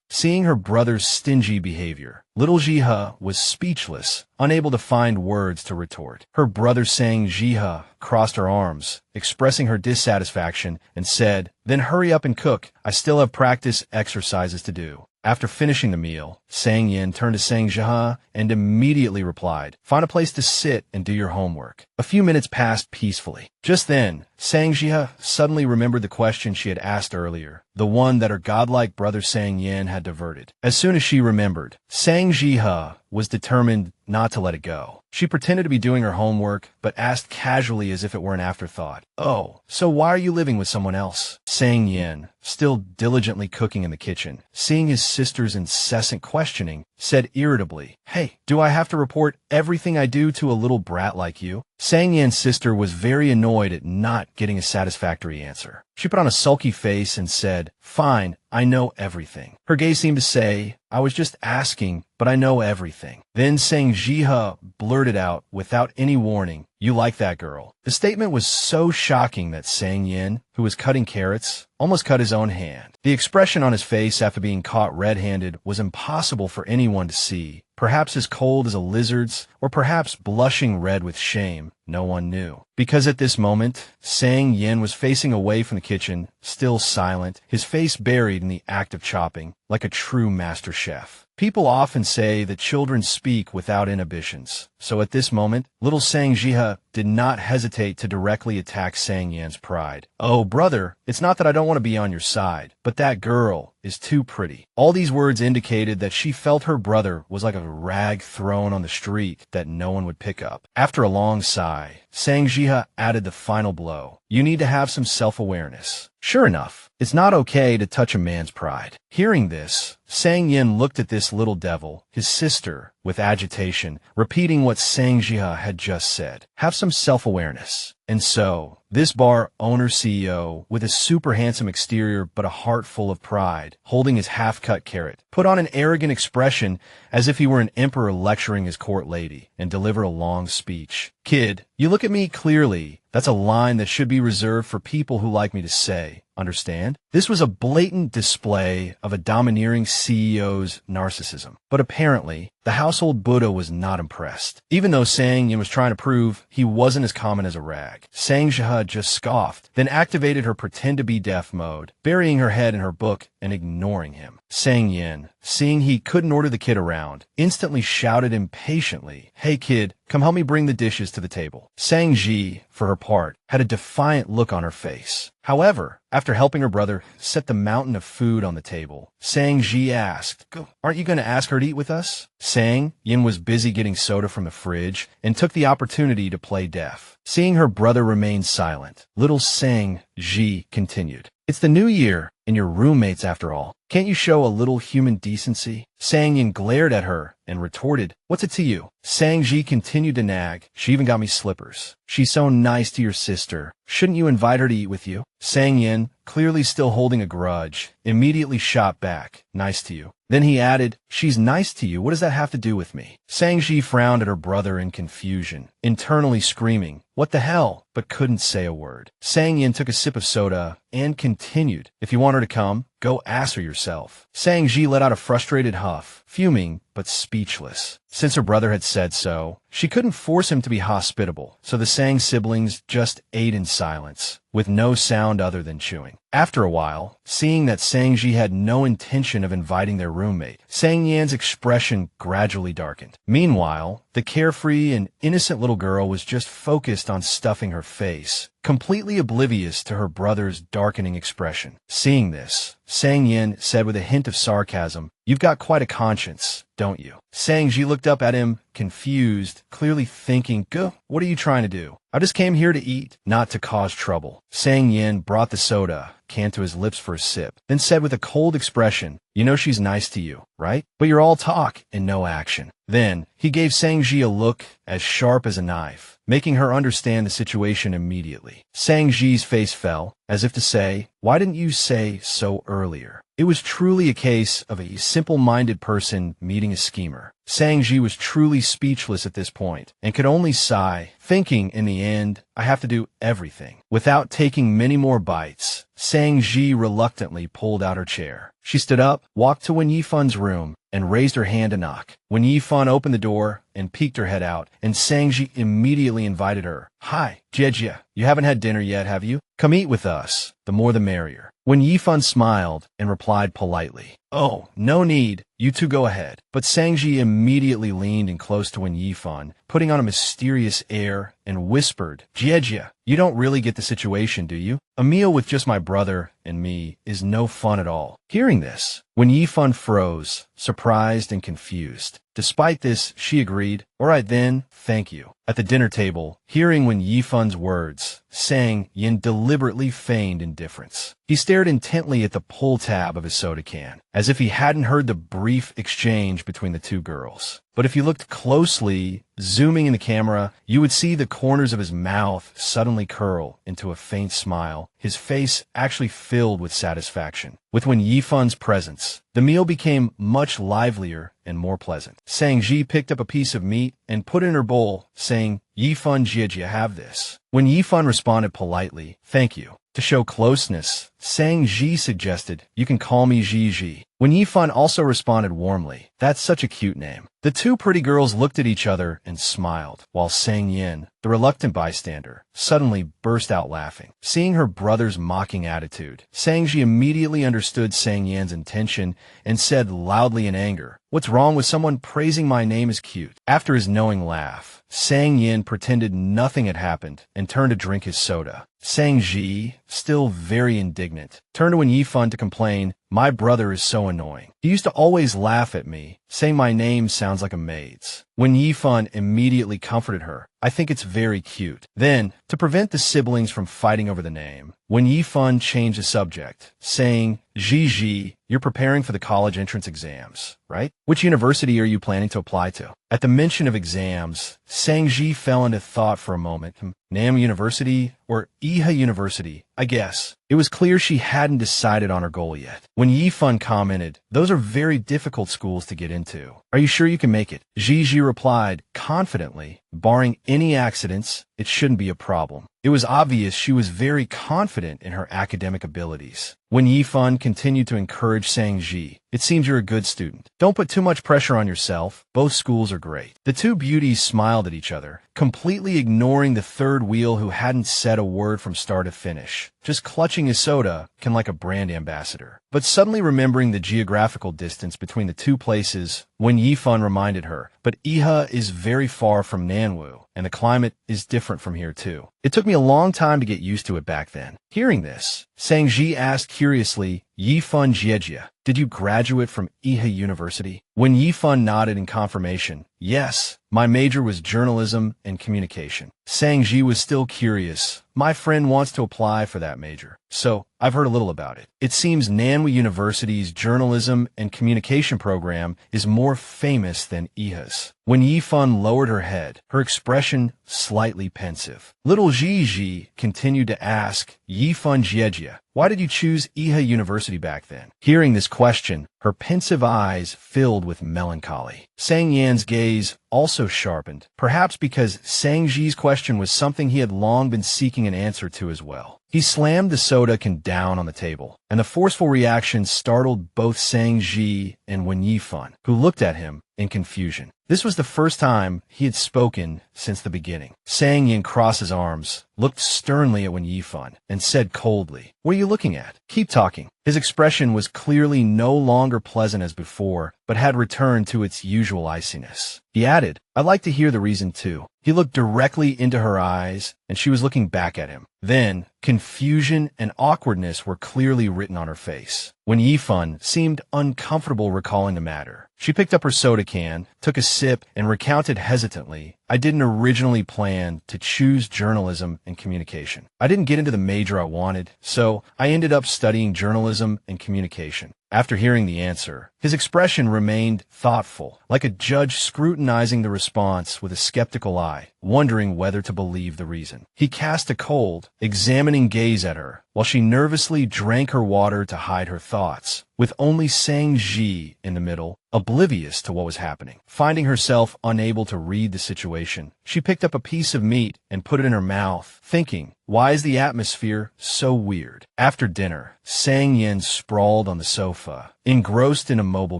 Seeing her brother's stingy behavior, little Jiha was speechless, unable to find words to retort. Her brother Sangjiha crossed her arms, expressing her dissatisfaction, and said, "Then hurry up and cook. I still have practice exercises to do." After finishing the meal, Sang Yin turned to Sangjiha and immediately replied, "Find a place to sit and do your homework." A few minutes passed peacefully. Just then, Sangjiha suddenly remembered the question she had asked earlier, the one that her godlike brother Sang Yin had diverted. As soon as she remembered, Sangjiha was determined not to let it go. She pretended to be doing her homework, but asked casually as if it were an afterthought, "Oh, so why are you living with someone else?" Sang Yin, still diligently cooking in the kitchen, seeing his sister's incessant questioning, said irritably, "Hey, do I have to report everything I do to a little brat like you?" Sang Yin's sister was very annoyed at not getting a satisfactory answer. She put on a sulky face and said, "Fine, I know everything." Her gaze seemed to say, "I was just asking, but I know everything." Then Sangjiha blurted out, without any warning, you like that girl. The statement was so shocking that Sang Yin, who was cutting carrots, almost cut his own hand. The expression on his face after being caught red-handed was impossible for anyone to see. Perhaps as cold as a lizard's, or perhaps blushing red with shame. No one knew. Because at this moment, Sang Yin was facing away from the kitchen, still silent, his face buried in the act of chopping, like a true master chef. People often say that children speak without inhibitions. So at this moment, little Sang Jiha did not hesitate to directly attack Sang Yan's pride. Oh, brother, it's not that I don't want to be on your side, but that girl is too pretty. All these words indicated that she felt her brother was like a rag thrown on the street that no one would pick up. After a long sigh, Sang Jiha added the final blow. You need to have some self-awareness. Sure enough, it's not okay to touch a man's pride. Hearing this, Sang Yin looked at this little devil, his sister, with agitation, repeating what Sang Jiha had just said. Have some self-awareness. And so, this bar owner CEO, with a super handsome exterior but a heart full of pride, holding his half-cut carrot, put on an arrogant expression as if he were an emperor lecturing his court lady, and delivered a long speech. Kid, you look at me clearly. That's a line that should be reserved for people who like me to say. Understand? This was a blatant display of a domineering CEO's narcissism. But apparently, the household Buddha was not impressed. Even though Sang Yin was trying to prove he wasn't as common as a rag, Sang Jiha just scoffed, then activated her pretend-to-be-deaf mode, burying her head in her book and ignoring him. Sang Yin, seeing he couldn't order the kid around, instantly shouted impatiently, "Hey kid, come help me bring the dishes to the table." Sang Ji, for her part, had a defiant look on her face. However, after helping her brother set the mountain of food on the table, Sang Ji asked, "Aren't you going to ask her to eat with us?" Sang Yin was busy getting soda from the fridge and took the opportunity to play deaf. Seeing her brother remain silent, little Sang Ji continued, "It's the new year, and your roommates after all. Can't you show a little human decency?" Sang Yin glared at her and retorted, "What's it to you?" Sang Ji continued to nag, "She even got me slippers. She's so nice to your sister. Shouldn't you invite her to eat with you?" Sang Yin, clearly still holding a grudge, immediately shot back, "Nice to you." Then he added, "She's nice to you. What does that have to do with me?" Sang Ji frowned at her brother in confusion, internally screaming, "What the hell?" but couldn't say a word. Sang Yin took a sip of soda and continued, "If you want her to come, go ask her yourself." Sang Ji let out a frustrated huff, fuming but speechless. Since her brother had said so, she couldn't force him to be hospitable, so the Sang siblings just ate in silence, with no sound other than chewing. After a while, seeing that Sang Ji had no intention of inviting their roommate, Sang Yan's expression gradually darkened. Meanwhile, the carefree and innocent little girl was just focused on stuffing her face, completely oblivious to her brother's darkening expression. Seeing this, Sang Yin said with a hint of sarcasm, "You've got quite a conscience, don't you?" Sang Ji looked up at him, confused, clearly thinking, what are you trying to do? I just came here to eat, not to cause trouble." Sang Yin brought the soda can to his lips for a sip, then said with a cold expression, "You know she's nice to you, right? But you're all talk and no action." Then, he gave Sang Ji a look as sharp as a knife, making her understand the situation immediately. Sang Ji's face fell, as if to say, "Why didn't you say so earlier?" It was truly a case of a simple-minded person meeting a schemer. Sang Ji was truly speechless at this point, and could only sigh, thinking in the end, I have to do everything. Without taking many more bites, Sang Ji reluctantly pulled out her chair. She stood up, walked to Wen Yifan's room, and raised her hand to knock. Wen Yifan opened the door and peeked her head out, and Sang Ji immediately invited her. "Hi, Jejia, you haven't had dinner yet, have you? Come eat with us. The more the merrier." Wen Yifan smiled and replied politely, "Oh, no need. You two go ahead." But Sang Ji immediately leaned in close to Wen Yifan, putting on a mysterious air, and whispered, "Jejia, you don't really get the situation, do you? A meal with just my brother and me is no fun at all." Hearing this, Wen Yifan froze, surprised and confused. Despite this, she agreed, "All right then, thank you." At the dinner table, hearing Wen Yifan's words, Sang Yin deliberately feigned indifference. He stared intently at the pull tab of his soda can, as if he hadn't heard the brief exchange between the two girls. But if you looked closely, zooming in the camera, you would see the corners of his mouth suddenly curl into a faint smile, his face actually filled with satisfaction. With Wen Yifun's presence, the meal became much livelier and more pleasant. Sang-ji picked up a piece of meat and put it in her bowl, saying, "Yifun, Jie, have this." When Yifun responded politely, "Thank you." To show closeness, Sang-ji suggested, "You can call me Ji." When Yifun also responded warmly, "That's such a cute name." The two pretty girls looked at each other and smiled, while Sang Yin, the reluctant bystander, suddenly burst out laughing. Seeing her brother's mocking attitude, Sang-ji immediately understood Sang Yin's intention and said loudly in anger, "What's wrong with someone praising my name as cute?" After his knowing laugh, Sang Yin pretended nothing had happened and turned to drink his soda. Sang-ji, still very indignant, turned to Wen Yifun to complain, "My brother is so annoying. He used to always laugh at me, saying my name sounds like a maid's." Wen Yifun immediately comforted her, "I think it's very cute." Then, to prevent the siblings from fighting over the name, Wen Yifun changed the subject, saying, "Ji, you're preparing for the college entrance exams, right? Which university are you planning to apply to?" At the mention of exams, Sang-ji fell into thought for a moment. Nam University or Iha University, I guess. It was clear she hadn't decided on her goal yet. When Yifun commented, "Those are very difficult schools to get into. Are you sure you can make it?" Ji replied, confidently, "Barring any accidents, it shouldn't be a problem." It was obvious she was very confident in her academic abilities. When Yifun continued to encourage Sang-ji, "It seems you're a good student. Don't put too much pressure on yourself. Both schools are great." The two beauties smiled at each other, completely ignoring the third wheel who hadn't said a word from start to finish, just clutching his soda, like a brand ambassador. But suddenly remembering the geographical distance between the two places, when Yifun reminded her, "But Iha is very far from Nanwu, and the climate is different from here too. It took me a long time to get used to it back then." Hearing this, Sang-ji asked curiously, "Yifun Jie, did you graduate from Iha University?" When Yifun nodded in confirmation, "Yes, my major was journalism and communication." Sang-ji was still curious. "My friend wants to apply for that major, so I've heard a little about it. It seems Nanwu University's journalism and communication program is more famous than Iha's." When Yifun lowered her head, her expression slightly pensive. Little Ji continued to ask, "Yifun Jie, why did you choose Iha University back then?" Hearing this question, her pensive eyes filled with melancholy. Sang Yan's gaze also sharpened, perhaps because Sang-ji's question was something he had long been seeking an answer to as well. He slammed the soda can down on the table, and the forceful reaction startled both Sang-ji and Wen Yifun, who looked at him in confusion. This was the first time he had spoken since the beginning. Sang Yin crossed his arms, looked sternly at Wen Yifun, and said coldly, "What are you looking at? Keep talking." His expression was clearly no longer pleasant as before, but had returned to its usual iciness. He added, "I'd like to hear the reason too." He looked directly into her eyes, and she was looking back at him. Then, confusion and awkwardness were clearly written on her face. When Yifun seemed uncomfortable recalling the matter, she picked up her soda can, took a sip, and recounted hesitantly, "I didn't originally plan to choose journalism and communication. I didn't get into the major I wanted, so I ended up studying journalism and communication." After hearing the answer, his expression remained thoughtful, like a judge scrutinizing the response with a skeptical eye, wondering whether to believe the reason. He cast a cold, examining gaze at her, while she nervously drank her water to hide her thoughts, with only Sang-ji in the middle, oblivious to what was happening. Finding herself unable to read the situation, she picked up a piece of meat and put it in her mouth, thinking, "Why is the atmosphere so weird?" After dinner, Sang Yin sprawled on the sofa, engrossed in a mobile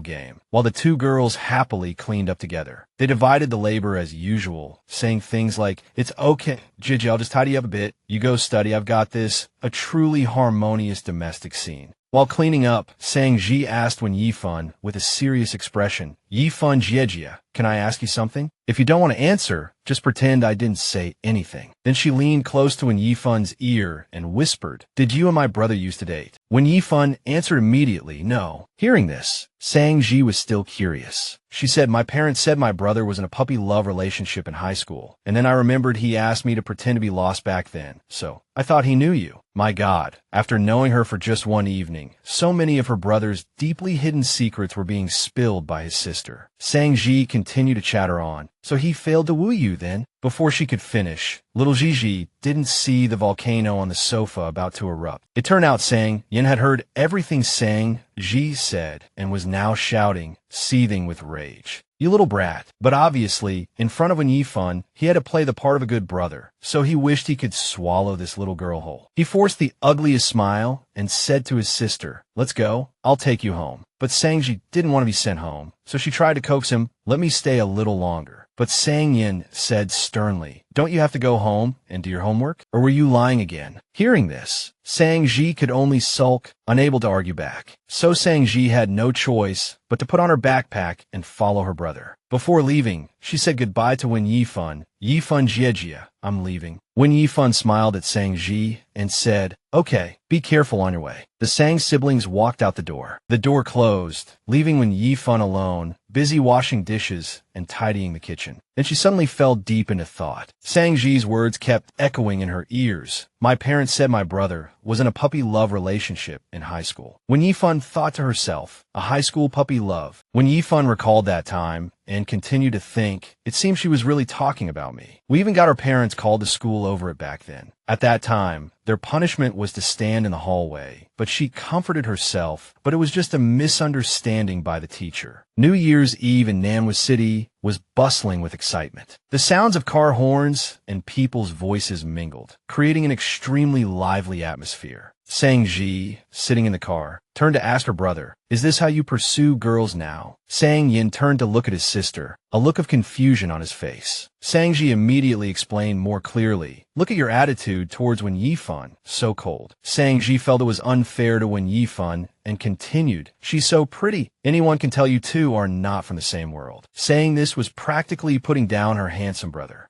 game, while the two girls happily cleaned up together. They divided the labor as usual, saying things like, "It's okay, Gigi, I'll just tidy up a bit. You go study, I've got this." A truly harmonious domestic scene. While cleaning up, Sang-ji asked Wen Yifun with a serious expression, "Yifun Jie, can I ask you something? If you don't want to answer, just pretend I didn't say anything. Then she leaned close to Wen Yifun's ear and whispered, did you and my brother used to date? Wen Yifun answered immediately, no. Hearing this, Sang Ji was still curious. She said, my parents said my brother was in a puppy love relationship in high school, and then I remembered he asked me to pretend to be lost back then, so I thought he knew you. My God, after knowing her for just one evening, so many of her brother's deeply hidden secrets were being spilled by his sister. Sang Ji continued to chatter on. So he failed to woo you then? Before she could finish, little Gigi didn't see the volcano on the sofa about to erupt. It turned out Sang Yin had heard everything Sang Ji said and was now shouting, seething with rage. You little brat. But obviously, in front of Wen Yifun, he had to play the part of a good brother, so he wished he could swallow this little girl whole. He forced the ugliest smile and said to his sister, let's go, I'll take you home. But Sangji didn't want to be sent home, so she tried to coax him, let me stay a little longer. But Sang Yin said sternly, don't you have to go home and do your homework? Or were you lying again? Hearing this, Sang Ji could only sulk, unable to argue back. So Sang Ji had no choice but to put on her backpack and follow her brother. Before leaving, she said goodbye to Wen Yifun. Yifun Jiejia, I'm leaving. Wen Yifun smiled at Sang Ji and said, okay, be careful on your way. The Sang siblings walked out the door. The door closed, leaving Wen Yifun alone, busy washing dishes and tidying the kitchen. Then she suddenly fell deep into thought. Sang Ji's words kept echoing in her ears. My parents said my brother was in a puppy love relationship in high school. Wen Yifun thought to herself, a high school puppy love. Wen Yifun recalled that time and continued to think, it seems she was really talking about me. We even got our parents called to school over it back then. At that time, their punishment was to stand in the hallway, but she comforted herself, but it was just a misunderstanding by the teacher. New Year's Eve in Nanwa City was bustling with excitement. The sounds of car horns and people's voices mingled, creating an extremely lively atmosphere. Sang Ji, sitting in the car, turned to ask her brother, is this how you pursue girls now? Sang Yin turned to look at his sister, a look of confusion on his face. Sang Ji immediately explained more clearly, look at your attitude towards Wen Yifun, so cold. Sang Ji felt it was unfair to Wen Yifun and continued, she's so pretty. Anyone can tell you two are not from the same world. Saying this was practically putting down her handsome brother.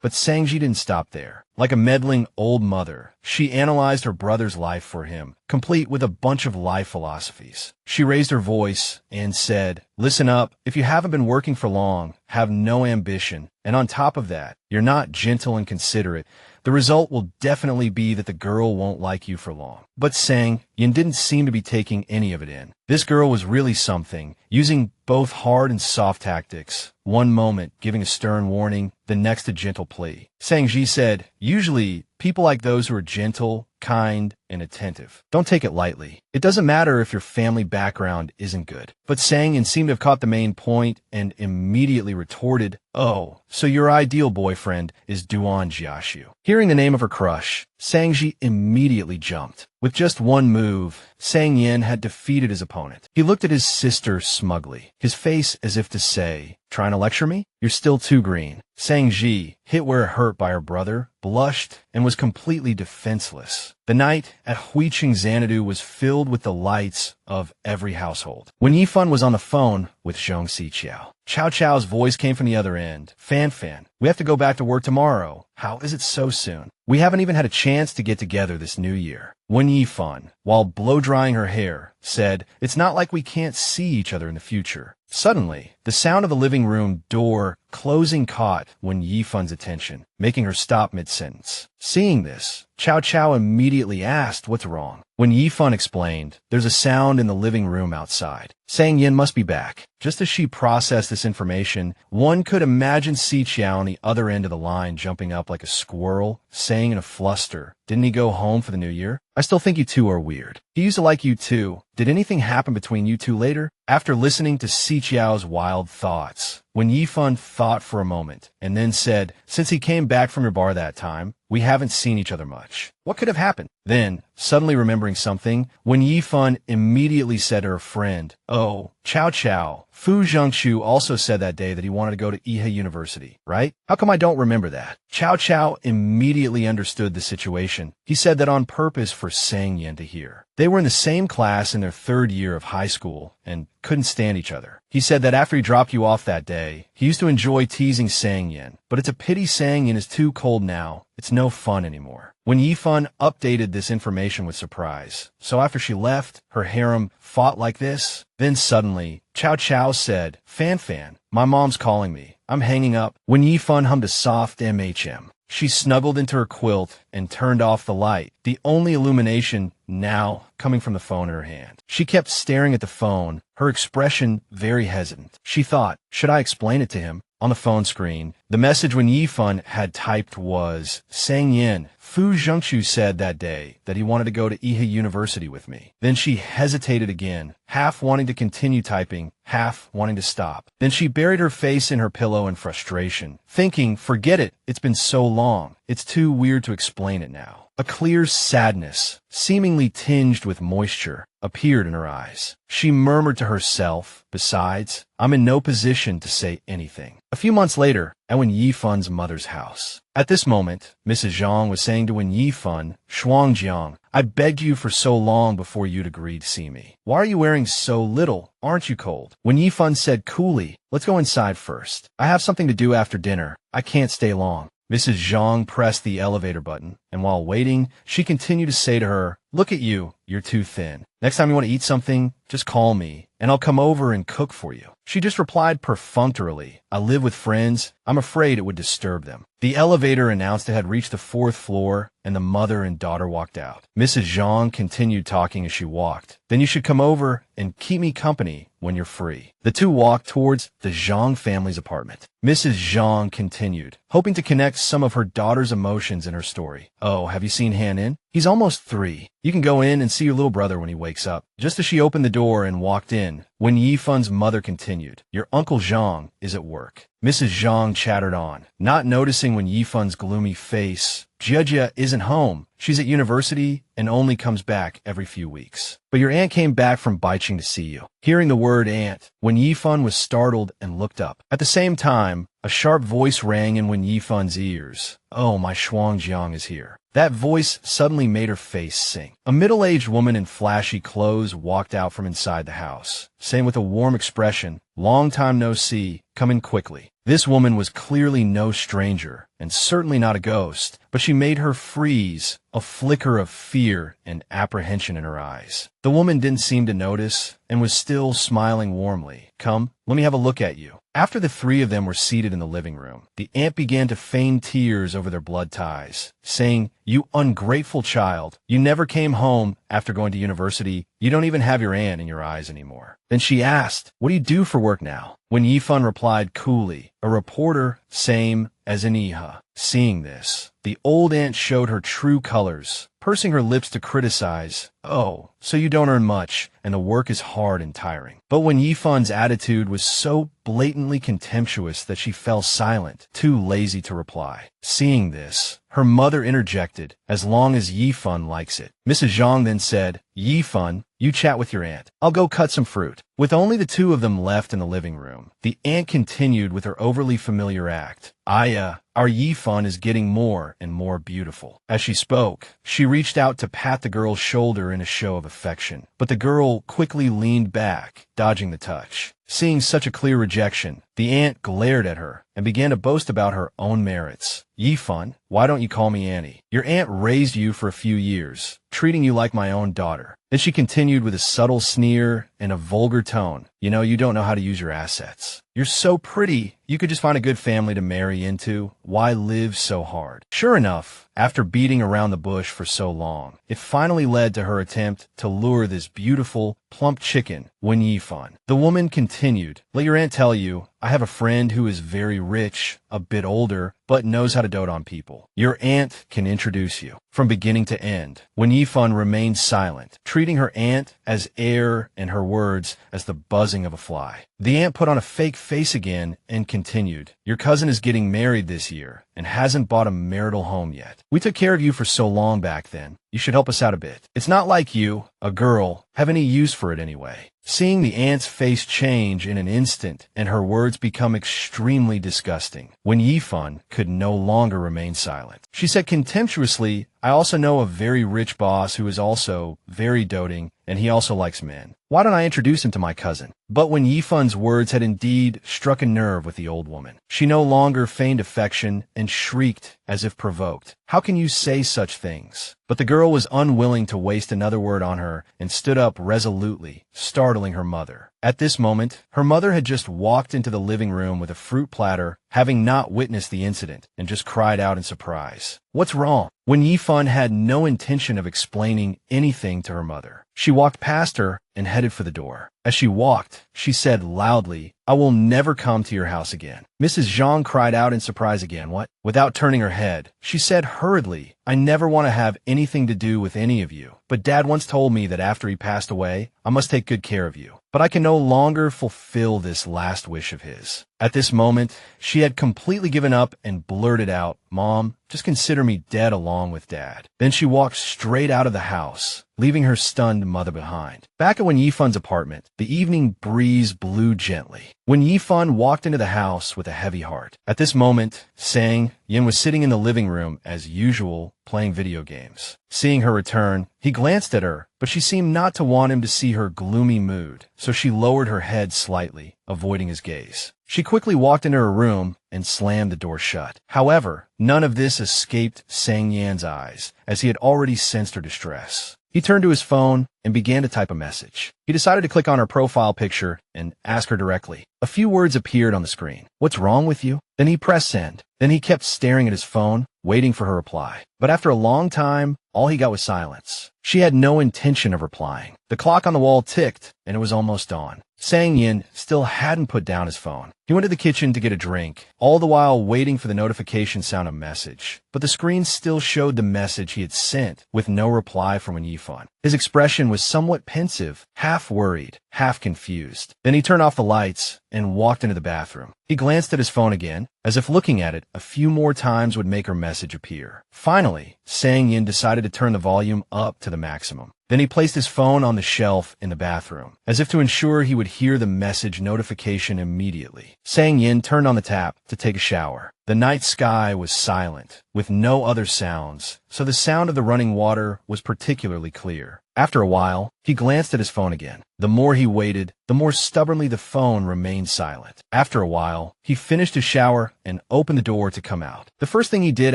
But Sang Ji didn't stop there. Like a meddling old mother, she analyzed her brother's life for him, complete with a bunch of life philosophies. She raised her voice and said, listen up, if you haven't been working for long, have no ambition, and on top of that, you're not gentle and considerate, the result will definitely be that the girl won't like you for long. But Sang Yin didn't seem to be taking any of it in. This girl was really something, using both hard and soft tactics. One moment giving a stern warning, the next a gentle plea. Sang Ji said, usually, people like those who are gentle, kind, and attentive. Don't take it lightly. It doesn't matter if your family background isn't good. But Sang Yin seemed to have caught the main point and immediately retorted, oh, so your ideal boyfriend is Duan Jiashu. Hearing the name of her crush, Sang Ji immediately jumped. With just one move, Sang Yin had defeated his opponent. He looked at his sister smugly, his face as if to say, trying to lecture me? You're still too green. Sang Ji, hit where it hurt by her brother, blushed and was completely defenseless. The night at Huiqing Xanadu was filled with the lights of every household. When Yifun was on the phone with Zhong Xiqiao, Chow Chow's voice came from the other end. Fan, we have to go back to work tomorrow. How is it so soon? We haven't even had a chance to get together this new year. Wen Yifun, while blow-drying her hair, said, it's not like we can't see each other in the future. Suddenly, the sound of the living room door closing caught Wen Yifun's attention, making her stop mid-sentence. Seeing this, Chow Chow immediately asked what's wrong. When Yifun explained, there's a sound in the living room outside. Sang Yin must be back. Just as she processed this information, one could imagine Xiqiao on the other end of the line jumping up like a squirrel, saying in a fluster, didn't he go home for the new year? I still think you two are weird. He used to like you too. Did anything happen between you two later? After listening to Xiqiao's wild thoughts, when Yifun thought for a moment and then said, since he came back from your bar that time, we haven't seen each other much. What could have happened? Then, suddenly remembering something, when Yifun immediately said to her friend, oh, Chow Chow, Fu Zhengxu also said that day that he wanted to go to Ihe University, right? How come I don't remember that? Chow Chow immediately understood the situation. He said that on purpose for Sang Yin to hear. They were in the same class in their third year of high school, and couldn't stand each other. He said that after he dropped you off that day, he used to enjoy teasing Sang-yin, but it's a pity Sang-yin is too cold now. It's no fun anymore. When Yifun updated this information with surprise. So after she left, her harem fought like this. Then suddenly, Chow Chow said, Fan, my mom's calling me. I'm hanging up. When Yifun hummed a soft MHM. She snuggled into her quilt and turned off the light, the only illumination now coming from the phone in her hand. She kept staring at the phone, her expression very hesitant. She thought, should I explain it to him? On the phone screen, the message when Yifun had typed was, Sang-yin, Fu Zhengxu said that day that he wanted to go to Iha University with me. Then she hesitated again, half wanting to continue typing, half wanting to stop. Then she buried her face in her pillow in frustration, thinking, forget it, it's been so long. It's too weird to explain it now. A clear sadness, seemingly tinged with moisture, appeared in her eyes. She murmured to herself, besides, I'm in no position to say anything. A few months later, at Wen Yifun's mother's house. At this moment, Mrs. Zhang was saying to Wen Yifun, Shuangjiang, I begged you for so long before you'd agreed to see me. Why are you wearing so little? Aren't you cold? Wen Yifun said coolly, let's go inside first. I have something to do after dinner. I can't stay long. Mrs. Zhang pressed the elevator button, and while waiting, she continued to say to her, look at you, you're too thin. Next time you want to eat something, just call me, and I'll come over and cook for you. She just replied perfunctorily, I live with friends. I'm afraid it would disturb them. The elevator announced it had reached the 4th floor, and the mother and daughter walked out. Mrs. Zhang continued talking as she walked. Then you should come over and keep me company when you're free. The two walked towards the Zhang family's apartment. Mrs. Zhang continued, hoping to connect some of her daughter's emotions in her story. Oh, have you seen Han-in? He's almost 3. You can go in and see your little brother when he wakes up. Just as she opened the door and walked in, Wen Yifun's mother continued, your Uncle Zhang is at work. Mrs. Zhang chattered on, not noticing Wen Yifun's gloomy face. Jia isn't home. She's at university and only comes back every few weeks. But your aunt came back from Baiqing to see you. Hearing the word aunt, Wen Yifun was startled and looked up. At the same time, a sharp voice rang in Wen Yifun's ears. Oh, my Shuangjiang is here. That voice suddenly made her face sink. A middle-aged woman in flashy clothes walked out from inside the house, saying with a warm expression, long time no see, come in quickly. This woman was clearly no stranger, and certainly not a ghost, but she made her freeze, a flicker of fear and apprehension in her eyes. The woman didn't seem to notice, and was still smiling warmly. Come, let me have a look at you. After the three of them were seated in the living room, the aunt began to feign tears over their blood ties, saying, you ungrateful child, you never came home after going to university. You don't even have your aunt in your eyes anymore. Then she asked, what do you do for work now? Wen Yifun replied coolly, a reporter, same as in Iha. Seeing this, the old aunt showed her true colors, pursing her lips to criticize, oh, so you don't earn much, and the work is hard and tiring. But Wen Yifun's attitude was so blatantly contemptuous that she fell silent, too lazy to reply. Seeing this, her mother interjected, as long as Yifun likes it. Mrs. Zhang then said, Yifun, you chat with your aunt. I'll go cut some fruit. With only the two of them left in the living room, the aunt continued with her overly familiar act. Our Yifun is getting more and more beautiful. As she spoke, she reached out to pat the girl's shoulder in a show of affection, but the girl quickly leaned back, dodging the touch. Seeing such a clear rejection, the aunt glared at her and began to boast about her own merits. Yifun, why don't you call me Annie? Your aunt raised you for a few years, treating you like my own daughter. Then she continued with a subtle sneer and a vulgar tone. You know, you don't know how to use your assets. You're so pretty, you could just find a good family to marry into. Why live so hard? Sure enough, after beating around the bush for so long, it finally led to her attempt to lure this beautiful, plump chicken, Wen Yifun. The woman continued, let your aunt tell you, I have a friend who is very rich, a bit older, but knows how to dote on people. Your aunt can introduce you. From beginning to end, Wen Yifun remained silent, treating her aunt as air and her words as the buzzing of a fly. The aunt put on a fake face again and continued, your cousin is getting married this year and hasn't bought a marital home yet. We took care of you for so long back then. You should help us out a bit. It's not like you, a girl, have any use for it anyway. Seeing the aunt's face change in an instant and her words become extremely disgusting, Wen Yifun could no longer remain silent. She said contemptuously, I also know a very rich boss who is also very doting, and he also likes men. Why don't I introduce him to my cousin? But when Yifun's words had indeed struck a nerve with the old woman, she no longer feigned affection and shrieked as if provoked. How can you say such things? But the girl was unwilling to waste another word on her and stood up resolutely, startling her mother. At this moment, her mother had just walked into the living room with a fruit platter, having not witnessed the incident, and just cried out in surprise. What's wrong? When Yifun had no intention of explaining anything to her mother, she walked past her and headed for the door. As she walked, she said loudly, I will never come to your house again. Mrs. Zhang cried out in surprise again. What? Without turning her head, she said hurriedly, I never want to have anything to do with any of you. But Dad once told me that after he passed away, I must take good care of you. But I can no longer fulfill this last wish of his. At this moment, she had completely given up and blurted out, Mom, just consider me dead along with Dad. Then she walked straight out of the house, leaving her stunned mother behind. Back at Wen Yifun's apartment, the evening breeze blew gently. When Yifun walked into the house with a heavy heart. At this moment, Sang Yin was sitting in the living room as usual, playing video games. Seeing her return, he glanced at her, but she seemed not to want him to see her gloomy mood, so she lowered her head slightly, avoiding his gaze. She quickly walked into her room and slammed the door shut. However, none of this escaped Sang Yan's eyes, as he had already sensed her distress. He turned to his phone and began to type a message. He decided to click on her profile picture and ask her directly. A few words appeared on the screen. What's wrong with you? Then he pressed send. Then he kept staring at his phone, waiting for her reply. But after a long time, all he got was silence. She had no intention of replying. The clock on the wall ticked, and it was almost dawn. Sang Yin still hadn't put down his phone. He went to the kitchen to get a drink, all the while waiting for the notification sound of message. But the screen still showed the message he had sent, with no reply from Yifun. His expression was somewhat pensive, half worried, half confused. Then he turned off the lights and walked into the bathroom. He glanced at his phone again, as if looking at it a few more times would make her message appear. Finally, Sang Yin decided to turn the volume up to the maximum. Then he placed his phone on the shelf in the bathroom, as if to ensure he would hear the message notification immediately. Sang Yin turned on the tap to take a shower. The night sky was silent, with no other sounds, so the sound of the running water was particularly clear. After a while, he glanced at his phone again. The more he waited, the more stubbornly the phone remained silent. After a while, he finished his shower and opened the door to come out. The first thing he did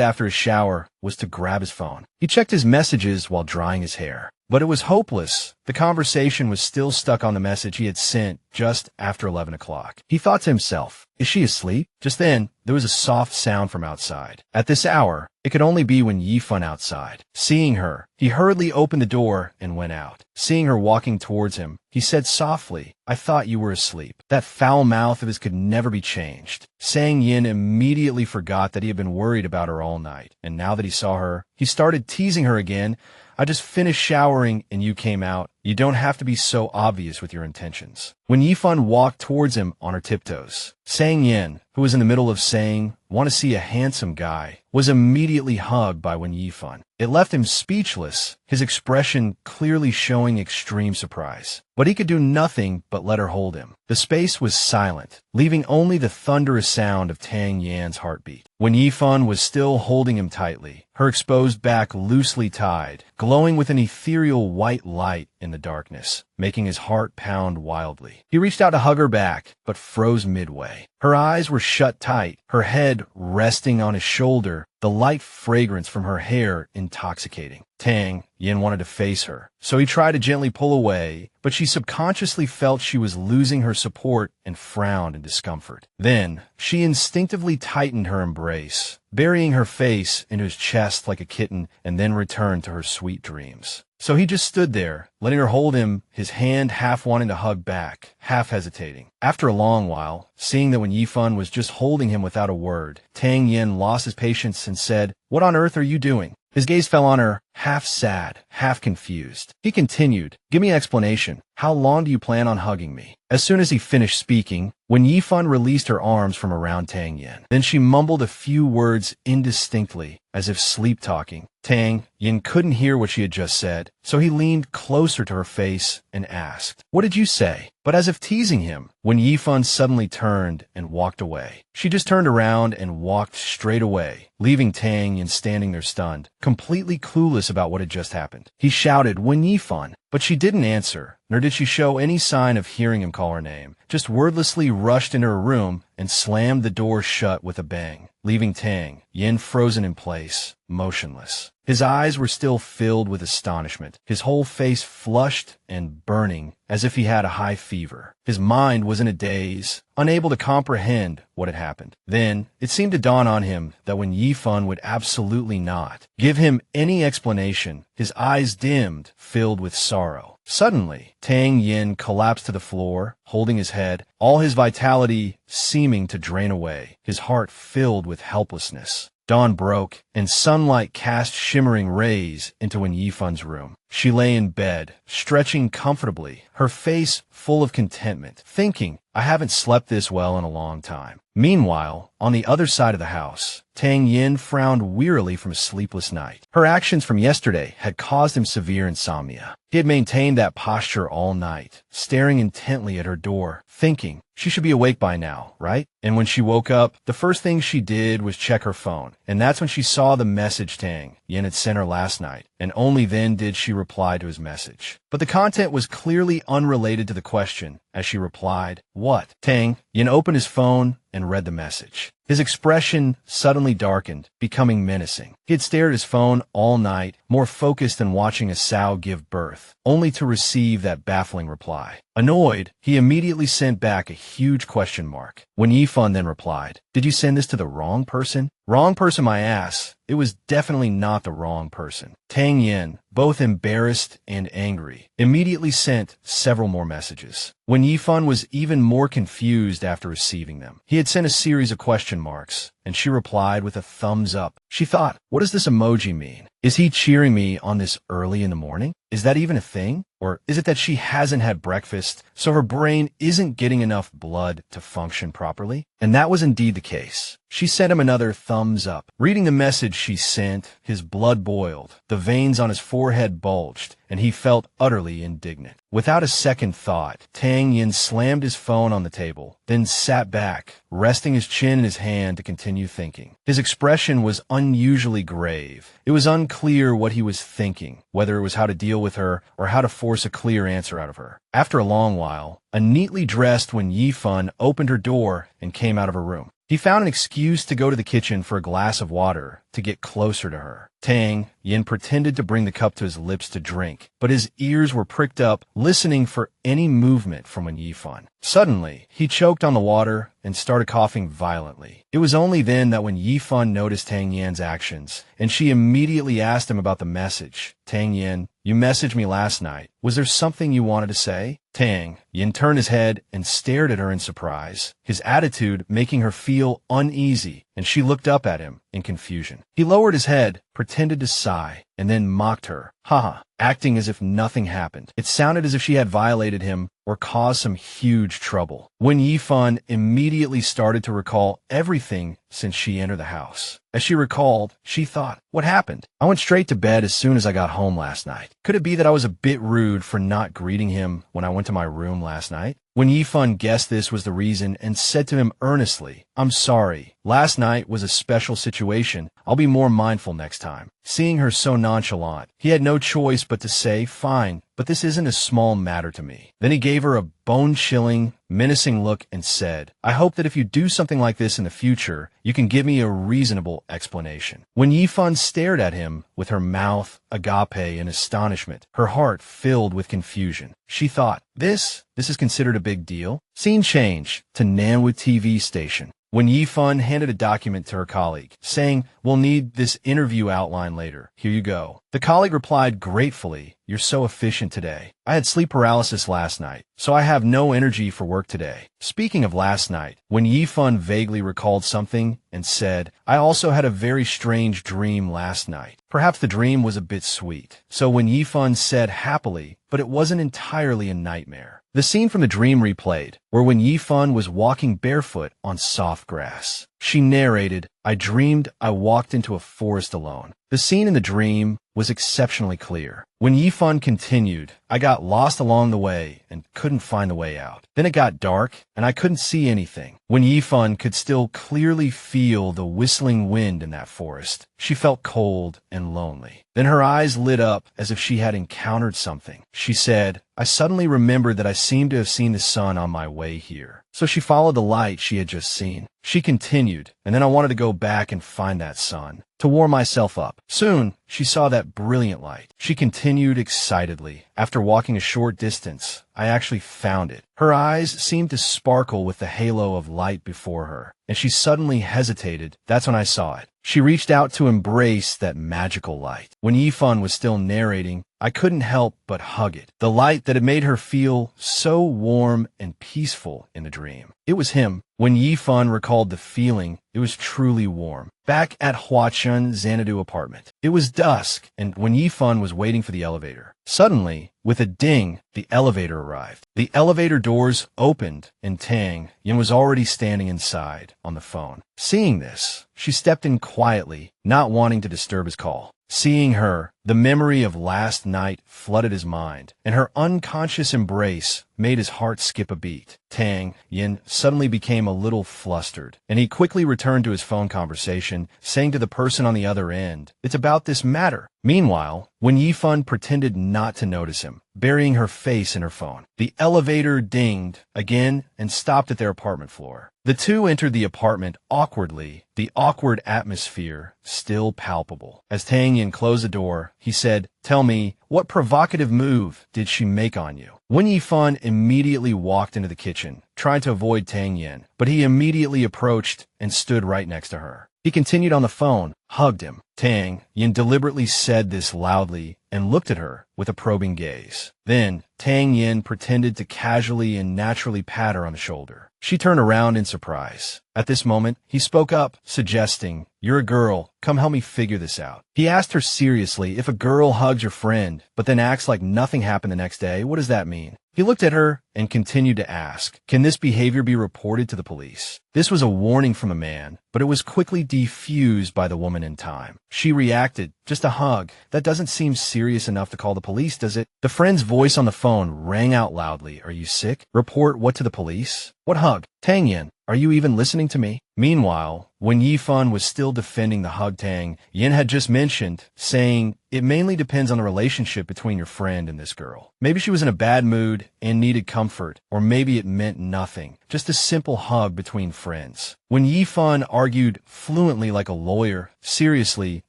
after his shower was to grab his phone. He checked his messages while drying his hair. But it was hopeless. The conversation was still stuck on the message he had sent just after 11 o'clock. He thought to himself, is she asleep? Just then, there was a soft sound from outside. At this hour, it could only be Wen Yifun outside. Seeing her, he hurriedly opened the door and went out. Seeing her walking towards him, he said softly, I thought you were asleep. That foul mouth of his could never be changed. Sang Yin immediately forgot that he had been worried about her all night, and now that he saw her, he started teasing her again. I just finished showering and you came out. You don't have to be so obvious with your intentions. When Yifun walked towards him on her tiptoes, Sang Yin, who was in the middle of saying, want to see a handsome guy, was immediately hugged by Wen Yifun. It left him speechless, his expression clearly showing extreme surprise. But he could do nothing but let her hold him. The space was silent, leaving only the thunderous sound of Tang Yan's heartbeat. Wen Yifun was still holding him tightly, her exposed back loosely tied, glowing with an ethereal white light in the darkness, making his heart pound wildly. He reached out to hug her back, but froze midway. Her eyes were shut tight, her head resting on his shoulder, the light fragrance from her hair intoxicating. Tang Yin wanted to face her, so he tried to gently pull away, but she subconsciously felt she was losing her support and frowned in discomfort. Then, she instinctively tightened her embrace, burying her face into his chest like a kitten, and then returned to her sweet dreams. So he just stood there, letting her hold him, his hand half wanting to hug back, half hesitating. After a long while, seeing that Wen Yifun was just holding him without a word, Tang Yin lost his patience and said, "What on earth are you doing?" His gaze fell on her, half sad, half confused. He continued, "Give me an explanation. How long do you plan on hugging me? As soon as he finished speaking, Wen Yifan released her arms from around Tang Yin. Then she mumbled a few words indistinctly, as if sleep-talking. Tang Yin couldn't hear what she had just said, so he leaned closer to her face and asked, "What did you say?" But as if teasing him, Wen Yifan suddenly turned and walked away. She just turned around and walked straight away, leaving Tang Yin standing there stunned, completely clueless about what had just happened. He shouted, "Wen Yifan," but she didn't answer, nor did she show any sign of hearing him call her name, just wordlessly rushed into her room and slammed the door shut with a bang, leaving Tang Yin frozen in place, motionless. His eyes were still filled with astonishment, his whole face flushed and burning as if he had a high fever. His mind was in a daze, unable to comprehend what had happened. Then, it seemed to dawn on him that Wen Yifan would absolutely not give him any explanation. His eyes dimmed, filled with sorrow. Suddenly, Tang Yin collapsed to the floor, holding his head, all his vitality seeming to drain away, his heart filled with helplessness. Dawn broke, and sunlight cast shimmering rays into Wen Yifan's room. She lay in bed, stretching comfortably, her face full of contentment, thinking, "I haven't slept this well in a long time." Meanwhile, on the other side of the house, Tang Yin frowned wearily from a sleepless night. Her actions from yesterday had caused him severe insomnia. He had maintained that posture all night, staring intently at her door, thinking, she should be awake by now, right? And when she woke up, the first thing she did was check her phone, and that's when she saw the message Tang Yin had sent her last night, and only then did she reply to his message. But the content was clearly unrelated to the question, as she replied, "What?" Tang Yin opened his phone and read the message. His expression suddenly darkened, becoming menacing. He had stared at his phone all night, more focused than watching a sow give birth, only to receive that baffling reply. Annoyed, he immediately sent back a huge question mark. Wen Yifan then replied, "Did you send this to the wrong person?" "Wrong person, my ass. It was definitely not the wrong person." Tang Yin, both embarrassed and angry, immediately sent several more messages. Wen Yifan was even more confused after receiving them. He had sent a series of question marks, and she replied with a thumbs up. She thought, what does this emoji mean? Is he cheering me on this early in the morning? Is that even a thing? Or is it that she hasn't had breakfast, so her brain isn't getting enough blood to function properly? And that was indeed the case. She sent him another thumbs up. Reading the message she sent, his blood boiled, the veins on his forehead bulged, and he felt utterly indignant. Without a second thought, Tang Yin slammed his phone on the table, then sat back, resting his chin in his hand to continue thinking. His expression was unusually grave. It was unclear what he was thinking, whether it was how to deal with her or how to force a clear answer out of her. After a long while, a neatly dressed Wen Yifan opened her door and came out of her room. He found an excuse to go to the kitchen for a glass of water to get closer to her. Tang Yin pretended to bring the cup to his lips to drink, but his ears were pricked up, listening for any movement from Wen Yifan. Suddenly, he choked on the water and started coughing violently. It was only then that Wen Yifan noticed Tang Yin's actions, and she immediately asked him about the message. "Tang Yin, you messaged me last night. Was there something you wanted to say?" Tang Yin turned his head and stared at her in surprise, his attitude making her feel uneasy, and she looked up at him in confusion. He lowered his head, pretended to sigh, and then mocked her. Haha, acting as if nothing happened. It sounded as if she had violated him or caused some huge trouble. Wen Yifan immediately started to recall everything since she entered the house. As she recalled, she thought, what happened? I went straight to bed as soon as I got home last night. Could it be that I was a bit rude for not greeting him when I went to my room last night? Wen Yifan guessed this was the reason and said to him earnestly, "I'm sorry. Last night was a special situation. I'll be more mindful next time." Seeing her so nonchalant, he had no choice but to say, "Fine, but this isn't a small matter to me." Then he gave her a bone-chilling, menacing look and said, "I hope that if you do something like this in the future, you can give me a reasonable explanation." Wen Yifan stared at him with her mouth agape in astonishment, her heart filled with confusion. She thought, this is considered a big deal? Scene change to Nanwood TV station. when Yifun handed a document to her colleague, saying, "We'll need this interview outline later. Here you go." The colleague replied gratefully, "You're so efficient today. I had sleep paralysis last night, so I have no energy for work today." Speaking of last night, when Yifun vaguely recalled something and said, "I also had a very strange dream last night." Perhaps the dream was a bit sweet. So when Yifun said happily, but it wasn't entirely a nightmare. The scene from the dream replayed, where when Yifun was walking barefoot on soft grass. She narrated, "I dreamed I walked into a forest alone." The scene in the dream was exceptionally clear. When Yifun continued, "I got lost along the way and couldn't find the way out. Then it got dark and I couldn't see anything." When Yifun could still clearly feel the whistling wind in that forest, she felt cold and lonely. Then her eyes lit up as if she had encountered something. She said, "I suddenly remembered that I seemed to have seen the sun on my way here." So she followed the light she had just seen. She continued, "And then I wanted to go back and find that sun, to warm myself up." Soon, she saw that brilliant light. She continued excitedly. "After walking a short distance, I actually found it." Her eyes seemed to sparkle with the halo of light before her, and she suddenly hesitated. "That's when I saw it." She reached out to embrace that magical light. When Yifun was still narrating, "I couldn't help but hug it. The light that had made her feel so warm and peaceful in the dream. It was him." When Yifun recalled the feeling, it was truly warm. Back at Huachun Xanadu apartment, it was dusk, and when Yifun was waiting for the elevator, suddenly, with a ding, the elevator arrived. The elevator doors opened, and Tang Yin was already standing inside, on the phone. Seeing this, she stepped in quietly, not wanting to disturb his call. Seeing her, the memory of last night flooded his mind, and her unconscious embrace made his heart skip a beat. Tang Yin suddenly became a little flustered, and he quickly returned to his phone conversation, saying to the person on the other end, "It's about this matter." Meanwhile, when Yifun pretended not to notice him, burying her face in her phone, the elevator dinged again and stopped at their apartment floor. The two entered the apartment awkwardly, the awkward atmosphere still palpable. As Tang Yin closed the door, he said, "Tell me, what provocative move did she make on you?" Wen Yifun immediately walked into the kitchen, trying to avoid Tang Yin, but he immediately approached and stood right next to her. He continued on the phone, hugged him. Tang Yin deliberately said this loudly and looked at her with a probing gaze. Then, Tang Yin pretended to casually and naturally pat her on the shoulder. She turned around in surprise. At this moment, he spoke up, suggesting, "You're a girl. Come help me figure this out." He asked her seriously, "If a girl hugs your friend, but then acts like nothing happened the next day, what does that mean?" He looked at her and continued to ask, "Can this behavior be reported to the police?" This was a warning from the man, but it was quickly defused by the woman in time. She reacted, "Just a hug. That doesn't seem serious enough to call the police, does it?" The friend's voice on the phone rang out loudly. "Are you sick? Report what to the police? What hug? Tang Yin, are you even listening to me?" Meanwhile, when Yifun was still defending the hug Tang Yin had just mentioned, saying, "It mainly depends on the relationship between your friend and this girl. Maybe she was in a bad mood and needed comfort, or maybe it meant nothing. Just a simple hug between friends." When Yifun argued fluently like a lawyer, "Seriously,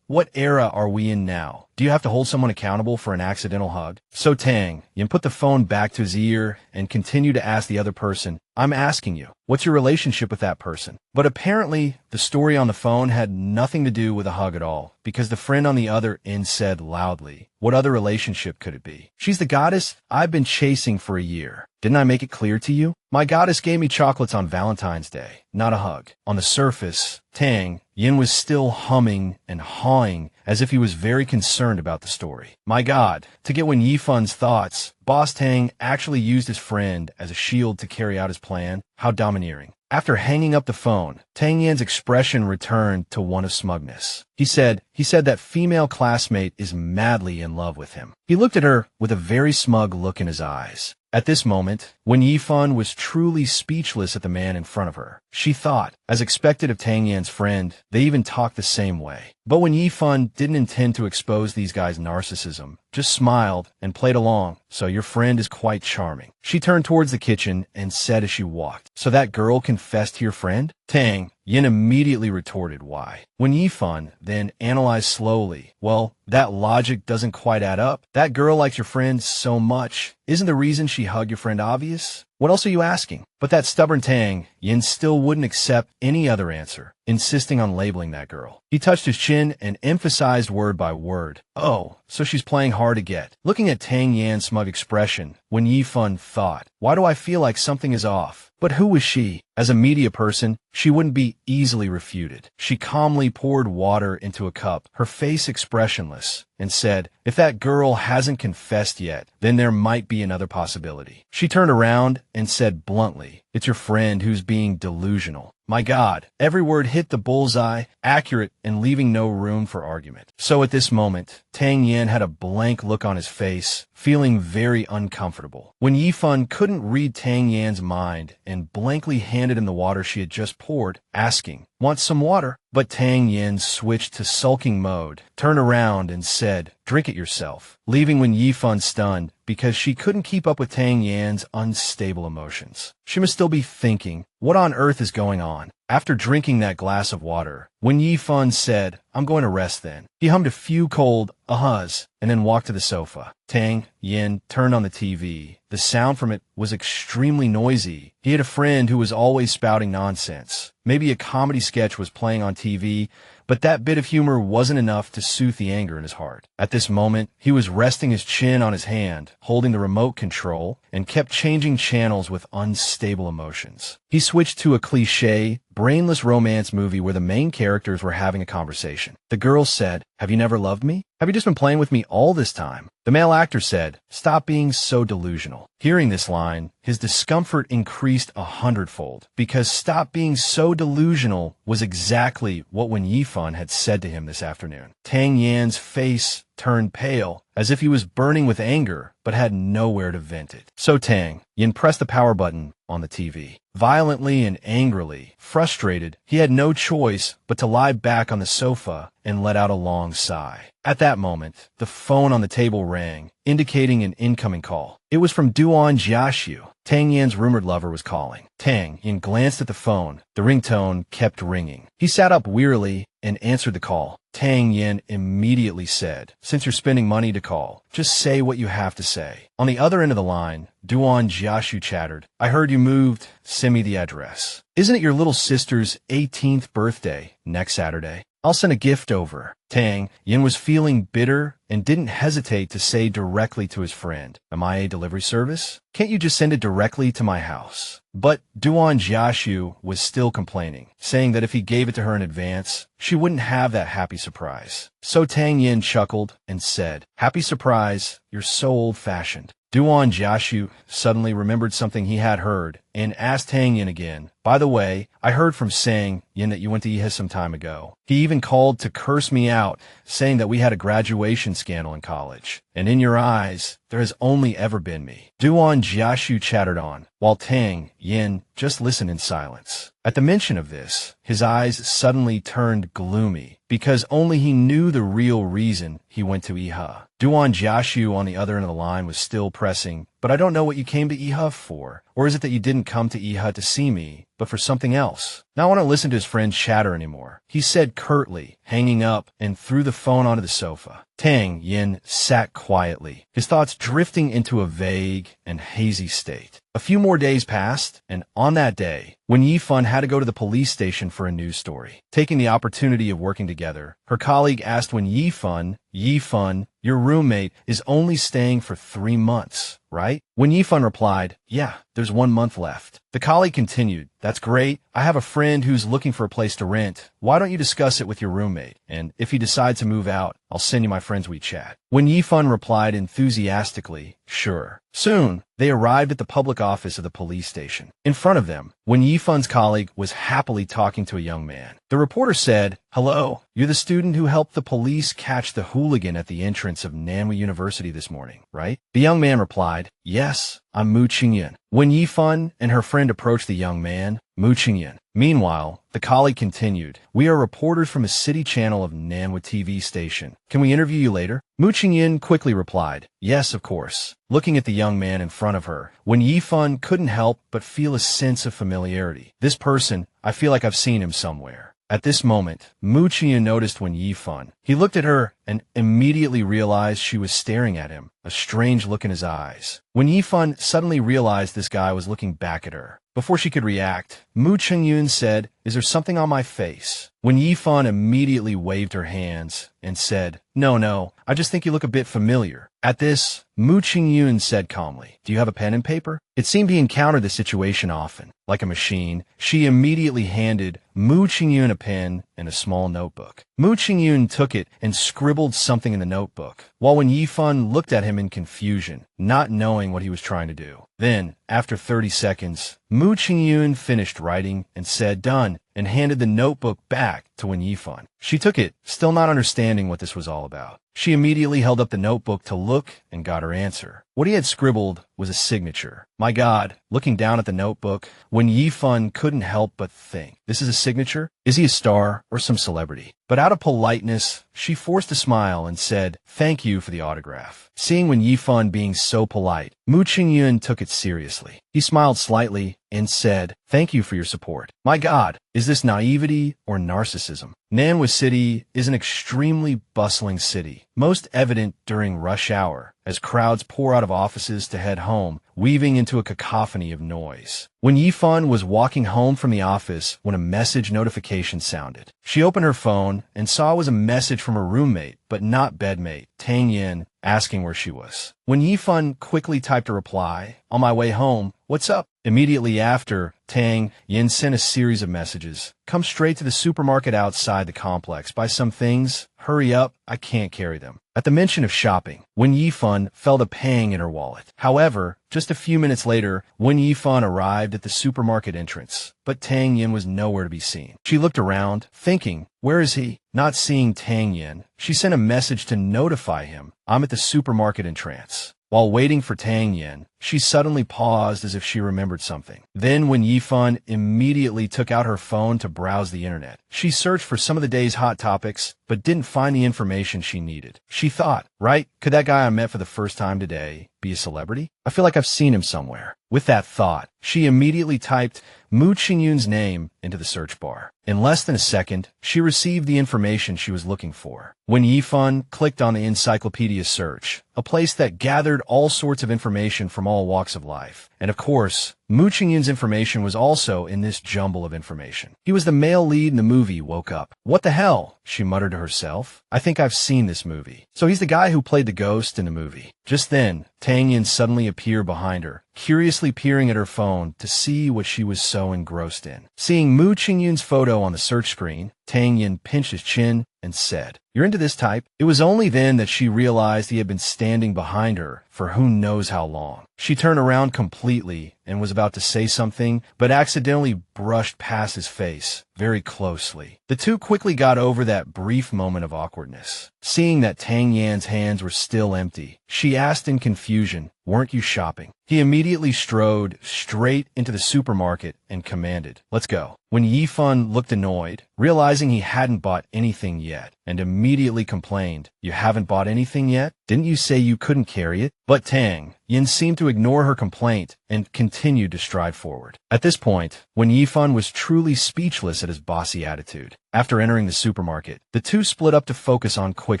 what era are we in now? Do you have to hold someone accountable for an accidental hug?" So Tang Yin put the phone back to his ear and continued to ask the other person, "I'm asking you, what's your relationship with that person?" But apparently, the story on the phone had nothing to do with a hug at all, because the friend on the other end said loudly, "What other relationship could it be? She's the goddess I've been chasing for a year. Didn't I make it clear to you? My goddess gave me chocolates on Valentine's Day, not a hug." On the surface, Tang Yin was still humming and hawing as if he was very concerned about the story. My God, to get Wen Yifun's thoughts, Boss Tang actually used his friend as a shield to carry out his plan. How domineering. After hanging up the phone, Tang Yan's expression returned to one of smugness. He said that female classmate is madly in love with him. He looked at her with a very smug look in his eyes. At this moment, Wen Yifun was truly speechless at the man in front of her. She thought, as expected of Tang Yan's friend, they even talked the same way. But Wen Yifun didn't intend to expose these guys' narcissism, just smiled and played along. "So your friend is quite charming." She turned towards the kitchen and said as she walked, "So that girl confessed to your friend?" Tang Yin immediately retorted, "Why?" Wen Yifun then analyzed slowly, "Well, that logic doesn't quite add up. That girl likes your friend so much. Isn't the reason she hugged your friend obvious? What else are you asking? But that stubborn Tang Yin still wouldn't accept any other answer, insisting on labeling that girl. He touched his chin and emphasized word by word. Oh, so she's playing hard to get. Looking at Tang Yan's smug expression, Wen Yifan thought, why do I feel like something is off? But who was she? As a media person, she wouldn't be easily refuted. She calmly poured water into a cup, her face expressionless, and said, if that girl hasn't confessed yet, then there might be another possibility. She turned around and said bluntly, it's your friend who's being delusional. My God, every word hit the bullseye, accurate and leaving no room for argument. So at this moment, Tang Yin had a blank look on his face, feeling very uncomfortable. When Yifan couldn't read Tang Yan's mind and blankly handed him the water she had just poured, asking, want some water? But Tang Yin switched to sulking mode, turned around and said, drink it yourself, leaving Wen Yifan stunned because she couldn't keep up with Tang Yan's unstable emotions. She must still be thinking, what on earth is going on? After drinking that glass of water, Wen Yifan said, I'm going to rest then. He hummed a few cold ahas and then walked to the sofa. Tang Yin turned on the TV. The sound from it was extremely noisy. He had a friend who was always spouting nonsense. Maybe a comedy sketch was playing on TV, but that bit of humor wasn't enough to soothe the anger in his heart. At this moment, he was resting his chin on his hand, holding the remote control, and kept changing channels with unstable emotions. He switched to a cliché, brainless romance movie where the main characters were having a conversation. The girl said, have you never loved me? Have you just been playing with me all this time? The male actor said, stop being so delusional. Hearing this line, his discomfort increased 100-fold, because stop being so delusional was exactly what Wen Yifan had said to him this afternoon. Tang Yan's face turned pale, as if he was burning with anger, but had nowhere to vent it. So Tang Yin pressed the power button on the TV. Violently and angrily, frustrated, he had no choice but to lie back on the sofa and let out a long sigh. At that moment, the phone on the table rang, indicating an incoming call. It was from Duan Jiaxiu. Tang Yan's rumored lover was calling. Tang Yin glanced at the phone. The ringtone kept ringing. He sat up wearily and answered the call. Tang Yin immediately said, since you're spending money to call, just say what you have to say. On the other end of the line, Duan Jiaxiu chattered, I heard you moved. Send me the address. Isn't it your little sister's 18th birthday next Saturday? I'll send a gift over. Tang Yin was feeling bitter and didn't hesitate to say directly to his friend, am I a delivery service? Can't you just send it directly to my house? But Duan Jiaxiu was still complaining, saying that if he gave it to her in advance, she wouldn't have that happy surprise. So Tang Yin chuckled and said, happy surprise, you're so old-fashioned. Duan Jiaxiu suddenly remembered something he had heard and asked Tang Yin again, by the way, I heard from Sang Yin that you went to Yihe some time ago. He even called to curse me out, saying that we had a graduation scandal in college. And in your eyes, there has only ever been me. Duan Jiaxiu chattered on, while Tang Yin just listened in silence. At the mention of this, his eyes suddenly turned gloomy, because only he knew the real reason he went to Yihe. Duan Jiaxiu on the other end of the line was still pressing, but I don't know what you came to Yihe for. Or is it that you didn't come to Yihe to see me, but for something else? Now I want to listen to his friend chatter anymore. He said curtly, hanging up, and threw the phone onto the sofa. Tang Yin sat quietly, his thoughts drifting into a vague and hazy state. A few more days passed, and on that day, Wen Yifan had to go to the police station for a news story. Taking the opportunity of working together, her colleague asked Wen Yifan, your roommate is only staying for 3 months, right? Wen Yifan replied, yeah, there's 1 month left. The colleague continued, that's great. I have a friend who's looking for a place to rent. Why don't you discuss it with your roommate? And if he decides to move out, I'll send you my friend's WeChat. Wen Yifan replied enthusiastically, sure. Soon, they arrived at the public office of the police station. In front of them, Wen Yifan's colleague was happily talking to a young man. The reporter said, hello, you're the student who helped the police catch the hooligan at the entrance of Nanhui University this morning, right? The young man replied, yes, I'm Mu Qingyan. Wen Yifan and her friend approached the young man, Mu Qingyan. Meanwhile, the colleague continued, we are reporters from a city channel of Nanhui TV station. Can we interview you later? Mu Qingyan quickly replied, yes, of course. Looking at the young man in front of her, Wen Yifan couldn't help but feel a sense of familiarity. This person, I feel like I've seen him somewhere. At this moment, Mu Qingyan noticed Wen Yifan. He looked at her and immediately realized she was staring at him, a strange look in his eyes. When Yifan suddenly realized this guy was looking back at her, before she could react, Mu Chengyun said, "Is there something on my face?" When Yifan immediately waved her hands and said, No, I just think you look a bit familiar." At this, Mu Chengyun said calmly, "Do you have a pen and paper?" It seemed he encountered this situation often. Like a machine, she immediately handed Mu Chengyun a pen and a small notebook. Mu Chengyun took it and scribbled something in the notebook, while when Yifan looked at him in confusion, not knowing what he was trying to do. Then, after 30 seconds, Mu Chengyun finished writing and said, "Done," and handed the notebook back to Wen Yifan. She took it, still not understanding what this was all about. She immediately held up the notebook to look and got her answer. What he had scribbled was a signature. My God, looking down at the notebook, Wen Yifan couldn't help but think, this is a signature? Is he a star or some celebrity? But out of politeness, she forced a smile and said, "Thank you for the autograph." Seeing Wen Yifan being so polite, Mu Chengyun took it seriously. He smiled slightly and said, "Thank you for your support." My God, is this naivety or narcissism? Nanhua City is an extremely bustling city, most evident during rush hour, as crowds pour out of offices to head home, weaving into a cacophony of noise. When Yifan was walking home from the office when a message notification sounded, she opened her phone and saw it was a message from her roommate, but not bedmate, Tang Yin, asking where she was. When Yifan quickly typed a reply, "On my way home, what's up?" Immediately after, Tang Yin sent a series of messages. "Come straight to the supermarket outside the complex. Buy some things. Hurry up, I can't carry them." At the mention of shopping, Wen Yifan felt a pang in her wallet. However, just a few minutes later, Wen Yifan arrived at the supermarket entrance, but Tang Yin was nowhere to be seen. She looked around, thinking, where is he? Not seeing Tang Yin, she sent a message to notify him, "I'm at the supermarket entrance." While waiting for Tang Yin, she suddenly paused as if she remembered something. Then when Yifan immediately took out her phone to browse the internet, she searched for some of the day's hot topics, but didn't find the information she needed. She thought, right, could that guy I met for the first time today be a celebrity? I feel like I've seen him somewhere. With that thought, she immediately typed Mu Chengyun's name into the search bar. In less than a second, she received the information she was looking for. When Yifan clicked on the encyclopedia search, a place that gathered all sorts of information from all walks of life. And of course, Mu Chengyun's information was also in this jumble of information. He was the male lead in the movie Woke Up. What the hell? She muttered to herself. I think I've seen this movie. So he's the guy who played the ghost in the movie. Just then, Tang Yin suddenly appeared behind her, curiously peering at her phone to see what she was so engrossed in. Seeing Mu Chengyun's photo on the search screen, Tang Yin pinched his chin and said, "You're into this type?" It was only then that she realized he had been standing behind her for who knows how long. She turned around completely and was about to say something, but accidentally brushed past his face very closely. The two quickly got over that brief moment of awkwardness. Seeing that Tang Yan's hands were still empty, she asked in confusion, "Weren't you shopping?" He immediately strode straight into the supermarket and commanded, "Let's go." When Yifan looked annoyed, realizing he hadn't bought anything yet, and immediately complained, "You haven't bought anything yet? Didn't you say you couldn't carry it?" But Tang Yin seemed to ignore her complaint and continued to stride forward. At this point, when Yifan was truly speechless at his bossy attitude, after entering the supermarket, the two split up to focus on quick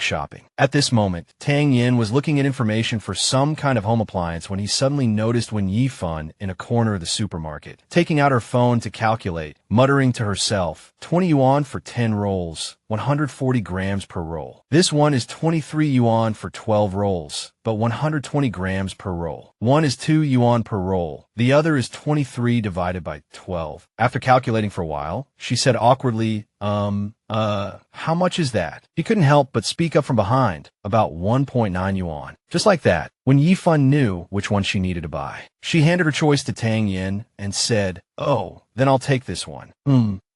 shopping. At this moment, Tang Yin was looking at information for some kind of home appliance when he suddenly noticed Wen Yifan in a corner of the supermarket, taking out her phone to calculate, muttering to herself, 20 yuan for 10 rolls, 140 grams per roll. This one is 23 yuan for 12 rolls, but 120 grams per roll. One is 2 yuan per roll. The other is 23 divided by 12. After calculating for a while, she said awkwardly, how much is that? He couldn't help but speak up from behind, about 1.9 yuan. Just like that, when Yifan knew which one she needed to buy, she handed her choice to Tang Yin and said, "Oh, then I'll take this one."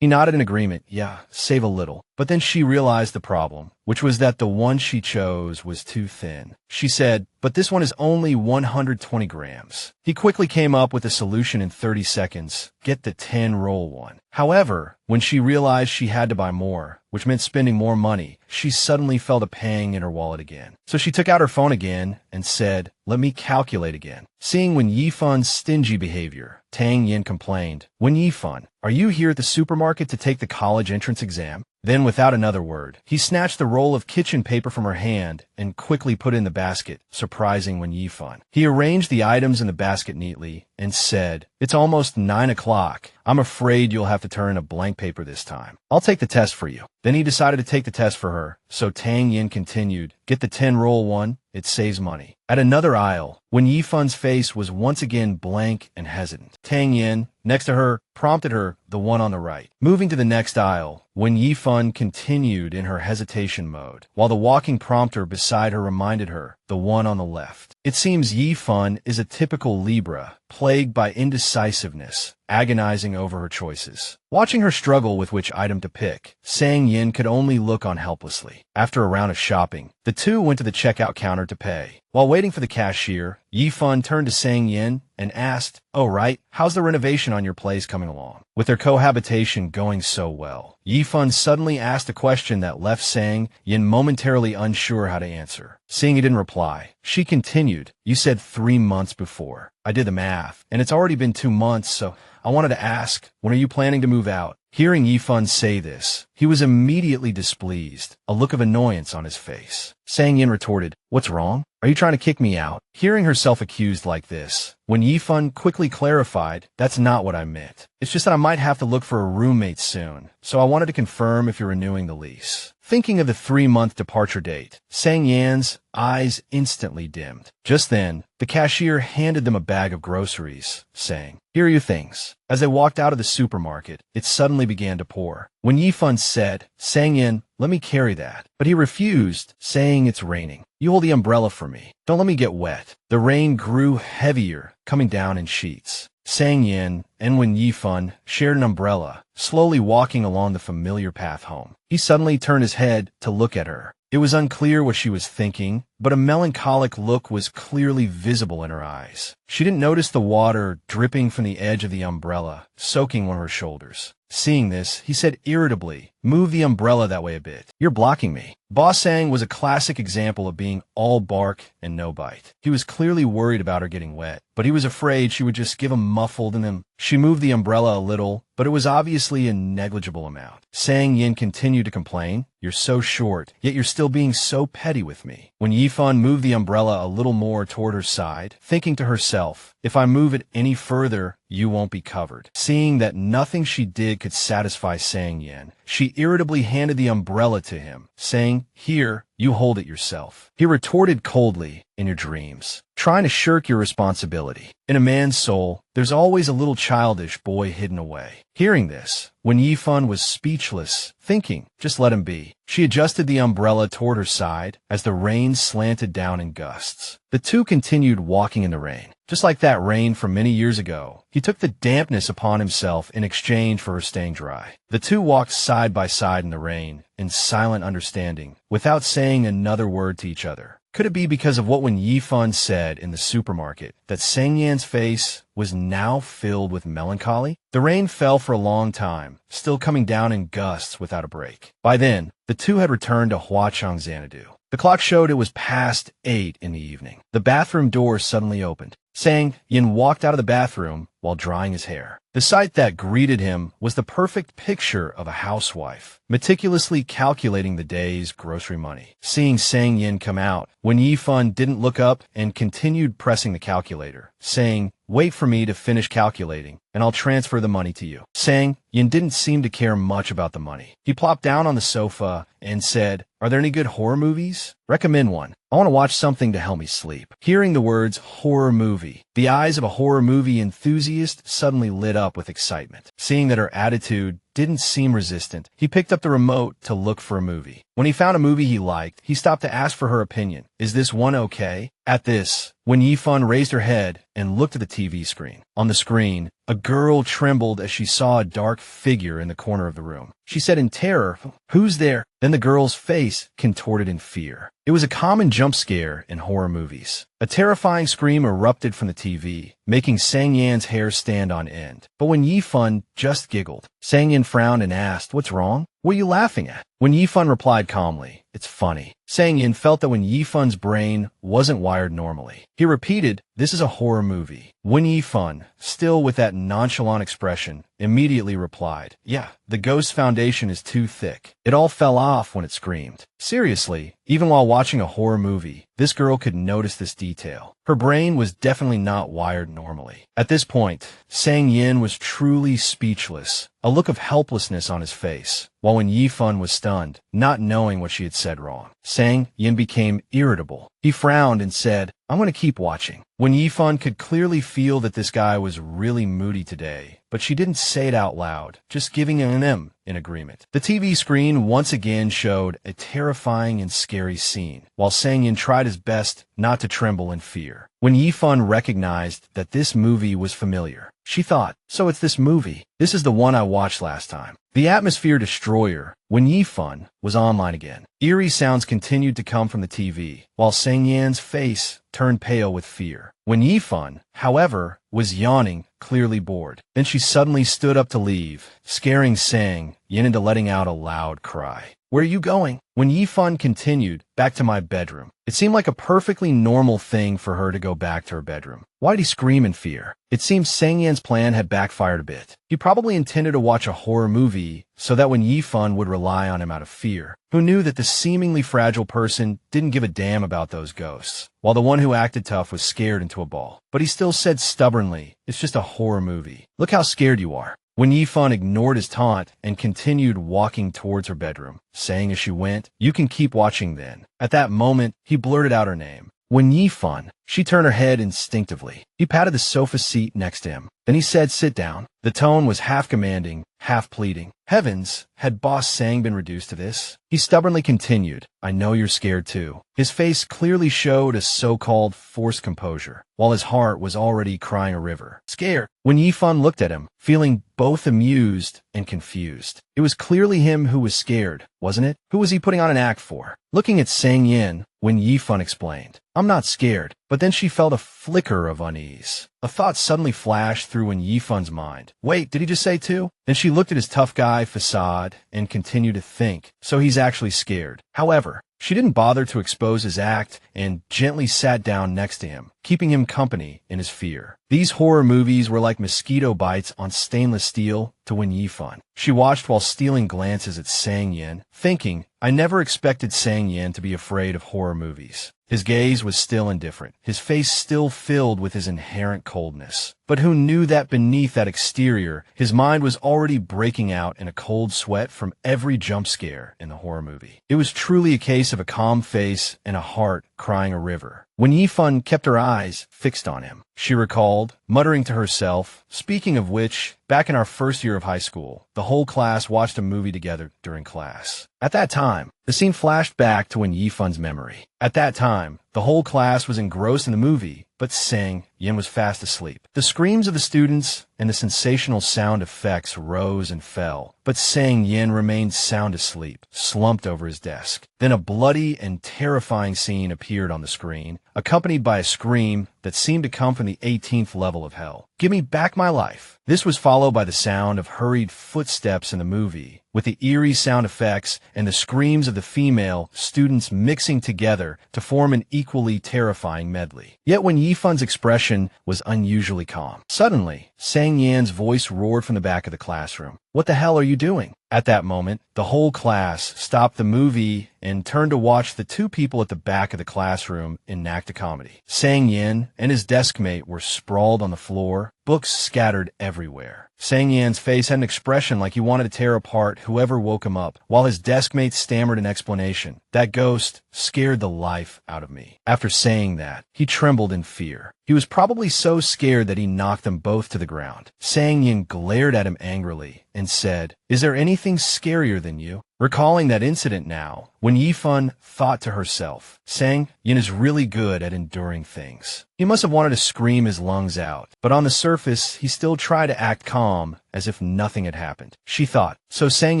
He nodded in agreement. Yeah, save a little. But then she realized the problem, which was that the one she chose was too thin. She said, "But this one is only 120 grams. He quickly came up with a solution in 30 seconds. Get the 10 roll one. However, when she realized she had to buy more, which meant spending more money, she suddenly felt a pang in her wallet again. So she took out her phone again and said, "Let me calculate again." Seeing Wen Yifan's stingy behavior, Tang Yin complained, "Wen Yifan, are you here at the supermarket to take the college entrance exam?" Then, without another word, he snatched the roll of kitchen paper from her hand and quickly put it in the basket, surprising Wen Yifan. He arranged the items in the basket neatly and said, "It's almost 9 o'clock. I'm afraid you'll have to turn in a blank paper this time. I'll take the test for you." Then he decided to take the test for her, so Tang Yin continued, "Get the 10-roll one. It saves money." At another aisle, when Yifun's face was once again blank and hesitant, Tang Yin, next to her, prompted her, "The one on the right." Moving to the next aisle, when Yifun continued in her hesitation mode, while the walking prompter beside her reminded her, "The one on the left." It seems Yifun is a typical Libra, plagued by indecisiveness, agonizing over her choices. Watching her struggle with which item to pick, Sang Yin could only look on helplessly. After a round of shopping, the two went to the checkout counter to pay. While waiting for the cashier, Yifun turned to Sang Yin and asked, "Oh right, how's the renovation on your place coming along?" With their cohabitation going so well, Yifun suddenly asked a question that left Sang Yin momentarily unsure how to answer. Seeing he didn't reply, she continued, "You said 3 months before. I did the math, and it's already been 2 months, so I wanted to ask, when are you planning to move out?" Hearing Yifun say this, he was immediately displeased, a look of annoyance on his face. Sang Yin retorted, "What's wrong? Are you trying to kick me out?" Hearing herself accused like this, when Yifun quickly clarified, "That's not what I meant. It's just that I might have to look for a roommate soon, so I wanted to confirm if you're renewing the lease." Thinking of the 3-month departure date, Sang Yan's eyes instantly dimmed. Just then, the cashier handed them a bag of groceries, saying, "Here are your things." As they walked out of the supermarket, it suddenly began to pour. When Yifun said, "Sang Yin, let me carry that," but he refused, saying, "It's raining. You hold the umbrella for me. Don't let me get wet." The rain grew heavier, coming down in sheets. Sang Yin and Wen Yifun shared an umbrella, slowly walking along the familiar path home. He suddenly turned his head to look at her. It was unclear what she was thinking, but a melancholic look was clearly visible in her eyes. She didn't notice the water dripping from the edge of the umbrella, soaking one of her shoulders. Seeing this, he said irritably, "Move the umbrella that way a bit. You're blocking me." Boss Sang was a classic example of being all bark and no bite. He was clearly worried about her getting wet, but he was afraid she would just give him muffled and then she moved the umbrella a little, but it was obviously a negligible amount. Sang Yin continued to complain, "You're so short, yet you're still being so petty with me." When Yifun moved the umbrella a little more toward her side, thinking to herself, "If I move it any further, you won't be covered." Seeing that nothing she did could satisfy Sang Yin, she irritably handed the umbrella to him, saying, "Here, you hold it yourself." He retorted coldly, "In your dreams, trying to shirk your responsibility. In a man's soul, there's always a little childish boy hidden away." Hearing this, when Yifun was speechless, thinking, "Just let him be," she adjusted the umbrella toward her side as the rain slanted down in gusts. The two continued walking in the rain. Just like that rain from many years ago, he took the dampness upon himself in exchange for her staying dry. The two walked side by side in the rain, in silent understanding, without saying another word to each other. Could it be because of what Wen Yifun said in the supermarket, that Sang Yan's face was now filled with melancholy? The rain fell for a long time, still coming down in gusts without a break. By then, the two had returned to Huacheng Xanadu. The clock showed it was past 8 in the evening. The bathroom door suddenly opened. Sang Yin walked out of the bathroom while drying his hair. The sight that greeted him was the perfect picture of a housewife, meticulously calculating the day's grocery money. Seeing Sang Yin come out, Wen Yifun didn't look up and continued pressing the calculator, saying, "Wait for me to finish calculating, and I'll transfer the money to you." Sang Yin didn't seem to care much about the money. He plopped down on the sofa and said, "Are there any good horror movies? Recommend one. I want to watch something to help me sleep." Hearing the words horror movie, the eyes of a horror movie enthusiast suddenly lit up with excitement. Seeing that her attitude didn't seem resistant, he picked up the remote to look for a movie. When he found a movie he liked, he stopped to ask for her opinion. "Is this one okay?" At this, Wen Yifun raised her head and looked at the TV screen. On the screen, a girl trembled as she saw a dark figure in the corner of the room. She said in terror, "Who's there?" Then the girl's face contorted in fear. It was a common jump scare in horror movies. A terrifying scream erupted from the TV, making Sang Yan's hair stand on end. But when Yifun just giggled, Sang Yan frowned and asked, "What's wrong? What are you laughing at?" When Yifun replied calmly, "It's funny." Sang Yin felt that when Yifun's brain wasn't wired normally. He repeated, "This is a horror movie." When Yifun, still with that nonchalant expression, immediately replied, "Yeah, the ghost's foundation is too thick. It all fell off when it screamed." Seriously, even while watching a horror movie, this girl could notice this detail. Her brain was definitely not wired normally. At this point, Sang Yin was truly speechless, a look of helplessness on his face, while when Yifun was stunned, not knowing what she had said wrong. Sang Yin became irritable. He frowned and said, "I'm going to keep watching." When Yifun could clearly feel that this guy was really moody today, but she didn't say it out loud, just giving an M in agreement. The TV screen once again showed a terrifying and scary scene, while Sang Yin tried his best not to tremble in fear. When Yifun recognized that this movie was familiar, she thought, "So it's this movie. This is the one I watched last time." The Atmosphere Destroyer, when Yifun was online again. Eerie sounds continued to come from the TV, while Sang Yan's face turned pale with fear. When Yifun, however, was yawning, clearly bored. Then she suddenly stood up to leave, scaring Sang Yin into letting out a loud cry. "Where are you going?" When Yifun continued, "Back to my bedroom." It seemed like a perfectly normal thing for her to go back to her bedroom. Why did he scream in fear? It seems Sang Yan's plan had backfired a bit. He probably intended to watch a horror movie so that when Yifun would rely on him out of fear, who knew that the seemingly fragile person didn't give a damn about those ghosts, while the one who acted tough was scared into a ball. But he still said stubbornly, "It's just a horror movie. Look how scared you are." When Yifun ignored his taunt and continued walking towards her bedroom, saying as she went, "You can keep watching then." At that moment, he blurted out her name. When Yifun, she turned her head instinctively. He patted the sofa seat next to him. Then he said, "Sit down." The tone was half commanding, half pleading. Heavens, had Boss Sang been reduced to this? He stubbornly continued, "I know you're scared too." His face clearly showed a so-called forced composure, while his heart was already crying a river. Scared. When Yifun looked at him, feeling both amused and confused. It was clearly him who was scared, wasn't it? Who was he putting on an act for? Looking at Sang Yin, when Yifun explained, "I'm not scared," but then she felt a flicker of unease. A thought suddenly flashed through when Yifun's mind. Wait, did he just say two? Then she looked at his tough guy facade and continued to think, so he's actually scared. However, she didn't bother to expose his act and gently sat down next to him, keeping him company in his fear. These horror movies were like mosquito bites on stainless steel to Wen Yifun. She watched while stealing glances at Sang Yin, thinking, I never expected Sang Yin to be afraid of horror movies. His gaze was still indifferent, his face still filled with his inherent coldness. But who knew that beneath that exterior, his mind was already breaking out in a cold sweat from every jump scare in the horror movie. It was truly a case of a calm face and a heart crying a river. When Yifun kept her eyes fixed on him, she recalled, muttering to herself, speaking of which, back in our first year of high school, the whole class watched a movie together during class. At that time, the scene flashed back to Wen Yifun's memory. At that time, the whole class was engrossed in the movie, but Sang Yin was fast asleep. The screams of the students and the sensational sound effects rose and fell, but Sang Yin remained sound asleep, slumped over his desk. Then a bloody and terrifying scene appeared on the screen, accompanied by a scream that seemed to come from the 18th level of hell. Give me back my life. This was followed by the sound of hurried footsteps in the movie, with the eerie sound effects and the screams of the female students mixing together to form an equally terrifying medley. Yet when Yifun's expression was unusually calm, suddenly, Sang Yan's voice roared from the back of the classroom. What the hell are you doing? At that moment, the whole class stopped the movie and turned to watch the two people at the back of the classroom enact a comedy. Sang Yin and his desk mate were sprawled on the floor, books scattered everywhere. Sang Yan's face had an expression like he wanted to tear apart whoever woke him up, while his desk mate stammered an explanation. That ghost scared the life out of me. After saying that, he trembled in fear. He was probably so scared that he knocked them both to the ground. Sang Yin glared at him angrily and said, Is there anything scarier than you? Recalling that incident now, when Yifun thought to herself, Sang Yin is really good at enduring things. He must have wanted to scream his lungs out, but on the surface, he still tried to act calm, as if nothing had happened. She thought, so Sang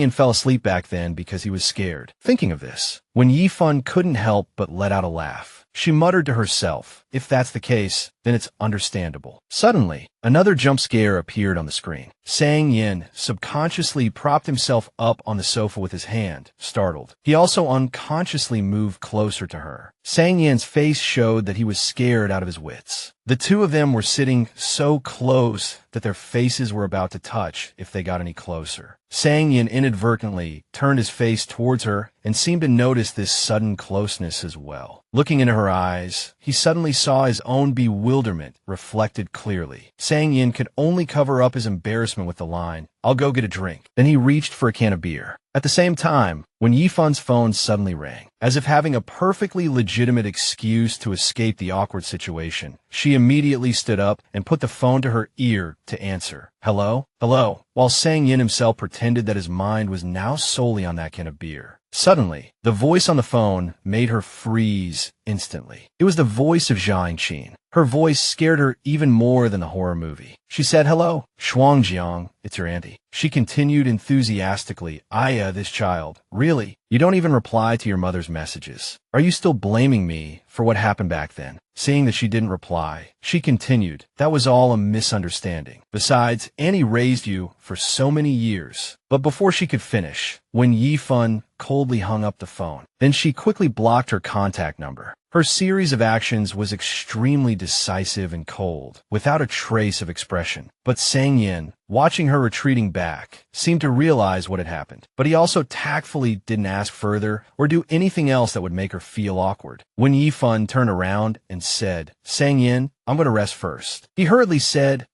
Yin fell asleep back then because he was scared. Thinking of this, when Yifun couldn't help but let out a laugh. She muttered to herself, if that's the case, then it's understandable. Suddenly, another jump scare appeared on the screen. Sang Yin subconsciously propped himself up on the sofa with his hand, startled. He also unconsciously moved closer to her. Sang Yin's face showed that he was scared out of his wits. The two of them were sitting so close that their faces were about to touch. touch if they got any closer. Sang Yin inadvertently turned his face towards her and seemed to notice this sudden closeness as well. Looking into her eyes, he suddenly saw his own bewilderment reflected clearly. Sang Yin could only cover up his embarrassment with the line, "I'll go get a drink." Then he reached for a can of beer. At the same time, when Yifun's phone suddenly rang, as if having a perfectly legitimate excuse to escape the awkward situation, she immediately stood up and put the phone to her ear to answer. "Hello? Hello," while Sang Yin himself pretended that his mind was now solely on that can of beer. Suddenly, the voice on the phone made her freeze instantly. It was the voice of Zhang Qin. Her voice scared her even more than the horror movie. She said, "Hello, Shuangjiang, it's your auntie." She continued enthusiastically, "Aya, this child. Really? You don't even reply to your mother's messages. Are you still blaming me for what happened back then?" Seeing that she didn't reply, she continued, "That was all a misunderstanding. Besides, Annie raised you for so many years." But before she could finish, when Yifun coldly hung up the phone, then she quickly blocked her contact number. Her series of actions was extremely decisive and cold, without a trace of expression. But Sang Yin, watching her retreating back, seemed to realize what had happened. But he also tactfully didn't ask further or do anything else that would make her feel awkward. When Yifun turned around and said, "Sang Yin, I'm going to rest first," he hurriedly said,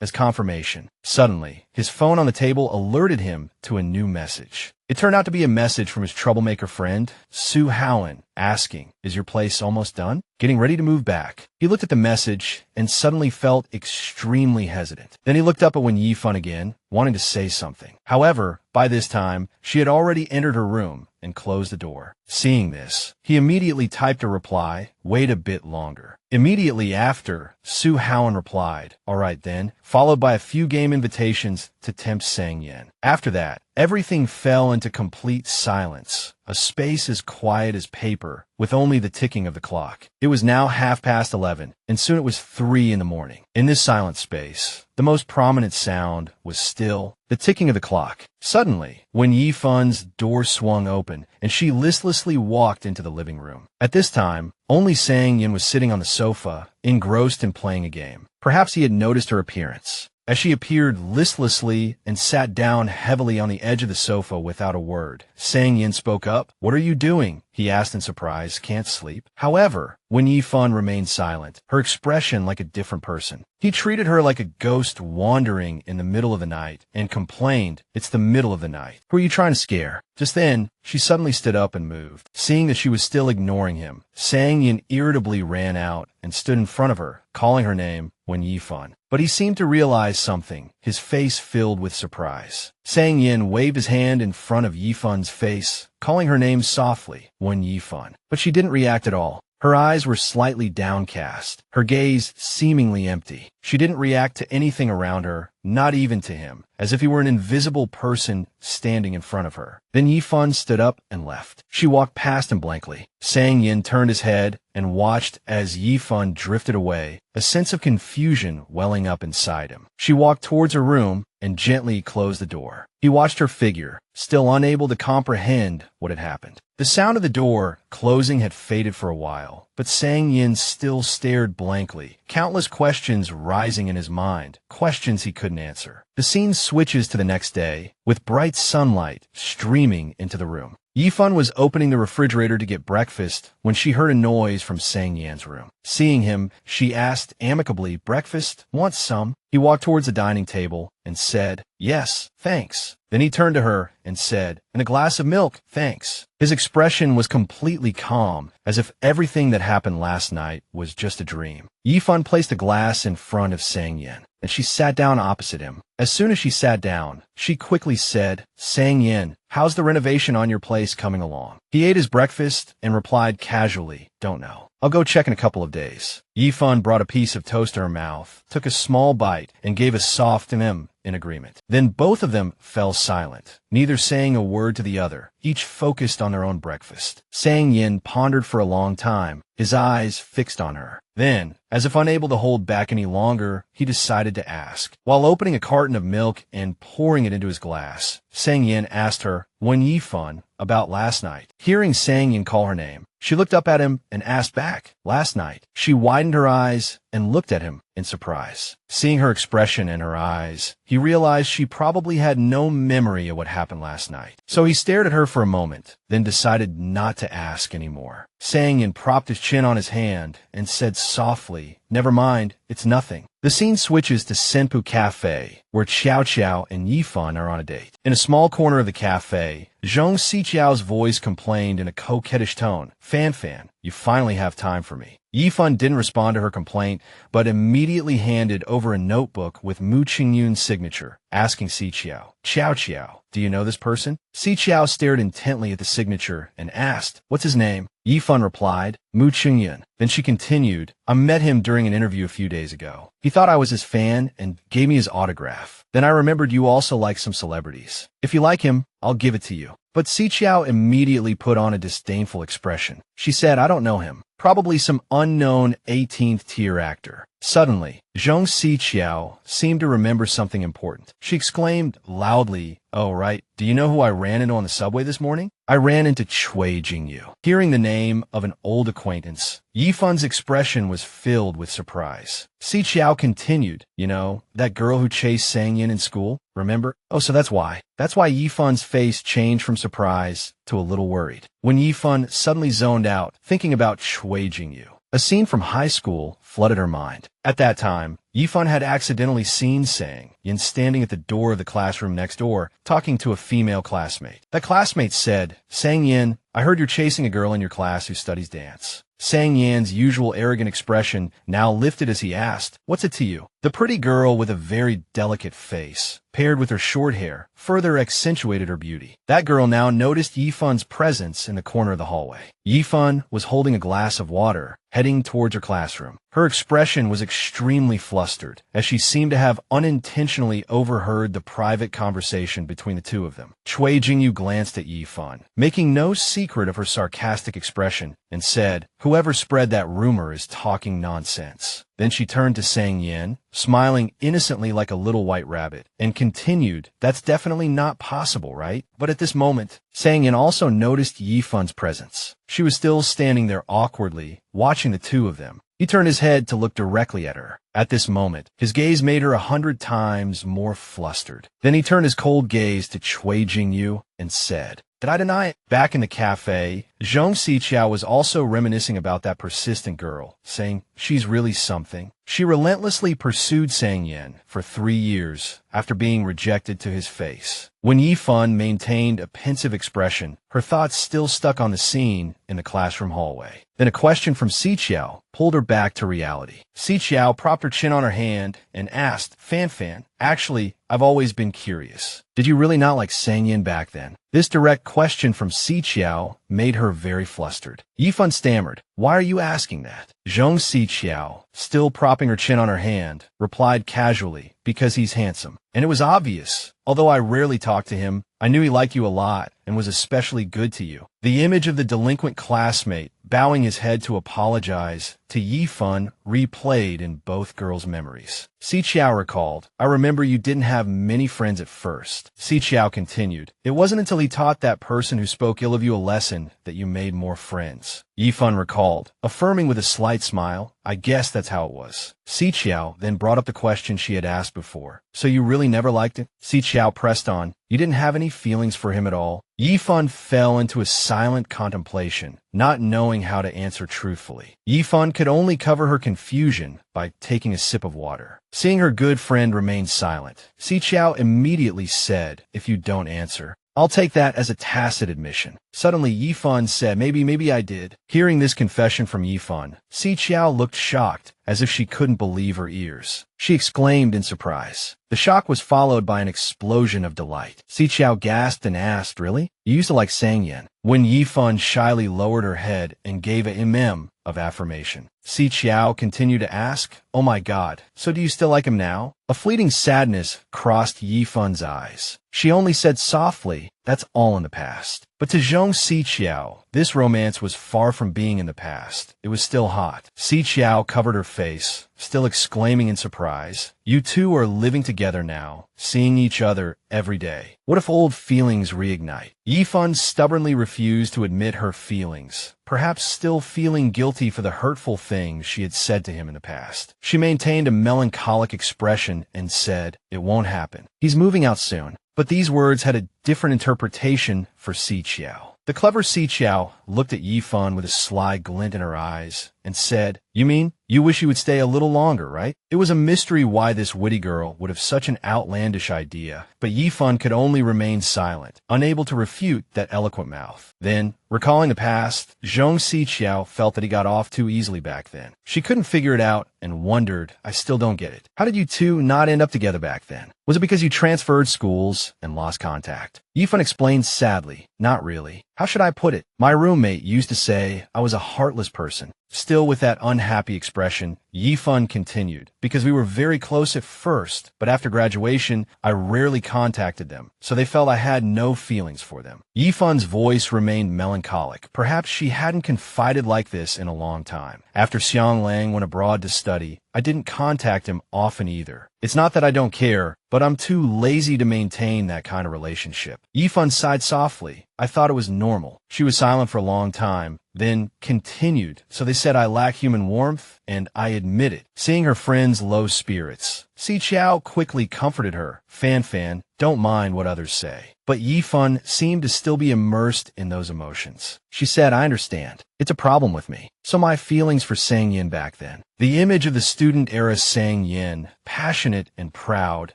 as confirmation. Suddenly, his phone on the table alerted him to a new message. It turned out to be a message from his troublemaker friend, Su Howen, asking, "Is your place almost done? Getting ready to move back." He looked at the message and suddenly felt extremely hesitant. Then he looked up at Wen Yifun again, wanting to say something. However, by this time, she had already entered her room and closed the door. Seeing this, he immediately typed a reply, "Wait a bit longer." Immediately after, Su Howen replied, "All right then," followed by a few game invitations to tempt Sang Yin. After that, everything fell into complete silence, a space as quiet as paper, with only the ticking of the clock. It was now 11:30, and soon it was 3 in the morning. In this silent space, the most prominent sound was still the ticking of the clock. Suddenly, when Yifun's door swung open, and she listlessly walked into the living room. At this time, only Sang Yin was sitting on the sofa, engrossed in playing a game. Perhaps he had noticed her appearance, as she appeared listlessly and sat down heavily on the edge of the sofa without a word. Sang Yin spoke up. "What are you doing?" he asked in surprise. "Can't sleep?" However, when Yifun remained silent, her expression like a different person. He treated her like a ghost wandering in the middle of the night and complained, "It's the middle of the night. Who are you trying to scare?" Just then, she suddenly stood up and moved. Seeing that she was still ignoring him, Sang Yin irritably ran out and stood in front of her, calling her name, Wen Yifun. But he seemed to realize something, his face filled with surprise. Sang Yin waved his hand in front of Yifun's face, calling her name softly, Wen Yifun. But she didn't react at all. Her eyes were slightly downcast, her gaze seemingly empty. She didn't react to anything around her, not even to him, as if he were an invisible person standing in front of her. Then Yifun stood up and left. She walked past him blankly. Sang Yin turned his head and watched as Yifun drifted away, a sense of confusion welling up inside him. She walked towards her room and gently closed the door. He watched her figure, still unable to comprehend what had happened. The sound of the door closing had faded for a while, but Sang Yin still stared blankly, countless questions rising in his mind, questions he couldn't answer. The scene switches to the next day, with bright sunlight streaming into the room. Yifun was opening the refrigerator to get breakfast when she heard a noise from Sang Yan's room. Seeing him, she asked amicably, "Breakfast? Want some?" He walked towards the dining table and said, "Yes, thanks." Then he turned to her and said, "And a glass of milk, thanks." His expression was completely calm, as if everything that happened last night was just a dream. Yifun placed a glass in front of Sang Yin, and she sat down opposite him. As soon as she sat down, she quickly said, "Sang Yin, how's the renovation on your place coming along?" He ate his breakfast and replied casually, "Don't know. I'll go check in a couple of days." Yifun brought a piece of toast to her mouth, took a small bite, and gave a soft in agreement. Then both of them fell silent, neither saying a word to the other, each focused on their own breakfast. Sang Yin pondered for a long time, his eyes fixed on her. Then, as if unable to hold back any longer, he decided to ask. While opening a carton of milk and pouring it into his glass, Sang Yin asked her, "Wen Yifun, about last night." Hearing Sang Yin call her name, she looked up at him and asked back, "Last night?" She widened her eyes and looked at him in surprise. Seeing her expression in her eyes, he realized she probably had no memory of what happened last night. So he stared at her for a moment, then decided not to ask anymore. Sang-yin propped his chin on his hand and said softly, "Never mind, it's nothing." The scene switches to Senpu Cafe, where Qiao Qiao and Yifan are on a date. In a small corner of the cafe, Zhong Xiqiao's voice complained in a coquettish tone, Fan, you finally have time for me." Yifan didn't respond to her complaint, but immediately handed over a notebook with Mu Qingyun's signature, asking Xiqiao, Qiao, do you know this person?" Xiqiao stared intently at the signature and asked, "What's his name?" Yifan replied, "Mu Qingyun." Then she continued, "I met him during an interview a few days ago. He thought I was his fan and gave me his autograph. Then I remembered you also like some celebrities. If you like him, I'll give it to you." But Xiqiao immediately put on a disdainful expression. She said, "I don't know him. Probably some unknown 18th tier actor." Suddenly, Zhong Xiqiao seemed to remember something important. She exclaimed loudly, "Oh, right. Do you know who I ran into on the subway this morning? I ran into Cui Jingyu." Hearing the name of an old acquaintance, Yifan's expression was filled with surprise. Xiqiao continued, "You know, that girl who chased Sang-yin in school? Remember? Oh, so that's why. That's why Yifan's face changed from surprise to a little worried, when Yifan suddenly zoned out, thinking about Cui Jingyu. A scene from high school flooded her mind. At that time, Yifan had accidentally seen Sang-yin standing at the door of the classroom next door, talking to a female classmate. That classmate said, "Sang-yin, I heard you're chasing a girl in your class who studies dance." Sang-yin's usual arrogant expression now lifted as he asked, "What's it to you?" The pretty girl with a very delicate face, paired with her short hair, further accentuated her beauty. That girl now noticed Yifan's presence in the corner of the hallway. Yifan was holding a glass of water, heading towards her classroom. Her expression was extremely flustered, as she seemed to have unintentionally overheard the private conversation between the two of them. Cui Jingyu glanced at Yifan, making no secret of her sarcastic expression, and said, "Whoever spread that rumor is talking nonsense." Then she turned to Sang-yin, smiling innocently like a little white rabbit, and continued, "That's definitely not possible, right?" But at this moment, Sang-yin also noticed Yifan's presence. She was still standing there awkwardly, watching the two of them. He turned his head to look directly at her. At this moment, his gaze made her 100 times more flustered. Then he turned his cold gaze to Cui Jingyu and said, "Did I deny it?" Back in the cafe, Zhong Xiqiao was also reminiscing about that persistent girl, saying, "She's really something." She relentlessly pursued Sang-yin for 3 years after being rejected to his face. When Yifan maintained a pensive expression, her thoughts still stuck on the scene in the classroom hallway. Then a question from Xiqiao pulled her back to reality. Xiqiao propped her chin on her hand and asked, Fan, actually, I've always been curious. Did you really not like Sang-yin back then?" This direct question from Xiqiao made her very flustered. Yifan stammered, "Why are you asking that?" Zhong Xiqiao, still propping her chin on her hand, replied casually, "Because he's handsome. And it was obvious. Although I rarely talked to him, I knew he liked you a lot and was especially good to you." The image of the delinquent classmate bowing his head to apologize to Yifan replayed in both girls' memories. Xiqiao recalled, "I remember you didn't have many friends at first." Xiqiao continued, "It wasn't until he taught that person who spoke ill of you a lesson that you made more friends." Yifan recalled, affirming with a slight smile, "I guess that's how it was." Xiqiao then brought up the question she had asked before. "So you really never liked it?" Xiqiao pressed on, "You didn't have any feelings for him at all?" Yifan fell into a silent contemplation, not knowing how to answer truthfully. Yifan could only cover her confusion by taking a sip of water. Seeing her good friend remain silent, Xiqiao immediately said, "If you don't answer, I'll take that as a tacit admission." Suddenly, Yifan said, Maybe I did." Hearing this confession from Yifan, Xiqiao looked shocked, as if she couldn't believe her ears. She exclaimed in surprise. The shock was followed by an explosion of delight. Xiqiao gasped and asked, "Really? You used to like Sang-yin?" When Yifan shyly lowered her head and gave a of affirmation, Xiqiao continued to ask, "Oh my God, so do you still like him now?" A fleeting sadness crossed Yifan's eyes. She only said softly, "That's all in the past." But to Zhong Xiqiao, this romance was far from being in the past. It was still hot. Xiqiao covered her face, still exclaiming in surprise, "You two are living together now, seeing each other every day. What if old feelings reignite?" Yifan stubbornly refused to admit her feelings, perhaps still feeling guilty for the hurtful thing things she had said to him in the past. She maintained a melancholic expression and said, "It won't happen. He's moving out soon." But these words had a different interpretation for Si Chiao. The clever Si Chiao looked at Yi Fun with a sly glint in her eyes and said, "You mean you wish you would stay a little longer, right?" It was a mystery why this witty girl would have such an outlandish idea, but Yi Fun could only remain silent, unable to refute that eloquent mouth. Then, recalling the past, Zhong Si Chiao felt that he got off too easily back then. She couldn't figure it out and wondered, "I still don't get it. How did you two not end up together back then? Was it because you transferred schools and lost contact?" Yi Fun explained sadly, "Not really. How should I put it? My roommate used to say I was a heartless person." Still with that unhappy expression, Yi Fun continued, "Because we were very close at first, but after graduation, I rarely contacted them, so they felt I had no feelings for them." Yi Fun's voice remained melancholic. Perhaps she hadn't confided like this in a long time. "After Xiang Lang went abroad to study, I didn't contact him often either. It's not that I don't care, but I'm too lazy to maintain that kind of relationship." Yi Fun sighed softly. "I thought it was normal." She was silent for a long time, then continued, "So they said I lack human warmth, and I admit it." Seeing her friend's low spirits, Si Chiao quickly comforted her. Fan, don't mind what others say." But Yi Fun seemed to still be immersed in those emotions. She said, "I understand. It's a problem with me. So my feelings for Sang Yin back then." The image of the student-era Sang Yin, passionate and proud,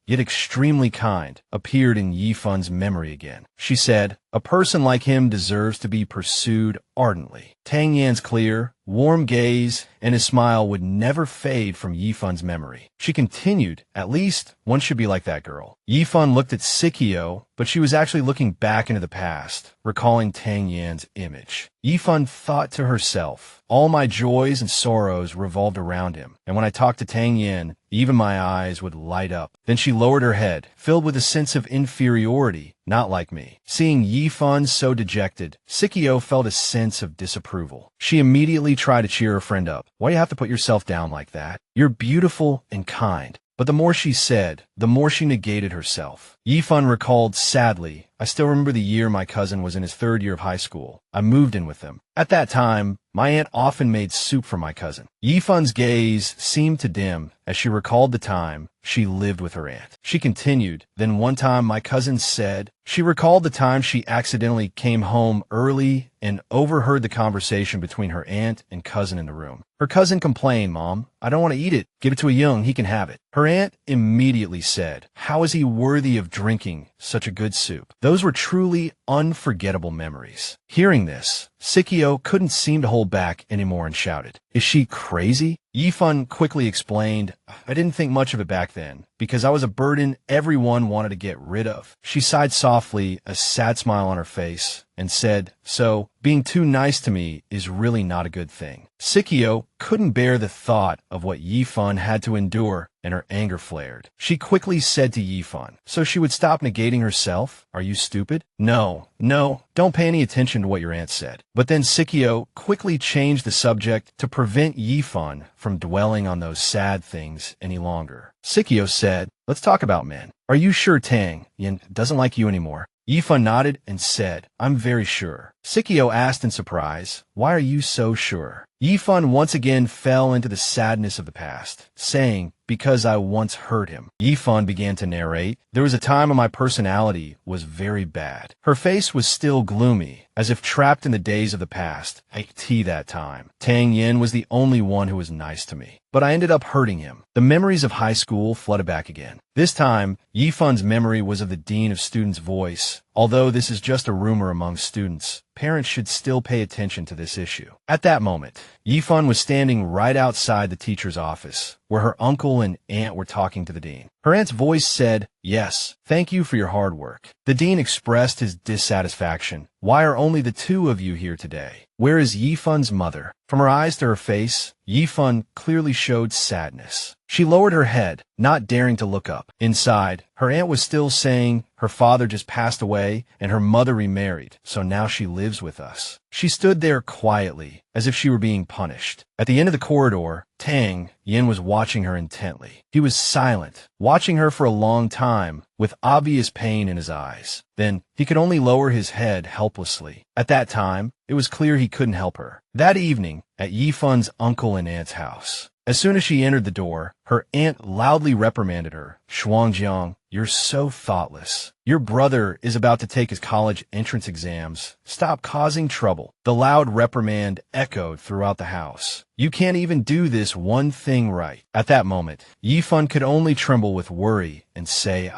yet extremely kind, appeared in Yi Fun's memory again. She said, "A person like him deserves to be pursued ardently." Tang Yan's clear, warm gaze and his smile would never fade from Yi Fun's memory. She continued, "At least one should be like that girl." Yi Fun looked at Sikyo, but she was actually looking back into the past, recalling Tang Yan's image. Yi Fun thought to herself, "All my joys and sorrows revolved around him, and when I talked to Tang Yan, even my eyes would light up." Then she lowered her head, filled with a sense of inferiority, "Not like me." Seeing Yi Fun so dejected, Sikyo felt a sense of disapproval. She immediately tried to cheer her friend up. "Why do you have to put yourself down like that? You're beautiful and kind." But the more she said, the more she negated herself. Yi Fun recalled sadly, "I still remember the year my cousin was in his 3rd year of high school. I moved in with them. At that time, my aunt often made soup for my cousin." Yi Fun's gaze seemed to dim as she recalled the time she lived with her aunt. She continued, "Then one time my cousin said," she recalled the time she accidentally came home early and overheard the conversation between her aunt and cousin in the room. Her cousin complained, "Mom, I don't want to eat it. Give it to a young, he can have it." Her aunt immediately said, "How is he worthy of drinking such a good soup?" Those were truly unforgettable memories. Hearing this, Sikyo couldn't seem to hold back anymore and shouted, "Is she crazy?" Yi Fun quickly explained, "I didn't think much of it back then, because I was a burden everyone wanted to get rid of." She sighed softly, a sad smile on her face, and said, "So, being too nice to me is really not a good thing." Sikyo couldn't bear the thought of what Yi Fun had to endure, and her anger flared. She quickly said to Yi Fun, "So she would stop negating herself? Are you stupid?" No, don't pay any attention to what your aunt said." But then Sikyo quickly changed the subject to prevent Yi Fun from dwelling on those sad things any longer. Sikyo said, "Let's talk about men. Are you sure Tang Yin doesn't like you anymore?" Yi Fun nodded and said, "I'm very sure." Sikyo asked in surprise, "Why are you so sure?" Yi Fun once again fell into the sadness of the past, saying, "Because I once hurt him." Yi Fun began to narrate, "There was a time when my personality was very bad." Her face was still gloomy, as if trapped in the days of the past. That time. Tang Yin was the only one who was nice to me, but I ended up hurting him. The memories of high school flooded back again. This time, Yi Fun's memory was of the dean of students' voice. Although this is just a rumor among students, parents should still pay attention to this issue. At that moment, Yi Fun was standing right outside the teacher's office, where her uncle and aunt were talking to the dean. Her aunt's voice said, "Yes, thank you for your hard work." The dean expressed his dissatisfaction. "Why are only the two of you here today? Where is Yi Fun's mother?" From her eyes to her face, Yi Fun clearly showed sadness. She lowered her head, not daring to look up. Inside, her aunt was still saying, her father just passed away and her mother remarried, so now she lives with us. She stood there quietly, as if she were being punished. At the end of the corridor, Tang Yin was watching her intently. He was silent, watching her for a long time, with obvious pain in his eyes. Then, he could only lower his head helplessly. At that time, it was clear he couldn't help her. That evening, at Yifun's uncle and aunt's house, as soon as she entered the door, her aunt loudly reprimanded her. "Shuangjiang, you're so thoughtless. Your brother is about to take his college entrance exams. Stop causing trouble." The loud reprimand echoed throughout the house. "You can't even do this one thing right." At that moment, Yifun could only tremble with worry and say,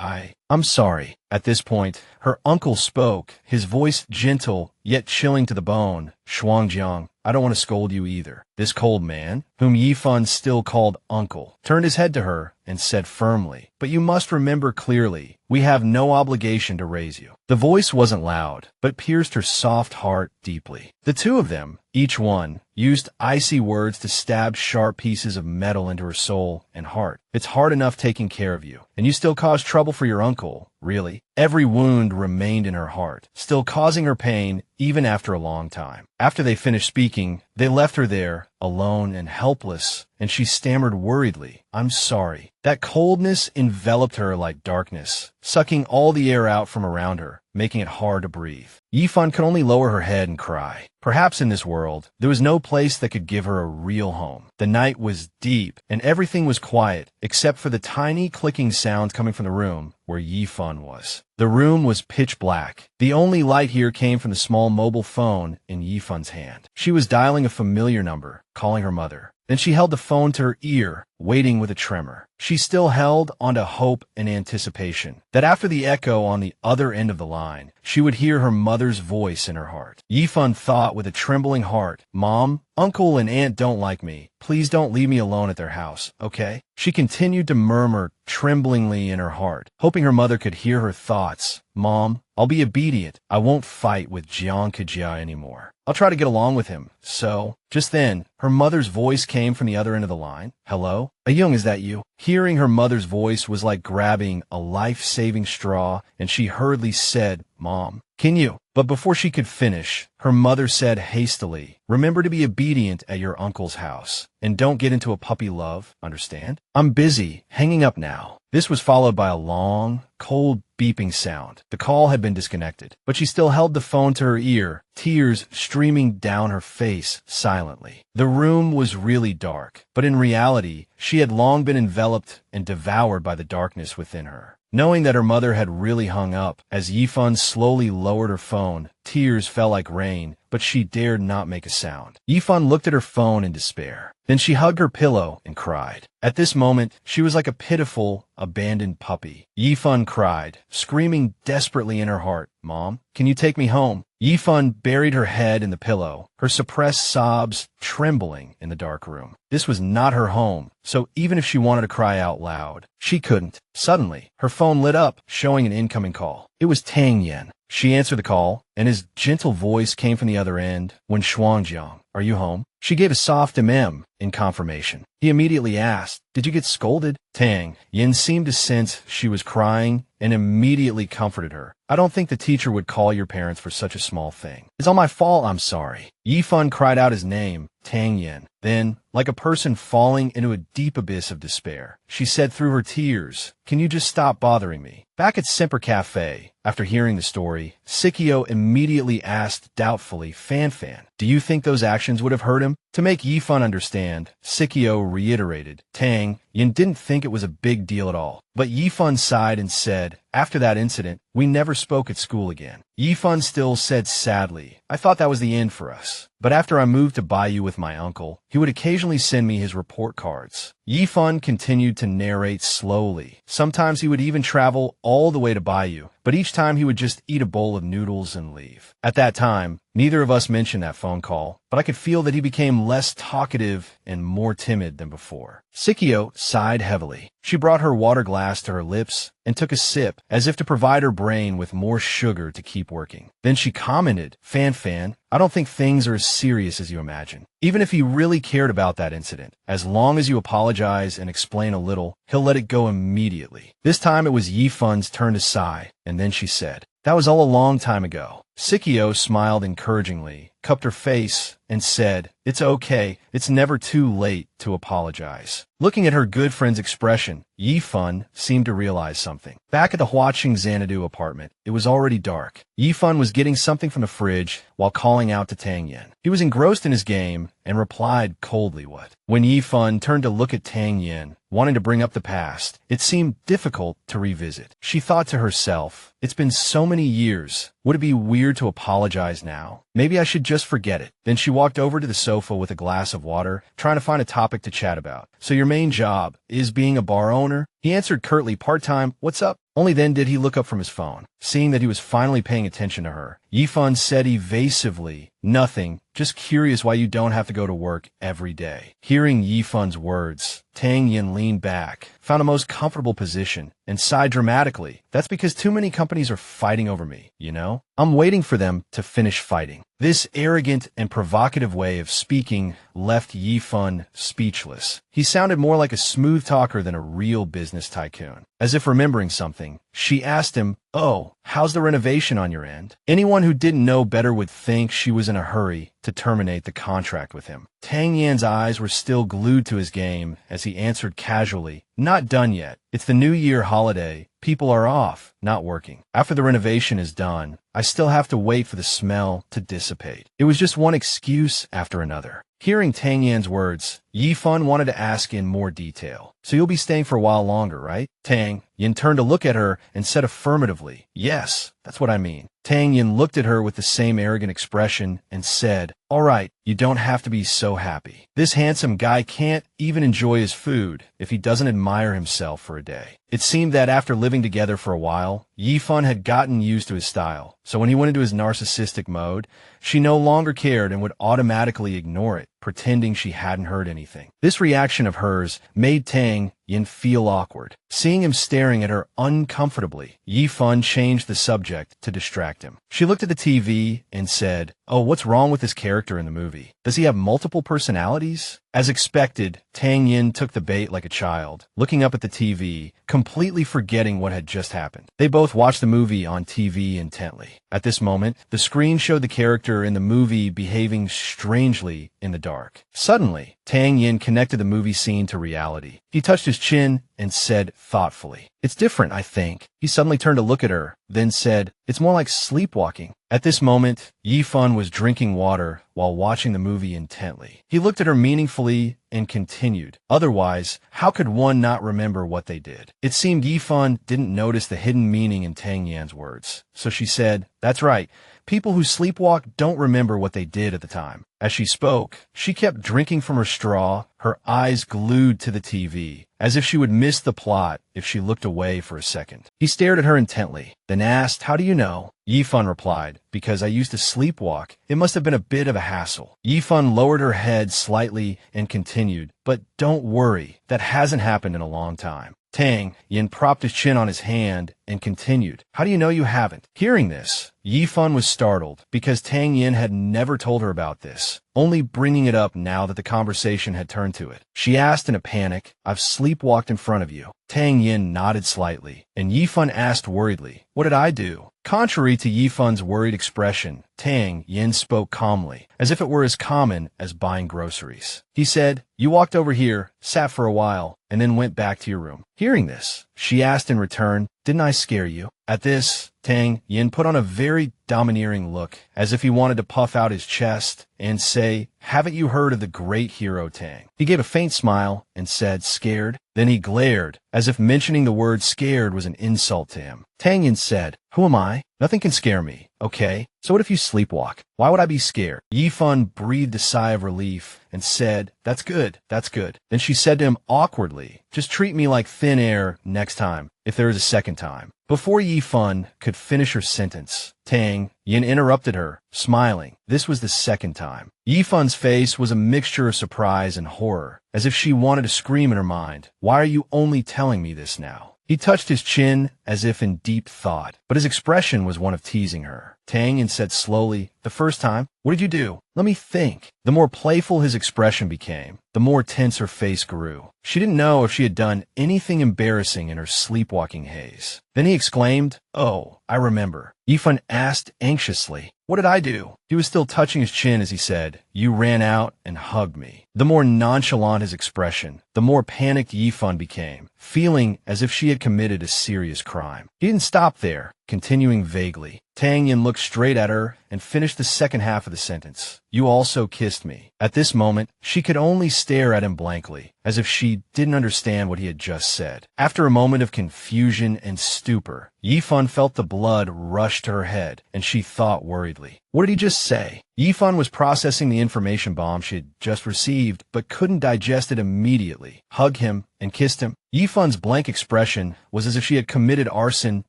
I'm sorry." At this point, her uncle spoke, his voice gentle yet chilling to the bone. "Shuangjiang, I don't want to scold you either." This cold man, whom Yifun still called uncle, turned his head to her and said firmly, "But you must remember clearly, we have no obligation to raise you." The voice wasn't loud, but pierced her soft heart deeply. The two of them, each one, used icy words to stab sharp pieces of metal into her soul and heart. "It's hard enough taking care of you, and you still cause trouble for your uncle, really?" Every wound remained in her heart, still causing her pain even after a long time. After they finished speaking, they left her there, alone and helpless, and she stammered worriedly, "I'm sorry." That coldness enveloped her like darkness, sucking all the air out from around her, making it hard to breathe. Yifun could only lower her head and cry. Perhaps in this world, there was no place that could give her a real home. The night was deep, and everything was quiet, except for the tiny clicking sounds coming from the room where Yifun was. The room was pitch black. The only light here came from the small mobile phone in Yifun's hand. She was dialing a familiar number, calling her mother. Then she held the phone to her ear, waiting with a tremor. She still held onto hope and anticipation that after the echo on the other end of the line, she would hear her mother's voice in her heart. Yifun thought with a trembling heart, "Mom, Uncle and Aunt don't like me. Please don't leave me alone at their house, okay?" She continued to murmur tremblingly in her heart, hoping her mother could hear her thoughts. "Mom, I'll be obedient. I won't fight with Jiang Kejia anymore. I'll try to get along with him." So, just then, her mother's voice came from the other end of the line. "Hello? Ayung, is that you?" Hearing her mother's voice was like grabbing a life-saving straw, and she hurriedly said, "Mom, can you?" But before she could finish, her mother said hastily, "Remember to be obedient at your uncle's house, and don't get into a puppy love, understand? I'm busy, hanging up now." This was followed by a long, cold beeping sound. The call had been disconnected, but she still held the phone to her ear, tears streaming down her face silently. The room was really dark, but in reality, she had long been enveloped and devoured by the darkness within her. Knowing that her mother had really hung up, as Yifun slowly lowered her phone, tears fell like rain, but she dared not make a sound. Yifun looked at her phone in despair. Then she hugged her pillow and cried. At this moment, she was like a pitiful, abandoned puppy. Yifun cried, screaming desperately in her heart, "Mom, can you take me home?" Yifun buried her head in the pillow, her suppressed sobs trembling in the dark room. This was not her home, so even if she wanted to cry out loud, she couldn't. Suddenly, her phone lit up, showing an incoming call. It was Tang Yin. She answered the call, and his gentle voice came from the other end. "When Shuangjiang, are you home?" She gave a soft in confirmation. He immediately asked, "Did you get scolded?" Tang Yin seemed to sense she was crying and immediately comforted her. "I don't think the teacher would call your parents for such a small thing. It's all my fault, I'm sorry." Yifun cried out his name, Tang Yin. Then, like a person falling into a deep abyss of despair, she said through her tears, "Can you just stop bothering me?" Back at Semper Cafe, after hearing the story, Sikio immediately asked doubtfully, Fan, "Do you think those actions would have hurt him?" To make Yifun understand, Sikio reiterated, Tang Yin didn't think it was a big deal at all. But Yifun sighed and said, "After that incident, we never spoke at school again." Yifun still said sadly, "I thought that was the end for us. But after I moved to Bayou with my uncle, he would occasionally send me his report cards." Yifun continued to narrate slowly. Sometimes he would even travel all the way to Bayou, but each time he would just eat a bowl of noodles and leave. At that time, Neither of us mentioned that phone call, but I could feel that he became less talkative and more timid than before. Sikio sighed heavily. She brought her water glass to her lips and took a sip, as if to provide her brain with more sugar to keep working. Then she commented, Fan, I don't think things are as serious as you imagine. Even if he really cared about that incident, as long as you apologize and explain a little, he'll let it go immediately. This time it was Yifun's turn to sigh, and then she said, that was all a long time ago. Sikio smiled encouragingly, cupped her face, and said, it's okay, it's never too late to apologize. Looking at her good friend's expression, Yifun seemed to realize something. Back at the Huaqing Xanadu apartment, it was already dark. Yifun was getting something from the fridge while calling out to Tang Yin. He was engrossed in his game and replied coldly what? When Yifun turned to look at Tang Yin, wanting to bring up the past, it seemed difficult to revisit. She thought to herself, it's been so many years. Would it be weird to apologize now? Maybe I should just forget it. Then she walked over to the sofa with a glass of water, trying to find a topic to chat about. So your main job is being a bar owner? He answered curtly, part-time, what's up? Only then did he look up from his phone. Seeing that he was finally paying attention to her, Yifun said evasively, nothing, just curious why you don't have to go to work every day. Hearing Yifun's words, Tang Yin leaned back, found a most comfortable position, and sighed dramatically. That's because too many companies are fighting over me, you know? I'm waiting for them to finish fighting. This arrogant and provocative way of speaking left Yifun speechless. He sounded more like a smooth talker than a real business tycoon. As if remembering something, she asked him, oh, how's the renovation on your end? Anyone who didn't know better would think she was in a hurry to terminate the contract with him. Tang Yan's eyes were still glued to his game as he answered casually, not done yet. It's the New Year holiday. People are off, not working. After the renovation is done, I still have to wait for the smell to dissipate. It was just one excuse after another. Hearing Tang Yan's words, Yifun wanted to ask in more detail. So you'll be staying for a while longer, right? Tang Yin turned to look at her and said affirmatively, yes, that's what I mean. Tang Yin looked at her with the same arrogant expression and said, all right, you don't have to be so happy. This handsome guy can't even enjoy his food if he doesn't admire himself for a day. It seemed that after living together for a while, Yifun had gotten used to his style. So when he went into his narcissistic mode, she no longer cared and would automatically ignore it, pretending she hadn't heard anything. This reaction of hers made Tang Yin feel awkward. Seeing him staring at her uncomfortably, Yifun changed the subject to distract him. She looked at the TV and said, oh, what's wrong with this character in the movie? Does he have multiple personalities? As expected, Tang Yin took the bait like a child, looking up at the TV, completely forgetting what had just happened. They both watched the movie on TV intently. At this moment, the screen showed the character in the movie behaving strangely in the dark. Suddenly, Tang Yin connected the movie scene to reality. He touched his chin and said thoughtfully, it's different, I think. He suddenly turned to look at her, then said, it's more like sleepwalking. At this moment, Yifun was drinking water while watching the movie intently. He looked at her meaningfully and continued, otherwise, how could one not remember what they did? It seemed Yifun didn't notice the hidden meaning in Tang Yan's words. So she said, that's right. People who sleepwalk don't remember what they did at the time. As she spoke, she kept drinking from her straw, her eyes glued to the TV, as if she would miss the plot if she looked away for a second. He stared at her intently, then asked, how do you know? Yifun replied, because I used to sleepwalk. It must have been a bit of a hassle. Yifun lowered her head slightly and continued, but don't worry, that hasn't happened in a long time. Tang Yin propped his chin on his hand and continued, how do you know you haven't? Hearing this, Yifun was startled because Tang Yin had never told her about this, only bringing it up now that the conversation had turned to it. She asked in a panic, I've sleepwalked in front of you. Tang Yin nodded slightly, and Yifun asked worriedly, what did I do? Contrary to Yifun's worried expression, Tang Yin spoke calmly, as if it were as common as buying groceries. He said, you walked over here, sat for a while, and then went back to your room. Hearing this, she asked in return, didn't I scare you? At this, Tang Yin put on a very domineering look, as if he wanted to puff out his chest and say, haven't you heard of the great hero Tang? He gave a faint smile and said, scared? Then he glared, as if mentioning the word scared was an insult to him. Tang Yin said, who am I? Nothing can scare me, okay? So what if you sleepwalk? Why would I be scared? Yifun breathed a sigh of relief and said, that's good, that's good. Then she said to him awkwardly, just treat me like thin air next time. if there is a second time. Before Yifan could finish her sentence, Tang Yin interrupted her, smiling. This was the second time. Yifan's face was a mixture of surprise and horror, as if she wanted to scream in her mind. Why are you only telling me this now? He touched his chin as if in deep thought, but his expression was one of teasing her. Tang Yin said slowly, the first time, what did you do? Let me think. The more playful his expression became, the more tense her face grew. She didn't know if she had done anything embarrassing in her sleepwalking haze. Then he exclaimed, oh, I remember. Yifan asked anxiously, what did I do? He was still touching his chin as he said, you ran out and hugged me. The more nonchalant his expression, the more panicked Yifan became, feeling as if she had committed a serious crime. He didn't stop there, continuing vaguely. Tang Yin looked straight at her and finished the second half of the sentence. You also kissed me. At this moment, she could only stare at him blankly, as if she didn't understand what he had just said. After a moment of confusion and stupor, Yifan felt the blood rush to her head, and she thought worriedly, what did he just say? Yifan was processing the information bomb she had just received, but couldn't digest it immediately. Hugged him and kissed him. Yifan's blank expression was as if she had committed arson,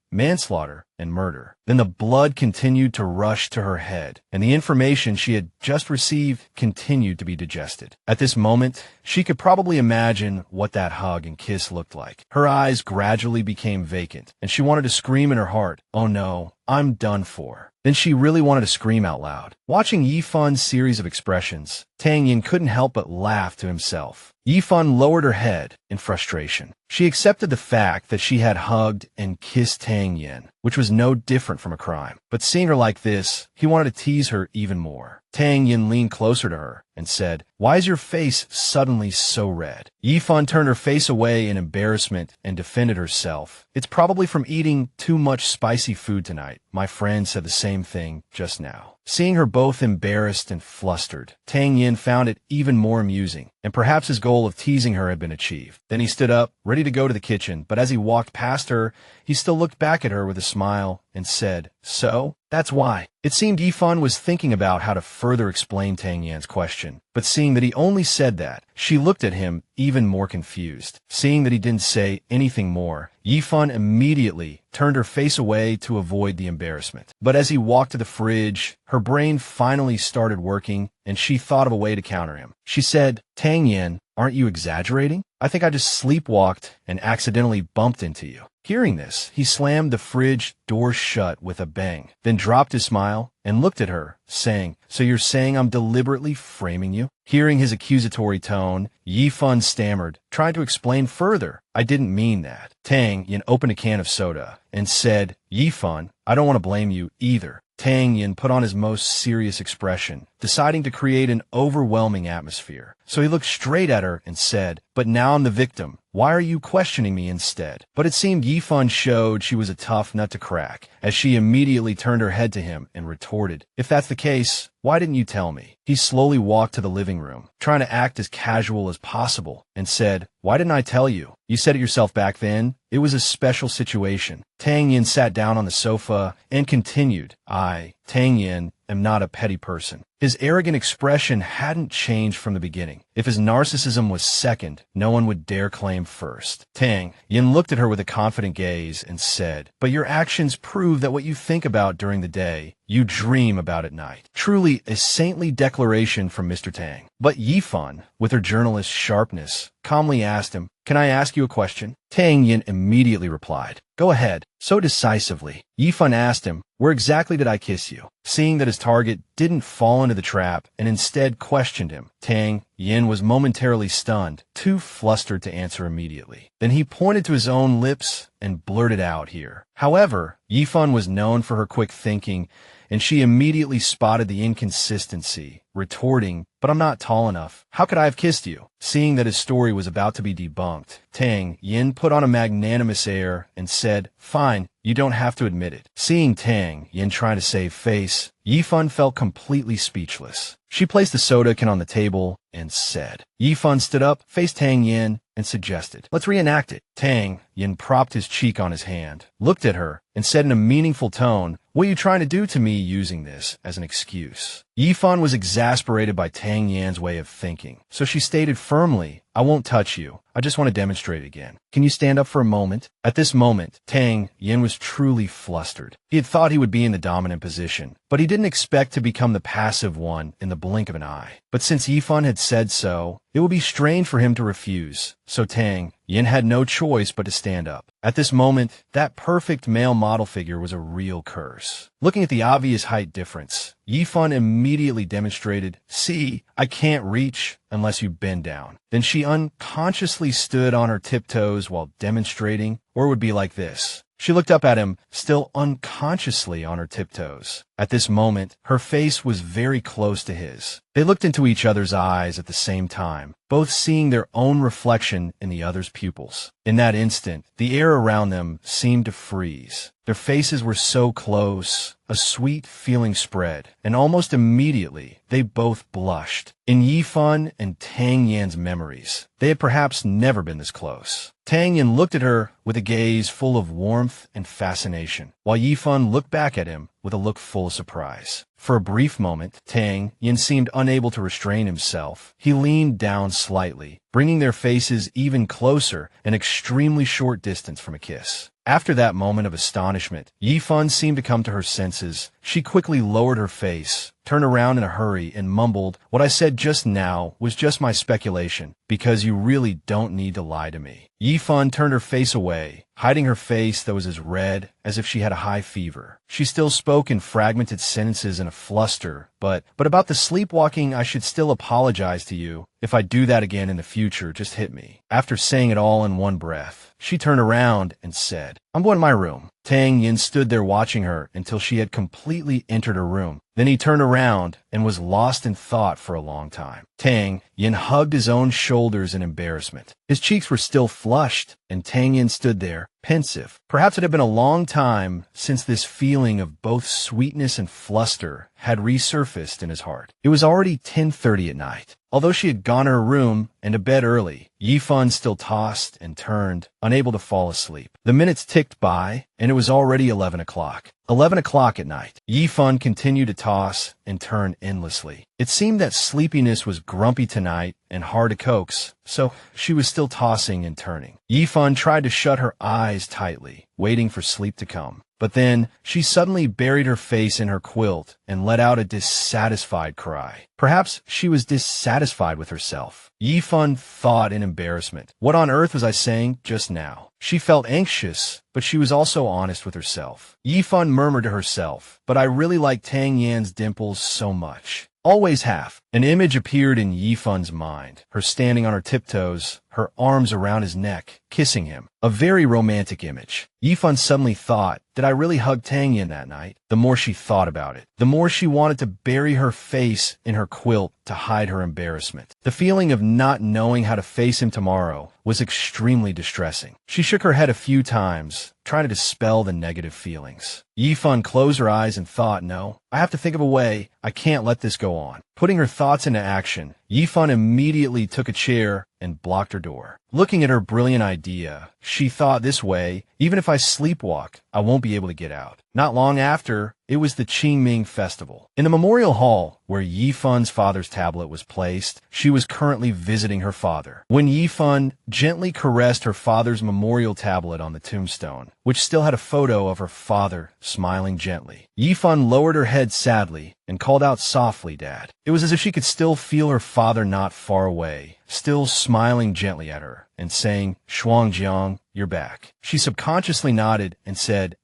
manslaughter, and murder. Then the blood continued to rush to her head, and the information she had just received continued to be digested. At this moment, she could probably imagine what that hug and kiss looked like. Her eyes gradually became vacant, and she wanted to scream in her heart, oh no, I'm done for. Then she really wanted to scream out loud. Watching Yifan's series of expressions, Tang Yin couldn't help but laugh to himself. Yifan lowered her head in frustration. She accepted the fact that she had hugged and kissed Tang Yin, which was no different from a crime. But seeing her like this, he wanted to tease her even more. Tang Yin leaned closer to her and said, why is your face suddenly so red? Yifan turned her face away in embarrassment and defended herself. It's probably from eating too much spicy food tonight. My friend said the same thing just now. Seeing her both embarrassed and flustered, Tang Yin found it even more amusing, and perhaps his goal of teasing her had been achieved. Then he stood up, ready to go to the kitchen, but as he walked past her, he still looked back at her with a smile and said, so? That's why. It seemed Yifan was thinking about how to further explain Tang Yin's question, but seeing that he only said that, she looked at him even more confused. Seeing that he didn't say anything more, Yifan immediately turned her face away to avoid the embarrassment. But as he walked to the fridge, her brain finally started working, and she thought of a way to counter him. She said, Tang Yin, aren't you exaggerating? I think I just sleepwalked and accidentally bumped into you. Hearing this, he slammed the fridge door shut with a bang, then dropped his smile and looked at her, saying, so you're saying I'm deliberately framing you? Hearing his accusatory tone, Yifan stammered, trying to explain further. I didn't mean that. Tang Yin opened a can of soda and said, Yifan, I don't want to blame you either. Tang Yin put on his most serious expression, deciding to create an overwhelming atmosphere. So he looked straight at her and said, but now I'm the victim. Why are you questioning me instead? But it seemed Yifan showed she was a tough nut to crack, as she immediately turned her head to him and retorted, if that's the case, why didn't you tell me? He slowly walked to the living room, trying to act as casual as possible, and said, why didn't I tell you? You said it yourself back then. It was a special situation. Tang Yin sat down on the sofa and continued, I, Tang Yin, am not a petty person. His arrogant expression hadn't changed from the beginning. If his narcissism was second, no one would dare claim first. Tang Yin looked at her with a confident gaze and said, but your actions prove that what you think about during the day, you dream about at night. Truly a saintly declaration from Mr. Tang. But Yifan, with her journalist's sharpness, calmly asked him, can I ask you a question? Tang Yin immediately replied, go ahead. So decisively, Yifan asked him, where exactly did I kiss you? Seeing that his target didn't fall into the trap and instead questioned him, Tang Yin was momentarily stunned, too flustered to answer immediately. Then he pointed to his own lips and blurted out here. However, Yifan was known for her quick thinking, and she immediately spotted the inconsistency, retorting, but I'm not tall enough. How could I have kissed you? Seeing that his story was about to be debunked, Tang Yin put on a magnanimous air and said, fine, you don't have to admit it. Seeing Tang Yin trying to save face, Yifan felt completely speechless. She placed the soda can on the table and said. Yifan stood up, faced Tang Yin, and suggested, let's reenact it. Tang Yin propped his cheek on his hand, looked at her, and said in a meaningful tone, "What are you trying to do to me using this as an excuse?" Yifan was exasperated by Tang Yan's way of thinking, so she stated firmly, "I won't touch you. I just want to demonstrate it again. Can you stand up for a moment?" At this moment, Tang Yan was truly flustered. He had thought he would be in the dominant position, but he didn't expect to become the passive one in the blink of an eye. But since Yifan had said so, it would be strange for him to refuse. So Tang Yan had no choice but to stand up. At this moment, that perfect male model figure was a real curse. Looking at the obvious height difference, Yifan immediately demonstrated, "See, I can't reach unless you bend down." Then she unconsciously stood on her tiptoes while demonstrating, or it would be like this. She looked up at him, still unconsciously on her tiptoes. At this moment, her face was very close to his. They looked into each other's eyes at the same time, both seeing their own reflection in the other's pupils. In that instant, the air around them seemed to freeze. Their faces were so close, a sweet feeling spread, and almost immediately, they both blushed. In Yifan and Tang Yan's memories, they had perhaps never been this close. Tang Yan looked at her with a gaze full of warmth and fascination, while Yifan looked back at him with a look full of surprise. For a brief moment, Tang Yan seemed unable to restrain himself. He leaned down slightly, bringing their faces even closer, an extremely short distance from a kiss. After that moment of astonishment, Yifan seemed to come to her senses. She quickly lowered her face, turned around in a hurry, and mumbled, "What I said just now was just my speculation, because you really don't need to lie to me." Yifan turned her face away, hiding her face that was as red as if she had a high fever. She still spoke in fragmented sentences in a fluster, but about the sleepwalking, I should still apologize to you. If I do that again in the future, just hit me. After saying it all in one breath, she turned around and said, "I'm going to my room." Tang Yan stood there watching her until she had completely entered her room. Then he turned around and was lost in thought for a long time. Tang Yan hugged his own shoulders in embarrassment. His cheeks were still flushed, and Tang Yan stood there, pensive. Perhaps it had been a long time since this feeling of both sweetness and fluster had resurfaced in his heart. It was already 10:30 at night. Although she had gone to her room and to bed early, Yifan still tossed and turned, unable to fall asleep. The minutes ticked by, and it was already 11 o'clock. 11 o'clock at night. Yifan continued to toss and turn endlessly. It seemed that sleepiness was grumpy tonight and hard to coax, so she was still tossing and turning. Yifan tried to shut her eyes tightly, waiting for sleep to come. But then she suddenly buried her face in her quilt and let out a dissatisfied cry. Perhaps she was dissatisfied with herself. Yifan thought in embarrassment. What on earth was I saying just now? She felt anxious, but she was also honest with herself. Yifan murmured to herself, "But I really like Tang Yan's dimples so much. Always have." An image appeared in Yifan's mind, her standing on her tiptoes, her arms around his neck, kissing him. A very romantic image. Yifan suddenly thought, did I really hug Tang Yan that night? The more she thought about it, the more she wanted to bury her face in her quilt to hide her embarrassment. The feeling of not knowing how to face him tomorrow was extremely distressing. She shook her head a few times, trying to dispel the negative feelings. Yifan closed her eyes and thought, no, I have to think of a way. I can't let this go on. Putting her thoughts into action, Yifan immediately took a chair and blocked her door. Looking at her brilliant idea, she thought this way, even if I sleepwalk, I won't be able to get out. Not long after, it was the Qingming festival. In the memorial hall where Yifan's father's tablet was placed, she was currently visiting her father. When Yifan gently caressed her father's memorial tablet on the tombstone, which still had a photo of her father smiling gently, Yifan lowered her head sadly and called out softly, "Dad." It was as if she could still feel her father not far away, still smiling gently at her and saying, "Shuangjiang, you're back." She subconsciously nodded and said,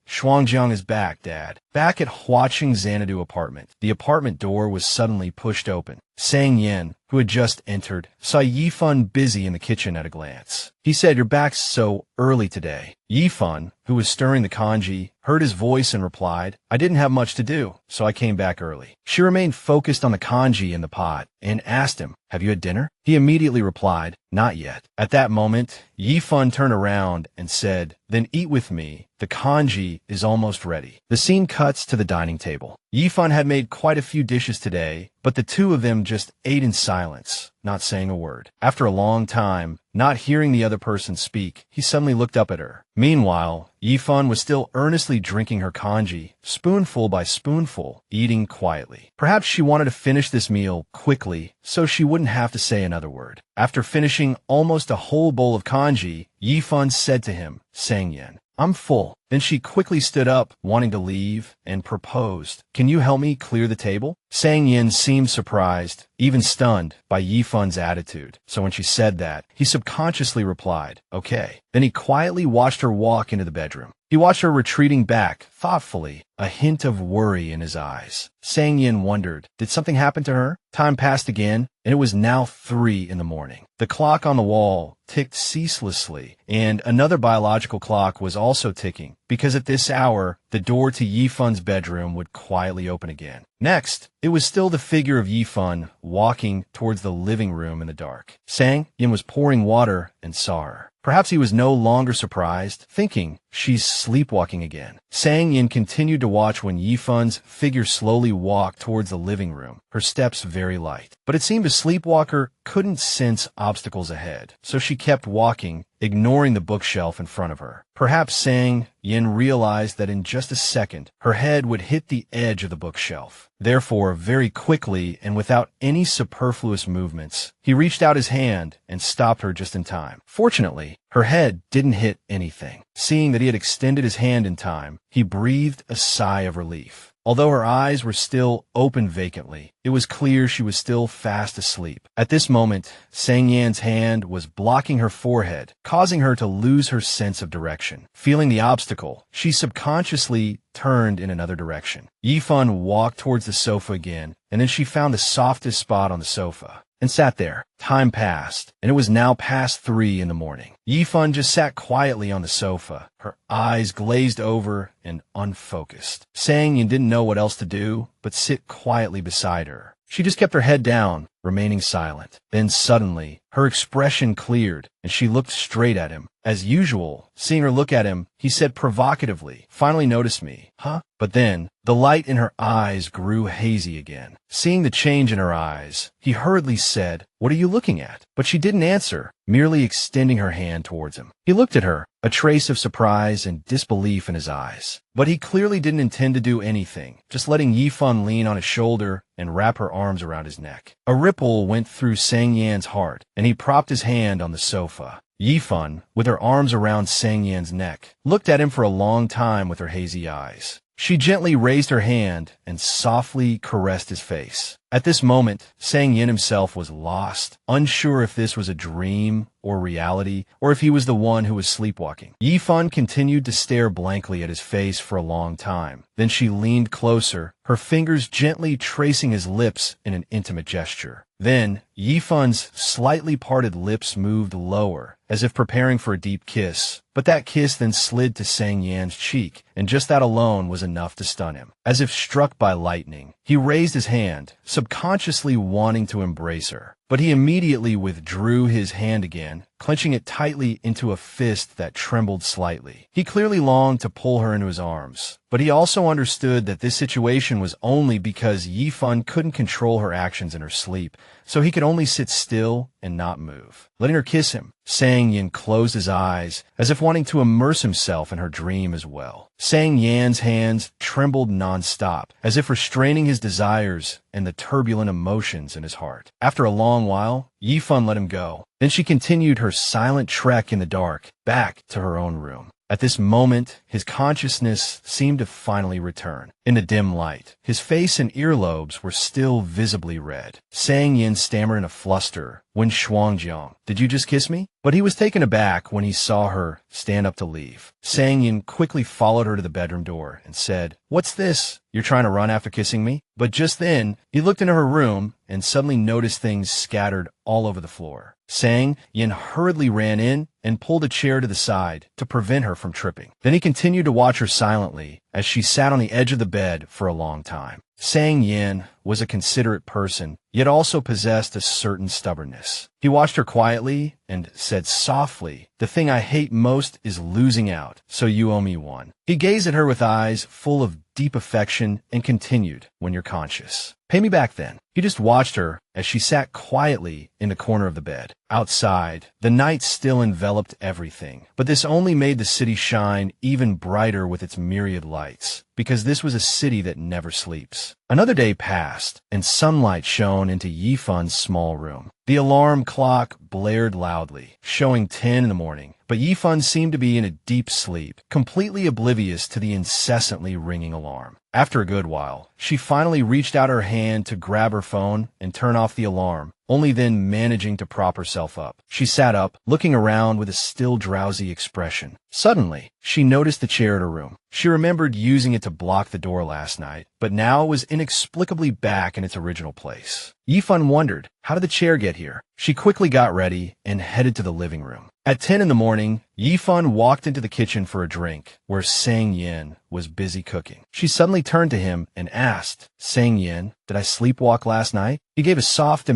Shuangjiang is back, Dad." Back at Huaqing Xanadu apartment, the apartment door was suddenly pushed open. Sang Yen, who had just entered, saw Yifan busy in the kitchen at a glance. He said, "You're back so early today." Yifan, who was stirring the congee, heard his voice and replied, "I didn't have much to do, so I came back early." She remained focused on the congee in the pot and asked him, "Have you had dinner?" He immediately replied, "Not yet." At that moment, Yifan turned around and said, then eat with me. The kanji is almost ready. The scene cuts to the dining table. Yifan had made quite a few dishes today, but the two of them just ate in silence, not saying a word. After a long time, not hearing the other person speak, he suddenly looked up at her. Meanwhile, Yifan was still earnestly drinking her kanji, spoonful by spoonful, eating quietly. Perhaps she wanted to finish this meal quickly, so she wouldn't have to say another word. After finishing almost a whole bowl of kanji, Yifan said to him, "Sang-yen, I'm full." Then she quickly stood up, wanting to leave, and proposed, "Can you help me clear the table?" Sang-yen seemed surprised, even stunned, by Yifan's attitude. So when she said that, he subconsciously replied, "Okay." Then he quietly watched her walk into the bedroom. He watched her retreating back, thoughtfully, a hint of worry in his eyes. Sang-yen wondered, did something happen to her? Time passed again, and it was now 3 in the morning. The clock on the wall ticked ceaselessly, and another biological clock was also ticking, because at this hour, the door to Yifan's bedroom would quietly open again. Next, it was still the figure of Yifan walking towards the living room in the dark. Sang-yen was pouring water and saw her. Perhaps he was no longer surprised, thinking, she's sleepwalking again. Sang-yen continued to watch when Yifan's figure slowly walked towards the living room, her steps very light. But it seemed a sleepwalker couldn't sense obstacles ahead, so she kept walking, ignoring the bookshelf in front of her. Perhaps Sang-yen realized that in just a second, her head would hit the edge of the bookshelf. Therefore, very quickly and without any superfluous movements, he reached out his hand and stopped her just in time. Fortunately, her head didn't hit anything. Seeing that he had extended his hand in time, he breathed a sigh of relief. Although her eyes were still open vacantly, it was clear she was still fast asleep. At this moment, Sang-yen's hand was blocking her forehead, causing her to lose her sense of direction. Feeling the obstacle, she subconsciously turned in another direction. Yifan walked towards the sofa again, and then she found the softest spot on the sofa and sat there. Time passed, and it was now past 3 in the morning. Yifan just sat quietly on the sofa, her eyes glazed over and unfocused. Sang-yen didn't know what else to do but sit quietly beside her. She just kept her head down, remaining silent. Then suddenly, her expression cleared, and she looked straight at him. As usual, seeing her look at him, he said provocatively, "Finally noticed me, huh?" But then, the light in her eyes grew hazy again. Seeing the change in her eyes, he hurriedly said, "What are you looking at?" But she didn't answer, merely extending her hand towards him. He looked at her, a trace of surprise and disbelief in his eyes. But he clearly didn't intend to do anything, just letting Yifan lean on his shoulder and wrap her arms around his neck. A ripple went through Sang-yen's heart, and he propped his hand on the sofa. Yifan, with her arms around Sang-yen's neck, looked at him for a long time with her hazy eyes. She gently raised her hand and softly caressed his face. At this moment, Sang-yen himself was lost, unsure if this was a dream or reality, or if he was the one who was sleepwalking. Yifan continued to stare blankly at his face for a long time. Then she leaned closer, her fingers gently tracing his lips in an intimate gesture. Then, Yifan's slightly parted lips moved lower, as if preparing for a deep kiss, but that kiss then slid to Sang-yen's cheek, and just that alone was enough to stun him. As if struck by lightning, he raised his hand, subconsciously wanting to embrace her. But he immediately withdrew his hand again, clenching it tightly into a fist that trembled slightly. He clearly longed to pull her into his arms, but he also understood that this situation was only because Yifan couldn't control her actions in her sleep, so he could only sit still and not move. Letting her kiss him, Sang-yen closed his eyes, as if wanting to immerse himself in her dream as well. Sang-yen's hands trembled non-stop, as if restraining his desires and the turbulent emotions in his heart. After a long while, Yifan let him go. Then she continued her silent trek in the dark, back to her own room. At this moment, his consciousness seemed to finally return. In the dim light, his face and earlobes were still visibly red. Sang-yen stammered in a fluster, "When Shuangjiang, did you just kiss me?" But he was taken aback when he saw her stand up to leave. Sang-yen quickly followed her to the bedroom door and said, "What's this? You're trying to run after kissing me?" But just then, he looked into her room and suddenly noticed things scattered all over the floor. Sang Yin hurriedly ran in and pulled a chair to the side to prevent her from tripping. Then he continued to watch her silently as she sat on the edge of the bed for a long time. Sang Yin was a considerate person, yet also possessed a certain stubbornness. He watched her quietly and said softly, "The thing I hate most is losing out, so you owe me one." He gazed at her with eyes full of deep affection and continued, "When you're conscious. Pay me back then." He just watched her as she sat quietly in the corner of the bed. Outside, the night still enveloped everything, but this only made the city shine even brighter with its myriad lights, because this was a city that never sleeps. Another day passed, and sunlight shone into Yifun's small room. The alarm clock blared loudly, showing 10 in the morning, but Yifun seemed to be in a deep sleep, completely oblivious to the incessantly ringing alarm. After a good while, she finally reached out her hand to grab her phone and turn off the alarm, only then managing to prop herself up. She sat up, looking around with a still drowsy expression. Suddenly, she noticed the chair in her room. She remembered using it to block the door last night, but now it was inexplicably back in its original place. Yifun wondered, how did the chair get here? She quickly got ready and headed to the living room. At 10 in the morning, Yifun walked into the kitchen for a drink, where Sang Yin was busy cooking. She suddenly turned to him and asked, "Sang Yin, did I sleepwalk last night?" He gave a soft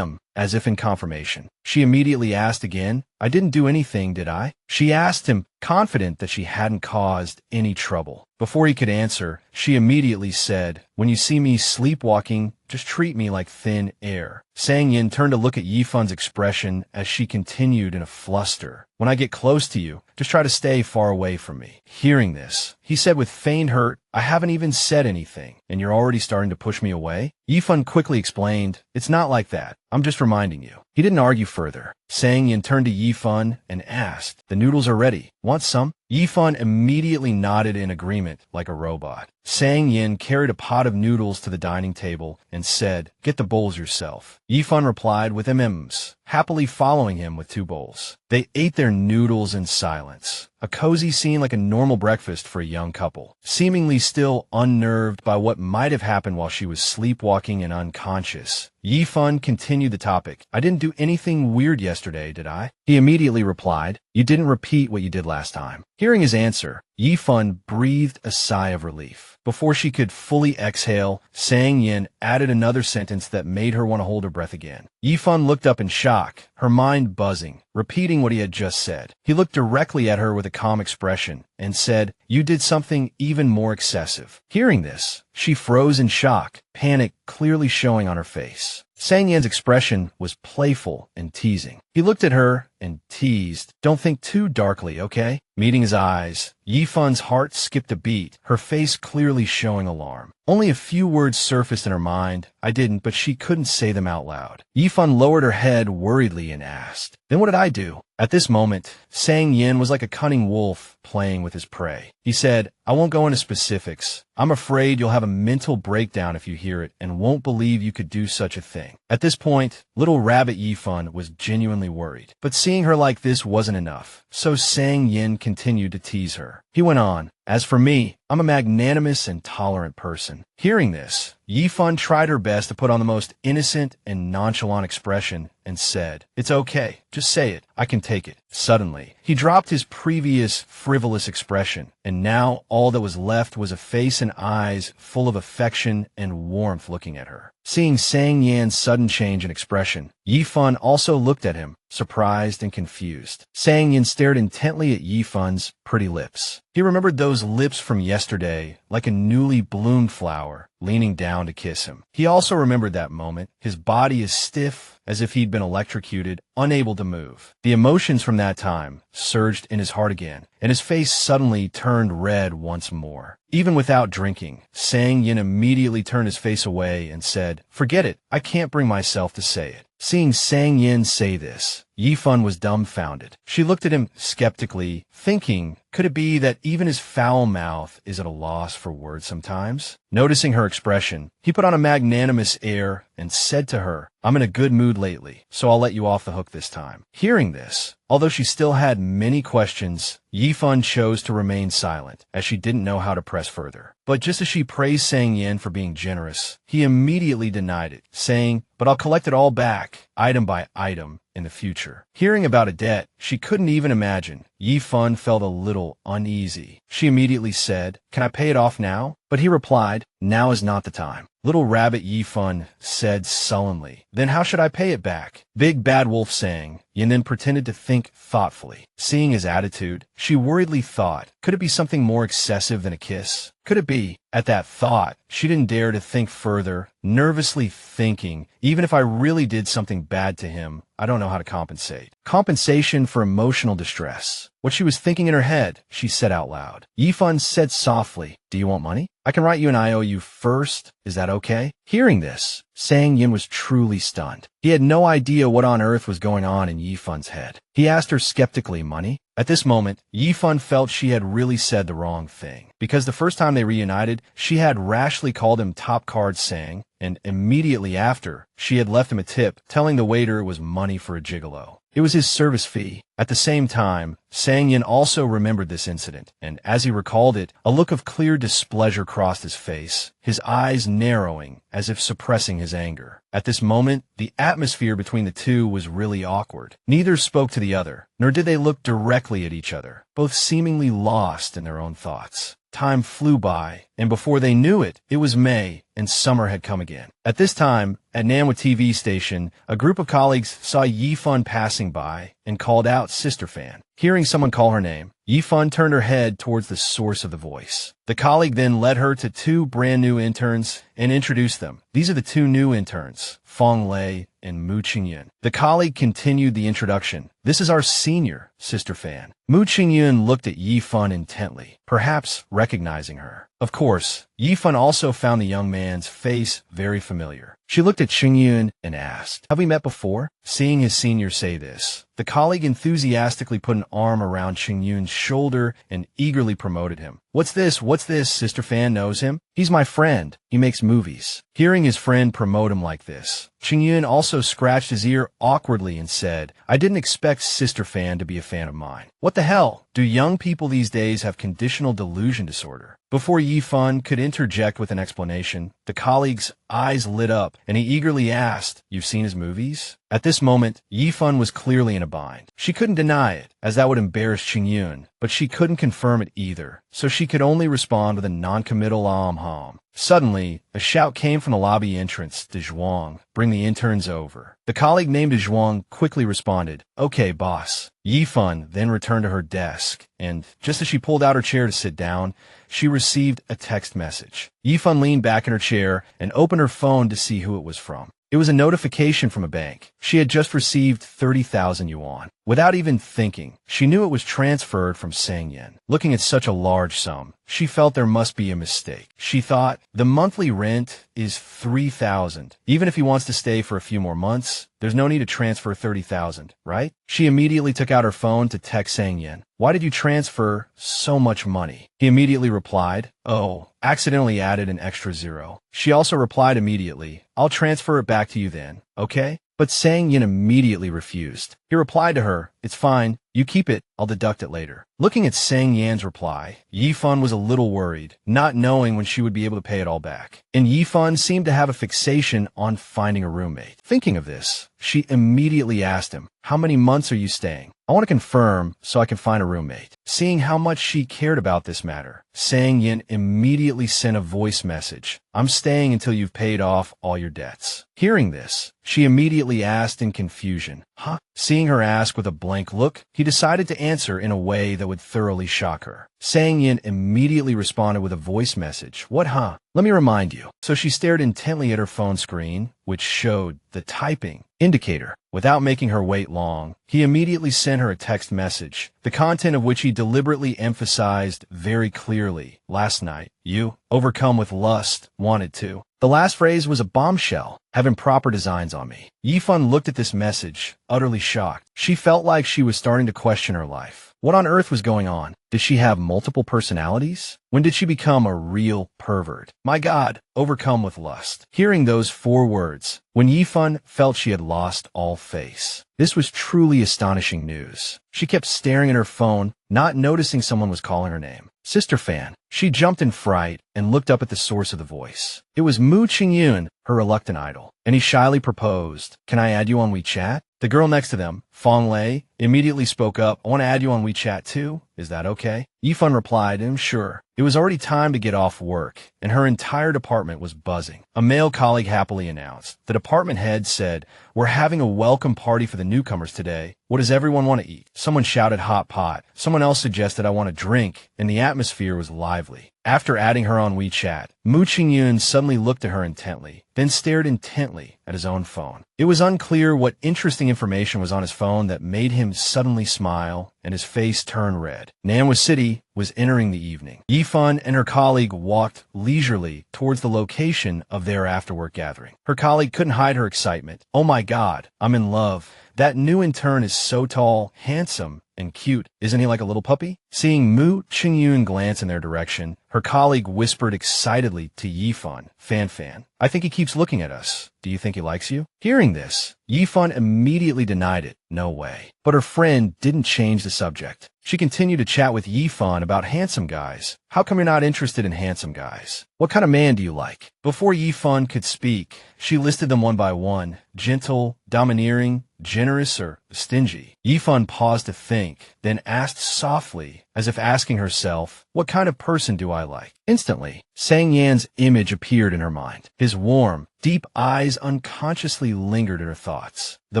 as if in confirmation. She immediately asked again, "I didn't do anything, did I?" She asked him, confident that she hadn't caused any trouble. Before he could answer, she immediately said, "When you see me sleepwalking, just treat me like thin air." Sang Yin turned to look at Yifun's expression as she continued in a fluster, "When I get close to you, just try to stay far away from me." Hearing this, he said with feigned hurt, "I haven't even said anything, and you're already starting to push me away?" Yifun quickly explained, "It's not like that. I'm just reminding you." He didn't argue further. Sang Yin turned to Yifun and asked, "The noodles are ready. Want some?" Yifun immediately nodded in agreement like a robot. Sang Yin carried a pot of noodles to the dining table and said, "Get the bowls yourself." Yifun replied with M&Ms, happily following him with 2 bowls. They ate their noodles in silence. A cozy scene like a normal breakfast for a young couple. Seemingly still unnerved by what might have happened while she was sleepwalking and unconscious, Yifun continued the topic. "I didn't do anything weird yesterday, did I?" He immediately replied, "You didn't repeat what you did last time." Hearing his answer, Yifun breathed a sigh of relief. Before she could fully exhale, Sang Yin added another sentence that made her want to hold her breath again. Yifun looked up in shock, her mind buzzing, repeating what he had just said. He looked directly at her with a calm expression and said, "You did something even more excessive." Hearing this, she froze in shock, panic clearly showing on her face. Sang Yin's expression was playful and teasing. He looked at her and teased, "Don't think too darkly, okay?" Meeting his eyes, Yifun's heart skipped a beat, her face clearly showing alarm. Only a few words surfaced in her mind. "I didn't," but she couldn't say them out loud. Yifun lowered her head worriedly and asked, "Then what did I do?" At this moment, Sang Yin was like a cunning wolf playing with his prey. He said, "I won't go into specifics. I'm afraid you'll have a mental breakdown if you hear it and won't believe you could do such a thing." At this point, little rabbit Yifun was genuinely worried. But seeing her like this wasn't enough, so Sang Yin continued to tease her. He went on, "As for me, I'm a magnanimous and tolerant person." Hearing this, Yifun tried her best to put on the most innocent and nonchalant expression and said, "It's okay. Just say it. I can take it." Suddenly, he dropped his previous frivolous expression, and now all that was left was a face and eyes full of affection and warmth looking at her. Seeing Sang Yan's sudden change in expression, Yifun also looked at him, surprised and confused. Sang Yin stared intently at Yifun's pretty lips. He remembered those lips from yesterday, like a newly bloomed flower, leaning down to kiss him. He also remembered that moment, his body as stiff as if he'd been electrocuted, unable to move. The emotions from that time surged in his heart again, and his face suddenly turned red once more. Even without drinking, Sang Yin immediately turned his face away and said, "Forget it. I can't bring myself to say it." Seeing Sang Yin say this, Yifun was dumbfounded. She looked at him skeptically, thinking, could it be that even his foul mouth is at a loss for words sometimes? Noticing her expression, he put on a magnanimous air and said to her, I'm in a good mood lately, so I'll let you off the hook this time. Hearing this, although she still had many questions, Yifun chose to remain silent, as she didn't know how to press further. But just as she praised Sang Yen for being generous, he immediately denied it, saying, but I'll collect it all back, item by item, in the future. Hearing about a debt she couldn't even imagine, Yifun felt a little uneasy. She immediately said, can I pay it off now? But he replied, now is not the time. Little Rabbit Yifun said sullenly, then how should I pay it back? Big Bad Wolf sang, Yin then pretended to think thoughtfully. Seeing his attitude, she worriedly thought, could it be something more excessive than a kiss? Could it be? At that thought, she didn't dare to think further, nervously thinking, even if I really did something bad to him, I don't know how to compensate. Compensation for emotional distress. What she was thinking in her head, she said out loud. Yifun said softly, do you want money? I can write you an IOU first. Is that okay? Hearing this, Sang Yin was truly stunned. He had no idea what on earth was going on in Yifun's head. He asked her skeptically, money? At this moment, Yifun felt she had really said the wrong thing, because the first time they reunited, she had rashly called him Top Card Sang, and immediately after, she had left him a tip, telling the waiter it was money for a gigolo. It was his service fee. At the same time, Sang Yin also remembered this incident, and as he recalled it, a look of clear displeasure crossed his face, his eyes narrowing as if suppressing his anger. At this moment, the atmosphere between the two was really awkward. Neither spoke to the other, nor did they look directly at each other, both seemingly lost in their own thoughts. Time flew by, and before they knew it, it was May, and summer had come again. At this time, at Nanwa TV station, a group of colleagues saw Yifun passing by and called out Sister Fan. Hearing someone call her name, Yifun turned her head towards the source of the voice. The colleague then led her to two brand new interns and introduced them. These are the two new interns, Fong Lei and Mu Qingyun. The colleague continued the introduction. This is our senior, Sister Fan. Mu Qingyun looked at Yifun intently, perhaps recognizing her. Of course, Yifun also found the young man's face very familiar. She looked at Qingyun and asked, have we met before? Seeing his senior say this, the colleague enthusiastically put an arm around Qingyun's shoulder and eagerly promoted him. What's this? What's this? Sister Fan knows him. He's my friend. He makes movies. Hearing his friend promote him like this, Qingyun also scratched his ear awkwardly and said, I didn't expect Sister Fan to be a fan of mine. What the hell? Do young people these days have conditional delusion disorder? Before Yifun could interject with an explanation, the colleague's eyes lit up and he eagerly asked, you've seen his movies? At this moment, Yifun was clearly in a bind. She couldn't deny it, as that would embarrass Qingyun, but she couldn't confirm it either, so she could only respond with a non-committal hum. Suddenly, a shout came from the lobby entrance to Zhuang, bring the interns over. The colleague named Zhuang quickly responded, okay, boss. Yifun then returned to her desk, and just as she pulled out her chair to sit down, she received a text message. Yifun leaned back in her chair and opened her phone to see who it was from. It was a notification from a bank. She had just received 30,000 yuan. Without even thinking, she knew it was transferred from Sang Yen. Looking at such a large sum, she felt there must be a mistake. She thought, the monthly rent is 3,000. Even if he wants to stay for a few more months, there's no need to transfer 30,000, right? She immediately took out her phone to text Sang Yen. Why did you transfer so much money? He immediately replied, oh, accidentally added an extra zero. She also replied immediately, I'll transfer it back to you then, okay? But Sang Yin immediately refused. He replied to her, it's fine, you keep it, I'll deduct it later. Looking at Sang Yan's reply, Yifun was a little worried, not knowing when she would be able to pay it all back. And Yifun seemed to have a fixation on finding a roommate. Thinking of this, she immediately asked him, how many months are you staying? I want to confirm so I can find a roommate. Seeing how much she cared about this matter, Sang Yin immediately sent a voice message. I'm staying until you've paid off all your debts. Hearing this, she immediately asked in confusion, huh? Seeing her ask with a blank look, he decided to answer in a way that would thoroughly shock her. Sang Yin immediately responded with a voice message. What, huh? Let me remind you. So she stared intently at her phone screen, which showed the typing indicator. Without making her wait long, he immediately sent her a text message, the content of which he deliberately emphasized very clearly. Last night, you, overcome with lust, wanted to. The last phrase was a bombshell, having proper designs on me. Yifun looked at this message, utterly shocked. She felt like she was starting to question her life. What on earth was going on? Did she have multiple personalities? When did she become a real pervert? My God, overcome with lust. Hearing those 4 words, when Yifun felt she had lost all face. This was truly astonishing news. She kept staring at her phone, not noticing someone was calling her name. Sister Fan. She jumped in fright and looked up at the source of the voice. It was Mu Qingyun, her reluctant idol, and he shyly proposed, "Can I add you on WeChat?" The girl next to them, Fong Lei, immediately spoke up, "I want to add you on WeChat too. Is that okay?" Yifun replied, "Sure." It was already time to get off work, and her entire department was buzzing. A male colleague happily announced. The department head said, "We're having a welcome party for the newcomers today. What does everyone want to eat?" Someone shouted hot pot. Someone else suggested, "I want a drink," and the atmosphere was lively. After adding her on WeChat, Mu Qingyun suddenly looked at her intently, then stared intently at his own phone. It was unclear what interesting information was on his phone that made him suddenly smile and his face turn red. Nanwa City was entering the evening. Yifun and her colleague walked leisurely towards the location of their after-work gathering. Her colleague couldn't hide her excitement. "Oh my God, I'm in love. That new intern is so tall, handsome, and cute. Isn't he like a little puppy?" Seeing Mu Qingyun glance in their direction, her colleague whispered excitedly to Yifun, Fan, "I think he keeps looking at us. Do you think he likes you?" Hearing this, Yifun immediately denied it. No way. But her friend didn't change the subject. She continued to chat with Yifun about handsome guys. "How come you're not interested in handsome guys? What kind of man do you like?" Before Yifun could speak, she listed them one by one: gentle, domineering, generous, or stingy. Yifun paused to think, then asked softly, as if asking herself, "What kind of person do I like?" Instantly, Sang Yan's image appeared in her mind. His warm, deep eyes unconsciously lingered in her thoughts. The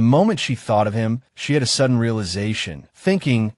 moment she thought of him, she had a sudden realization, thinking,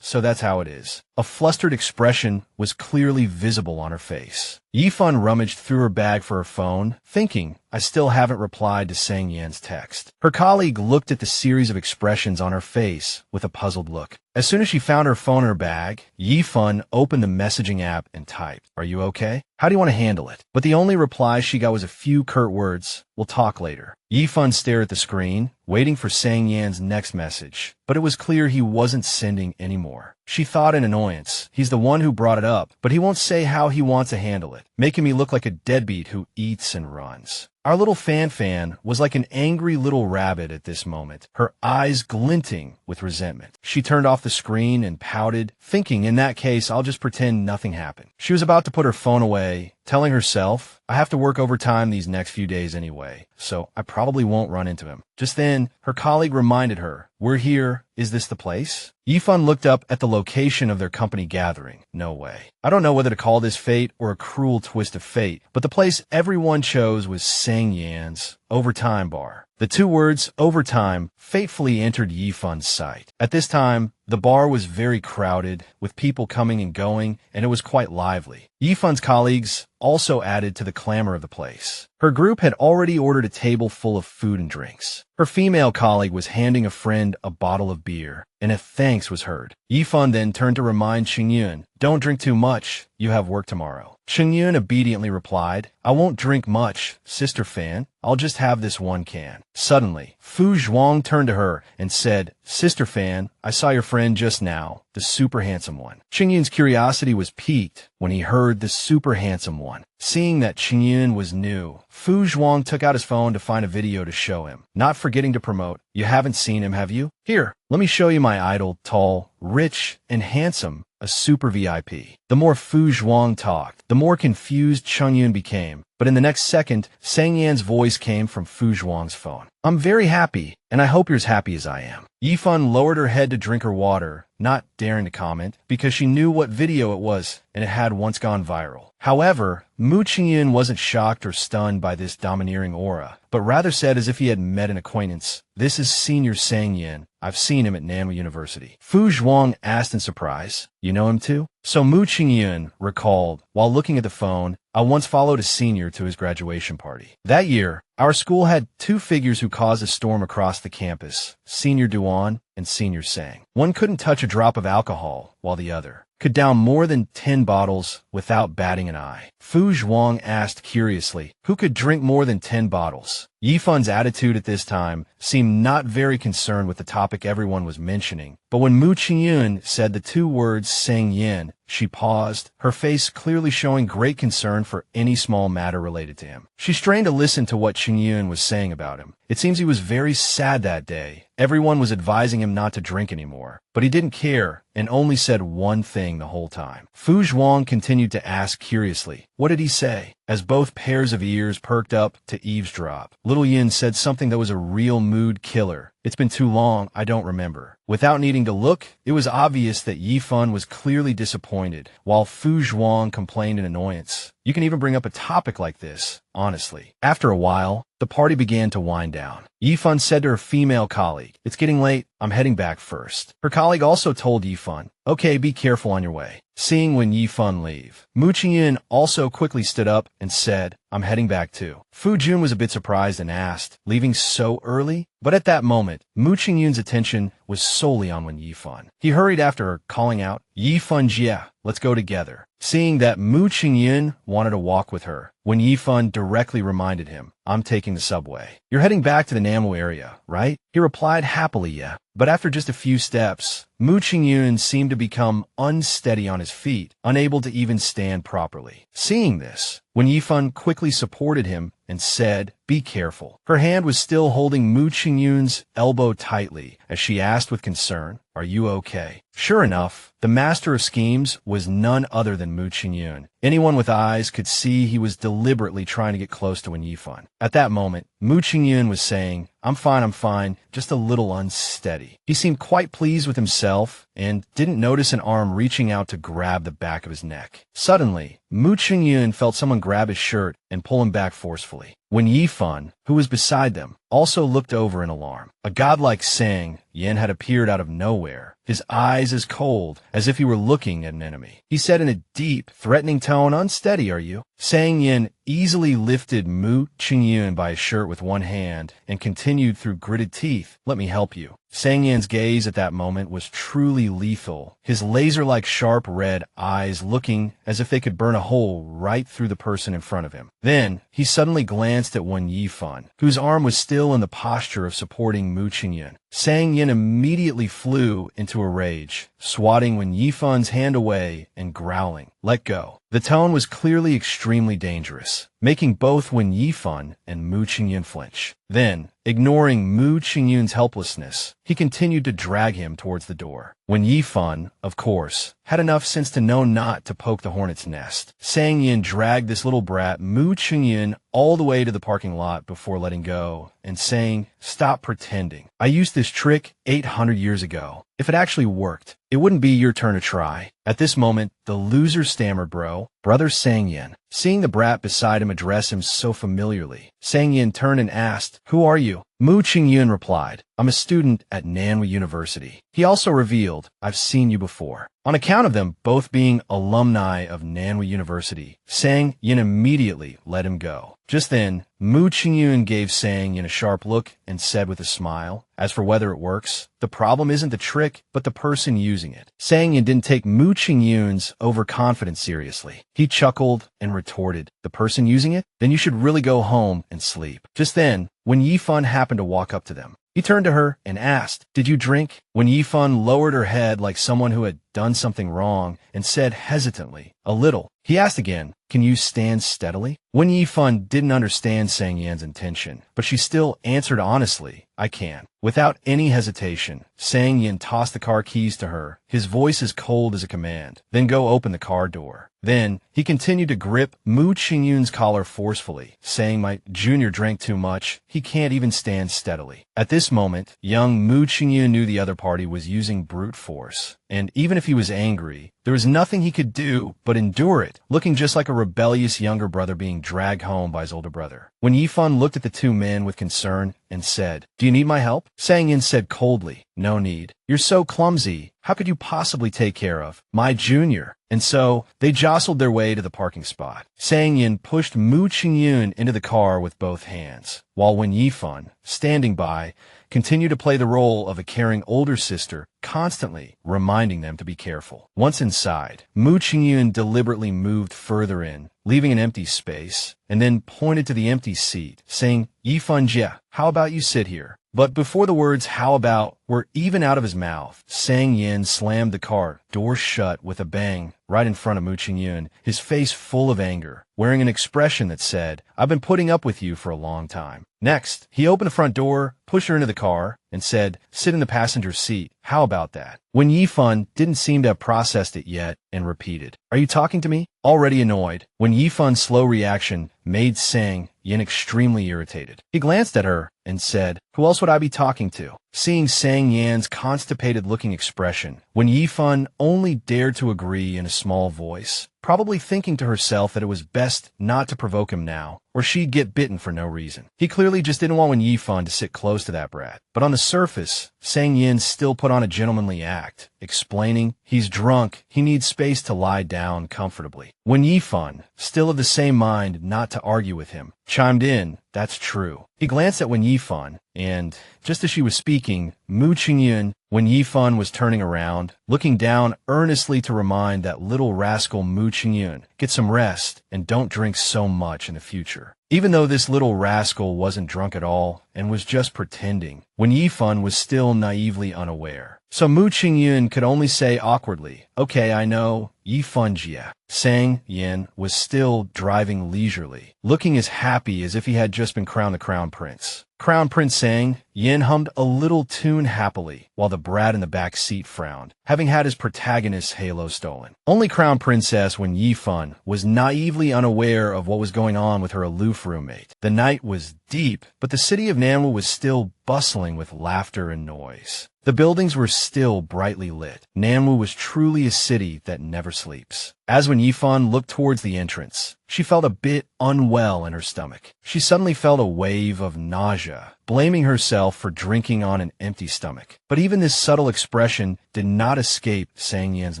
so that's how it is. A flustered expression was clearly visible on her face. Yifun rummaged through her bag for her phone, thinking, I still haven't replied to Sang Yan's text. Her colleague looked at the series of expressions on her face with a puzzled look. As soon as she found her phone in her bag, Yifun opened the messaging app and typed, "Are you okay? How do you want to handle it?" But the only reply she got was a few curt words, "We'll talk later." Yifun stared at the screen, waiting for Sang Yan's next message, but it was clear he wasn't sending anymore. She thought in annoyance, he's the one who brought it up, but he won't say how he wants to handle it, making me look like a deadbeat who eats and runs. Our little Fan was like an angry little rabbit at this moment, her eyes glinting with resentment. She turned off the screen and pouted, thinking in that case I'll just pretend nothing happened. She was about to put her phone away, telling herself, I have to work overtime these next few days anyway, so I probably won't run into him. Just then, her colleague reminded her, "We're here. Is this the place?" Yifun looked up at the location of their company gathering. No way. I don't know whether to call this fate or a cruel twist of fate, but the place everyone chose was Sang Yan's Overtime Bar. The two words, overtime, fatefully entered Yifun's sight. At this time, the bar was very crowded, with people coming and going, and it was quite lively. Yifun's colleagues also added to the clamor of the place. Her group had already ordered a table full of food and drinks. Her female colleague was handing a friend a bottle of beer, and a thanks was heard. Yifun then turned to remind Qingyun, "Don't drink too much, you have work tomorrow." Qingyun obediently replied, "I won't drink much, Sister Fan. I'll just have this one can." Suddenly, Fu Zhuang turned to her and said, "Sister Fan, I saw your friend just now, the super handsome one." Qingyun's curiosity was piqued when he heard the super handsome one. Seeing that Qingyun was new, Fu Zhuang took out his phone to find a video to show him, not forgetting to promote, "You haven't seen him, have you? Here, let me show you my idol, tall, rich, and handsome, a super VIP." The more Fu Zhuang talked, the more confused Qingyun became. But in the next second, Sang Yan's voice came from Fu Zhuang's phone. "I'm very happy, and I hope you're as happy as I am." Yifun lowered her head to drink her water, not daring to comment, because she knew what video it was, and it had once gone viral. However, Mu Qingyun wasn't shocked or stunned by this domineering aura, but rather said as if he had met an acquaintance, "This is Senior Sang Yan. I've seen him at Nanwa University." Fu Zhuang asked in surprise, "You know him too?" So Mu Qingyun recalled, while looking at the phone, "I once followed a senior to his graduation party. That year, Our school had two figures who caused a storm across the campus, Senior Duan and Senior Sang. One couldn't touch a drop of alcohol, while the other could down more than 10 bottles without batting an eye. Fu Zhuang asked curiously, who could drink more than 10 bottles? Yifun's attitude at this time seemed not very concerned with the topic everyone was mentioning, but when Mu Qingyun said the two words Sang Yin, she paused, her face clearly showing great concern for any small matter related to him. She strained to listen to what Qingyun was saying about him. It seems he was very sad that day. Everyone was advising him not to drink anymore, but he didn't care and only said one thing the whole time. Fu Zhuang continued to ask curiously, what did he say? As both pairs of ears perked up to eavesdrop, Little Yin said something that was a real mood killer. It's been too long, I don't remember. Without needing to look, it was obvious that Yifan was clearly disappointed, while Fu Zhuang complained in annoyance. You can even bring up a topic like this, honestly. After a while, the party began to wind down. Yifan said to her female colleague, it's getting late, I'm heading back first. Her colleague also told Yifan, okay, be careful on your way. Seeing when Yifan leave, Mu Qingyin also quickly stood up and said, I'm heading back too. Fu Jun was a bit surprised and asked, leaving so early? But at that moment, Mu Qingyun's attention was solely on Wen Yifan. He hurried after her, calling out, Yifan Jia, let's go together. Seeing that Mu Qingyun wanted to walk with her, Wen Yifan directly reminded him, I'm taking the subway. You're heading back to the Namu area, right? He replied happily, yeah. But after just a few steps, Mu Qingyun seemed to become unsteady on his feet, unable to even stand properly. Seeing this, Wen Yifan quickly supported him and said, be careful. Her hand was still holding Mu Qingyun's elbow tightly as she asked with concern, are you okay? Sure enough, the master of schemes was none other than Mu Qingyun. Anyone with eyes could see he was deliberately trying to get close to Wen Yifan. At that moment, Mu Qingyun was saying, I'm fine, just a little unsteady. He seemed quite pleased with himself and didn't notice an arm reaching out to grab the back of his neck. Suddenly, Mu Qingyun felt someone grab his shirt and pull him back forcefully. Wen Yifan, who was beside them, also looked over in alarm. A godlike Sang Yin had appeared out of nowhere, his eyes as cold as if he were looking at an enemy. He said in a deep, threatening tone, unsteady are you? Sang Yin easily lifted Mu Qingyun by his shirt with one hand and continued through gritted teeth, let me help you. Sang Yin's gaze at that moment was truly lethal, his laser-like sharp red eyes looking as if they could burn a hole right through the person in front of him. Then, he suddenly glanced at Wen Yifan, whose arm was still in the posture of supporting Mu Qingyun. Sang Yin immediately flew into a rage, swatting Wen Yifan's hand away and growling, let go. The tone was clearly extremely dangerous, making both Wen Yifan and Mu Qingyun flinch. Then, ignoring Mu Qingyun's helplessness, he continued to drag him towards the door. Wen Yifan, of course, had enough sense to know not to poke the hornet's nest. Sang Yin dragged this little brat, Mu Qingyun, all the way to the parking lot before letting go and saying, stop pretending. I used this trick 800 years ago. If it actually worked, it wouldn't be your turn to try. At this moment, the loser stammered, brother Sang Yin. Seeing the brat beside him address him so familiarly, Sang Yin turned and asked, who are you? Mu Qingyun replied, I'm a student at Nanwu University. He also revealed, I've seen you before. On account of them both being alumni of Nanwu University, Sang Yin immediately let him go. Just then, Mu Qingyun gave Sang Yin a sharp look and said with a smile, as for whether it works, the problem isn't the trick, but the person using it. Sang Yin didn't take Mu Qingyun's overconfidence seriously. He chuckled and retorted, the person using it? Then you should really go home and sleep. Just then, Wen Yifan happened to walk up to them. He turned to her and asked, did you drink? Wen Yifan lowered her head like someone who had done something wrong and said hesitantly, a little. He asked again, can you stand steadily? Wen Yifan didn't understand Sang Yan's intention, but she still answered honestly, I can. Without any hesitation, Sang Yin tossed the car keys to her, his voice as cold as a command, then go open the car door. Then, he continued to grip Mu Qingyun's collar forcefully, saying my junior drank too much, he can't even stand steadily. At this moment, young Mu Qingyun knew the other party was using brute force, and even if he was angry, There was nothing he could do but endure it, looking just like a rebellious younger brother being dragged home by his older brother. When Yifan looked at the two men with concern and said, "Do you need my help?" Sang Yin said coldly, "No need. You're so clumsy. How could you possibly take care of my junior?" And so, they jostled their way to the parking spot. Sang Yin pushed Mu Qingyun into the car with both hands, while Wen Yifan, standing by, continued to play the role of a caring older sister, constantly reminding them to be careful. Once inside, Mu Qingyun deliberately moved further in, leaving an empty space, and then pointed to the empty seat, saying, "Yifan Jia, how about you sit here?" But before the words "how about" were even out of his mouth, Sang Yin slammed the car door shut with a bang right in front of Mu Qingyun, his face full of anger, wearing an expression that said, "I've been putting up with you for a long time." Next, he opened the front door, pushed her into the car, and said, "Sit in the passenger seat. How about that?" When Yifan didn't seem to have processed it yet and repeated, "Are you talking to me?" Already annoyed, when Yifan's slow reaction made Sang Yin extremely irritated. He glanced at her and said, "Who else would I be talking to?" Seeing Sang Yan's constipated-looking expression, when Yifan only dared to agree in a small voice, probably thinking to herself that it was best not to provoke him now, or she'd get bitten for no reason. He clearly just didn't want Wen Yifan to sit close to that brat. But on the surface, Sang Yin still put on a gentlemanly act, explaining, "He's drunk, he needs space to lie down comfortably." Wen Yifan, still of the same mind not to argue with him, chimed in, "That's true." He glanced at Wen Yifan, and, just as she was speaking, Mu Qingyun, when Yifan was turning around, looking down earnestly to remind that little rascal Mu Qingyun, "Get some rest, and don't drink so much in the future." Even though this little rascal wasn't drunk at all, and was just pretending, Wen Yifan was still naively unaware. So Mu Qingyun could only say awkwardly, "Okay, I know, Yifan Jia." Sang Yin was still driving leisurely, looking as happy as if he had just been crowned the Crown Prince. Crown Prince Sang Yin hummed a little tune happily, while the brat in the back seat frowned, having had his protagonist's halo stolen. Only Crown Princess Wen Yifan was naively unaware of what was going on with her aloof roommate. The night was deep, but the city of Nanwu was still bustling with laughter and noise. The buildings were still brightly lit. Nanwu was truly a city that never sleeps. As when Yifan looked towards the entrance, she felt a bit unwell in her stomach. She suddenly felt a wave of nausea, blaming herself for drinking on an empty stomach. But even this subtle expression did not escape Sang Yin's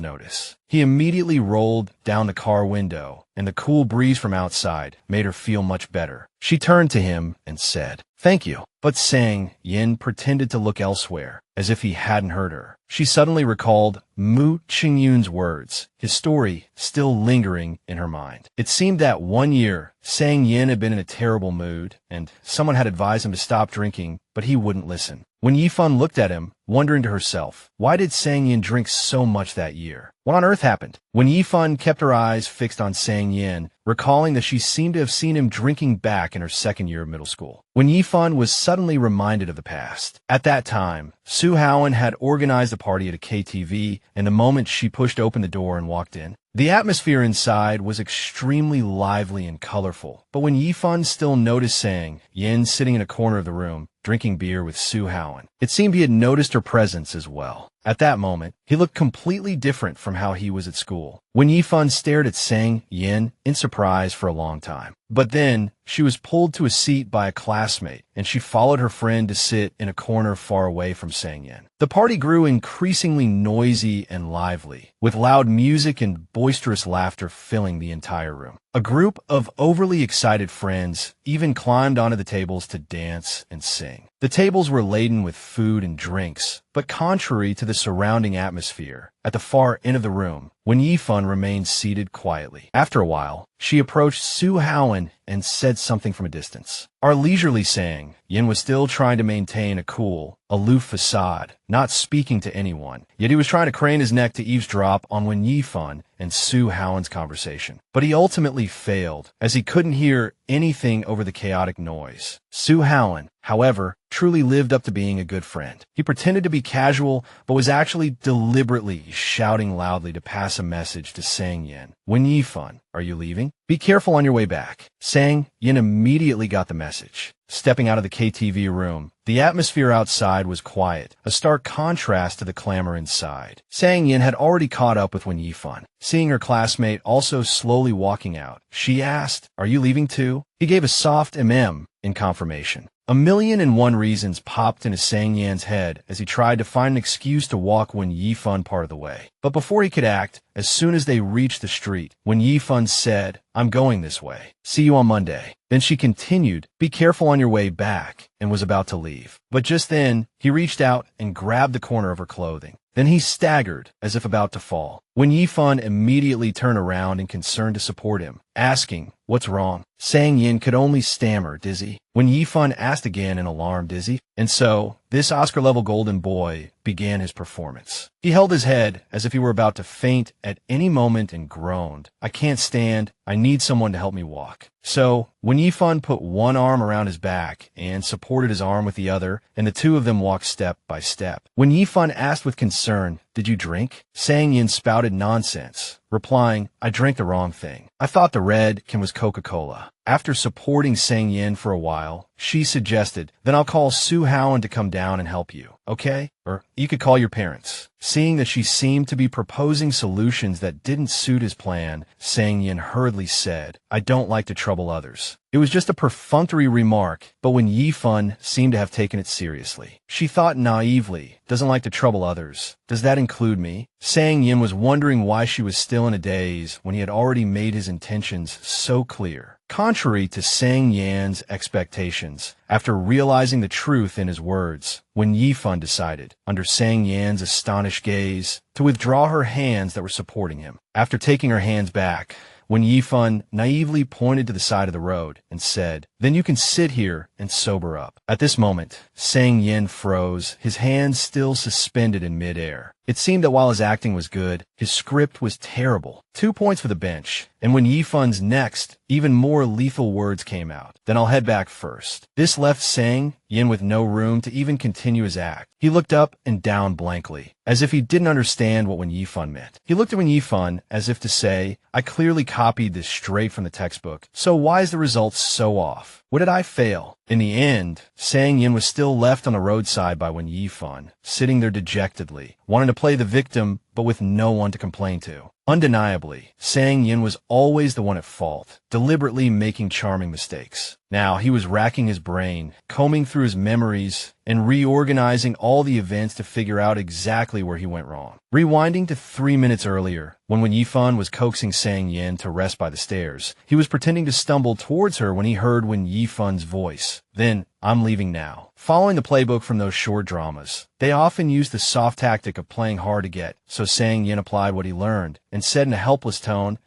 notice. He immediately rolled down the car window, and the cool breeze from outside made her feel much better. She turned to him and said, "Thank you." But Sang Yin pretended to look elsewhere, as if he hadn't heard her. She suddenly recalled Mu Qingyun's words, his story still lingering in her mind. It seemed that one year, Sang Yin had been in a terrible mood, and someone had advised him to stop drinking, but he wouldn't listen. When Yifan looked at him, wondering to herself, why did Sang Yin drink so much that year? What on earth happened? When Yifan kept her eyes fixed on Sang Yin, recalling that she seemed to have seen him drinking back in her second year of middle school. When Yifan was suddenly reminded of the past. At that time, Su Haoen had organized a party at a KTV, and the moment she pushed open the door and walked in, the atmosphere inside was extremely lively and colorful. But when Yifan still noticed Sang Yin sitting in a corner of the room, drinking beer with Su Haoen, it seemed he had noticed her presence as well. At that moment, he looked completely different from how he was at school. When Yifan stared at Sang Yin in surprise for a long time. But then, she was pulled to a seat by a classmate, and she followed her friend to sit in a corner far away from Sang Yin. The party grew increasingly noisy and lively, with loud music and boisterous laughter filling the entire room. A group of overly excited friends even climbed onto the tables to dance and sing. The tables were laden with food and drinks, but contrary to the surrounding atmosphere, at the far end of the room, Wen Yifan remained seated quietly. After a while, she approached Su Haoen and said something from a distance. Our leisurely Sang Yin was still trying to maintain a cool, aloof facade, not speaking to anyone, yet he was trying to crane his neck to eavesdrop on Wen Yifan and Su Haoen's conversation. But he ultimately failed, as he couldn't hear anything over the chaotic noise. Su Haoen, however, truly lived up to being a good friend. He pretended to be casual, but was actually deliberately shouting loudly to pass a message to Sang Yin. Wen Yifan, are you leaving? Be careful on your way back. Sang Yin immediately got the message. stepping out of the KTV room. The atmosphere outside was quiet, a stark contrast to the clamor inside. Sang Yin had already caught up with Wen Yifan. Seeing her classmate also slowly walking out, she asked, "Are you leaving too?" He gave a soft in confirmation. 1,000,001 reasons popped into Sang Yan's head as he tried to find an excuse to walk Wen Yifan part of the way. But before he could act, as soon as they reached the street, Wen Yifan said, "I'm going this way. See you on Monday." Then she continued, "Be careful on your way back," and was about to leave. But just then, he reached out and grabbed the corner of her clothing. Then he staggered, as if about to fall. Wen Yifan immediately turned around in concern to support him, asking, "What's wrong?" Sang Yin could only stammer, "Dizzy." Wen Yifan asked again in alarm, "Dizzy?" And so, this Oscar-level golden boy began his performance. He held his head as if he were about to faint at any moment and groaned, "I can't stand. I need someone to help me walk." So, Wen Yifan put one arm around his back and supported his arm with the other, and the two of them walked step by step. Wen Yifan asked with concern, "Did you drink?" Sang Yin spouted nonsense, replying, "I drank the wrong thing. I thought the red can was Coca-Cola." After supporting Sang Yin for a while, she suggested, "Then I'll call Su Howen to come down and help you, okay? Or you could call your parents." Seeing that she seemed to be proposing solutions that didn't suit his plan, Sang Yin hurriedly said, "I don't like to trouble others." It was just a perfunctory remark, but Wen Yifan seemed to have taken it seriously. She thought naively, "Doesn't like to trouble others. Does that include me?" Sang Yin was wondering why she was still in a daze when he had already made his intentions so clear. Contrary to Sang Yan's expectations, after realizing the truth in his words, Wen Yifan decided, under Sang Yan's astonished gaze, to withdraw her hands that were supporting him. After taking her hands back, Wen Yifan naively pointed to the side of the road and said, "Then you can sit here and sober up." At this moment, Sang Yin froze, his hands still suspended in midair. It seemed that while his acting was good, his script was terrible. 2 points for the bench, and when Yifan's next, even more lethal words came out, "Then I'll head back first." This left Sang Yin with no room to even continue his act. He looked up and down blankly, as if he didn't understand what Wen Yifan meant. He looked at Wen Yifan as if to say, "I clearly copied this straight from the textbook, so why is the result so off? What did I fail?" In the end, Sang Yin was still left on the roadside by Wen Yifan, sitting there dejectedly, wanting to play the victim, but with no one to complain to. Undeniably, Sang Yin was always the one at fault, deliberately making charming mistakes. Now he was racking his brain, combing through his memories, and reorganizing all the events to figure out exactly where he went wrong. Rewinding to 3 minutes earlier, when Wen Yifan was coaxing Sang Yin to rest by the stairs, he was pretending to stumble towards her when he heard Wen Yifan's voice. Then, "I'm leaving now." Following the playbook from those short dramas, they often used the soft tactic of playing hard to get, so Sang Yin applied what he learned and said in a helpless tone,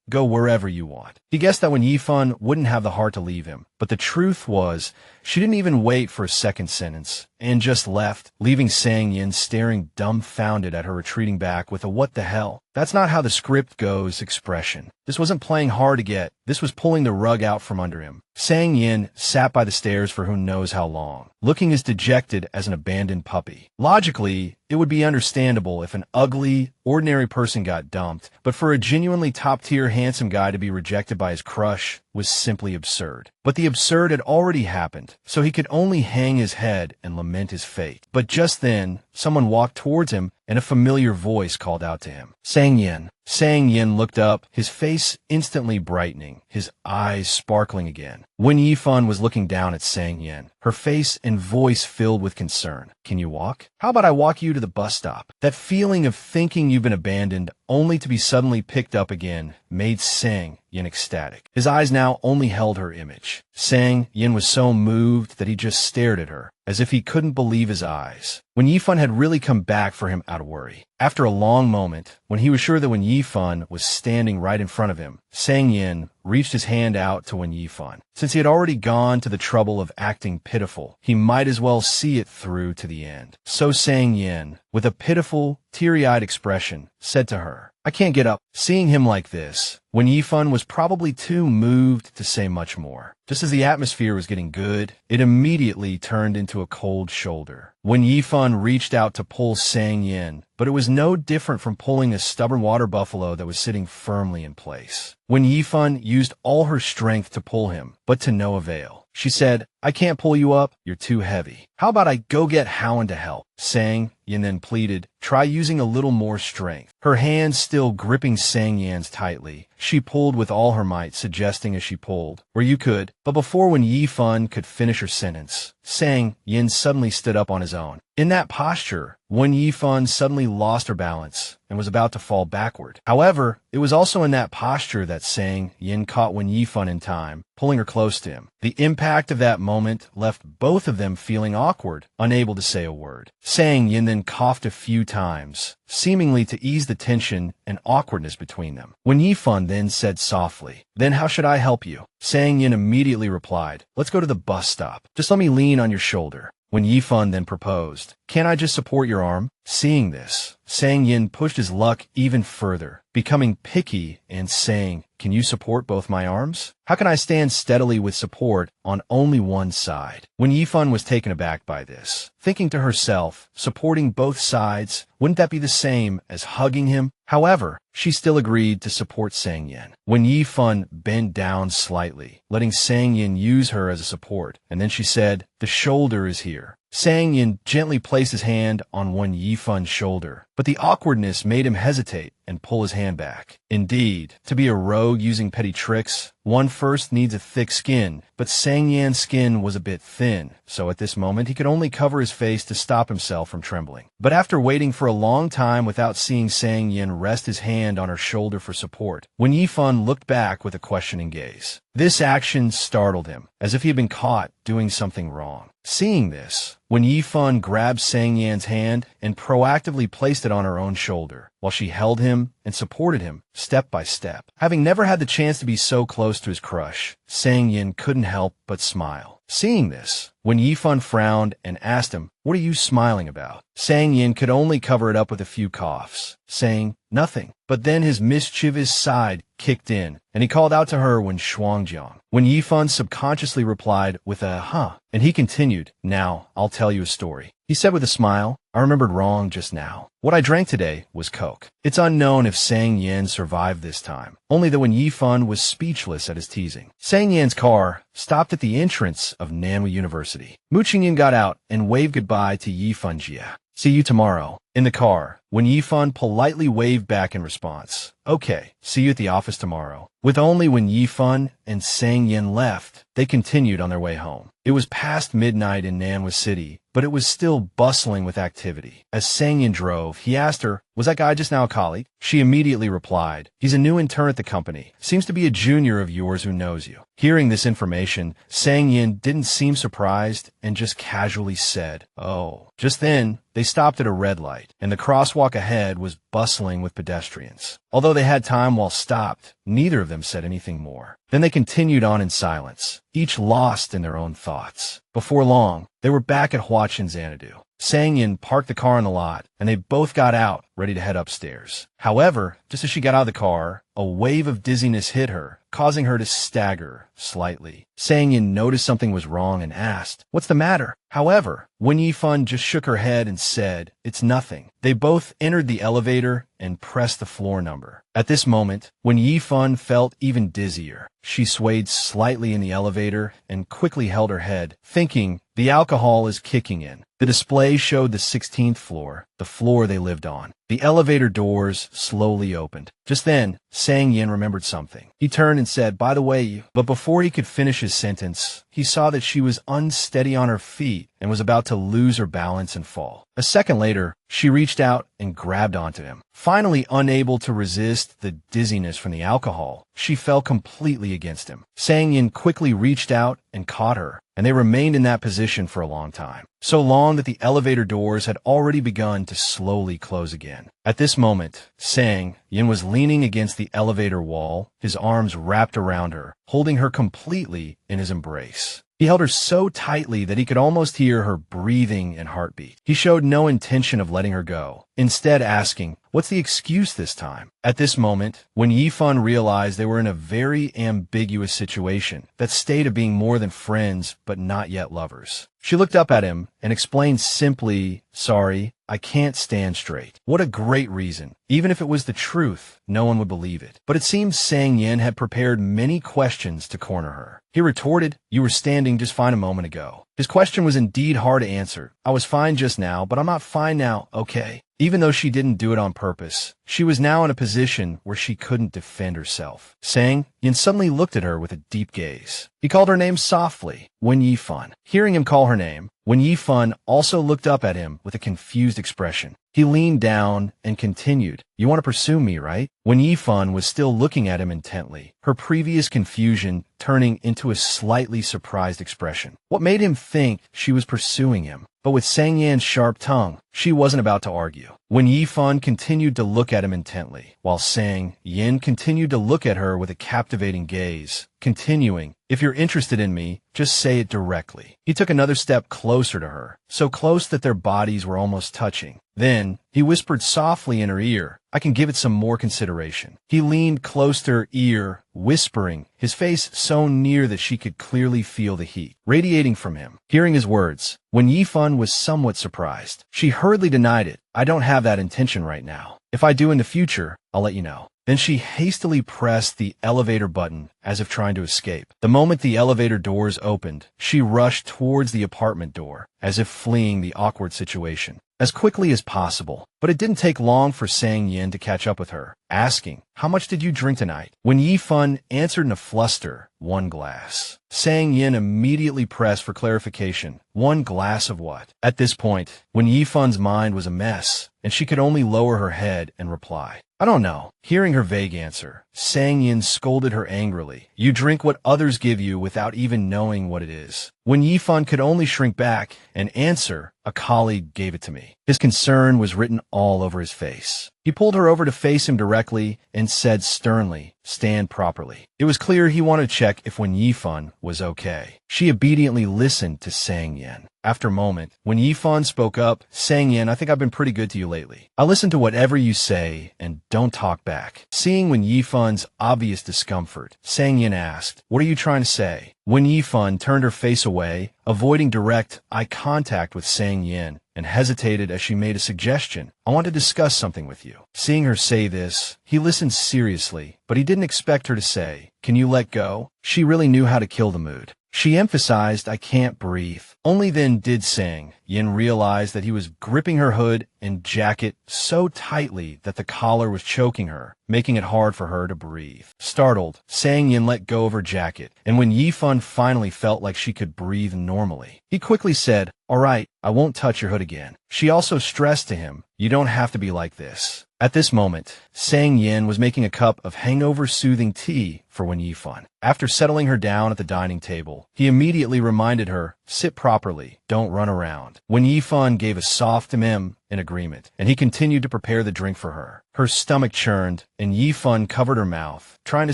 "Go wherever you want." He guessed that Wen Yifan wouldn't have the heart to leave him, but the truth was, she didn't even wait for a second sentence, and just left, leaving Sang Yin staring dumbfounded at her retreating back with a "what the hell?" "That's not how the script goes" expression. This wasn't playing hard to get, this was pulling the rug out from under him. Sang Yin sat by the stairs for who knows how long, looking as dejected as an abandoned puppy. Logically, it would be understandable if an ugly, ordinary person got dumped, but for a genuinely top-tier handsome guy to be rejected by his crush was simply absurd. But the absurd had already happened, so he could only hang his head and lament his fate. But just then, someone walked towards him, and a familiar voice called out to him, "Sang Yin." Sang Yin looked up, his face instantly brightening, his eyes sparkling again. Wen Yifan was looking down at Sang Yin, her face and voice filled with concern. "Can you walk? How about I walk you to the bus stop?" That feeling of thinking you've been abandoned only to be suddenly picked up again made Sang Yin ecstatic. His eyes now only held her image. Sang Yin was so moved that he just stared at her, as if he couldn't believe his eyes. Wen Yifan had really come back for him out of worry. After a long moment, when he was sure that Wen Yifan was standing right in front of him, Sang Yin reached his hand out to Wen Yifan. Since he had already gone to the trouble of acting pitiful, he might as well see it through to the end. So Sang Yin, with a pitiful, teary-eyed expression, said to her, "I can't get up." Seeing him like this, Wen Yifan was probably too moved to say much more. Just as the atmosphere was getting good, it immediately turned into a cold shoulder. Wen Yifan reached out to pull Sang Yin, but it was no different from pulling a stubborn water buffalo that was sitting firmly in place. Wen Yifan used all her strength to pull him, but to no avail. She said, I can't pull you up. You're too heavy. How about I go get Howen to help? Sang Yin then pleaded, try using a little more strength. Her hands still gripping Sang Yan's tightly, she pulled with all her might, suggesting as she pulled, where you could. But before Wen Yifan could finish her sentence, Sang Yin suddenly stood up on his own. In that posture, Wen Yifan suddenly lost her balance and was about to fall backward. However, it was also in that posture that Sang Yin caught Wen Yifan in time, pulling her close to him. The impact of that moment left both of them feeling awkward, unable to say a word. Sang Yin then coughed a few times, seemingly to ease the tension and awkwardness between them. Wen Yifan then said softly, then how should I help you? Sang Yin immediately replied, let's go to the bus stop. Just let me lean on your shoulder. When Yifan then proposed, can't I just support your arm? Seeing this, Sang Yin pushed his luck even further, becoming picky and saying, can you support both my arms? How can I stand steadily with support on only one side? When Yifan was taken aback by this, thinking to herself, supporting both sides, wouldn't that be the same as hugging him? However, she still agreed to support Sang Yin. When Yifan bent down slightly, letting Sang Yin use her as a support, and then she said, the shoulder is here. Sang Yin gently placed his hand on Wen Yifan's shoulder, but the awkwardness made him hesitate and pull his hand back. Indeed, to be a rogue using petty tricks, one first needs a thick skin, but Sang Yan's skin was a bit thin, so at this moment he could only cover his face to stop himself from trembling. But after waiting for a long time without seeing Sang Yin rest his hand on her shoulder for support, Wen Yifan looked back with a questioning gaze. This action startled him, as if he had been caught doing something wrong. Seeing this, Wen Yifan grabbed Sang Yan's hand and proactively placed it on her own shoulder, while she held him and supported him step by step. Having never had the chance to be so close to his crush, Sang Yin couldn't help but smile. Seeing this, Wen Yifan frowned and asked him, what are you smiling about? Sang Yin could only cover it up with a few coughs, saying, nothing. But then his mischievous side kicked in, and he called out to her when Shuangjiang. When Yifan subconsciously replied with a huh, and he continued, now, I'll tell you a story. He said with a smile, I remembered wrong just now. What I drank today was Coke. It's unknown if Sang Yin survived this time, only that when Yifan was speechless at his teasing. Sang Yan's car stopped at the entrance of Nanwu University. Mu Qingyan got out and waved goodbye to Yifan Jia. See you tomorrow. In the car, when Yifan politely waved back in response, okay, see you at the office tomorrow. With only when Yifan and Sang Yin left, they continued on their way home. It was past midnight in Nanwu City, but it was still bustling with activity. As Sang Yin drove, he asked her, was that guy just now a colleague? She immediately replied, he's a new intern at the company. Seems to be a junior of yours who knows you. Hearing this information, Sang Yin didn't seem surprised and just casually said, oh. Just then, they stopped at a red light, and the crosswalk ahead was bustling with pedestrians. Although they had time while stopped, neither of them said anything more. Then they continued on in silence, each lost in their own thoughts. Before long, they were back at Huachin Xanadu. Sang Yin parked the car in the lot, and they both got out, ready to head upstairs. However, just as she got out of the car, a wave of dizziness hit her, causing her to stagger slightly. Sang Yin noticed something was wrong and asked, what's the matter? However, Wen Yifan just shook her head and said, it's nothing. They both entered the elevator and pressed the floor number. At this moment, Wen Yifan felt even dizzier. She swayed slightly in the elevator and quickly held her head, thinking, the alcohol is kicking in. The display showed the 16th floor, the floor they lived on. The elevator doors slowly opened. Just then, Sang Yin remembered something. He turned and said, by the way, but before he could finish his sentence, he saw that she was unsteady on her feet and was about to lose her balance and fall. A second later, she reached out and grabbed onto him. Finally unable to resist the dizziness from the alcohol, she fell completely against him. Sang Yin quickly reached out and caught her, and they remained in that position for a long time. So long that the elevator doors had already begun to slowly close again. At this moment, Sang Yin was leaning against the elevator wall, his arms wrapped around her, holding her completely in his embrace. He held her so tightly that he could almost hear her breathing and heartbeat. He showed no intention of letting her go, instead asking, What's the excuse this time? At this moment, when Yifan realized they were in a very ambiguous situation that state of being more than friends but not yet lovers, she looked up at him and explained simply, "Sorry, I can't stand straight." What a great reason. Even if it was the truth, no one would believe it. But it seems Sang Yin had prepared many questions to corner her. He retorted, "You were standing just fine a moment ago." His question was indeed hard to answer. "I was fine just now, but I'm not fine now, okay?" Even though she didn't do it on purpose, she was now in a position where she couldn't defend herself. Sang Yin suddenly looked at her with a deep gaze. He called her name softly, Wen Yifan. Hearing him call her name, Wen Yifan also looked up at him with a confused expression. He leaned down and continued, "You want to pursue me, right?" Wen Yifan was still looking at him intently, her previous confusion turning into a slightly surprised expression. What made him think she was pursuing him? But with Sang Yan's sharp tongue, she wasn't about to argue. Wen Yifan continued to look at him intently, while Sang Yin continued to look at her with a captivating gaze, continuing, "If you're interested in me, just say it directly." He took another step closer to her, so close that their bodies were almost touching. Then, he whispered softly in her ear, "I can give it some more consideration." He leaned close to her ear, whispering, his face so near that she could clearly feel the heat radiating from him. Hearing his words, Wen Yifan was somewhat surprised. She hurriedly denied it. "I don't have that intention right now. If I do in the future, I'll let you know." Then she hastily pressed the elevator button as if trying to escape. The moment the elevator doors opened, she rushed towards the apartment door, as if fleeing the awkward situation as quickly as possible. But it didn't take long for Sang Yin to catch up with her, asking, "How much did you drink tonight?" When Yifan answered in a fluster, "1 glass." Sang Yin immediately pressed for clarification. 1 glass of what? At this point, when Yifan's mind was a mess, and she could only lower her head and reply, "I don't know." Hearing her vague answer, Sang Yin scolded her angrily. "You drink what others give you without even knowing what it is." When Yifan could only shrink back and answer, "A colleague gave it to me." His concern was written all over his face. He pulled her over to face him directly and said sternly, "Stand properly." It was clear he wanted to check if Wen Yifan was okay. She obediently listened to Sang Yin. After a moment, when Yifan spoke up, "Sang Yin, I think I've been pretty good to you lately. I'll listen to whatever you say and don't talk back." Seeing Wen Yifan's obvious discomfort, Sang Yin asked, "What are you trying to say?" Wen Yifan turned her face away, avoiding direct eye contact with Sang Yin, and hesitated as she made a suggestion. "I want to discuss something with you." Seeing her say this, he listened seriously, but he didn't expect her to say, "Can you let go?" She really knew how to kill the mood. She emphasized, "I can't breathe." Only then did Sang Yin realize that he was gripping her hood and jacket so tightly that the collar was choking her, making it hard for her to breathe. Startled, Sang Yin let go of her jacket, and when Yifan finally felt like she could breathe normally, he quickly said, "All right, I won't touch your hood again." She also stressed to him, "You don't have to be like this." At this moment, Sang Yin was making a cup of hangover-soothing tea for Wen Yifan. After settling her down at the dining table, he immediately reminded her, "Sit properly, don't run around." Wen Yifan gave a soft in agreement, and he continued to prepare the drink for her. Her stomach churned, and Yifan covered her mouth, trying to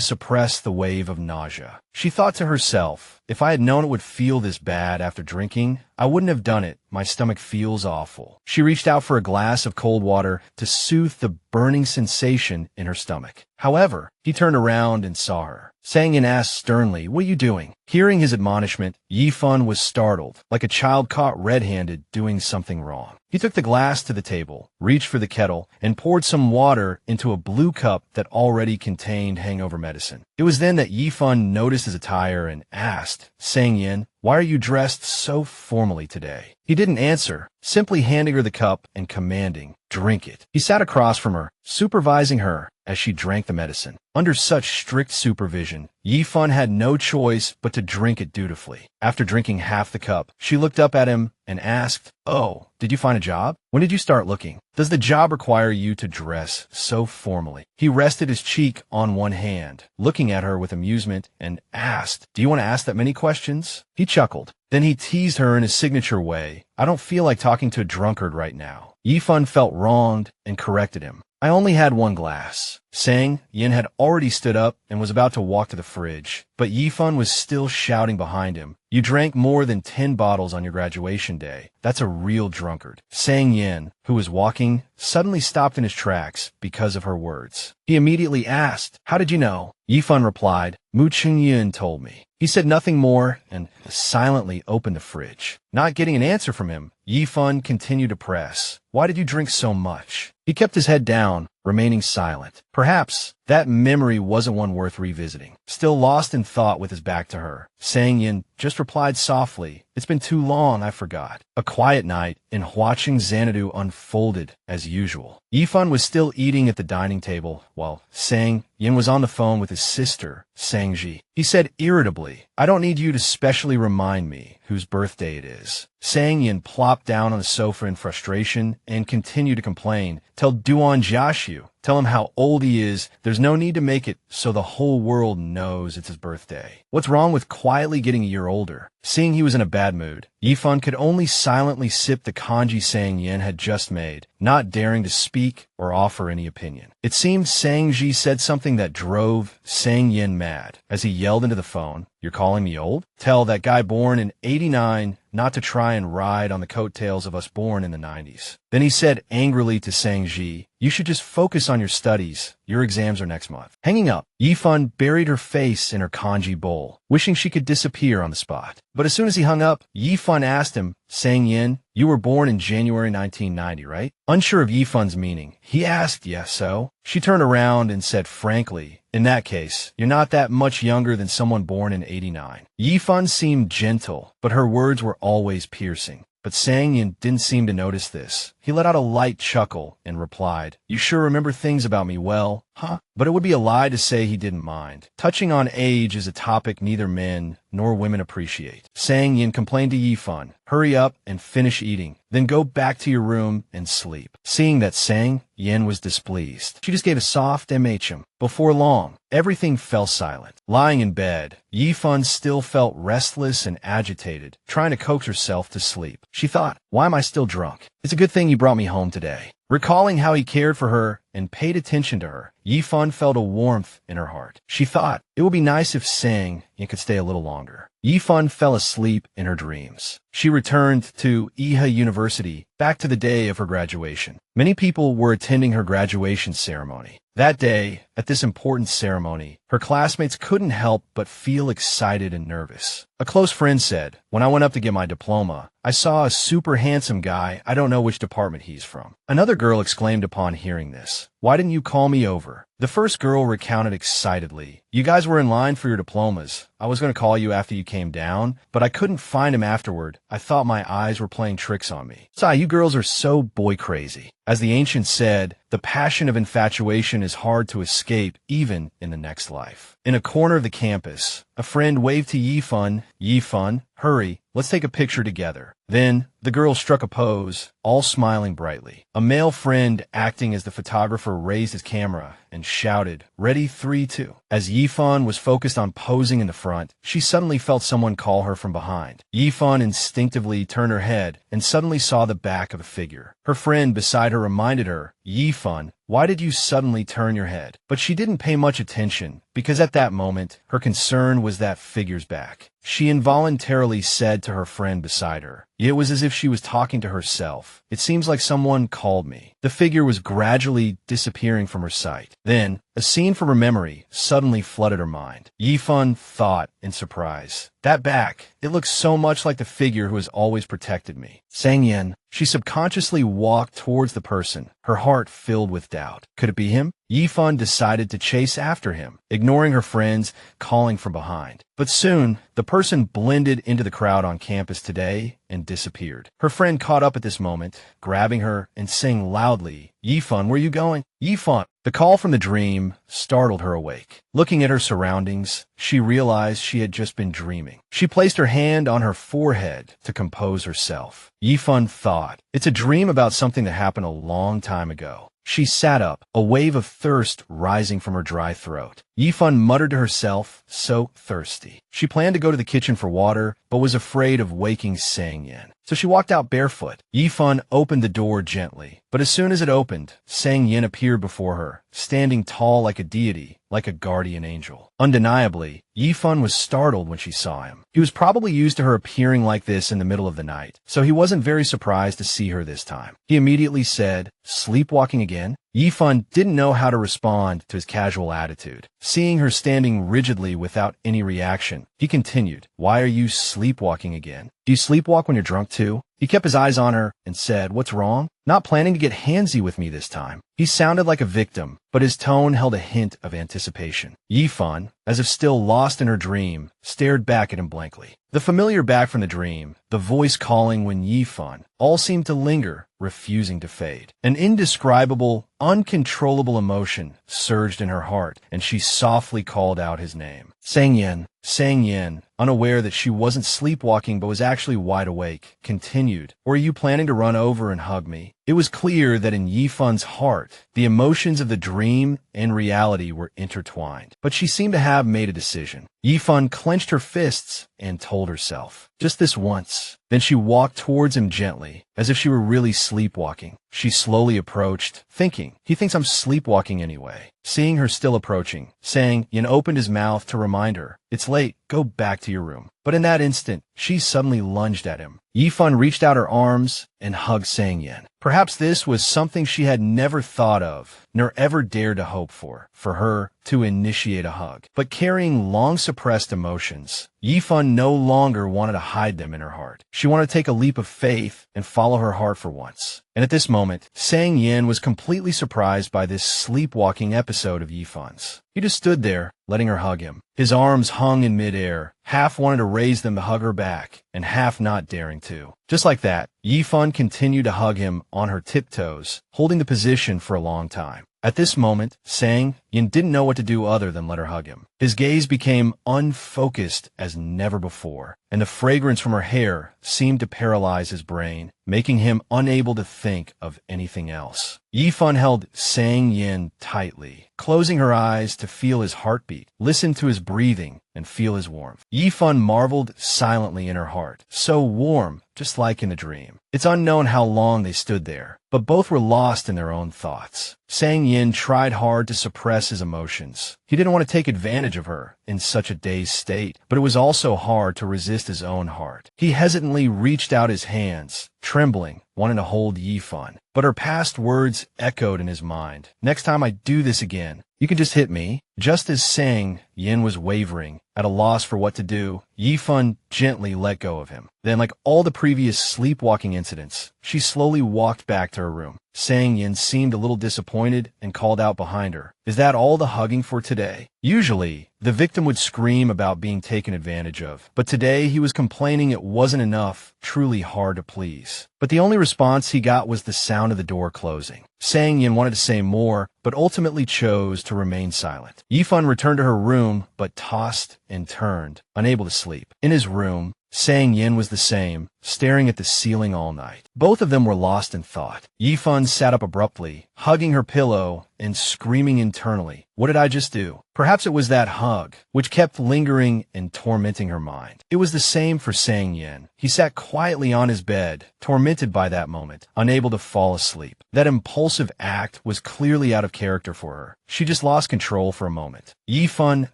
suppress the wave of nausea. She thought to herself, "If I had known it would feel this bad after drinking, I wouldn't have done it. My stomach feels awful." She reached out for a glass of cold water to soothe the burning sensation in her stomach. However, he turned around and saw her. Sang Yin asked sternly, "What are you doing?" Hearing his admonishment, Yifan was startled, like a child caught red-handed doing something wrong. He took the glass to the table, reached for the kettle, and poured some water into a blue cup that already contained hangover medicine. It was then that Yifan noticed his attire and asked, "Sang Yin, why are you dressed so formally today?" He didn't answer, simply handing her the cup and commanding, "Drink it." He sat across from her, supervising her as she drank the medicine. Under such strict supervision, Yifan had no choice but to drink it dutifully. After drinking half the cup, she looked up at him and asked, "Oh, did you find a job? When did you start looking? Does the job require you to dress so formally?" He rested his cheek on one hand, looking at her with amusement, and asked, "Do you want to ask that many questions?" He chuckled. Then he teased her in his signature way, "I don't feel like talking to a drunkard right now." Yifan felt wronged and corrected him. "I only had 1 glass." Sang Yin had already stood up and was about to walk to the fridge, but but Yifan was still shouting behind him. You drank more than 10 bottles on your graduation day. That's a real drunkard. Sang Yin, who was walking, suddenly stopped in his tracks because of her words. He immediately asked, "How did you know?" Yifan replied, "Mu Chengyin told me." He said nothing more and silently opened the fridge. Not getting an answer from him, Yifan continued to press. "Why did you drink so much?" He kept his head down, remaining silent. Perhaps that memory wasn't one worth revisiting. Still lost in thought with his back to her, Sang Yin just replied softly, "It's been too long, I forgot." A quiet night, and watching Xanadu unfolded as usual. Yifan was still eating at the dining table, while Sang Yin was on the phone with his sister, Sangji. He said irritably, "I don't need you to specially remind me whose birthday it is." Sang Yin plopped down on the sofa in frustration and continued to complain. "Tell Duan Jiaxiu. Tell him how old he is. There's no need to make it so the whole world knows it's his birthday." What's wrong with quietly getting a year older? Seeing he was in a bad mood, Yifan could only silently sip the kanji Sang Yin had just made, not daring to speak or offer any opinion. It seemed Sangji said something that drove Sang Yin mad. As he yelled into the phone, "You're calling me old? Tell that guy born in '89 not to try and ride on the coattails of us born in the '90s. Then he said angrily to Sangji, "You should just focus on your studies. Your exams are next month." Hanging up, Yifan buried her face in her kanji bowl, wishing she could disappear on the spot. But as soon as he hung up, Yifan asked him, "Sang Yin, you were born in January 1990, right?" Unsure of Yifan's meaning, he asked, "Yes, so?" She turned around and said frankly, "In that case, you're not that much younger than someone born in '89. Yifan seemed gentle, but her words were always piercing. But Sang Yin didn't seem to notice this. He let out a light chuckle and replied, "You sure remember things about me well, huh?" But it would be a lie to say he didn't mind. Touching on age is a topic neither men nor women appreciate. Sang Yin complained to Yifan, "Hurry up and finish eating, then go back to your room and sleep." Seeing that Sang Yin was displeased, she just gave a soft MHM. Before long, everything fell silent. Lying in bed, Yifan still felt restless and agitated, trying to coax herself to sleep. She thought, "Why am I still drunk? It's a good thing you brought me home today." Recalling how he cared for her and paid attention to her, Yifan felt a warmth in her heart. She thought it would be nice if Sang Yin could stay a little longer. Yifan fell asleep in her dreams. She returned to Iha University, back to the day of her graduation. Many people were attending her graduation ceremony. That day, at this important ceremony, her classmates couldn't help but feel excited and nervous. A close friend said, "When I went up to get my diploma, I saw a super handsome guy. I don't know which department he's from." Another girl exclaimed upon hearing this, "Why didn't you call me over?" The first girl recounted excitedly, "You guys were in line for your diplomas. I was going to call you after you came down, but I couldn't find him afterward. I thought my eyes were playing tricks on me." Sigh, you girls are so boy crazy. As the ancients said, the passion of infatuation is hard to escape even in the next life. In a corner of the campus, a friend waved to Yifan, "Yifan, hurry, let's take a picture together." Then, the girl struck a pose, all smiling brightly. A male friend acting as the photographer raised his camera and shouted, "Ready, 3, 2. As Yifan was focused on posing in the front, she suddenly felt someone call her from behind. Yifan instinctively turned her head and suddenly saw the back of a figure. Her friend beside her reminded her, "Yifan, why did you suddenly turn your head?" But she didn't pay much attention, because at that moment, her concern was that figure's back. She involuntarily said to her friend beside her. It was as if she was talking to herself. "It seems like someone called me." The figure was gradually disappearing from her sight. Then, a scene from her memory suddenly flooded her mind. Yifan thought in surprise, "That back, it looks so much like the figure who has always protected me." Sang Yin. She subconsciously walked towards the person, her heart filled with doubt. Could it be him? Yifan decided to chase after him, ignoring her friends calling from behind. But soon, the person blended into the crowd on campus today and disappeared. Her friend caught up at this moment, grabbing her and saying loudly, "Yifan, where are you going?" "Yifan." The call from the dream startled her awake. Looking at her surroundings, she realized she had just been dreaming. She placed her hand on her forehead to compose herself. Yifan thought, "It's a dream about something that happened a long time ago." She sat up, a wave of thirst rising from her dry throat. Yifan muttered to herself, "So thirsty." She planned to go to the kitchen for water, but was afraid of waking Sang Yin. So she walked out barefoot. Yifan opened the door gently. But as soon as it opened, Sang Yin appeared before her, standing tall like a deity, like a guardian angel. Undeniably, Yifan was startled when she saw him. He was probably used to her appearing like this in the middle of the night, so he wasn't very surprised to see her this time. He immediately said, "Sleepwalking again?" Yifan didn't know how to respond to his casual attitude. Seeing her standing rigidly without any reaction, he continued, "Why are you sleepwalking again? Do you sleepwalk when you're drunk too?" He kept his eyes on her and said, "What's wrong?" "Not planning to get handsy with me this time." He sounded like a victim, but his tone held a hint of anticipation. Yifan, as if still lost in her dream, stared back at him blankly. The familiar back from the dream, the voice calling when Yifan, all seemed to linger, refusing to fade. An indescribable, uncontrollable emotion surged in her heart, and she softly called out his name. Sang Yin. Sang Yin, unaware that she wasn't sleepwalking but was actually wide awake, continued, "Or are you planning to run over and hug me?" It was clear that in Yifan's heart, the emotions of the dream and reality were intertwined, but she seemed to have made a decision. Yifan clenched her fists and told herself, "Just this once." Then she walked towards him gently, as if she were really sleepwalking. She slowly approached, thinking, "He thinks I'm sleepwalking anyway." Seeing her still approaching, Sang Yin opened his mouth to remind her, "It's late, go back to your room." But in that instant, she suddenly lunged at him. Yifan reached out her arms and hugged Sang Yin. Perhaps this was something she had never thought of, nor ever dared to hope for her to initiate a hug. But carrying long-suppressed emotions, Yifan no longer wanted to hide them in her heart. She wanted to take a leap of faith and follow her heart for once. And at this moment, Sang Yin was completely surprised by this sleepwalking episode of Yifan's. He just stood there, letting her hug him. His arms hung in midair, half wanted to raise them to hug her back, and half not daring to. Just like that, Yifan continued to hug him on her tiptoes, holding the position for a long time. At this moment, Sang Yin didn't know what to do other than let her hug him. His gaze became unfocused as never before, and the fragrance from her hair seemed to paralyze his brain, making him unable to think of anything else. Yifan held Sang Yin tightly, closing her eyes to feel his heartbeat, listen to his breathing, and feel his warmth. Yifan marveled silently in her heart. So warm, just like in the dream. It's unknown how long they stood there, but both were lost in their own thoughts. Sang Yin tried hard to suppress his emotions. He didn't want to take advantage of her in such a dazed state, but it was also hard to resist his own heart. He hesitantly reached out his hands, trembling, wanting to hold Yifan. But her past words echoed in his mind. "Next time I do this again, you can just hit me." Just as Sang Yin was wavering, at a loss for what to do, Yifan gently let go of him. Then, like all the previous sleepwalking incidents, she slowly walked back to her room. Sang Yin seemed a little disappointed and called out behind her, "Is that all the hugging for today?" Usually, the victim would scream about being taken advantage of, but today he was complaining it wasn't enough, truly hard to please. But the only response he got was the sound of the door closing. Sang Yin wanted to say more, but ultimately chose to remain silent. Yifan returned to her room, but tossed and turned, unable to sleep. In his room, Sang Yin was the same, staring at the ceiling all night. Both of them were lost in thought. Yifan sat up abruptly, hugging her pillow and screaming internally. What did I just do? Perhaps it was that hug, which kept lingering and tormenting her mind. It was the same for Sang Yin. He sat quietly on his bed, tormented by that moment, unable to fall asleep. That impulsive act was clearly out of character for her. She just lost control for a moment. Yifan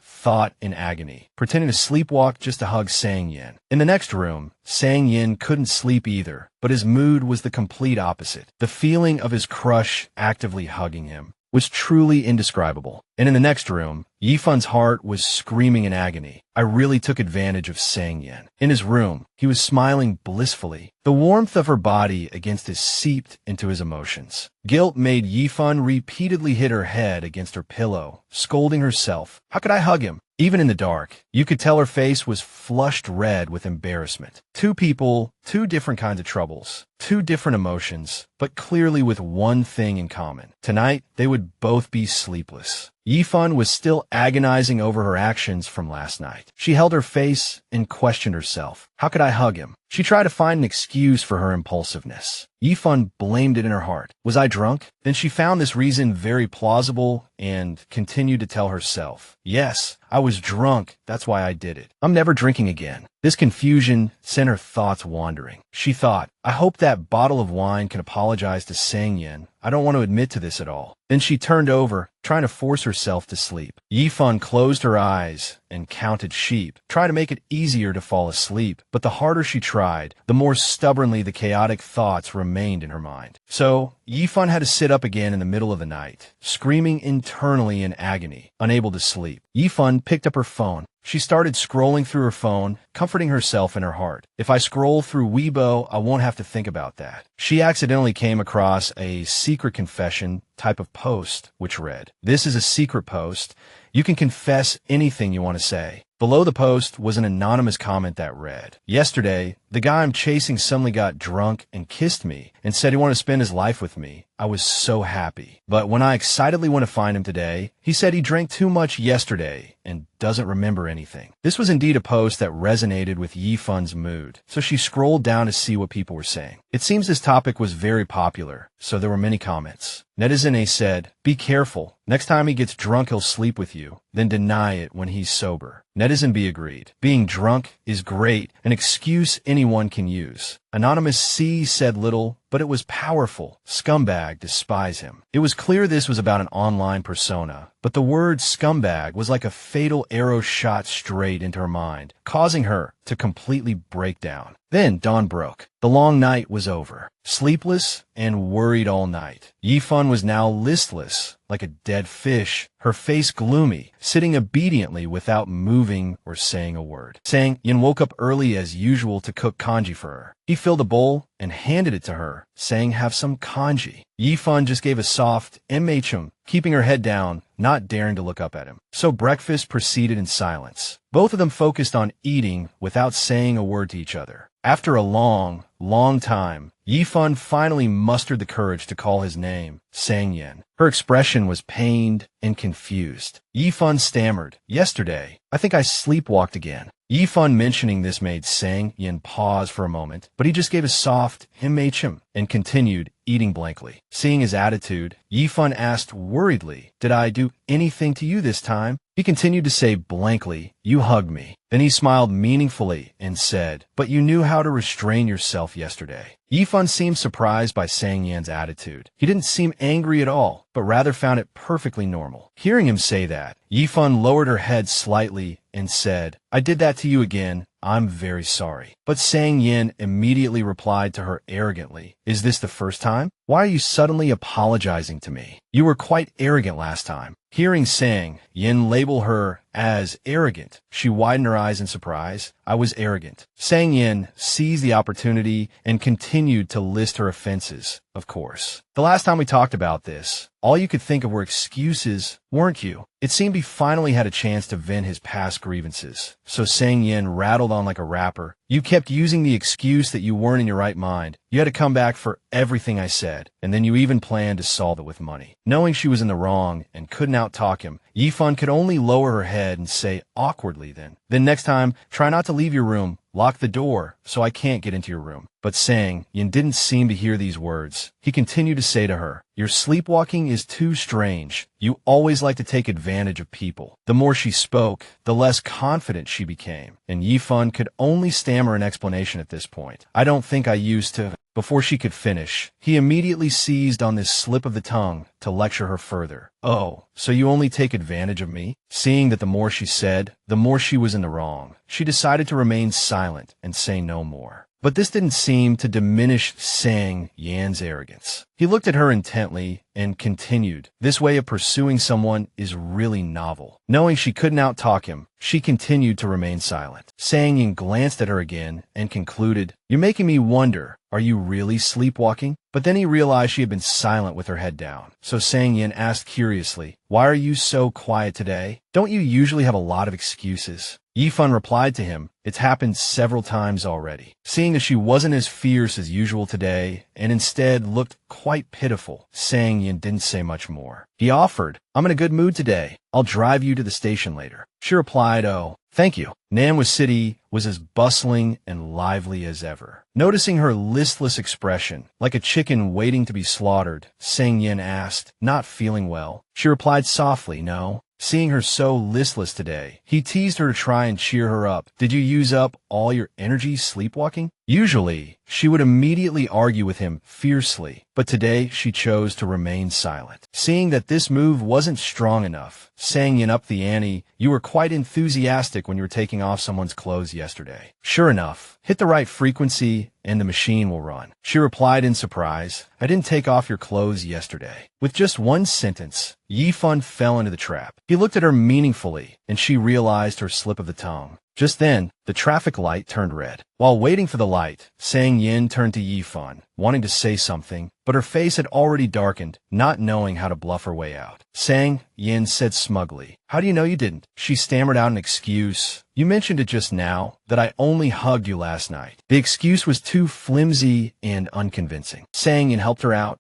thought in agony, pretending to sleepwalk just to hug Sang Yin. In the next room, Sang Yin couldn't sleep either, but his mood was the complete opposite. The feeling of his crush actively hugging him was truly indescribable. And in the next room, Yifan's heart was screaming in agony. I really took advantage of Sang Yin. In his room, he was smiling blissfully. The warmth of her body against his seeped into his emotions. Guilt made Yifan repeatedly hit her head against her pillow, scolding herself. How could I hug him? Even in the dark, you could tell her face was flushed red with embarrassment. Two people, two different kinds of troubles, two different emotions, but clearly with one thing in common. Tonight, they would both be sleepless. Yifan was still agonizing over her actions from last night. She held her face and questioned herself. How could I hug him? She tried to find an excuse for her impulsiveness. Yifan blamed it in her heart. Was I drunk? Then she found this reason very plausible and continued to tell herself, yes, I was drunk. That's why I did it. I'm never drinking again. This confusion sent her thoughts wandering. She thought, I hope that bottle of wine can apologize to Sang-yin. I don't want to admit to this at all. Then she turned over, trying to force herself to sleep. Yi-fun closed her eyes and counted sheep, trying to make it easier to fall asleep. But the harder she tried, the more stubbornly the chaotic thoughts remained in her mind. So, Yi-fun had to sit up again in the middle of the night, screaming internally in agony, unable to sleep. Yi-fun picked up her phone. She started scrolling through her phone, comforting herself in her heart. If I scroll through Weibo, I won't have to think about that. She accidentally came across a secret confession type of post, which read, "This is a secret post. You can confess anything you want to say." Below the post was an anonymous comment that read, "Yesterday, the guy I'm chasing suddenly got drunk and kissed me and said he wanted to spend his life with me. I was so happy. But when I excitedly went to find him today, he said he drank too much yesterday and doesn't remember anything." This was indeed a post that resonated with Yi-fun's mood, so she scrolled down to see what people were saying. It seems this topic was very popular, so there were many comments. Netizen A said, "Be careful. Next time he gets drunk, he'll sleep with you, then deny it when he's sober." Netizen B agreed. "Being drunk is great, an excuse anyone can use." Anonymous C said little, but it was powerful. "Scumbag, despise him." It was clear this was about an online persona, but the word scumbag was like a fatal arrow shot straight into her mind, causing her to completely break down. Then dawn broke. The long night was over. Sleepless and worried all night, Yi-fun was now listless, like a dead fish, her face gloomy, sitting obediently without moving or saying a word. Sang-yin woke up early as usual to cook kanji for her. He filled a bowl and handed it to her, saying, "Have some kanji." Yi-fun just gave a soft "mmhm," keeping her head down, not daring to look up at him. So breakfast proceeded in silence. Both of them focused on eating without saying a word to each other. After a long time, Yi-fun finally mustered the courage to call his name, Sang-yin. Her expression was pained and confused. Yi-fun stammered, "Yesterday, I think I sleepwalked again." Yi-fun mentioning this made Sang-yin pause for a moment, but he just gave a soft "mmhm" and continued eating blankly. Seeing his attitude, Yi-fun asked worriedly, "Did I do anything to you this time?" He continued to say blankly, "You hugged me." Then he smiled meaningfully and said, "But you knew how to restrain yourself yesterday." Yi-fun seemed surprised by Sang-yin's attitude. He didn't seem angry at all, but rather found it perfectly normal. Hearing him say that, Yi-fun lowered her head slightly and said, "I did that to you again. I'm very sorry." But Sang-yin immediately replied to her arrogantly, "Is this the first time? Why are you suddenly apologizing to me? You were quite arrogant last time." Hearing Sang-yin label her as arrogant, she widened her eyes in surprise. "I was arrogant." Sang-yin seized the opportunity and continued to list her offenses, of course. "The last time we talked about this, all you could think of were excuses, weren't you?" It seemed he finally had a chance to vent his past grievances. So Sang-yin rattled on like a rapper. "You kept using the excuse that you weren't in your right mind. You had to come back for everything I said, and then you even planned to solve it with money." Knowing she was in the wrong and couldn't outtalk him, Yi-fun could only lower her head and say awkwardly then next time, try not to leave your room. Lock the door so I can't get into your room." But Sang-yin didn't seem to hear these words. He continued to say to her, "Your sleepwalking is too strange. You always like to take advantage of people." The more she spoke, the less confident she became, and Yi-fun could only stammer an explanation at this point. "I don't think I used to." Before she could finish, he immediately seized on this slip of the tongue to lecture her further. "Oh, so you only take advantage of me?" Seeing that the more she said, the more she was in the wrong, she decided to remain silent and say no more. But this didn't seem to diminish Sang-yin's arrogance. He looked at her intently and continued, "This way of pursuing someone is really novel." Knowing she couldn't outtalk him, she continued to remain silent. Sang-yin glanced at her again and concluded, "You're making me wonder, are you really sleepwalking?" But then he realized she had been silent with her head down. So Sang-yin asked curiously, "Why are you so quiet today? Don't you usually have a lot of excuses?" Yi-fun replied to him, "It's happened several times already." Seeing that she wasn't as fierce as usual today, and instead looked quite pitiful, Sang-yin didn't say much more. He offered, "I'm in a good mood today. I'll drive you to the station later." She replied, "Oh, thank you." Nanwa City was as bustling and lively as ever. Noticing her listless expression, like a chicken waiting to be slaughtered, Sang-yin asked, not feeling well. She replied softly, "No, Seeing her so listless today, he teased her to try and cheer her up. Did you use up all your energy sleepwalking? Usually, she would immediately argue with him fiercely, but today she chose to remain silent. Seeing that this move wasn't strong enough, Sang Yin upped the ante. You were quite enthusiastic when you were taking off someone's clothes yesterday. Sure enough, hit the right frequency and the machine will run. She replied in surprise, I didn't take off your clothes yesterday. With just one sentence, Yifan fell into the trap. He looked at her meaningfully, and she realized her slip of the tongue. Just then, the traffic light turned red. While waiting for the light, Sang Yin turned to Yifan, wanting to say something, but her face had already darkened, not knowing how to bluff her way out. Sang Yin said smugly, How do you know you didn't? She stammered out an excuse. You mentioned it just now, that I only hugged you last night. The excuse was too flimsy and unconvincing. Sang Yin helped her out.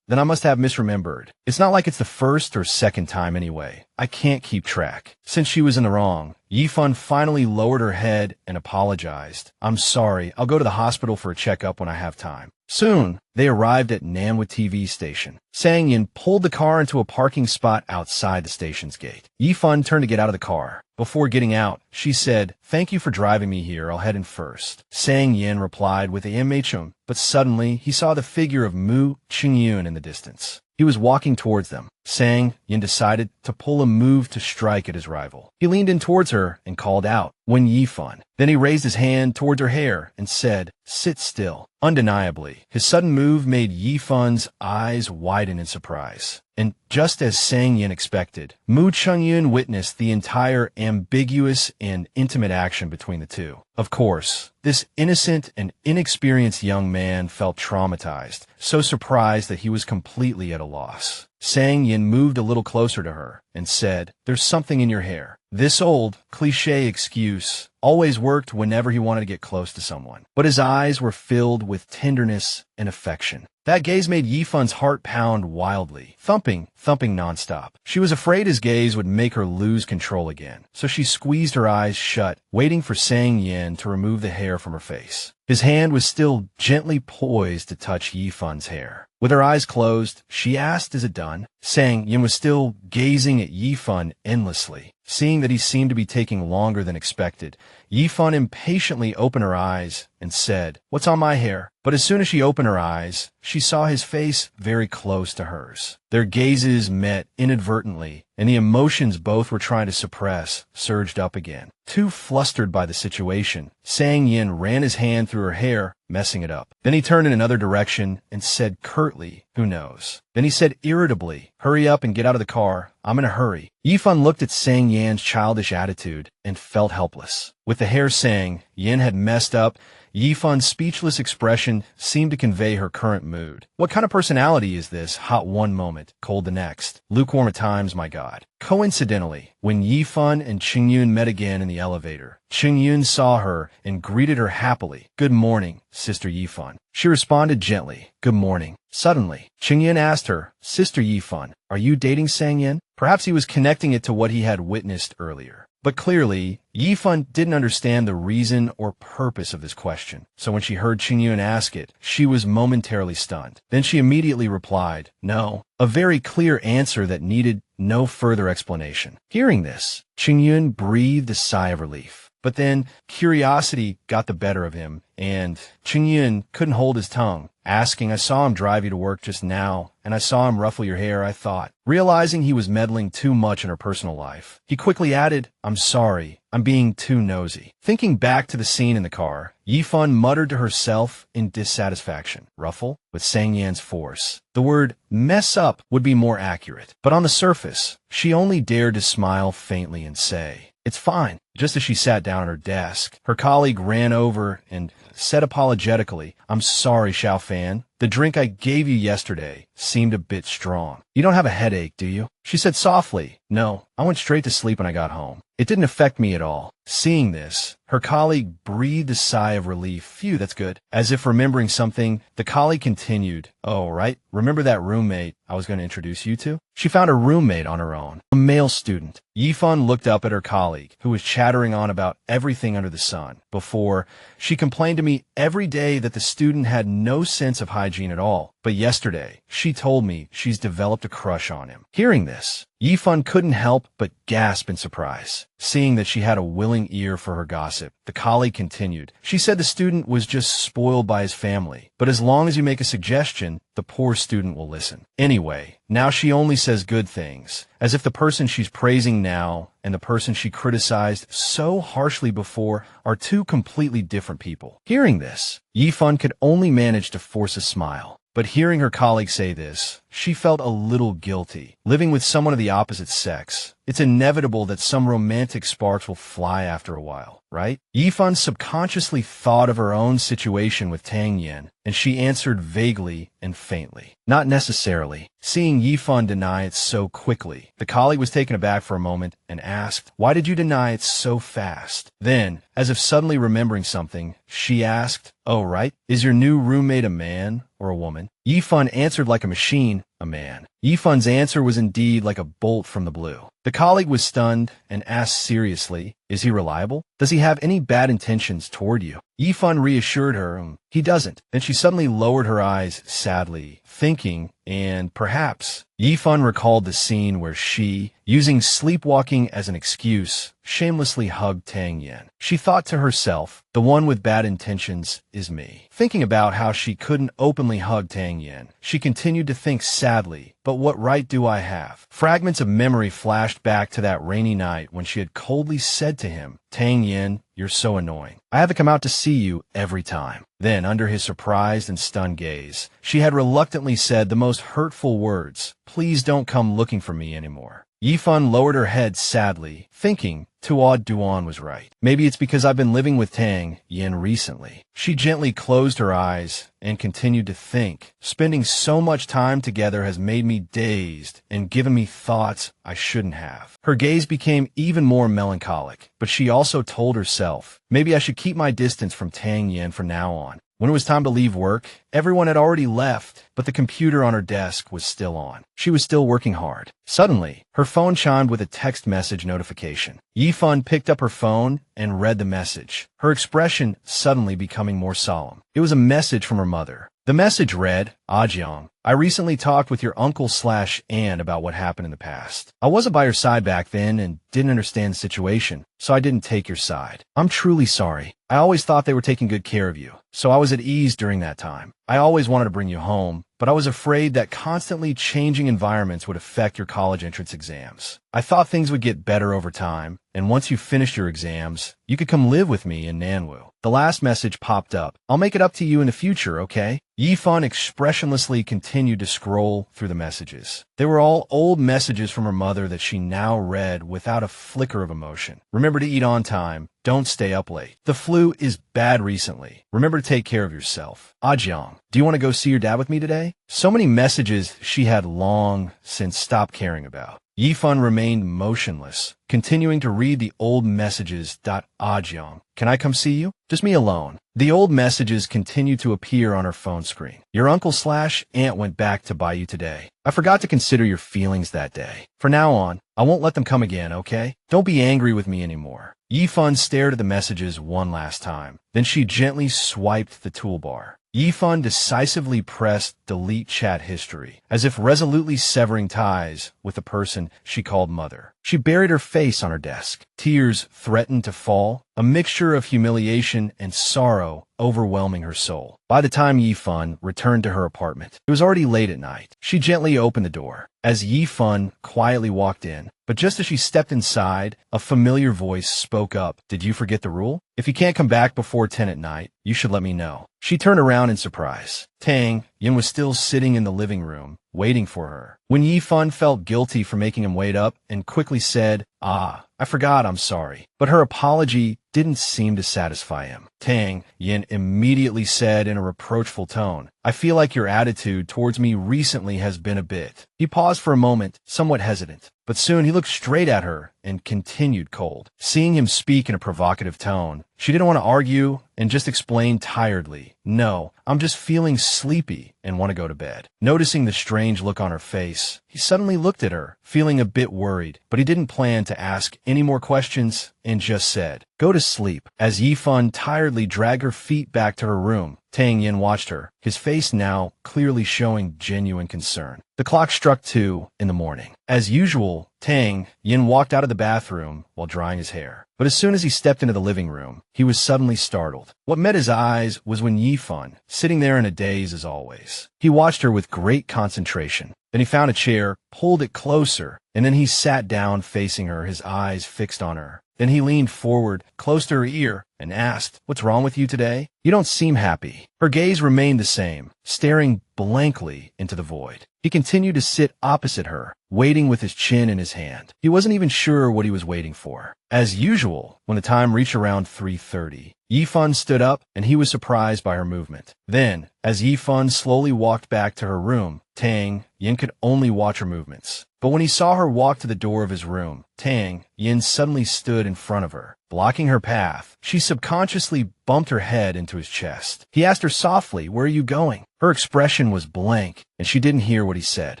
Then I must have misremembered. It's not like it's the first or second time anyway. I can't keep track. Since she was in the wrong, Yifan finally lowered her head and apologized. I'm sorry, I'll go to the hospital for a checkup when I have time. Soon, they arrived at Nanwa TV station. Sang Yin pulled the car into a parking spot outside the station's gate. Yifan turned to get out of the car. Before getting out, she said, Thank you for driving me here, I'll head in first. Sang Yin replied with a MHM, but suddenly he saw the figure of Mu Qingyun in the distance. He was walking towards them. Sang Yin decided to pull a move to strike at his rival. He leaned in towards her and called out, When Yifan. Then he raised his hand towards her hair and said, Sit still. Undeniably, his sudden move made Yifan's eyes widen in surprise. And just as Sang Yin expected, Mu Qingyun witnessed the entire ambiguous and intimate action between the two. Of course, this innocent and inexperienced young man felt traumatized, so surprised that he was completely at a loss. Sang Yin moved a little closer to her and said, There's something in your hair. This old, cliché excuse always worked whenever he wanted to get close to someone. But his eyes were filled with tenderness and affection. That gaze made Yifan's heart pound wildly, thumping nonstop. She was afraid his gaze would make her lose control again, so she squeezed her eyes shut, waiting for Sang Yin to remove the hair from her face. His hand was still gently poised to touch Yifan's hair. With her eyes closed, she asked, Is it done? Sang Yin was still gazing at Yifan endlessly. Seeing that he seemed to be taking longer than expected, Yifan impatiently opened her eyes and said, What's on my hair? But as soon as she opened her eyes, she saw his face very close to hers. Their gazes met inadvertently, and the emotions both were trying to suppress surged up again. Too flustered by the situation, Sang Yin ran his hand through her hair, messing it up. Then he turned in another direction and said curtly, Who knows? Then he said irritably, Hurry up and get out of the car. I'm in a hurry. Yifan looked at Sang Yan's childish attitude and felt helpless. With the hair saying Yin had messed up, Yifan's speechless expression seemed to convey her current mood. What kind of personality is this? Hot one moment, cold the next. Lukewarm at times, my God. Coincidentally, when Yifan and Qingyun met again in the elevator, Qingyun saw her and greeted her happily. Good morning, Sister Yifan. She responded gently, Good morning. Suddenly, Qingyun asked her, Sister Yifan, are you dating Sang Yin? Perhaps he was connecting it to what he had witnessed earlier. But clearly, Yifan didn't understand the reason or purpose of this question, so when she heard Qingyun ask it, she was momentarily stunned. Then she immediately replied, No, a very clear answer that needed no further explanation. Hearing this, Qingyun breathed a sigh of relief. But then curiosity got the better of him, and Qingyun couldn't hold his tongue, asking, I saw him drive you to work just now, and I saw him ruffle your hair, I thought. Realizing he was meddling too much in her personal life, he quickly added, I'm sorry, I'm being too nosy. Thinking back to the scene in the car, Yifan muttered to herself in dissatisfaction, Ruffle? With Sang Yan's force. The word mess up would be more accurate, but on the surface, she only dared to smile faintly and say, It's fine. Just as she sat down at her desk, her colleague ran over and said apologetically, I'm sorry, Xiao Fan. The drink I gave you yesterday seemed a bit strong. You don't have a headache, do you? She said softly, No, I went straight to sleep when I got home. It didn't affect me at all. Seeing this, her colleague breathed a sigh of relief. Phew, that's good. As if remembering something, the colleague continued, Oh, right. Remember that roommate I was going to introduce you to? She found a roommate on her own, a male student. Yifan looked up at her colleague, who was chattering on about everything under the sun. Before, she complained to me every day that the student had no sense of hygiene hygiene at all, but yesterday, she told me she's developed a crush on him. Hearing this, Yifun couldn't help but gasp in surprise. Seeing that she had a willing ear for her gossip, the colleague continued. She said the student was just spoiled by his family, but as long as you make a suggestion, the poor student will listen. Anyway, now she only says good things, as if the person she's praising now and the person she criticized so harshly before are two completely different people. Hearing this, Yifun could only manage to force a smile. But hearing her colleague say this, she felt a little guilty. Living with someone of the opposite sex, it's inevitable that some romantic sparks will fly after a while, right? Yifun subconsciously thought of her own situation with Tang Yen, and she answered vaguely and faintly. Not necessarily. Seeing Yifun deny it so quickly, the colleague was taken aback for a moment and asked, "Why did you deny it so fast?" Then, as if suddenly remembering something, she asked, "Oh, right, is your new roommate a man or a woman?" Yifun answered like a machine, "A man." Yifun's answer was indeed like a bolt from the blue. The colleague was stunned and asked seriously, "Is he reliable? Does he have any bad intentions toward you?" Yifun reassured her, "He doesn't." Then she suddenly lowered her eyes sadly, thinking, and perhaps, Yifun recalled the scene where she, using sleepwalking as an excuse, shamelessly hugged Tang Yen. She thought to herself, the one with bad intentions is me. Thinking about how she couldn't openly hug Tang Yen, she continued to think sadly, but what right do I have? Fragments of memory flashed back to that rainy night when she had coldly said to him, "Tang Yen, you're so annoying. I have to come out to see you every time." Then, under his surprised and stunned gaze, she had reluctantly said the most hurtful words, "Please don't come looking for me anymore." Yifun lowered her head sadly, thinking Tuo Duan was right. Maybe it's because I've been living with Tang Yen recently. She gently closed her eyes and continued to think. Spending so much time together has made me dazed and given me thoughts I shouldn't have. Her gaze became even more melancholic, but she also told herself, maybe I should keep my distance from Tang Yen from now on. When it was time to leave work, everyone had already left, but the computer on her desk was still on. She was still working hard. Suddenly, her phone chimed with a text message notification. Yifun picked up her phone and read the message, her expression suddenly becoming more solemn. It was a message from her mother. The message read, "Ajiang, I recently talked with your uncle/aunt about what happened in the past. I wasn't by your side back then and didn't understand the situation, so I didn't take your side. I'm truly sorry. I always thought they were taking good care of you, so I was at ease during that time. I always wanted to bring you home, but I was afraid that constantly changing environments would affect your college entrance exams. I thought things would get better over time, and once you finished your exams, you could come live with me in Nanwu." The last message popped up. "I'll make it up to you in the future, okay?" Yifun expressionlessly continued to scroll through the messages. They were all old messages from her mother that she now read without a flicker of emotion. "Remember to eat on time. Don't stay up late. The flu is bad recently. Remember to take care of yourself. Ajiang, do you want to go see your dad with me today?" So many messages she had long since stopped caring about. Yifun remained motionless, continuing to read the old messages. "Ajiang, can I come see you? Just me alone." The old messages continued to appear on her phone screen. "Your uncle/aunt went back to buy you today. I forgot to consider your feelings that day. From now on, I won't let them come again, okay? Don't be angry with me anymore." Yifun stared at the messages one last time. Then she gently swiped the toolbar. Yifun decisively pressed delete chat history, as if resolutely severing ties with the person she called mother. She buried her face on her desk. Tears threatened to fall, a mixture of humiliation and sorrow overwhelming her soul. By the time Yifun returned to her apartment, it was already late at night. She gently opened the door as Yifun quietly walked in, but just as she stepped inside, a familiar voice spoke up. "Did you forget the rule? If you can't come back before 10 at night, you should let me know." She turned around in surprise. Tang Yen was still sitting in the living room, waiting for her. When Yifun felt guilty for making him wait up and quickly said, I forgot, I'm sorry." But her apology didn't seem to satisfy him. Tang Yen immediately said in a reproachful tone, "I feel like your attitude towards me recently has been a bit." He paused for a moment, somewhat hesitant, but soon he looked straight at her and continued cold. Seeing him speak in a provocative tone, she didn't want to argue and just explained tiredly, "No, I'm just feeling sleepy and want to go to bed." Noticing the strange look on her face, he suddenly looked at her, feeling a bit worried, but he didn't plan to ask any more questions and just said, "Go to sleep." As Yifun tiredly dragged her feet back to her room, Tang Yin watched her, his face now clearly showing genuine concern. The clock struck 2 in the morning. As usual, Tang Yin walked out of the bathroom while drying his hair. But as soon as he stepped into the living room, he was suddenly startled. What met his eyes was Wen Yifan, sitting there in a daze as always. He watched her with great concentration. Then he found a chair, pulled it closer, and then he sat down facing her, his eyes fixed on her. Then he leaned forward, close to her ear, and asked, "What's wrong with you today? You don't seem happy." Her gaze remained the same, staring blankly into the void. He continued to sit opposite her, waiting with his chin in his hand. He wasn't even sure what he was waiting for. As usual, when the time reached around 3:30, Yifan stood up, and he was surprised by her movement. Then, as Yifan slowly walked back to her room, Tang Yin could only watch her movements. But when he saw her walk to the door of his room, Tang Yin suddenly stood in front of her, blocking her path. She subconsciously bumped her head into his chest. He asked her softly, "Where are you going?" Her expression was blank, and she didn't hear what he said.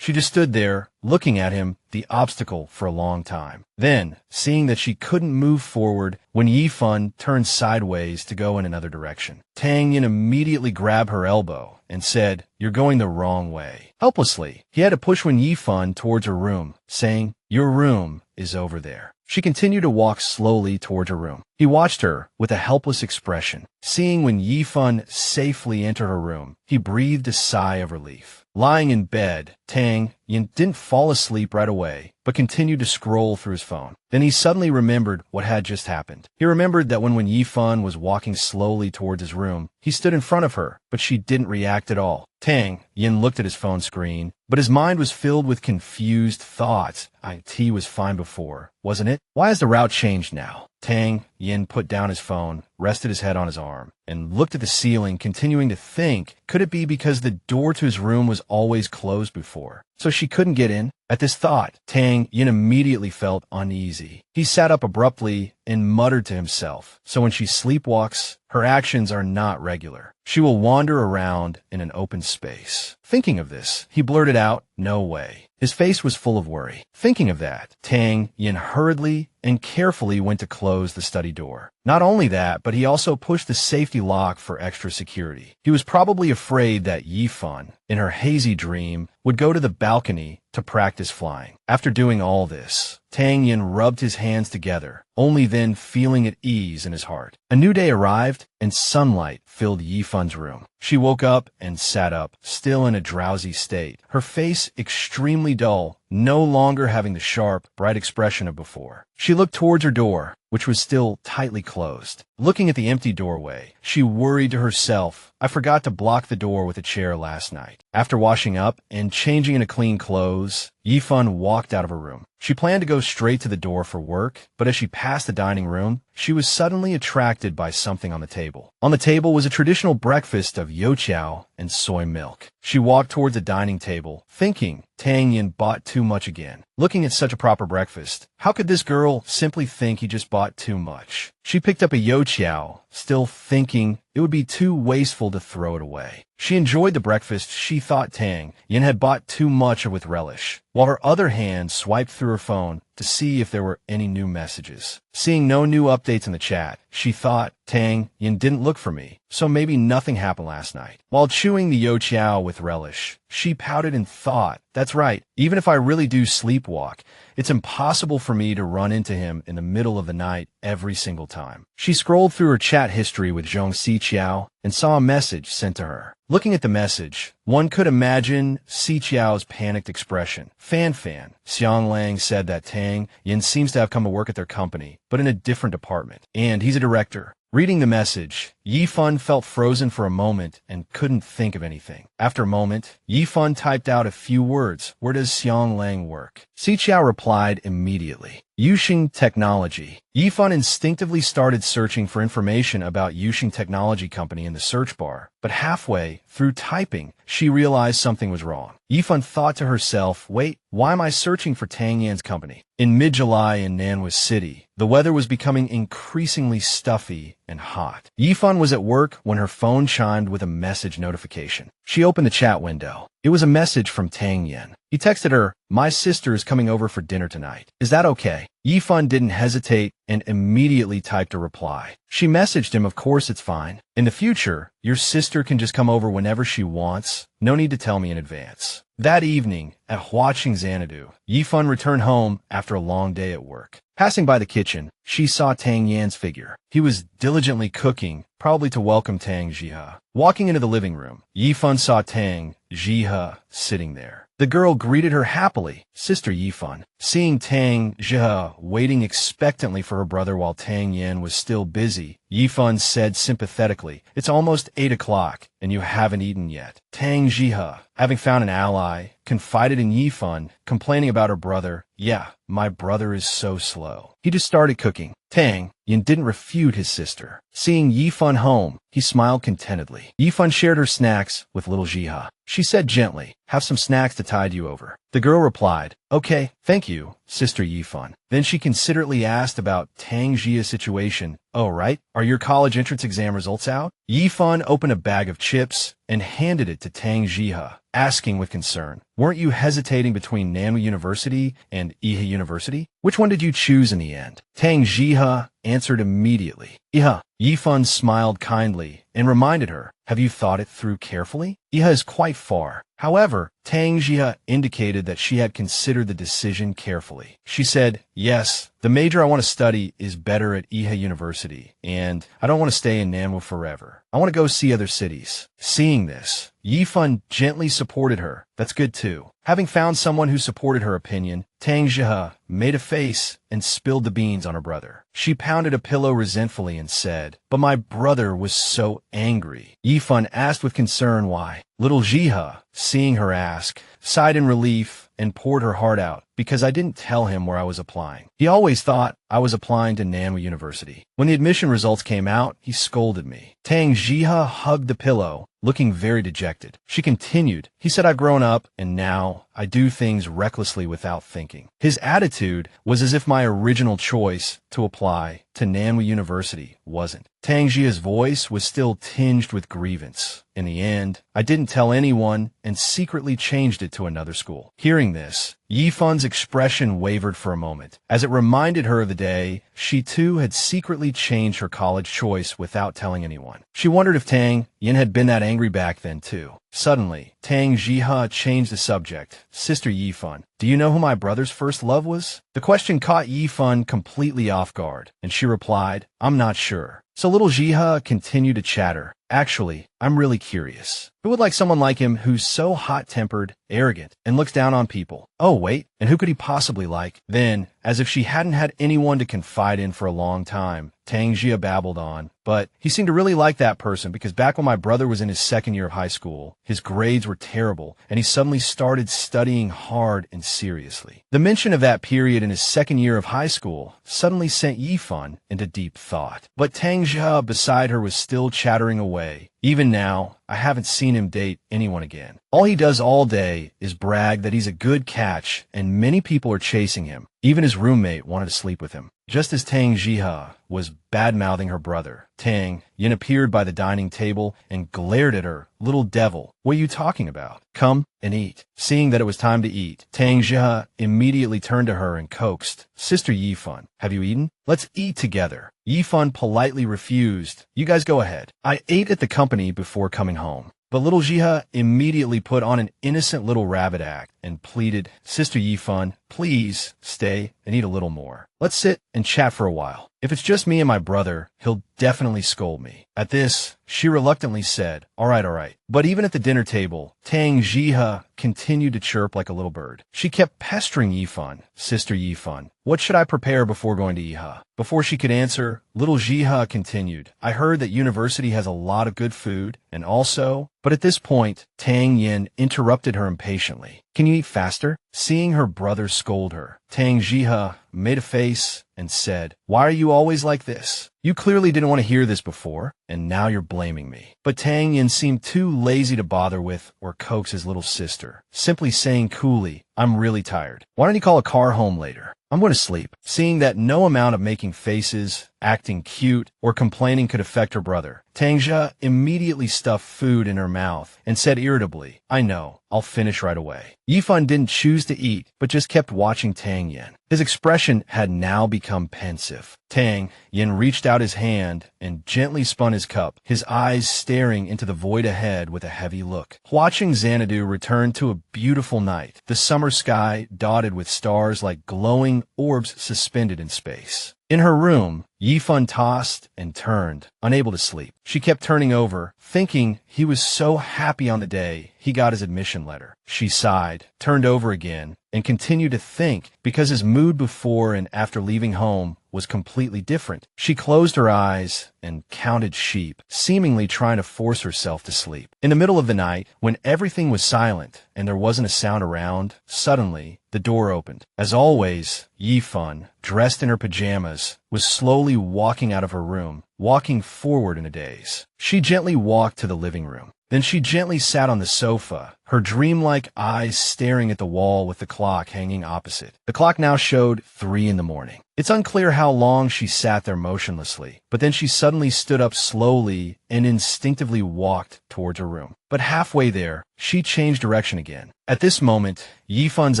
She just stood there, looking at him, the obstacle, for a long time. Then, seeing that she couldn't move forward, when Yifan turned sideways to go in another direction, Tang Yin immediately grabbed her elbow and said, "You're going the wrong way." Helplessly, he had to push Wen Yifan towards her room, saying, "Your room is over there." She continued to walk slowly towards her room. He watched her with a helpless expression. Seeing Wen Yifan safely enter her room, he breathed a sigh of relief. Lying in bed, Tang Yin didn't fall asleep right away, but continued to scroll through his phone. Then he suddenly remembered what had just happened. He remembered that when Wen Yifan was walking slowly towards his room, he stood in front of her, but she didn't react at all. Tang Yin looked at his phone screen, but his mind was filled with confused thoughts. IT was fine before, wasn't it? Why has the route changed now? Tang Yin put down his phone, rested his head on his arm, and looked at the ceiling, continuing to think, could it be because the door to his room was always closed before, so she couldn't get in? At this thought, Tang Yin immediately felt uneasy. He sat up abruptly and muttered to himself, "So when she sleepwalks, her actions are not regular. She will wander around in an open space." Thinking of this, he blurted out, "No way." His face was full of worry. Thinking of that, Tang Yin hurriedly and carefully went to close the study door. Not only that, but he also pushed the safety lock for extra security. He was probably afraid that Yifan, in her hazy dream, would go to the balcony to practice flying. After doing all this, Tang Yin rubbed his hands together, only then feeling at ease in his heart. A new day arrived, and sunlight filled Yifan's room. She woke up and sat up, still in a drowsy state, her face extremely dull, no longer having the sharp, bright expression of before. She looked towards her door, which was still tightly closed. Looking at the empty doorway, she worried to herself, "I forgot to block the door with a chair last night." After washing up and changing into clean clothes, Yifan walked out of her room. She planned to go straight to the door for work, but as she passed the dining room, she was suddenly attracted by something on the table. On the table was a traditional breakfast of youtiao and soy milk. She walked towards the dining table, thinking Tang Yin bought too much again. Looking at such a proper breakfast, how could this girl simply think he just bought too much? She picked up a youtiao, still thinking it would be too wasteful to throw it away. She enjoyed the breakfast she thought Tang Yin had bought too much of with relish, while her other hand swiped through her phone to see if there were any new messages. Seeing no new updates in the chat, she thought, Tang Yin didn't look for me, so maybe nothing happened last night. While chewing the youtiao with relish, she pouted and thought, that's right, even if I really do sleepwalk, it's impossible for me to run into him in the middle of the night every single time. She scrolled through her chat history with Zhong Xiqiao and saw a message sent to her. Looking at the message, one could imagine Xiqiao's panicked expression. Fan, Xiang Lang said that Tang Yin seems to have come to work at their company, but in a different department, and he's a director. Reading the message, Yifan felt frozen for a moment and couldn't think of anything. After a moment, Yifan typed out a few words. Where does Xiang Lang work? Xiqiao replied immediately. Yuxing Technology. Yifan instinctively started searching for information about Yuxing Technology Company in the search bar, but halfway through typing, she realized something was wrong. Yifan thought to herself, wait, why am I searching for Tang Yan's company? In mid-July in Nanhua City, the weather was becoming increasingly stuffy and hot. Yifan was at work when her phone chimed with a message notification. She opened the chat window. It was a message from Tang Yen. He texted her, "My sister is coming over for dinner tonight. Is that okay?" Yifan didn't hesitate and immediately typed a reply. She messaged him, "Of course it's fine. In the future, your sister can just come over whenever she wants. No need to tell me in advance." That evening, at watching Xanadu, Yifan returned home after a long day at work. Passing by the kitchen, she saw Tang Yan's figure. He was diligently cooking, probably to welcome Tang Jihe. Walking into the living room, Yifan saw Tang Jihe sitting there. The girl greeted her happily, "Sister Yifan." Seeing Tang Jihe waiting expectantly for her brother while Tang Yan was still busy, Yifan said sympathetically, "It's almost 8 o'clock, and you haven't eaten yet." Tang Jihe, having found an ally, confided in Yifan, complaining about her brother. "Yeah, my brother is so slow. He just started cooking." Tang Yan didn't refute his sister. Seeing Yifan home, he smiled contentedly. Yifan shared her snacks with little Jihe. She said gently, "Have some snacks to tide you over." The girl replied, "Okay, thank you, Sister Yifan." Then she considerately asked about Tang Jihe's situation. "Oh, right. Are your college entrance exam results out?" Yifan opened a bag of chips and handed it to Tang Jihe, asking with concern, "Weren't you hesitating between Nanwu University and Ihe University? Which one did you choose in the end?" Tang Jihe answered immediately, "Ihe." Yifan smiled kindly and reminded her, "Have you thought it through carefully? Ihe is quite far." However, Tang Jihe indicated that she had considered the decision carefully. She said, "Yes, the major I want to study is better at Ihe University, and I don't want to stay in Nanwu forever. I want to go see other cities." Seeing this, Yifan gently supported her. "That's good too." Having found someone who supported her opinion, Tang Jihe made a face and spilled the beans on her brother. She pounded a pillow resentfully and said, "But my brother was so angry." Yifan asked with concern why. Little Jihe, seeing her ask, sighed in relief and poured her heart out. "Because I didn't tell him where I was applying. He always thought I was applying to Nanwu University. When the admission results came out, he scolded me." Tang Jihe hugged the pillow, looking very dejected. She continued, "He said I've grown up, and now I do things recklessly without thinking." His attitude was as if my original choice to apply to Nanwu University wasn't. Tang Jihe's voice was still tinged with grievance. "In the end, I didn't tell anyone and secretly changed it to another school." Hearing this, Yifan's expression wavered for a moment, as it reminded her of the day she too had secretly changed her college choice without telling anyone. She wondered if Tang Yin had been that angry back then too. Suddenly, Tang Jihe changed the subject. "Sister Yifan, do you know who my brother's first love was?" The question caught Yifan completely off guard, and she replied, "I'm not sure." So little Jihe continued to chatter. "Actually, I'm really curious. Who would like someone like him who's so hot-tempered, arrogant, and looks down on people? Oh, wait, and who could he possibly like?" Then, as if she hadn't had anyone to confide in for a long time, Tang Jihe babbled on. "But he seemed to really like that person because back when my brother was in his second year of high school, his grades were terrible, and he suddenly started studying hard and seriously." The mention of that period in his second year of high school suddenly sent Yifan into deep thought. But Tang Jihe beside her was still chattering away. "Even now, I haven't seen him date anyone again. All he does all day is brag that he's a good catch and many people are chasing him. Even his roommate wanted to sleep with him." Just as Tang Jihe was bad-mouthing her brother, Tang Yin appeared by the dining table and glared at her. "Little devil, what are you talking about? Come and eat." Seeing that it was time to eat, Tang Jihe immediately turned to her and coaxed, "Sister Yifan, have you eaten? Let's eat together." Yifan politely refused. "You guys go ahead. I ate at the company before coming home." But little Jihe immediately put on an innocent little rabbit act and pleaded, "Sister Yifan, please stay and eat a little more. Let's sit and chat for a while. If it's just me and my brother, he'll definitely scold me." At this, she reluctantly said, all right. But even at the dinner table, Tang Jihe continued to chirp like a little bird. She kept pestering Yifan, "Sister Yifan, what should I prepare before going to Ihe?" Before she could answer, little Jihe continued, "I heard that university has a lot of good food, and also..." But at this point, Tang Yin interrupted her impatiently. "Can you eat faster?" Seeing her brother scold her, Tang Jihe made a face and said, "Why are you always like this? You clearly didn't want to hear this before, and now you're blaming me." But Tang Yin seemed too lazy to bother with or coax his little sister, simply saying coolly, I'm really tired. Why don't you call a car home later? I'm going to sleep. Seeing that no amount of making faces, acting cute, or complaining could affect her brother, Tangja immediately stuffed food in her mouth and said irritably, I know, I'll finish right away. Yifan didn't choose to eat, but just kept watching Tang Yen. His expression had now become pensive. Tang Yen reached out his hand and gently spun his cup, his eyes staring into the void ahead with a heavy look. Watching Xanadu return to a beautiful night, the summer sky dotted with stars like glowing orbs suspended in space. In her room, Yifan tossed and turned, unable to sleep. She kept turning over, thinking he was so happy on the day he got his admission letter. She sighed, turned over again, and continued to think because his mood before and after leaving home was completely different. She closed her eyes and counted sheep, seemingly trying to force herself to sleep. In the middle of the night, when everything was silent and there wasn't a sound around, suddenly the door opened. As always, Yifan, dressed in her pajamas, was slowly walking out of her room, walking forward in a daze. She gently walked to the living room. Then she gently sat on the sofa, her dreamlike eyes staring at the wall with the clock hanging opposite. The clock now showed 3 in the morning. It's unclear how long she sat there motionlessly, but then she suddenly stood up slowly and instinctively walked towards her room. But halfway there, she changed direction again. At this moment, Yifan's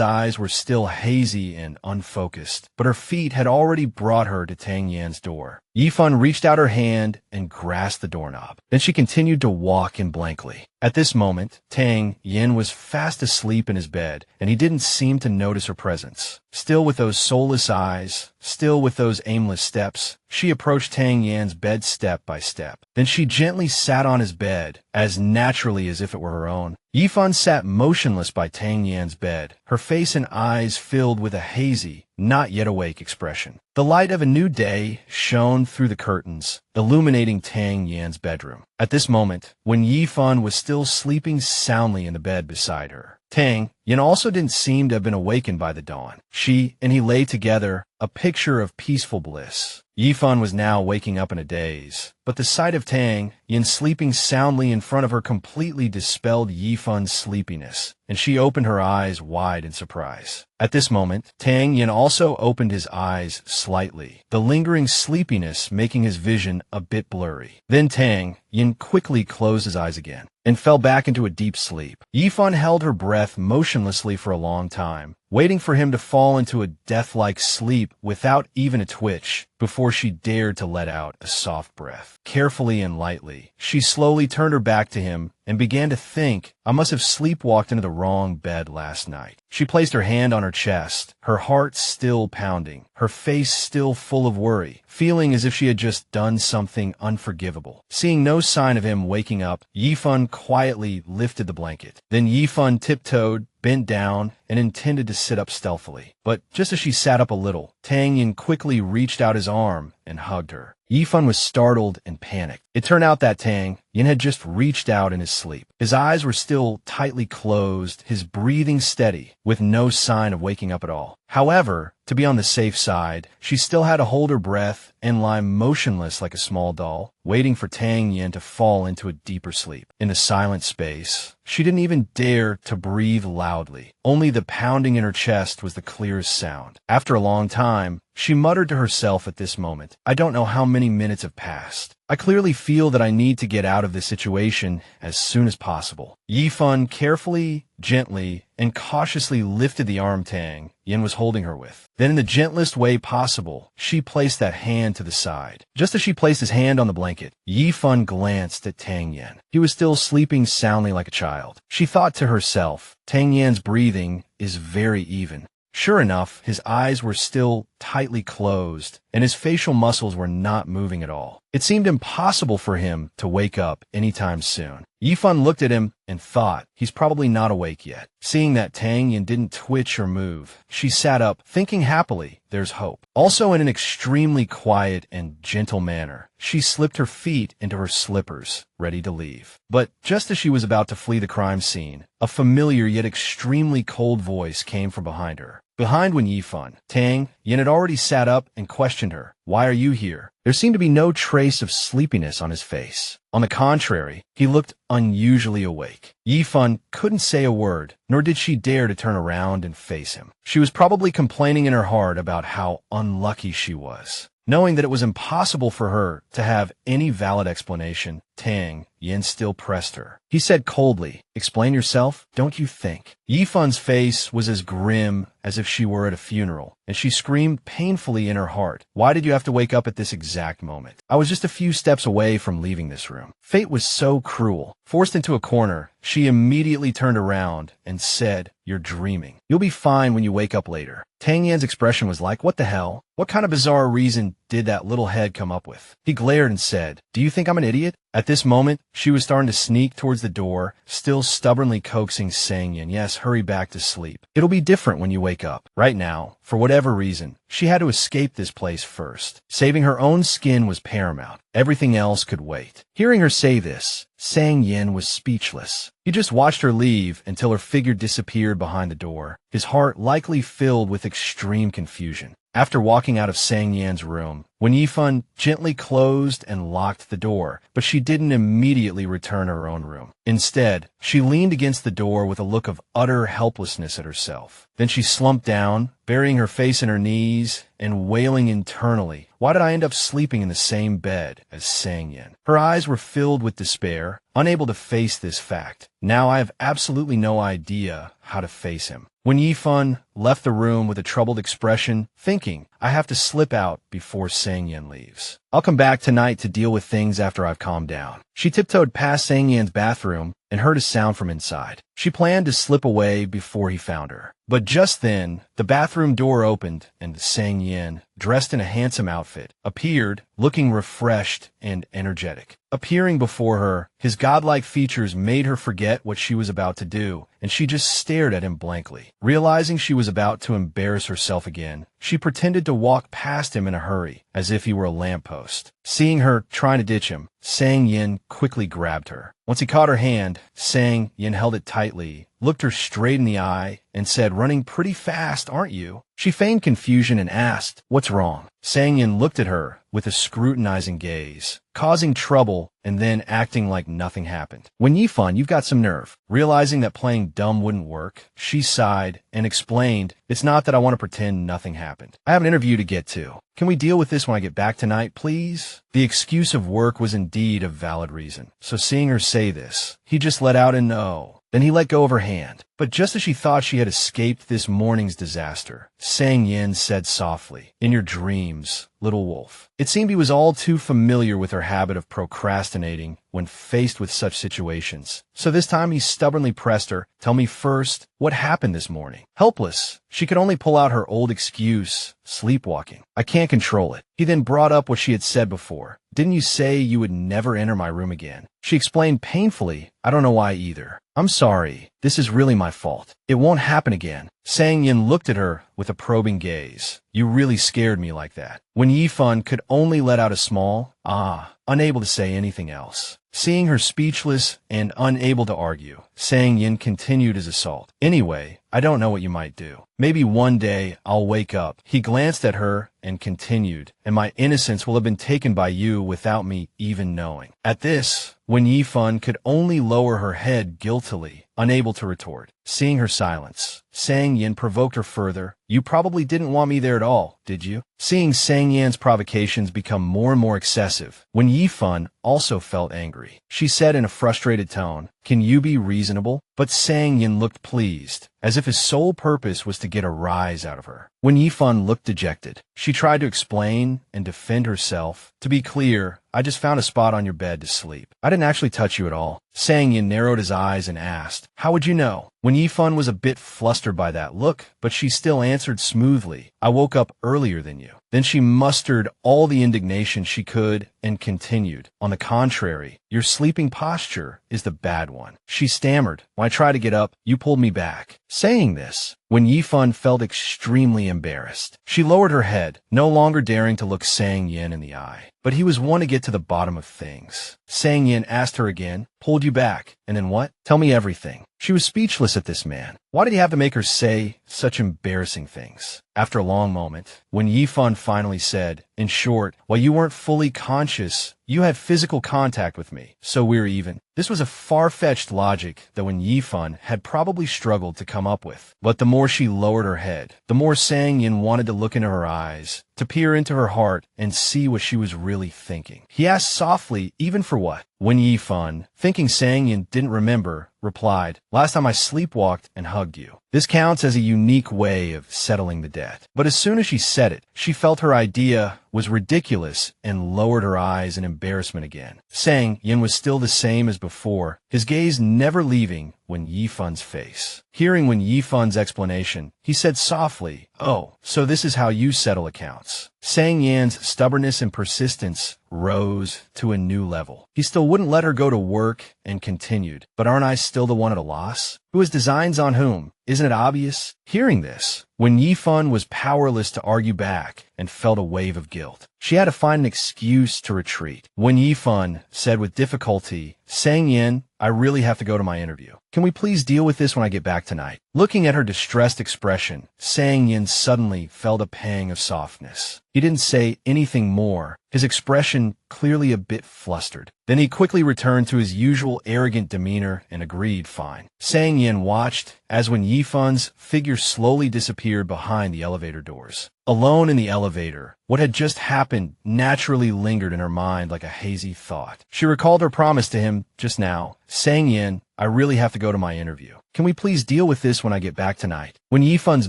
eyes were still hazy and unfocused, but her feet had already brought her to Tang Yan's door. Yifan reached out her hand and grasped the doorknob. Then she continued to walk in blankly. At this moment, Tang Yen was fast asleep in his bed, and he didn't seem to notice her presence. Still with those soulless eyes, still with those aimless steps, she approached Tang Yan's bed step by step. Then she gently sat on his bed, as naturally as if it were her own. Yifan sat motionless by Tang Yan's bed, her face and eyes filled with a hazy, not yet awake expression. The light of a new day shone through the curtains, illuminating Tang Yan's bedroom. At this moment, when Yifan was still sleeping soundly in the bed beside her, Tang Yan also didn't seem to have been awakened by the dawn. She and he lay together, a picture of peaceful bliss. Yifan was now waking up in a daze, but the sight of Tang Yan sleeping soundly in front of her completely dispelled Yifan's sleepiness, and she opened her eyes wide in surprise. At this moment, Tang Yan also opened his eyes slightly, the lingering sleepiness making his vision a bit blurry. Then Tang Yan quickly closed his eyes again and fell back into a deep sleep. Yifan held her breath motionlessly for a long time, waiting for him to fall into a death-like sleep without even a twitch, before she dared to let out a soft breath. Carefully and lightly, she slowly turned her back to him and began to think, I must have sleepwalked into the wrong bed last night. She placed her hand on her chest, her heart still pounding, her face still full of worry, feeling as if she had just done something unforgivable. Seeing no sign of him waking up, Yifan quietly lifted the blanket. Then Yifan tiptoed, bent down, and intended to sit up stealthily. But just as she sat up a little, Tang Yan quickly reached out his arm and hugged her. Yifan was startled and panicked. It turned out that Tang Yan had just reached out in his sleep. His eyes were still tightly closed, his breathing steady, with no sign of waking up at all. However, to be on the safe side, she still had to hold her breath and lie motionless like a small doll, waiting for Tang Yan to fall into a deeper sleep. In the silent space, she didn't even dare to breathe loudly. Only the pounding in her chest was the clearest sound. After a long time, she muttered to herself at this moment, I don't know how many minutes have passed. I clearly feel that I need to get out of this situation as soon as possible. Yifan carefully, gently, and cautiously lifted the arm Tang Yan was holding her with. Then in the gentlest way possible, she placed that hand to the side. Just as she placed his hand on the blanket, Yifan glanced at Tang Yan. He was still sleeping soundly like a child. She thought to herself, Tang Yan's breathing is very even. Sure enough, his eyes were still tightly closed, and his facial muscles were not moving at all. It seemed impossible for him to wake up anytime soon. Yifan looked at him and thought, he's probably not awake yet. Seeing that Tang Yan didn't twitch or move, she sat up, thinking happily, there's hope. Also in an extremely quiet and gentle manner, she slipped her feet into her slippers, ready to leave. But just as she was about to flee the crime scene, a familiar yet extremely cold voice came from behind her. Behind Yifan, Tang Yan had already sat up and questioned her. Why are you here? There seemed to be no trace of sleepiness on his face. On the contrary, he looked unusually awake. Yifan couldn't say a word, nor did she dare to turn around and face him. She was probably complaining in her heart about how unlucky she was. Knowing that it was impossible for her to have any valid explanation, Tang Yin still pressed her. He said coldly, "Explain yourself, don't you think?" Yifan's face was as grim as if she were at a funeral, and she screamed painfully in her heart, "Why did you have to wake up at this exact moment? I was just a few steps away from leaving this room." Fate was so cruel. Forced into a corner, she immediately turned around and said, "You're dreaming. You'll be fine when you wake up later." Tang Yan's expression was like, "What the hell? What kind of bizarre reason did that little head come up with?" He glared and said, "Do you think I'm an idiot?" At this moment, she was starting to sneak towards the door, still stubbornly coaxing Sang Yin, "Yes, hurry back to sleep. It'll be different when you wake up." Right now, for whatever reason, she had to escape this place first. Saving her own skin was paramount. Everything else could wait. Hearing her say this, Sang Yin was speechless. He just watched her leave until her figure disappeared behind the door, his heart likely filled with extreme confusion. After walking out of Sang Yan's room, Wen Yifan gently closed and locked the door, but she didn't immediately return to her own room. Instead, she leaned against the door with a look of utter helplessness at herself. Then she slumped down, burying her face in her knees and wailing internally, "Why did I end up sleeping in the same bed as Sang Yin?" Her eyes were filled with despair, unable to face this fact. Now I have absolutely no idea how to face him. Wen Yifan left the room with a troubled expression, thinking, "I have to slip out before Sang Yin leaves. I'll come back tonight to deal with things after I've calmed down." She tiptoed past Sang Yan's bathroom and heard a sound from inside. She planned to slip away before he found her. But just then, the bathroom door opened and Sang Yin, dressed in a handsome outfit, appeared, looking refreshed and energetic. Appearing before her, his godlike features made her forget what she was about to do, and she just stared at him blankly. Realizing she was about to embarrass herself again, she pretended to walk past him in a hurry, as if he were a lamppost. Seeing her trying to ditch him, Sang Yin quickly grabbed her. Once he caught her hand, Sang Yin held it tightly, looked her straight in the eye, and said, "Running pretty fast, aren't you?" She feigned confusion and asked, "What's wrong?" Sang Yin looked at her with a scrutinizing gaze, causing trouble and then acting like nothing happened. "Wen Yifan, you've got some nerve." Realizing that playing dumb wouldn't work, she sighed and explained, "It's not that I want to pretend nothing happened. I have an interview to get to. Can we deal with this when I get back tonight, please?" The excuse of work was indeed a valid reason, so seeing her say this, he just let out a no. Then he let go of her hand. But just as she thought she had escaped this morning's disaster, Sang Yin said softly, "In your dreams, little wolf." It seemed he was all too familiar with her habit of procrastinating when faced with such situations. So this time he stubbornly pressed her, "Tell me first, what happened this morning?" Helpless, she could only pull out her old excuse, sleepwalking. "I can't control it." He then brought up what she had said before. "Didn't you say you would never enter my room again?" She explained painfully, "I don't know why either. I'm sorry. This is really my fault. It won't happen again." Sang Yin looked at her with a probing gaze. "You really scared me like that." Wen Yifan could only let out a small, "Ah," unable to say anything else. Seeing her speechless and unable to argue, Sang Yin continued his assault. "Anyway, I don't know what you might do. Maybe one day I'll wake up." He glanced at her and continued, "And my innocence will have been taken by you without me even knowing." At this, Wen Yifan could only lower her head guiltily, unable to retort. Seeing her silence, Sang Yin provoked her further. "You probably didn't want me there at all, did you?" Seeing Sang Yan's provocations become more and more excessive, Wen Yifan also felt angry. She said in a frustrated tone, "Can you be reasonable?" But Sang Yin looked pleased, as if his sole purpose was to get a rise out of her. Wen Yifan looked dejected. She tried to explain and defend herself. "To be clear, I just found a spot on your bed to sleep. I didn't actually touch you at all." Sang Yin narrowed his eyes and asked, "How would you know?" Wen Yifan was a bit flustered by that look, but she still answered smoothly, "I woke up earlier than you." Then she mustered all the indignation she could and continued, "On the contrary, your sleeping posture is the bad one." She stammered, "When I tried to get up, you pulled me back." Saying this, Wen Yifan felt extremely embarrassed. She lowered her head, no longer daring to look Sang Yin in the eye. But he was one to get to the bottom of things. Sang Yin asked her again. Pulled you back. And then what? Tell me everything. She was speechless at this man. Why did he have to make her say such embarrassing things? After a long moment, when Yifan finally said, in short, while you weren't fully conscious, you had physical contact with me, so we're even. This was a far-fetched logic that when Yifan had probably struggled to come up with. But the more she lowered her head, the more Sang Yin wanted to look into her eyes, to peer into her heart and see what she was really thinking. He asked softly, even for what? When Yifan, thinking Sang Yin didn't remember, replied, last time I sleepwalked and hugged you. This counts as a unique way of settling the debt. But as soon as she said it, she felt her idea was ridiculous and lowered her eyes in embarrassment again. Sang Yin was still the same as before, his gaze never leaving Wen Yifan's face. Hearing Wen Yifan's explanation, he said softly, oh, so this is how you settle accounts. Sang Yan's stubbornness and persistence rose to a new level. He still wouldn't let her go to work and continued, but aren't I still the one at a loss? Who has designs on whom? Isn't it obvious? Hearing this, Wen Yifan was powerless to argue back and felt a wave of guilt. She had to find an excuse to retreat. Wen Yifan said with difficulty, Sang Yin, I really have to go to my interview. Can we please deal with this when I get back tonight? Looking at her distressed expression, Sang Yin suddenly felt a pang of softness. He didn't say anything more, his expression clearly a bit flustered. Then he quickly returned to his usual arrogant demeanor and agreed fine. Sang Yin watched as Wen Yifan's figure slowly disappeared behind the elevator doors. Alone in the elevator, what had just happened naturally lingered in her mind like a hazy thought. She recalled her promise to him just now. Sang Yin, I really have to go to my interview. Can we please deal with this when I get back tonight? Wen Yifan's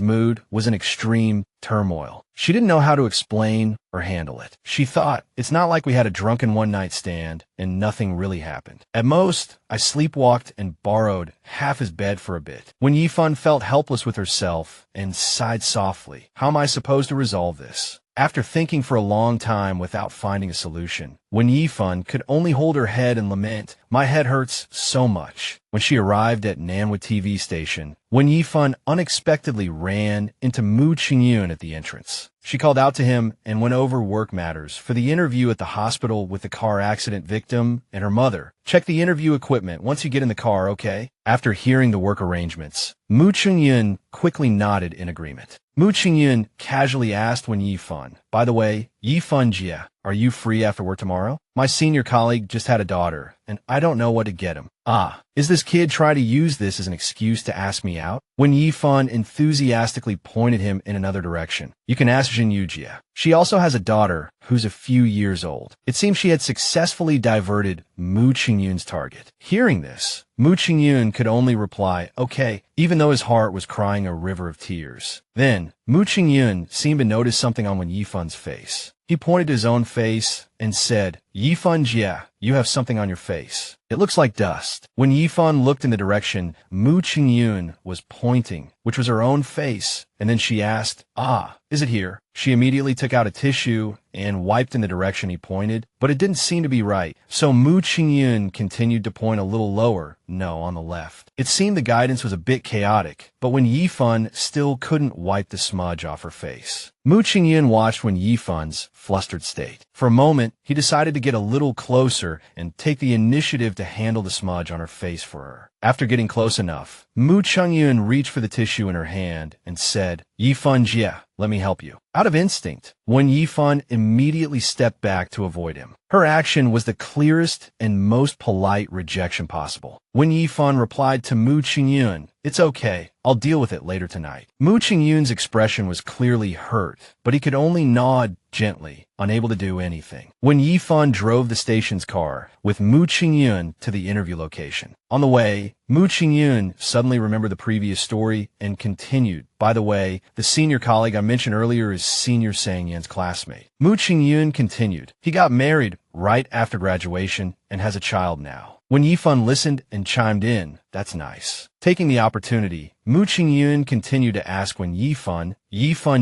mood was in extreme turmoil. She didn't know how to explain or handle it. She thought, it's not like we had a drunken one-night stand and nothing really happened. At most, I sleepwalked and borrowed half his bed for a bit. Wen Yifan felt helpless with herself and sighed softly. How am I supposed to resolve this? After thinking for a long time without finding a solution, Wen Yifan could only hold her head and lament, my head hurts so much. When she arrived at Nanhua TV station, Wen Yifan unexpectedly ran into Mu Qingyun at the entrance. She called out to him and went over work matters for the interview at the hospital with the car accident victim and her mother. Check the interview equipment once you get in the car, okay? After hearing the work arrangements, Mu Qingyun quickly nodded in agreement. Mu Qingyun casually asked Wen Yifan, by the way, Yifan Jia, are you free after work tomorrow? My senior colleague just had a daughter, and I don't know what to get him. Ah, is this kid trying to use this as an excuse to ask me out? Wen Yifan enthusiastically pointed him in another direction. You can ask Jinyu Jia. She also has a daughter who's a few years old. It seems she had successfully diverted Mu Qingyun's target. Hearing this, Mu Qingyun could only reply, okay, even though his heart was crying a river of tears. Then, Mu Qingyun seemed to notice something on Wen Yifan's face. He pointed to his own face and said, Yifan Jia, you have something on your face. It looks like dust. When Yifan looked in the direction Mu Qingyun was pointing, which was her own face, and then she asked, ah, is it here? She immediately took out a tissue and wiped in the direction he pointed, but it didn't seem to be right. So Mu Qingyun continued to point a little lower, no, on the left. It seemed the guidance was a bit chaotic, but when Yifan still couldn't wipe the smudge off her face. Mu Qingyun watched Wen Yifan's flustered state. For a moment, he decided to get a little closer and take the initiative to handle the smudge on her face for her. After getting close enough, Mu Qingyun reached for the tissue in her hand and said, Yifan Jia, let me help you. Out of instinct, Wen Yifan immediately stepped back to avoid him. Her action was the clearest and most polite rejection possible. Wen Yifan replied to Mu Qingyun, it's okay, I'll deal with it later tonight. Mu Qingyun's expression was clearly hurt, but he could only nod gently, unable to do anything. Wen Yifan drove the station's car with Mu Qingyun to the interview location. On the way, Mu Qingyun suddenly remembered the previous story and continued. By the way, the senior colleague I mentioned earlier is senior Sang Yan's classmate. Mu Qingyun continued. He got married right after graduation and has a child now. When Yifan listened and chimed in, That's nice. Taking the opportunity, Mu Qingyun continued to ask when Yifan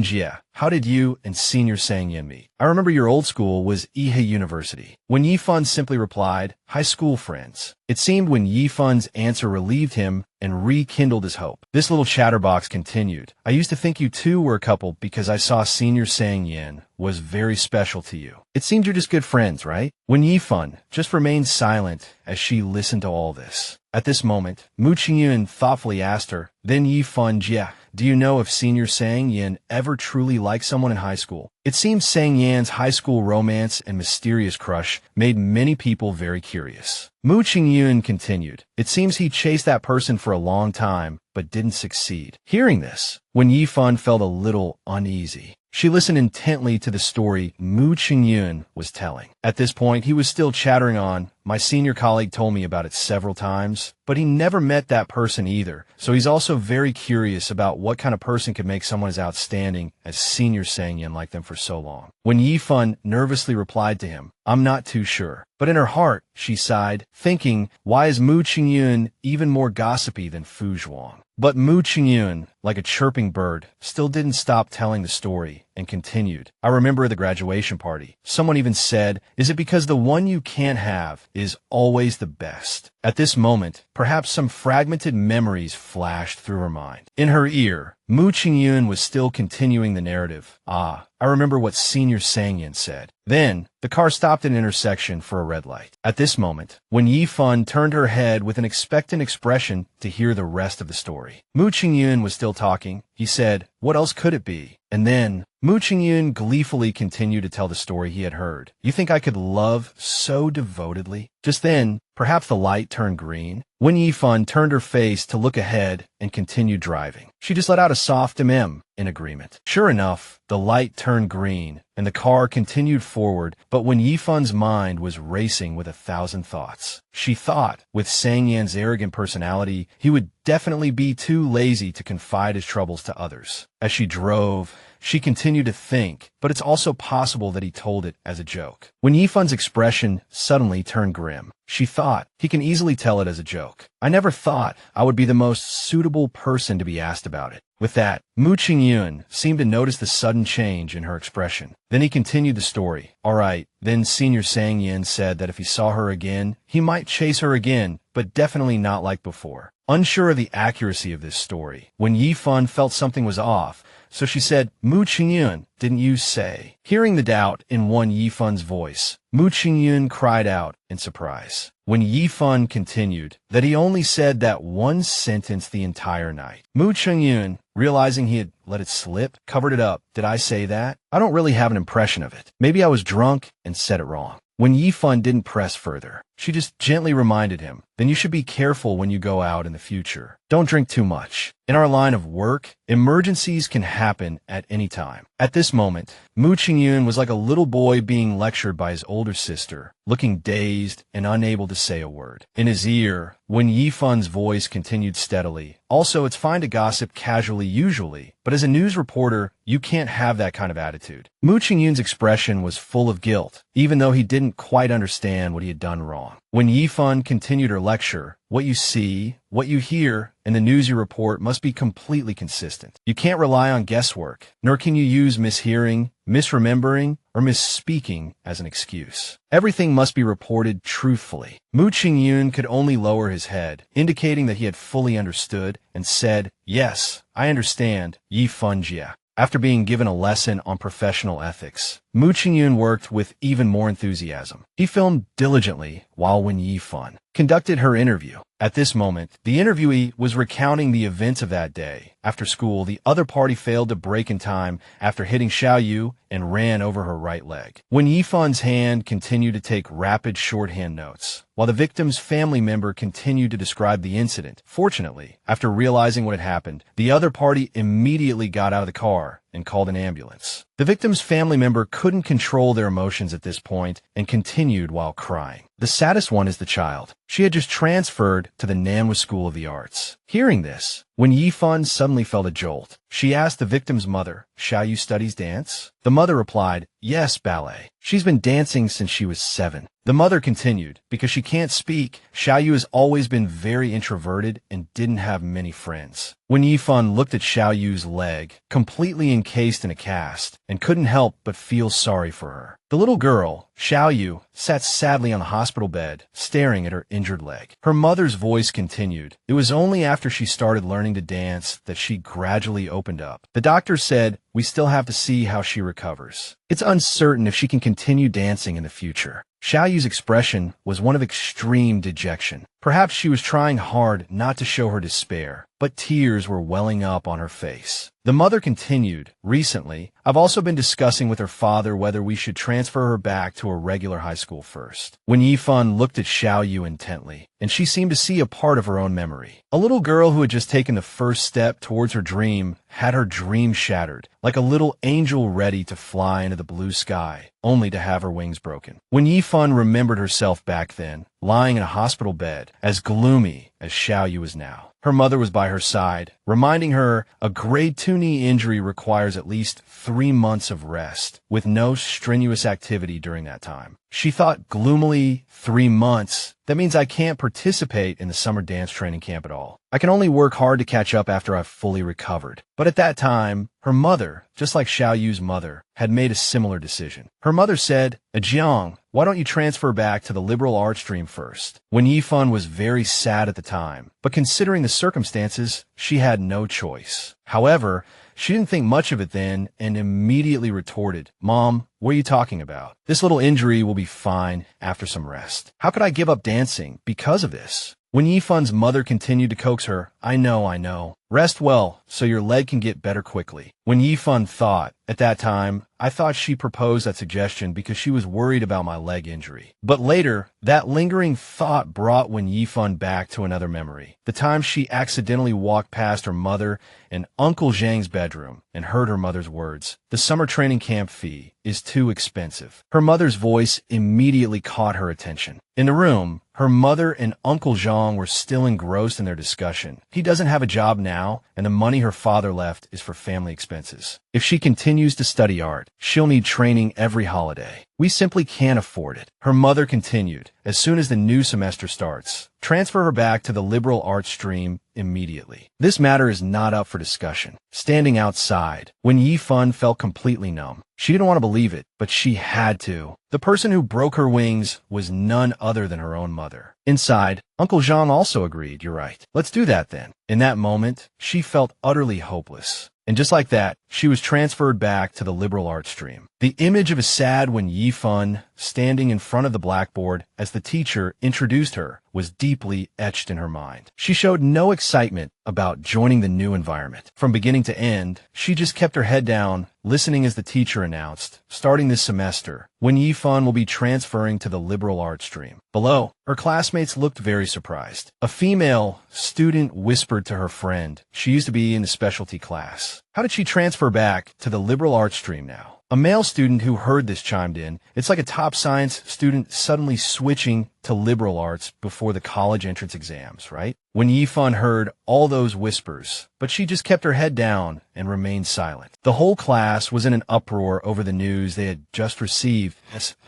Jie, how did you and Senior Sangyin meet? I remember your old school was Ihe University. When Yifan simply replied, high school friends. It seemed when Yifan's answer relieved him and rekindled his hope. This little chatterbox continued. I used to think you two were a couple because I saw Senior Sangyin was very special to you. It seemed you're just good friends, right? When Yifan just remained silent as she listened to all this. At this moment, Mu Qingyun thoughtfully asked her, then Yifan Jie, do you know if Senior Sangyin ever truly liked someone in high school? It seems Sangyan's high school romance and mysterious crush made many people very curious. Mu Qingyun continued, it seems he chased that person for a long time, but didn't succeed. Hearing this, when Yifan felt a little uneasy, she listened intently to the story Mu Qingyun was telling. At this point, he was still chattering on, my senior colleague told me about it several times, but he never met that person either, so he's also very curious about what kind of person could make someone as outstanding as Senior Sangyin like them for so long. When Yifan nervously replied to him, I'm not too sure. But in her heart, she sighed, thinking, why is Mu Qingyun even more gossipy than Fu Zhuang? But Mu Qingyun, like a chirping bird, still didn't stop telling the story and continued. I remember the graduation party. Someone even said, is it because the one you can't have is always the best? At this moment, perhaps some fragmented memories flashed through her mind. In her ear, Mu Qingyun was still continuing the narrative. I remember what Senior Sangyin said. Then, the car stopped at an intersection for a red light. At this moment, when Yifan turned her head with an expectant expression to hear the rest of the story. Mu Qingyun was still talking. He said, what else could it be? And then, Mu Qingyun gleefully continued to tell the story he had heard. You think I could love so devotedly? Just then, perhaps the light turned green. When Yifan turned her face to look ahead and continued driving, she just let out a soft in agreement. Sure enough, the light turned green, and the car continued forward, but when Yifan's mind was racing with 1,000 thoughts. She thought, with Sangyan's arrogant personality, he would definitely be too lazy to confide his troubles to others. As she drove, she continued to think, but it's also possible that he told it as a joke. When Yifan's expression suddenly turned grim, she thought, he can easily tell it as a joke. I never thought I would be the most suitable person to be asked about it. With that, Mu Qingyun seemed to notice the sudden change in her expression. Then he continued the story. All right, then Senior Sangyin said that if he saw her again, he might chase her again, but definitely not like before. Unsure of the accuracy of this story, when Yifan felt something was off, so she said, Mu Qingyun, didn't you say? Hearing the doubt in one Yifan's voice, Mu Qingyun cried out in surprise. When Yifan continued that he only said that one sentence the entire night, Mu Qingyun, realizing he had let it slip, covered it up. Did I say that? I don't really have an impression of it. Maybe I was drunk and said it wrong. When Yifan didn't press further, she just gently reminded him, then you should be careful when you go out in the future. Don't drink too much. In our line of work, emergencies can happen at any time. At this moment, Mu Qingyun was like a little boy being lectured by his older sister, looking dazed and unable to say a word. In his ear, when Yifan's voice continued steadily, also it's fine to gossip casually usually, but as a news reporter, you can't have that kind of attitude. Mu Qingyun's expression was full of guilt, even though he didn't quite understand what he had done wrong. When Yifan continued her lecture, what you see, what you hear, and the news you report must be completely consistent. You can't rely on guesswork, nor can you use mishearing, misremembering, or misspeaking as an excuse. Everything must be reported truthfully. Mu Qingyun could only lower his head, indicating that he had fully understood, and said, yes, I understand, Yifan Jie. After being given a lesson on professional ethics, Mu Qingyun worked with even more enthusiasm. He filmed diligently while when Yifan conducted her interview. At this moment, the interviewee was recounting the events of that day. After school, the other party failed to break in time after hitting Xiao Yu and ran over her right leg. When Yifan's hand continued to take rapid shorthand notes, while the victim's family member continued to describe the incident. Fortunately, after realizing what had happened, the other party immediately got out of the car and called an ambulance. The victim's family member couldn't control their emotions at this point and continued while crying. The saddest one is the child. She had just transferred to the Nanhua School of the Arts. Hearing this, Wen Yifan suddenly felt a jolt. She asked the victim's mother, Xiaoyu studies dance? The mother replied, yes, ballet. She's been dancing since she was 7. The mother continued, because she can't speak, Xiaoyu has always been very introverted and didn't have many friends. Wen Yifan looked at Xiaoyu's leg, completely encased in a cast, and couldn't help but feel sorry for her. The little girl, Xiaoyu, sat sadly on the hospital bed, staring at her injured leg. Her mother's voice continued. It was only after she started learning to dance that she gradually opened up. The doctor said, we still have to see how she recovers. It's uncertain if she can continue dancing in the future. Xiaoyu's expression was one of extreme dejection. Perhaps she was trying hard not to show her despair, but tears were welling up on her face. The mother continued, recently, I've also been discussing with her father whether we should transfer her back to a regular high school first. Wen Yifan looked at Xiaoyu intently, and she seemed to see a part of her own memory. A little girl who had just taken the first step towards her dream had her dream shattered, like a little angel ready to fly into the blue sky, only to have her wings broken. Wen Yifan remembered herself back then, lying in a hospital bed, as gloomy as Xiaoyu is now. Her mother was by her side, reminding her a grade 2 knee injury requires at least 3 months of rest, with no strenuous activity during that time. She thought gloomily, 3 months? That means I can't participate in the summer dance training camp at all. I can only work hard to catch up after I've fully recovered. But at that time, her mother, just like Xiaoyu's mother, had made a similar decision. Her mother said, Jiang, why don't you transfer back to the liberal arts stream first? Wen Yifan was very sad at the time, but considering the circumstances, she had no choice. However, she didn't think much of it then and immediately retorted, Mom, what are you talking about? This little injury will be fine after some rest. How could I give up dancing because of this? Wen Yifan's mother continued to coax her, I know. Rest well, so your leg can get better quickly. Wen Yifan thought, at that time, I thought she proposed that suggestion because she was worried about my leg injury. But later, that lingering thought brought Wen Yifan back to another memory. The time she accidentally walked past her mother in Uncle Zhang's bedroom and heard her mother's words, the summer training camp fee is too expensive. Her mother's voice immediately caught her attention. In the room, her mother and Uncle Zhang were still engrossed in their discussion. He doesn't have a job now, and the money her father left is for family expenses. If she continues to study art, she'll need training every holiday. We simply can't afford it. Her mother continued, as soon as the new semester starts, transfer her back to the liberal arts stream immediately. This matter is not up for discussion. Standing outside, Wen Yifan felt completely numb. She didn't want to believe it, but she had to. The person who broke her wings was none other than her own mother. Inside, Uncle Zhang also agreed, you're right. Let's do that then. In that moment, she felt utterly hopeless. And just like that, she was transferred back to the liberal arts stream. The image of a sad Wen Yifan standing in front of the blackboard as the teacher introduced her was deeply etched in her mind. She showed no excitement about joining the new environment. From beginning to end, she just kept her head down, listening as the teacher announced, starting this semester, Wen Yifan will be transferring to the liberal arts stream. Below, her classmates looked very surprised. A female student whispered to her friend, she used to be in the specialty class. How did she transfer back to the liberal arts stream now? A male student who heard this chimed in, it's like a top science student suddenly switching to liberal arts before the college entrance exams, right? Wen Yifan heard all those whispers, but she just kept her head down and remained silent. The whole class was in an uproar over the news they had just received.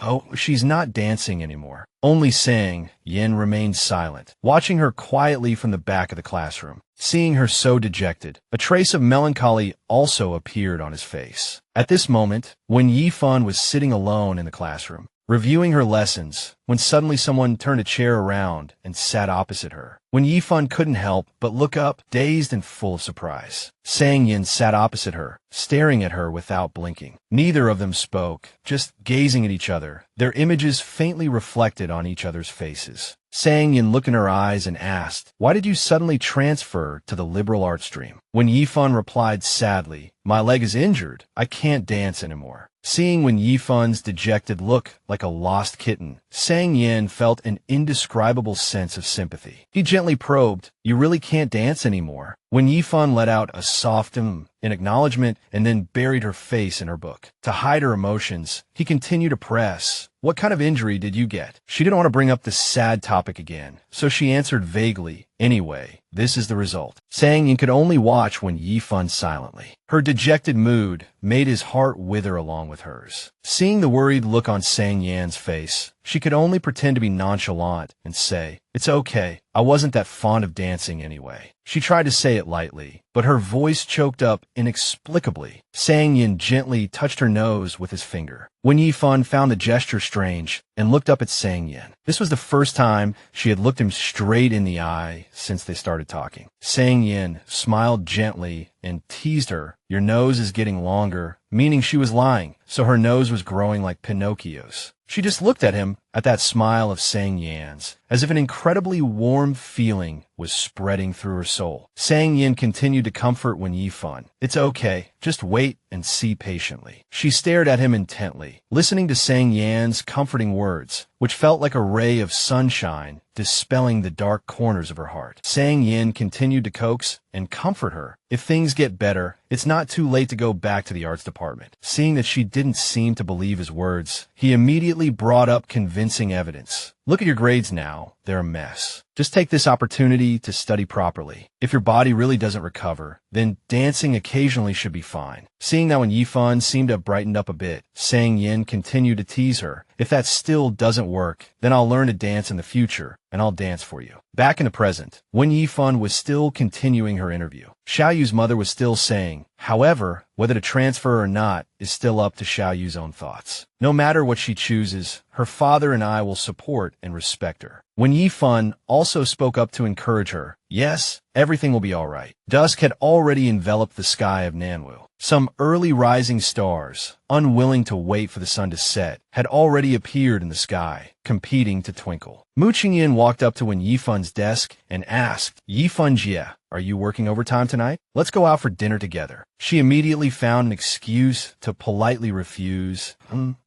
Oh, she's not dancing anymore. Only saying, Yin remained silent, watching her quietly from the back of the classroom. Seeing her so dejected, a trace of melancholy also appeared on his face. At this moment, Wen Yifan was sitting alone in the classroom, reviewing her lessons, when suddenly someone turned a chair around and sat opposite her. Wen Yifan couldn't help but look up, dazed and full of surprise. Sang Yin sat opposite her, staring at her without blinking. Neither of them spoke, just gazing at each other, their images faintly reflected on each other's faces. Sang Yin looked in her eyes and asked, why did you suddenly transfer to the liberal arts stream? Wen Yifan replied sadly, my leg is injured. I can't dance anymore. Seeing Wen Yifan's dejected look like a lost kitten, Sang Yin felt an indescribable sense of sympathy. He gently probed, you really can't dance anymore. Wen Yifan let out a soft in acknowledgement and then buried her face in her book. To hide her emotions, he continued to press, what kind of injury did you get? She didn't want to bring up this sad topic again, so she answered vaguely, Anyway, this is the result. Sang Yin could only watch when Yi Fun silently. Her dejected mood made his heart wither along with hers. Seeing the worried look on Sang Yan's face, she could only pretend to be nonchalant and say, "It's okay. I wasn't that fond of dancing anyway." She tried to say it lightly, but her voice choked up inexplicably. Sang Yin gently touched her nose with his finger. When Yi Fun found the gesture strange and looked up at Sang Yin. This was the first time she had looked him straight in the eye since they started talking. Sang Yin smiled gently and teased her. "Your nose is getting longer," meaning she was lying, so her nose was growing like Pinocchio's. She just looked at him, at that smile of Sang Yan's, as if an incredibly warm feeling was spreading through her soul. Sang Yin continued to comfort Wen Yifan. "It's okay. Just wait and see patiently." She stared at him intently, listening to Sang Yan's comforting words, which felt like a ray of sunshine dispelling the dark corners of her heart. Sang Yin continued to coax and comfort her. "If things get better, it's not too late to go back to the arts department." Seeing that she didn't seem to believe his words, he immediately brought up convincing evidence. "Look at your grades now. They're a mess. Just take this opportunity to study properly. If your body really doesn't recover, then dancing occasionally should be fine." Seeing that Wen Yifan seemed to have brightened up a bit, Sang Yin continued to tease her. "If that still doesn't work, then I'll learn to dance in the future, and I'll dance for you." Back in the present, Wen Yifan was still continuing her interview. Xiaoyu's mother was still saying, "However, whether to transfer or not is still up to Xiaoyu's own thoughts. No matter what she chooses, her father and I will support and respect her." Wen Yifan also spoke up to encourage her. "Yes, everything will be all right." Dusk had already enveloped the sky of Nanwu. Some early rising stars, unwilling to wait for the sun to set, had already appeared in the sky, competing to twinkle. Mu Qingyan walked up to Wen Yifan's desk and asked, "Yifan Jie, are you working overtime tonight? Let's go out for dinner together." She immediately found an excuse to politely refuse.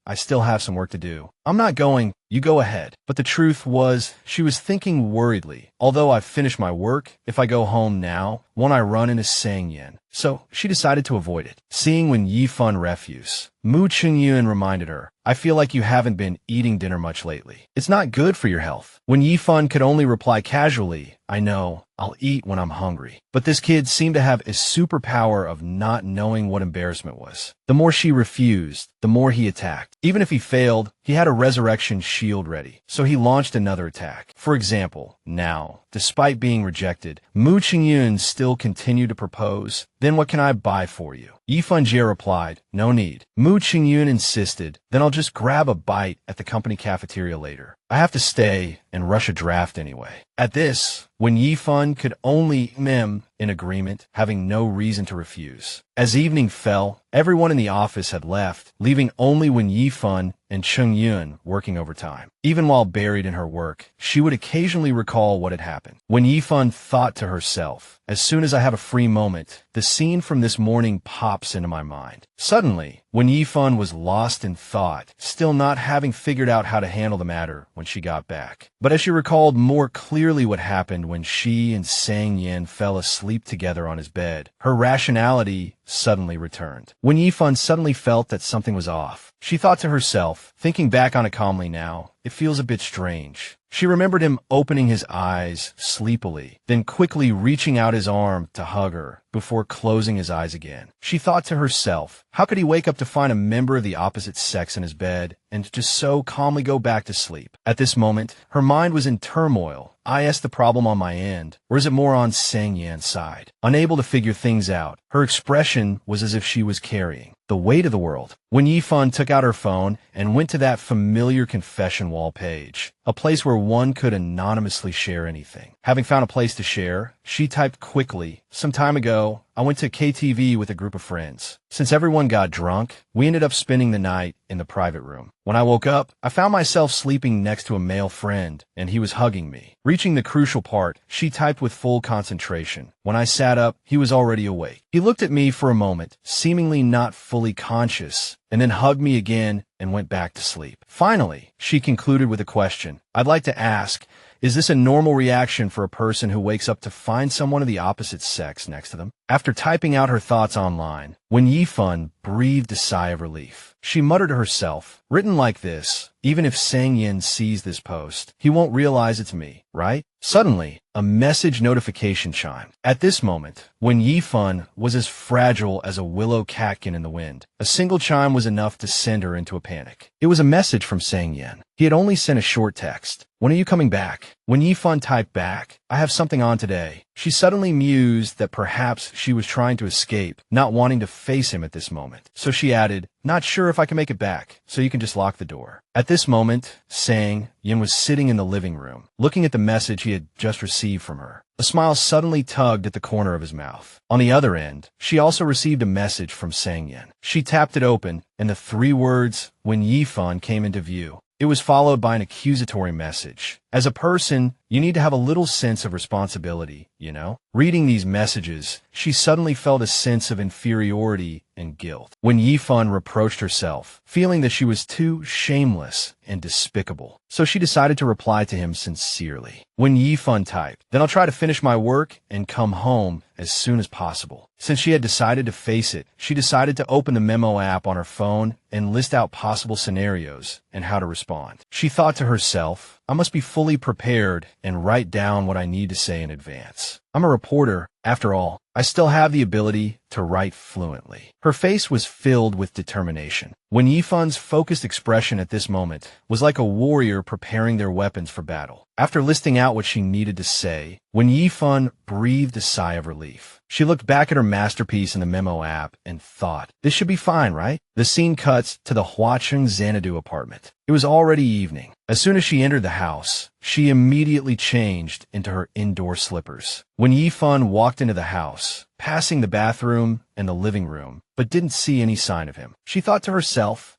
I still have some work to do. I'm not going. You go ahead." But the truth was, she was thinking worriedly. Although I've finished my work, if I go home now, won't I run into Sang Yin? So she decided to avoid it. Seeing Wen Yifan refuse, Mu Qingyun reminded her, "I feel like you haven't been eating dinner much lately. It's not good for your health." Wen Yifan could only reply casually, "I know. I'll eat when I'm hungry." But this kid seemed to have a superpower of not knowing what embarrassment was. The more she refused, the more he attacked. Even if he failed, he had a resurrection shield ready, so he launched another attack. For example, now, despite being rejected, Mu Qingyun still continued to propose. "Then what can I buy for you?" Yifan Jie replied, "No need." Mu Qingyun insisted, "Then I'll just grab a bite at the company cafeteria later. I have to stay and rush a draft anyway." At this, Wen Yifan could only mem in agreement, having no reason to refuse. As evening fell, everyone in the office had left, leaving only Wen Yifan and Cheng Yun working overtime. Even while buried in her work, she would occasionally recall what had happened. Wen Yifan thought to herself, "As soon as I have a free moment, the scene from this morning pops into my mind." Suddenly, Wen Yifan was lost in thought, still not having figured out how to handle the matter when she got back. But as she recalled more clearly what happened when she and Sang Yin fell asleep together on his bed, her rationality suddenly returned. Wen Yifan suddenly felt that something was off. She thought to herself, thinking back on it calmly now, "It feels a bit strange." She remembered him opening his eyes sleepily, then quickly reaching out his arm to hug her before closing his eyes again. She thought to herself, how could he wake up to find a member of the opposite sex in his bed and just so calmly go back to sleep? At this moment, her mind was in turmoil. Is the problem on my end, or is it more on Sang Yan's side? Unable to figure things out, her expression was as if she was carrying the weight of the world. Wen Yifan took out her phone and went to that familiar confession wall page, a place where one could anonymously share anything. Having found a place to share, she typed quickly, "Some time ago, I went to KTV with a group of friends. Since everyone got drunk, we ended up spending the night in the private room. When I woke up, I found myself sleeping next to a male friend, and he was hugging me." Reaching the crucial part, she typed with full concentration. "When I sat up, he was already awake. He looked at me for a moment, seemingly not fully conscious, and then hugged me again and went back to sleep." Finally, she concluded with a question. "I'd like to ask, is this a normal reaction for a person who wakes up to find someone of the opposite sex next to them?" After typing out her thoughts online, Wen Yifun breathed a sigh of relief. She muttered to herself, written like this, even if Sang Yin sees this post, he won't realize it's me, right? Suddenly, a message notification chimed. At this moment, Wen Yifun was as fragile as a willow catkin in the wind. A single chime was enough to send her into a panic. It was a message from Sang Yin. He had only sent a short text. When are you coming back? Wen Yifun typed back, I have something on today. She suddenly mused that perhaps she was trying to escape, not wanting to face him at this moment. So she added, not sure if I can make it back, so you can just lock the door. At this moment, Sang Yin was sitting in the living room, looking at the message he had just received from her. A smile suddenly tugged at the corner of his mouth. On the other end, she also received a message from Sang Yin. She tapped it open, and the 3 words, Wen Yifun, came into view. It was followed by an accusatory message. As a person, you need to have a little sense of responsibility, you know? Reading these messages, she suddenly felt a sense of inferiority and guilt. Wen Yifun reproached herself, feeling that she was too shameless and despicable. So she decided to reply to him sincerely. Wen Yifun typed, then I'll try to finish my work and come home as soon as possible. Since she had decided to face it, she decided to open the memo app on her phone and list out possible scenarios and how to respond. She thought to herself, I must be fully prepared and write down what I need to say in advance. I'm a reporter. After all, I still have the ability to write fluently. Her face was filled with determination. Wen Yifun's focused expression at this moment was like a warrior preparing their weapons for battle. After listing out what she needed to say, Wen Yifun breathed a sigh of relief. She looked back at her masterpiece in the memo app and thought, this should be fine, right? The scene cuts to the Huacheng Xanadu apartment. It was already evening. As soon as she entered the house, she immediately changed into her indoor slippers. Wen Yifun walked into the house, passing the bathroom and the living room, but didn't see any sign of him. She thought to herself,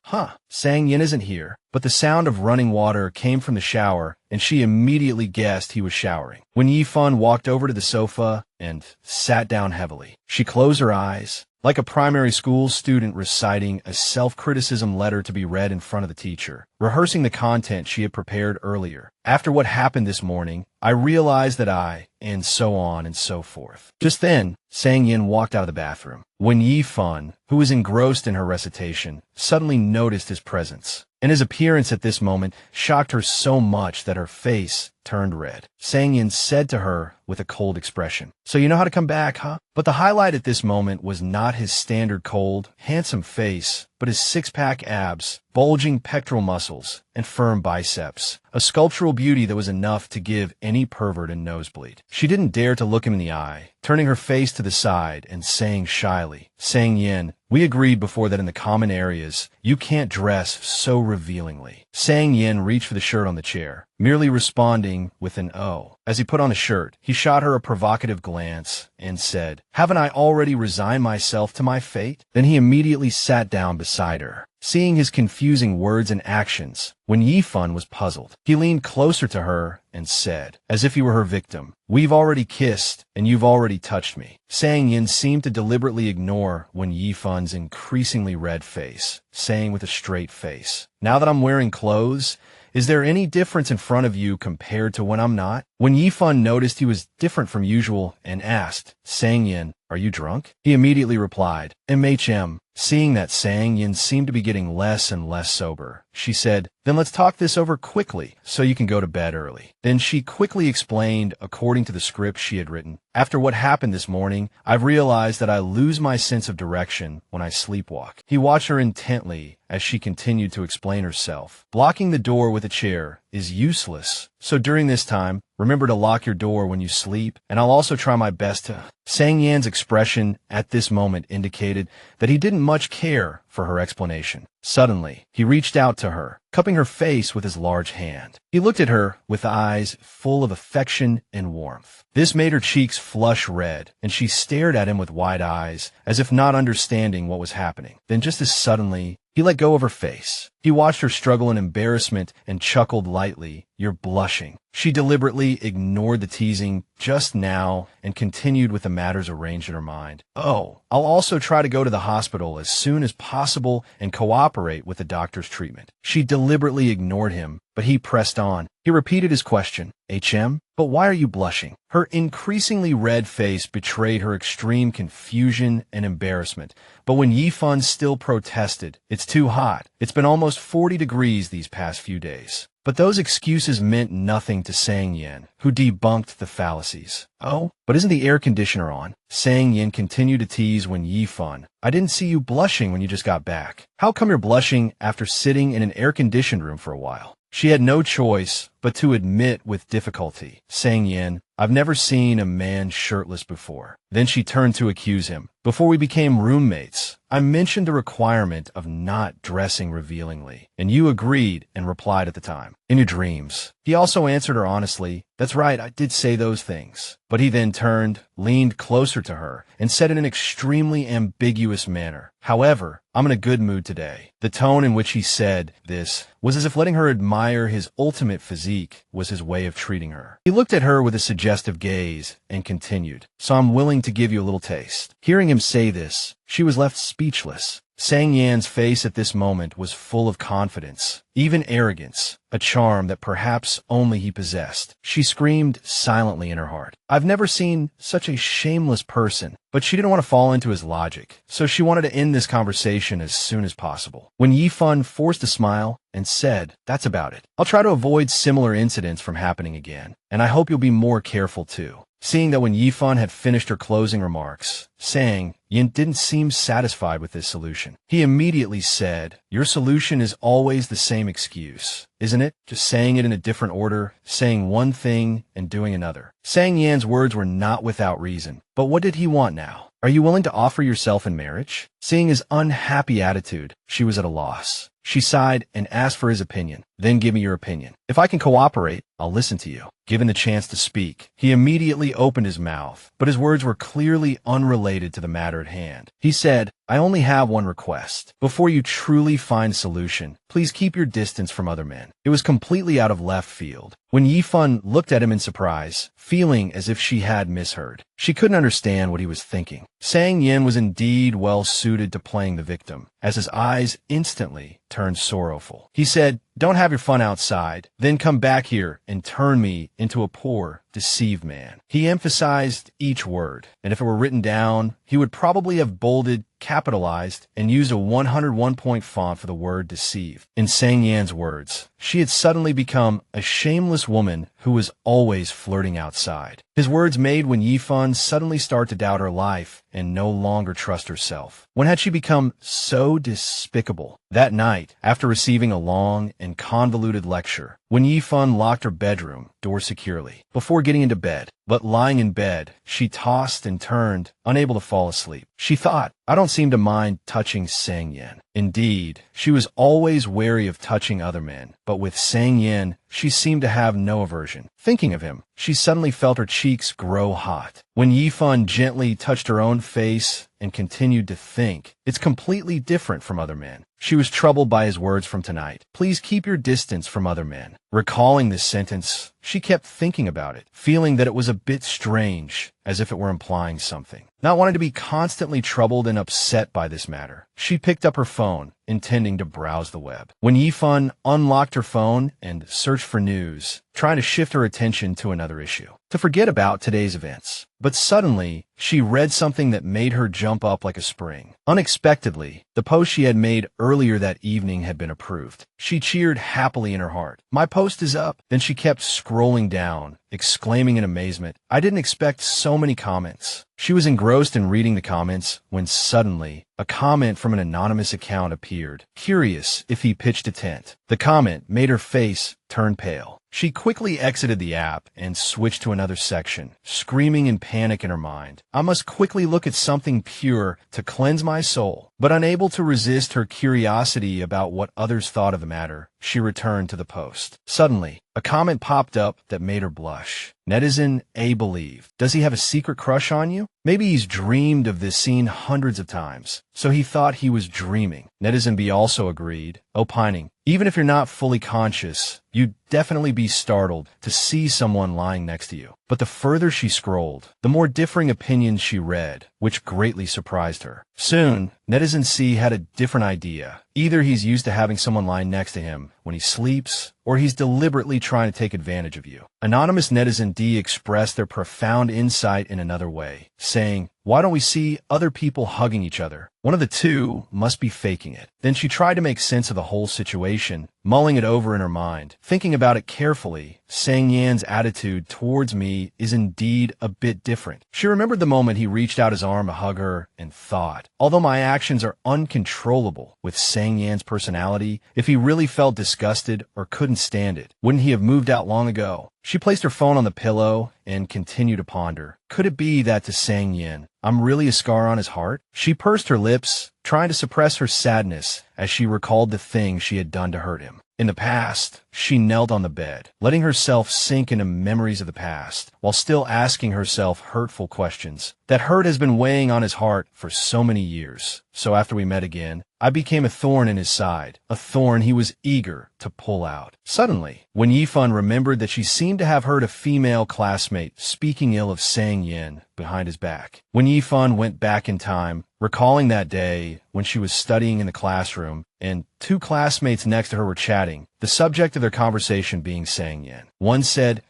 Sang Yin isn't here. But the sound of running water came from the shower, and she immediately guessed he was showering. Wen Yifun walked over to the sofa and sat down heavily. She closed her eyes, like a primary school student reciting a self-criticism letter to be read in front of the teacher, rehearsing the content she had prepared earlier. After what happened this morning, I realized that and so on and so forth. Just then, Sang Yin walked out of the bathroom. Wen Yifun, who was engrossed in her recitation, suddenly noticed his presence, and his appearance at this moment shocked her so much that her face turned red. Sang Yin said to her with a cold expression, so you know how to come back, huh? But the highlight at this moment was not his standard cold, handsome face, but his six-pack abs, bulging pectoral muscles, and firm biceps, a sculptural beauty that was enough to give any pervert a nosebleed. She didn't dare to look him in the eye, turning her face to the side and saying shyly, Sang Yin, we agreed before that in the common areas, you can't dress so revealingly. Sang Yin reached for the shirt on the chair, merely responding with an "oh." As he put on the shirt, he shot her a provocative glance and said, haven't I already resigned myself to my fate? Then he immediately sat down beside her. Seeing his confusing words and actions, Wen Yifun was puzzled. He leaned closer to her and said, as if he were her victim, we've already kissed and you've already touched me. Sang Yin seemed to deliberately ignore Wen Yifun's increasingly red face, saying with a straight face, now that I'm wearing clothes, is there any difference in front of you compared to when I'm not? Wen Yifun noticed he was different from usual and asked, Sang Yin, are you drunk? He immediately replied, MHM. Seeing that Sang Yin seemed to be getting less and less sober, she said, then let's talk this over quickly so you can go to bed early. Then she quickly explained according to the script she had written. After what happened this morning, I've realized that I lose my sense of direction when I sleepwalk. He watched her intently as she continued to explain herself. Blocking the door with a chair is useless. So during this time, remember to lock your door when you sleep, and I'll also try my best to... Sang Yan's expression at this moment indicated that he didn't much care for her explanation. Suddenly, he reached out to her, cupping her face with his large hand. He looked at her with eyes full of affection and warmth. This made her cheeks flush red, and she stared at him with wide eyes, as if not understanding what was happening. Then just as suddenly, he let go of her face. He watched her struggle in embarrassment and chuckled lightly. "You're blushing." She deliberately ignored the teasing just now and continued with the matters arranged in her mind. "Oh, I'll also try to go to the hospital as soon as possible and cooperate with the doctor's treatment." She deliberately ignored him, but he pressed on. He repeated his question. "HM? But why are you blushing?" Her increasingly red face betrayed her extreme confusion and embarrassment. But when Yifan still protested, "It's too hot. It's been almost 40 degrees these past few days." But those excuses meant nothing to Sang Yen, who debunked the fallacies. "Oh, but isn't the air conditioner on?" Sang Yen continued to tease when Yifan, "I didn't see you blushing when you just got back. How come you're blushing after sitting in an air-conditioned room for a while?" She had no choice but to admit with difficulty, "Sang Yen, I've never seen a man shirtless before." Then she turned to accuse him. "Before we became roommates, I mentioned the requirement of not dressing revealingly, and you agreed and replied at the time, 'In your dreams.'" He also answered her honestly, "That's right, I did say those things." But he then turned, leaned closer to her, and said in an extremely ambiguous manner, "However, I'm in a good mood today." The tone in which he said this was as if letting her admire his ultimate physique was his way of treating her. He looked at her with a suggestive gaze and continued, "So I'm willing to give you a little taste." Hearing him say this, she was left speechless. Sang Yan's face at this moment was full of confidence, even arrogance, a charm that perhaps only he possessed. She screamed silently in her heart, "I've never seen such a shameless person." But she didn't want to fall into his logic, so she wanted to end this conversation as soon as possible. When Yifan forced a smile and said, "That's about it. I'll try to avoid similar incidents from happening again, and I hope you'll be more careful too." Seeing that when Yifan had finished her closing remarks, Sang Yen didn't seem satisfied with this solution. He immediately said, "Your solution is always the same excuse, isn't it? Just saying it in a different order, saying one thing and doing another." Sang Yan's words were not without reason, but what did he want now? "Are you willing to offer yourself in marriage?" Seeing his unhappy attitude, she was at a loss. She sighed and asked for his opinion. "Then give me your opinion. If I can cooperate, I'll listen to you." Given the chance to speak, he immediately opened his mouth, but his words were clearly unrelated to the matter at hand. He said, "I only have one request. Before you truly find a solution, please keep your distance from other men." It was completely out of left field. When Yifan looked at him in surprise, feeling as if she had misheard, she couldn't understand what he was thinking. Sang Yen was indeed well suited to playing the victim, as his eyes instantly turned sorrowful. He said, "Don't have your fun outside, then come back here and turn me into a poor, deceived man." He emphasized each word, and if it were written down, he would probably have bolded, capitalized, and used a 101-point font for the word deceived. In Sang Yan's words, she had suddenly become a shameless woman who was always flirting outside. His words made when Yifan suddenly start to doubt her life and no longer trust herself. When had she become so despicable? That night, after receiving a long and convoluted lecture, when Yifan locked her bedroom door securely, before getting into bed, but lying in bed, she tossed and turned, unable to fall asleep. She thought, "I don't seem to mind touching Sang Yen." Indeed, she was always wary of touching other men, but with Sang Yen, she seemed to have no aversion. Thinking of him, she suddenly felt her cheeks grow hot. When Yifan gently touched her own face and continued to think, "It's completely different from other men." She was troubled by his words from tonight. "Please keep your distance from other men." Recalling this sentence, she kept thinking about it, feeling that it was a bit strange, as if it were implying something. Not wanting to be constantly troubled and upset by this matter, she picked up her phone, intending to browse the web. When Yifan unlocked her phone and searched for news, trying to shift her attention to another issue, to forget about today's events. But suddenly, she read something that made her jump up like a spring. Unexpectedly, the post she had made earlier that evening had been approved. She cheered happily in her heart. "My post is up." Then she kept scrolling down, exclaiming in amazement, "I didn't expect so many comments." She was engrossed in reading the comments when suddenly a comment from an anonymous account appeared, curious if he pitched a tent. The comment made her face turn pale. She quickly exited the app and switched to another section, screaming in panic in her mind, "I must quickly look at something pure to cleanse my soul." But unable to resist her curiosity about what others thought of the matter, she returned to the post. Suddenly, a comment popped up that made her blush. Netizen A believe. Does he have a secret crush on you? Maybe he's dreamed of this scene hundreds of times, so he thought he was dreaming. Netizen B also agreed, opining, even if you're not fully conscious, you'd definitely be startled to see someone lying next to you. But the further she scrolled, the more differing opinions she read, which greatly surprised her. Soon, Netizen C had a different idea. Either he's used to having someone lie next to him when he sleeps, or he's deliberately trying to take advantage of you. Anonymous Netizen D expressed their profound insight in another way, saying, "Why don't we see other people hugging each other? One of the two must be faking it." Then she tried to make sense of the whole situation, mulling it over in her mind. Thinking about it carefully, Sang Yan's attitude towards me is indeed a bit different. She remembered the moment he reached out his arm to hug her and thought, although my actions are uncontrollable with Sang Yan's personality, if he really felt disgusted or couldn't stand it, wouldn't he have moved out long ago? She placed her phone on the pillow and continued to ponder. Could it be that to Sang Yan, I'm really a scar on his heart? She pursed her lips, trying to suppress her sadness as she recalled the things she had done to hurt him. In the past, she knelt on the bed, letting herself sink into memories of the past, while still asking herself hurtful questions. That hurt has been weighing on his heart for so many years. So after we met again, I became a thorn in his side, a thorn he was eager to pull out. Suddenly, when Yifan remembered that she seemed to have heard a female classmate speaking ill of Sang Yan behind his back. When Yifan went back in time, recalling that day when she was studying in the classroom and two classmates next to her were chatting, the subject of their conversation being Sang Yan. One said,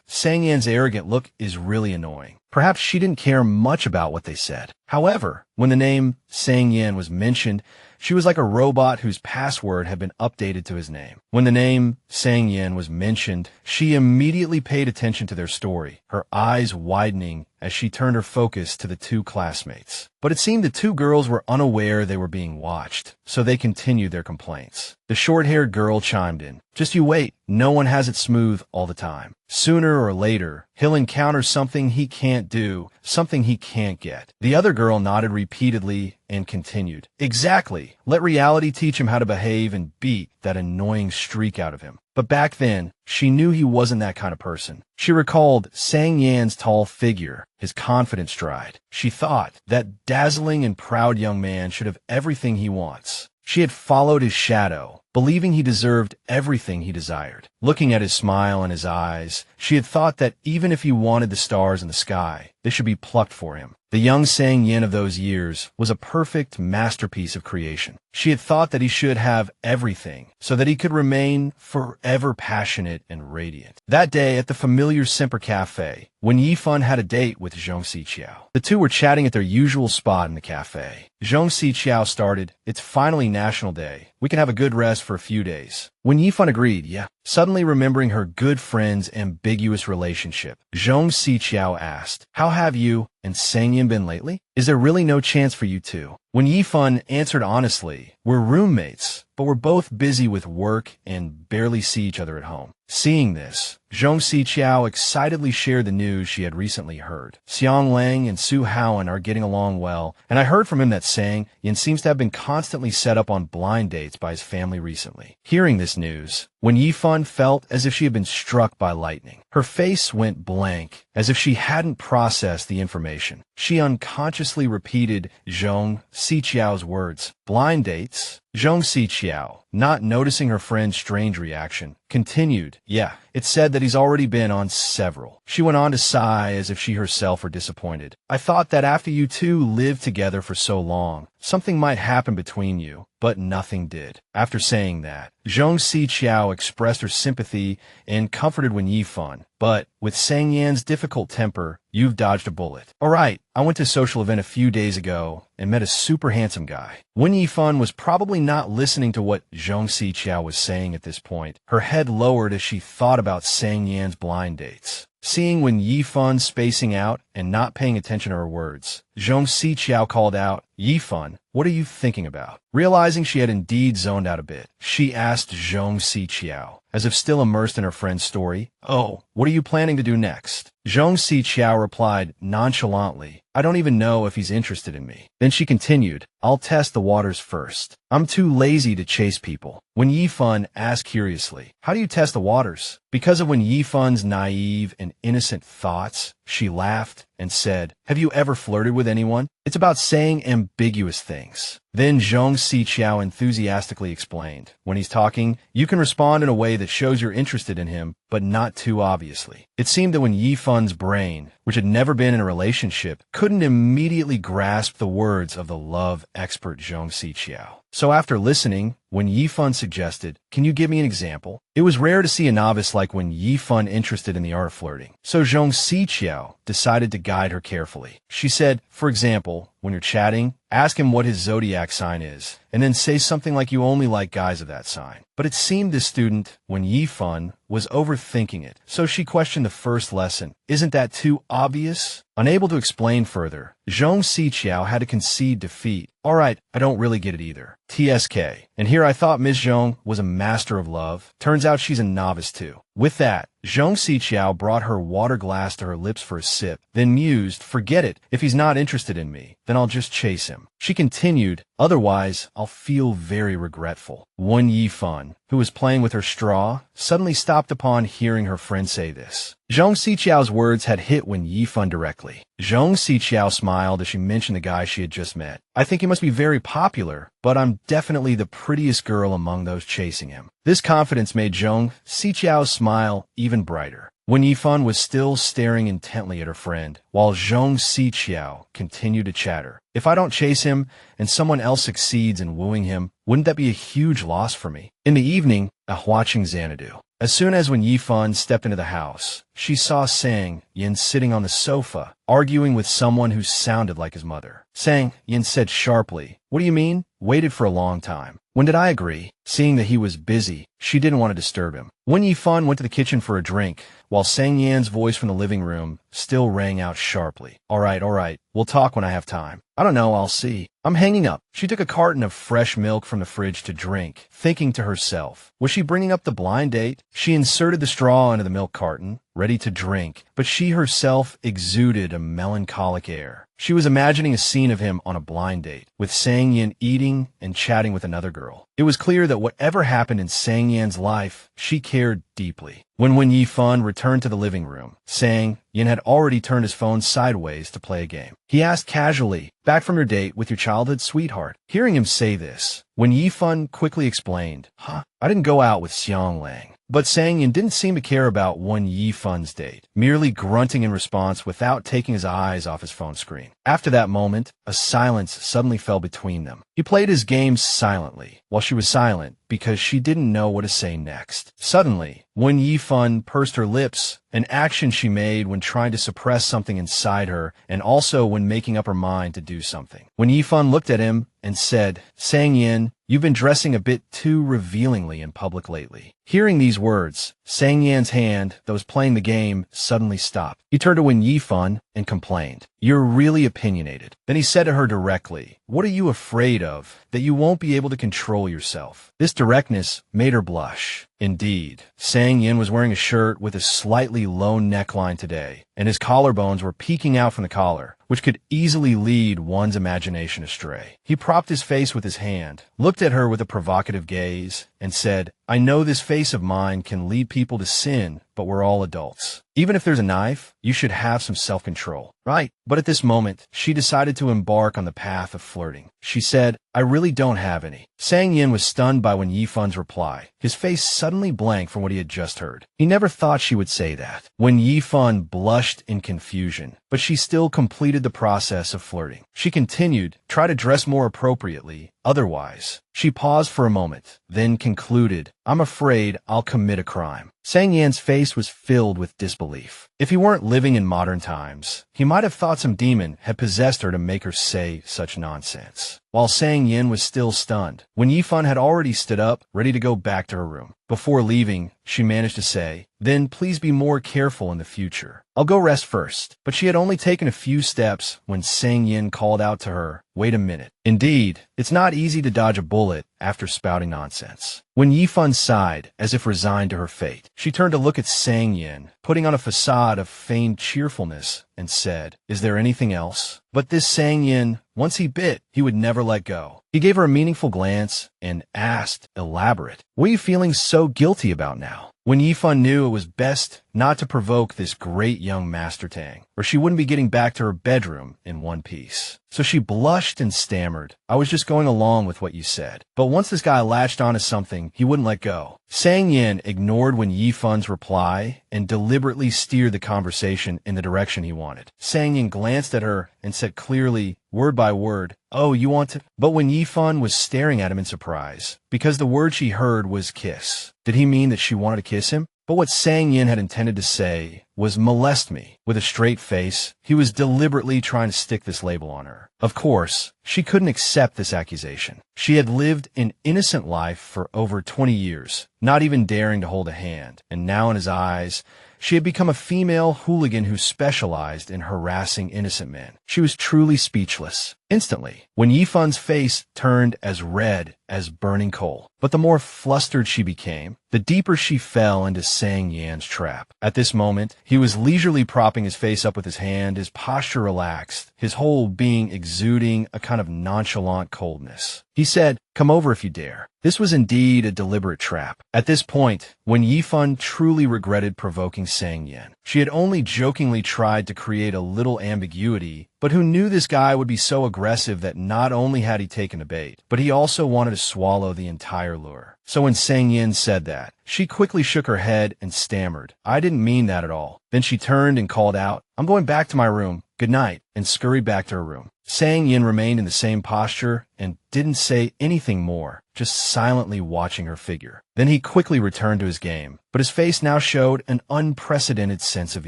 Sang Yan's arrogant look is really annoying. Perhaps she didn't care much about what they said. However, when the name Sang Yan was mentioned, she was like a robot whose password had been updated to his name. When the name Sang Yan was mentioned, she immediately paid attention to their story, her eyes widening as she turned her focus to the two classmates. But it seemed the two girls were unaware they were being watched, so they continued their complaints. The short-haired girl chimed in, "Just you wait, no one has it smooth all the time. Sooner or later, he'll encounter something he can't do, something he can't get." The other girl nodded repeatedly and continued, "Exactly. Let reality teach him how to behave and beat that annoying streak out of him." But back then, she knew he wasn't that kind of person. She recalled Sang Yan's tall figure, his confident stride. She thought that dazzling and proud young man should have everything he wants. She had followed his shadow, believing he deserved everything he desired. Looking at his smile and his eyes, she had thought that even if he wanted the stars in the sky, they should be plucked for him. The young Sang Yan of those years was a perfect masterpiece of creation. She had thought that he should have everything so that he could remain forever passionate and radiant. That day at the familiar Semper Cafe, when Yifan had a date with Zhong Xiqiao. The two were chatting at their usual spot in the cafe. Zhong Xiqiao started, "It's finally National Day. We can have a good rest for a few days." When Yifan agreed, yeah, suddenly remembering her good friend's ambiguous relationship, Zhong Xiqiao asked, "How have you and Sang Yan been lately? Is there really no chance for you two?" When Yifan answered honestly, "We're roommates, but we're both busy with work and barely see each other at home." Seeing this, Zhong Xiqiao excitedly shared the news she had recently heard. Xiang Lang and Su Haoan are getting along well, and I heard from him that Sang Yan seems to have been constantly set up on blind dates by his family recently. Hearing this news, when Yifan felt as if she had been struck by lightning. Her face went blank, as if she hadn't processed the information. She unconsciously repeated Zhong Xiqiao's words. "Blind dates?" Zhong Xiqiao, not noticing her friend's strange reaction, continued, "Yeah, it's said that he's already been on several." She went on to sigh as if she herself were disappointed. "I thought that after you two lived together for so long, something might happen between you, but nothing did." After saying that, Zhong Xiqiao expressed her sympathy and comforted Wen Yifan, but with Sang Yan's difficult temper, you've dodged a bullet. "All right, I went to a social event a few days ago and met a super handsome guy." Wen Yifan was probably not listening to what Zhong Xiqiao was saying at this point. Her head lowered as she thought about Sang Yan's blind dates. Seeing Wen Yifan spacing out and not paying attention to her words, Zhong Xiqiao called out, "Yifan, what are you thinking about?" Realizing she had indeed zoned out a bit, she asked Zhong Xiqiao, as if still immersed in her friend's story, "Oh, what are you planning to do next?" Zhong Xiqiao replied nonchalantly, I don't even know if he's interested in me. Then she continued, I'll test the waters first. I'm too lazy to chase people. When Yifan asked curiously, how do you test the waters? Because of when Yifan's naive and innocent thoughts, she laughed and said, have you ever flirted with anyone? It's about saying ambiguous things. Then Zhong Xiqiao enthusiastically explained, when he's talking, you can respond in a way that shows you're interested in him, but not too obviously. It seemed that when Yifan's brain, which had never been in a relationship, couldn't immediately grasp the words of the love expert Zhong Xiqiao. So after listening, when Yifan suggested, can you give me an example? It was rare to see a novice like when Yifan interested in the art of flirting. So Zhong Xiqiao decided to guide her carefully. She said, for example, when you're chatting, ask him what his zodiac sign is, and then say something like you only like guys of that sign. But it seemed this student, when Yifan, was overthinking it, so she questioned the first lesson. Isn't that too obvious? Unable to explain further, Zhong Xiqiao had to concede defeat. All right, I don't really get it either. TSK. And here I thought Ms. Zhong was a master of love. Turns out she's a novice too. With that, Zhong Xiqiao brought her water glass to her lips for a sip, then mused, forget it. If he's not interested in me, then I'll just chase him. She continued, otherwise, I'll feel very regretful. One Yifan, who was playing with her straw, suddenly stopped upon hearing her friend say this. Zhong Xiqiao's words had hit Wen Yifan directly. Zhong Xiqiao smiled as she mentioned the guy she had just met. I think he must be very popular, but I'm definitely the prettiest girl among those chasing him. This confidence made Zhong Xiqiao's smile even brighter. Wen Yifan was still staring intently at her friend, while Zhong Xiqiao continued to chatter. If I don't chase him, and someone else succeeds in wooing him, wouldn't that be a huge loss for me? In the evening, watching Xanadu. As soon as Wen Yifan stepped into the house, she saw Sang Yin sitting on the sofa, arguing with someone who sounded like his mother. Sang Yin said sharply, what do you mean? Waited for a long time. When did I agree? Seeing that he was busy, she didn't want to disturb him. Wen Yifan went to the kitchen for a drink, while Sang Yan's voice from the living room still rang out sharply. All right, we'll talk when I have time. I don't know, I'll see. I'm hanging up. She took a carton of fresh milk from the fridge to drink, thinking to herself, was she bringing up the blind date? She inserted the straw into the milk carton, ready to drink, but she herself exuded a melancholic air. She was imagining a scene of him on a blind date, with Sang Yin eating and chatting with another girl. It was clear that whatever happened in Sang Yan's life, she cared deeply. When Wen Yifan returned to the living room, Sang Yin had already turned his phone sideways to play a game. He asked casually, back from your date with your childhood sweetheart. Hearing him say this, Wen Yifan quickly explained, I didn't go out with Xiang Lang. But Sang Yin didn't seem to care about Wen Yifan's date, merely grunting in response without taking his eyes off his phone screen. After that moment, a silence suddenly fell between them. He played his game silently, while she was silent, because she didn't know what to say next. Suddenly, Wen Yifan pursed her lips, an action she made when trying to suppress something inside her, and also when making up her mind to do something. Wen Yifan looked at him and said, Sang Yin, you've been dressing a bit too revealingly in public lately. Hearing these words, Sang Yan's hand that was playing the game suddenly stopped. He turned to Wen Yifan and complained, you're really opinionated. Then he said to her directly, what are you afraid of, that you won't be able to control yourself? This directness made her blush. Indeed, Sang Yin was wearing a shirt with a slightly low neckline today, and his collarbones were peeking out from the collar, which could easily lead one's imagination astray. He propped his face with his hand, looked at her with a provocative gaze, and said, I know this face of mine can lead people to sin, but we're all adults. Even if there's a knife, you should have some self-control. Right. But at this moment, she decided to embark on the path of flirting. She said, I really don't have any. Sang Yin was stunned by Wen Yifan's reply. His face suddenly blanked from what he had just heard. He never thought she would say that. Wen Yifan blushed in confusion, but she still completed the process of flirting. She continued, try to dress more appropriately. Otherwise, she paused for a moment, then concluded, I'm afraid I'll commit a crime. Sang Yan's face was filled with disbelief. If he weren't living in modern times, he might have thought some demon had possessed her to make her say such nonsense. While Sang Yin was still stunned, Wen Yifan had already stood up, ready to go back to her room. Before leaving, she managed to say, then please be more careful in the future. I'll go rest first. But she had only taken a few steps when Sang Yin called out to her, wait a minute. Indeed, it's not easy to dodge a bullet after spouting nonsense. Wen Yifan sighed, as if resigned to her fate. She turned to look at Sang Yin, putting on a facade of feigned cheerfulness, and said, "Is there anything else?" But this Sang Yin, once he bit, he would never let go. He gave her a meaningful glance and asked, elaborate, "What are you feeling so guilty about now?" When Yifan knew it was best not to provoke this great young Master Tang, or she wouldn't be getting back to her bedroom in one piece. So she blushed and stammered, "I was just going along with what you said." But once this guy latched onto something, he wouldn't let go. Sang Yin ignored when Yifan's reply and deliberately steered the conversation in the direction he wanted. Sang Yin glanced at her and said clearly, word by word, "Oh, you want to—" But when Yifan was staring at him in surprise, because the word she heard was kiss, did he mean that she wanted to kiss him? But what Sang Yin had intended to say was molest me. With a straight face, he was deliberately trying to stick this label on her. Of course, she couldn't accept this accusation. She had lived an innocent life for over 20 years, not even daring to hold a hand, and now in his eyes, she had become a female hooligan who specialized in harassing innocent men. She was truly speechless. Instantly, when Yifan's face turned as red as burning coal. But the more flustered she became, the deeper she fell into Sang Yan's trap. At this moment, he was leisurely propping his face up with his hand, his posture relaxed, his whole being exuding a kind of nonchalant coldness. He said, "Come over if you dare." This was indeed a deliberate trap. At this point, when Yifan truly regretted provoking Sang Yan, she had only jokingly tried to create a little ambiguity, but who knew this guy would be so aggressive that not only had he taken the bait, but he also wanted to swallow the entire lure. So when Sang Yin said that, she quickly shook her head and stammered, "I didn't mean that at all." Then she turned and called out, "I'm going back to my room. Good night," and scurried back to her room. Sang Yin remained in the same posture and didn't say anything more, just silently watching her figure. Then he quickly returned to his game, but his face now showed an unprecedented sense of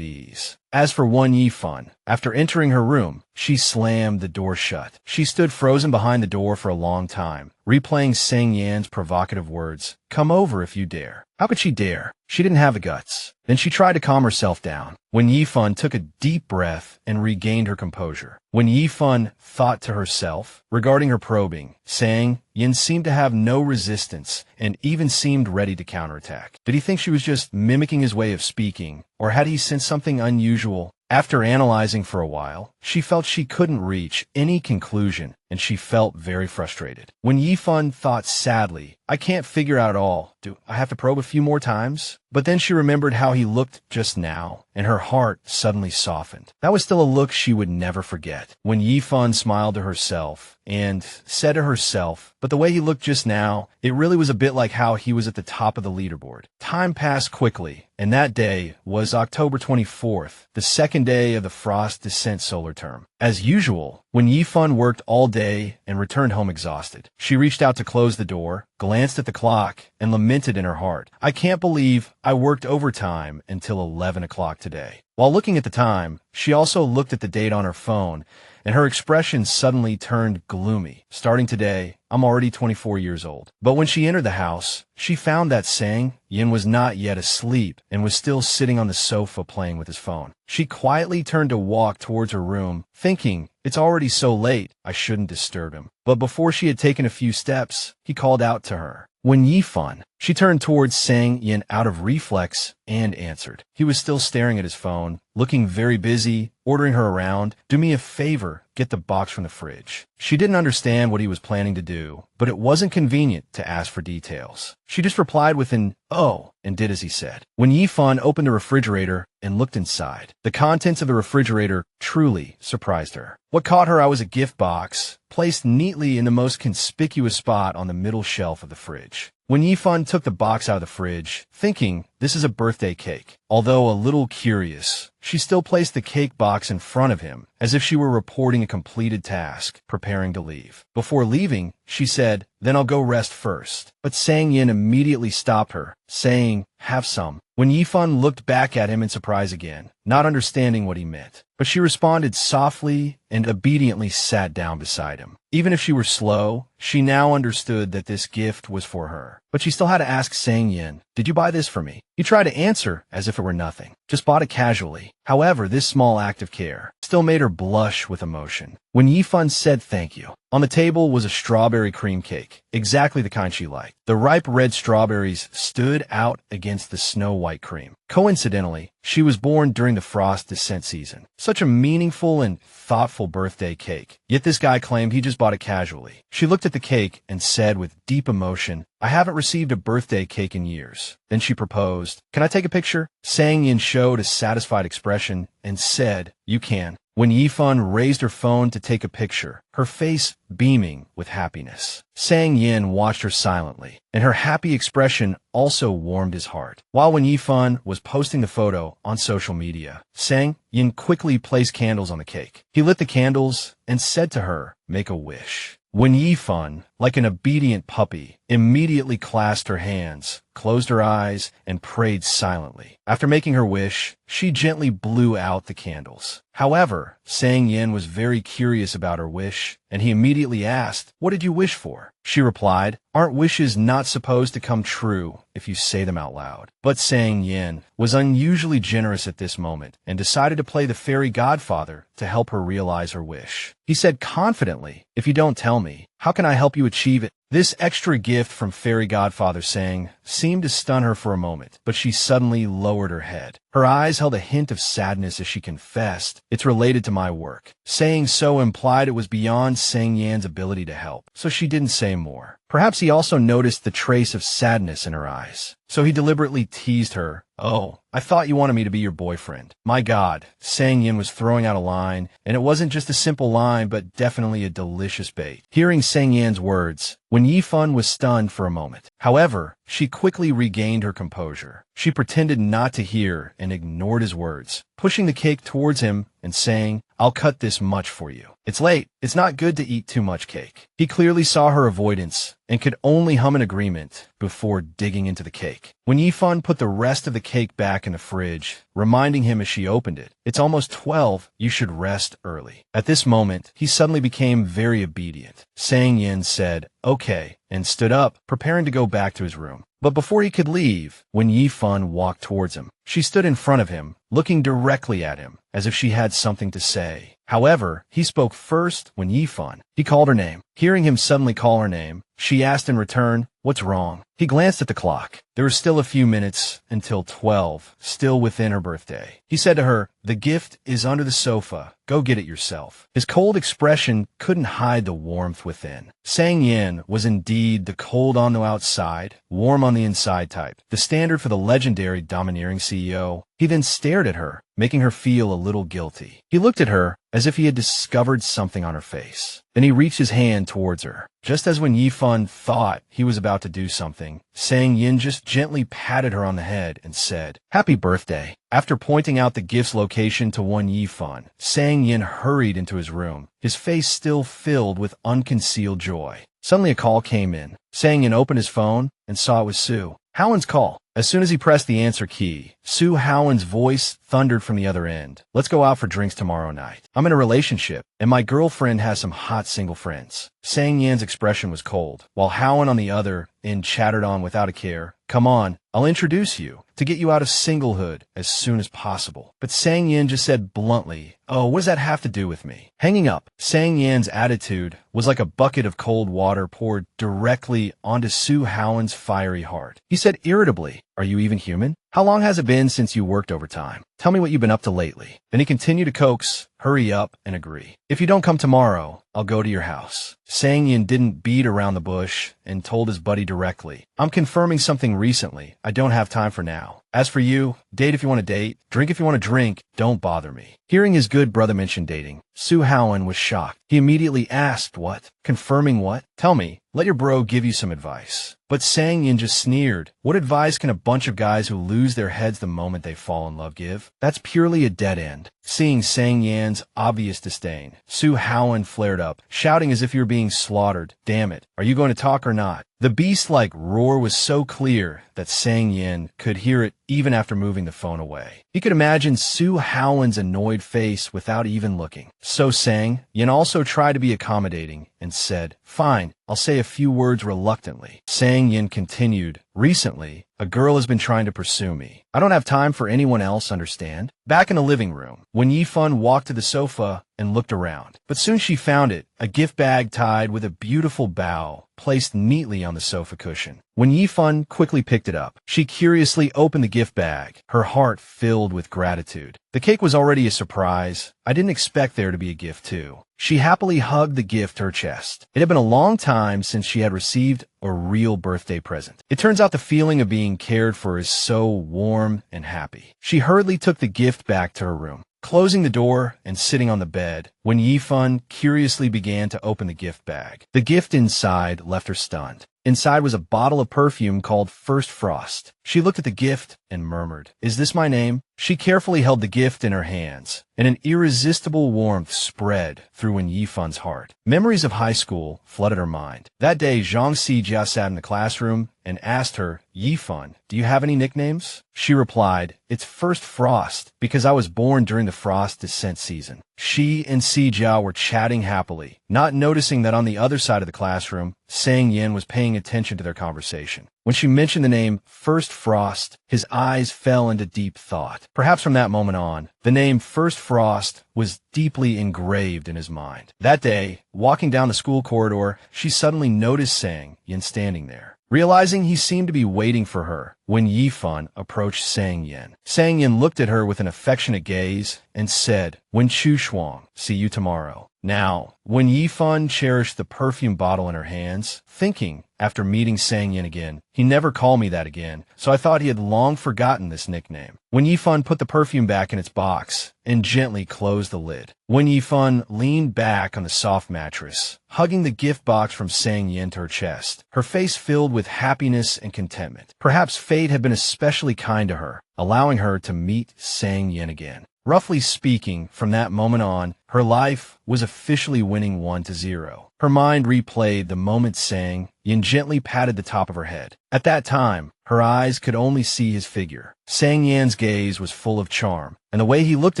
ease. As for Wan Yifan, after entering her room, she slammed the door shut. She stood frozen behind the door for a long time, replaying Sang Yan's provocative words, "Come over if you dare." How could she dare? She didn't have the guts. Then she tried to calm herself down. When Yifan took a deep breath and regained her composure. When Yifan thought to herself, regarding her probing, Sang Yin seemed to have no resistance and even seemed ready to counterattack. Did he think she was just mimicking his way of speaking, or had he sensed something unusual? After analyzing for a while, she felt she couldn't reach any conclusion, and she felt very frustrated. When Yifan thought sadly, "I can't figure out at all. Do I have to probe a few more times?" But then she remembered how he looked just now, and her heart suddenly softened. That was still a look she would never forget. When Yifan smiled to herself and said to herself, "But the way he looked just now, it really was a bit like how he was at the top of the leaderboard." Time passed quickly, and that day was October 24th, the second day of the Frost Descent solar term. As usual, when Yifan worked all day and returned home exhausted, she reached out to close the door, glanced at the clock, and lamented in her heart, "I can't believe I worked overtime until 11 o'clock today." While looking at the time, she also looked at the date on her phone, and her expression suddenly turned gloomy. Starting today, I'm already 24 years old. But when she entered the house, she found that Sang Yin was not yet asleep and was still sitting on the sofa playing with his phone. She quietly turned to walk towards her room, thinking, "It's already so late, I shouldn't disturb him." But before she had taken a few steps, he called out to her, "When Yifan." She turned towards Sang Yin out of reflex and answered. He was still staring at his phone, looking very busy, ordering her around, "Do me a favor, get the box from the fridge." She didn't understand what he was planning to do, but it wasn't convenient to ask for details. She just replied with an "oh," and did as he said. When Yifan opened the refrigerator and looked inside, the contents of the refrigerator truly surprised her. What caught her eye was a gift box, placed neatly in the most conspicuous spot on the middle shelf of the fridge. When Yifan took the box out of the fridge, thinking this is a birthday cake, although a little curious, she still placed the cake box in front of him, as if she were reporting a completed task, preparing to leave. Before leaving, she said, "Then I'll go rest first." But Sang Yin immediately stopped her, saying, have some. When Yifan looked back at him in surprise again, not understanding what he meant, but she responded softly and obediently sat down beside him. Even if she were slow, she now understood that this gift was for her. But she still had to ask Sang Yin, "Did you buy this for me?" He tried to answer as if it were nothing. Just bought it casually. However, this small act of care still made her blush with emotion. When Yifan said thank you, on the table was a strawberry cream cake, exactly the kind she liked. The ripe red strawberries stood out against the snow-white cream. Coincidentally, she was born during the frost descent season. Such a meaningful and thoughtful birthday cake. Yet this guy claimed he just bought it casually. She looked at the cake and said with deep emotion, "I haven't received a birthday cake in years." Then she proposed, "Can I take a picture?" Sang Yin showed a satisfied expression and said, "You can." When Yifan raised her phone to take a picture, her face beaming with happiness, Sang Yin watched her silently, and her happy expression also warmed his heart. While when Yifan was posting the photo on social media, Sang Yin quickly placed candles on the cake. He lit the candles and said to her, "Make a wish." When Yifan, like an obedient puppy, immediately clasped her hands, closed her eyes, and prayed silently. After making her wish, she gently blew out the candles. However, Sang Yin was very curious about her wish, and he immediately asked, "What did you wish for?" She replied, "Aren't wishes not supposed to come true if you say them out loud?" But Sang Yin was unusually generous at this moment and decided to play the fairy godfather to help her realize her wish. He said confidently, "If you don't tell me, how can I help you achieve it?" This extra gift from fairy godfather Sang seemed to stun her for a moment, but she suddenly lowered her head. Her eyes held a hint of sadness as she confessed, "It's related to my work." Saying so implied it was beyond Sang Yan's ability to help, so she didn't say more. Perhaps he also noticed the trace of sadness in her eyes, so he deliberately teased her, "Oh, I thought you wanted me to be your boyfriend." My God, Sang Yin was throwing out a line, and it wasn't just a simple line, but definitely a delicious bait. Hearing Sang Yan's words, when Yifan was stunned for a moment. However, she quickly regained her composure. She pretended not to hear and ignored his words, pushing the cake towards him and saying, "I'll cut this much for you. It's late. It's not good to eat too much cake." He clearly saw her avoidance and could only hum an agreement before digging into the cake. When Yifan put the rest of the cake back in the fridge, reminding him as she opened it, "It's almost 12, you should rest early." At this moment, he suddenly became very obedient. Sang Yin said, "Okay," and stood up, preparing to go back to his room. But before he could leave, when Yifan walked towards him, she stood in front of him, looking directly at him, as if she had something to say. However, he spoke first when Yifan. He called her name. Hearing him suddenly call her name, she asked in return, "What's wrong?" He glanced at the clock. There were still a few minutes until 12, still within her birthday. He said to her, "The gift is under the sofa. Go get it yourself." His cold expression couldn't hide the warmth within. Sang Yin was indeed the cold on the outside, warm on the inside type, the standard for the legendary domineering CEO. He then stared at her, making her feel a little guilty. He looked at her as if he had discovered something on her face. Then he reached his hand towards her. Just as when Yifan thought he was about to do something, Sang Yin just gently patted her on the head and said, "Happy birthday." After pointing out the gift's location to one Yifan, Sang Yin hurried into his room, his face still filled with unconcealed joy. Suddenly a call came in. Sang Yin opened his phone and saw it was Su Haowen's call. As soon as he pressed the answer key, Su Haowen's voice thundered from the other end. "Let's go out for drinks tomorrow night. I'm in a relationship, and my girlfriend has some hot single friends." Sang Yan's expression was cold, while Haowen on the other end chattered on without a care. "Come on, I'll introduce you, to get you out of singlehood as soon as possible." But Sang Yin just said bluntly, "Oh, what does that have to do with me?" Hanging up, Sang Yan's attitude was like a bucket of cold water poured directly onto Su Haowen's fiery heart. He said irritably, "Are you even human? How long has it been since you worked overtime? Tell me what you've been up to lately." Then he continued to coax, hurry up, and agree. "If you don't come tomorrow, I'll go to your house." Sang Yin didn't beat around the bush and told his buddy directly, "I'm confirming something recently. I don't have time for now. As for you, date if you want to date, drink if you want to drink, don't bother me." Hearing his good brother mention dating, Su Haowen was shocked. He immediately asked, "What? Confirming what? Tell me, let your bro give you some advice." But Sang Yin just sneered. What advice can a bunch of guys who lose their heads the moment they fall in love give? That's purely a dead end. Seeing Sang Yan's obvious disdain, Su Haowen flared up, shouting as if he were being slaughtered, "Damn it, are you going to talk or not?" The beast-like roar was so clear that Sang Yin could hear it even after moving the phone away. He could imagine Su Howland's annoyed face without even looking. So Sang Yin also tried to be accommodating and said, "Fine, I'll say a few words reluctantly." Sang Yin continued, "Recently, a girl has been trying to pursue me. I don't have time for anyone else, understand?" Back in the living room, when Yifan walked to the sofa and looked around. But soon she found it, a gift bag tied with a beautiful bow, placed neatly on the sofa cushion. When Yifan quickly picked it up, she curiously opened the gift bag, her heart filled with gratitude. The cake was already a surprise. I didn't expect there to be a gift, too. She happily hugged the gift to her chest. It had been a long time since she had received a real birthday present. It turns out the feeling of being cared for is so warm and happy. She hurriedly took the gift back to her room, closing the door and sitting on the bed when Yifan curiously began to open the gift bag. The gift inside left her stunned. Inside was a bottle of perfume called First Frost. She looked at the gift and murmured, "Is this my name?" She carefully held the gift in her hands, and an irresistible warmth spread through Yifan's heart. Memories of high school flooded her mind. That day, Zhang Xijia sat in the classroom and asked her, "Yifan, do you have any nicknames?" She replied, "It's First Frost, because I was born during the frost descent season." She and Xijia were chatting happily, not noticing that on the other side of the classroom, Sang Yin was paying attention to their conversation. When she mentioned the name First Frost, his eyes fell into deep thought. Perhaps from that moment on, the name First Frost was deeply engraved in his mind. That day, walking down the school corridor, she suddenly noticed Sang Yin standing there. Realizing he seemed to be waiting for her, when Yifan approached Sang Yin. Sang Yin looked at her with an affectionate gaze and said, "Wen Chu Shuang, see you tomorrow." Now, when Yifan cherished the perfume bottle in her hands, thinking, after meeting Sang Yin again, "He never called me that again, so I thought he had long forgotten this nickname." When Yifan put the perfume back in its box and gently closed the lid, when Yifan leaned back on the soft mattress, hugging the gift box from Sang Yin to her chest, her face filled with happiness and contentment. Perhaps fate had been especially kind to her, allowing her to meet Sang Yin again. Roughly speaking, from that moment on, her life was officially winning 1-0. Her mind replayed the moment Sang Yin gently patted the top of her head. At that time, her eyes could only see his figure. Sang Yin's gaze was full of charm, and the way he looked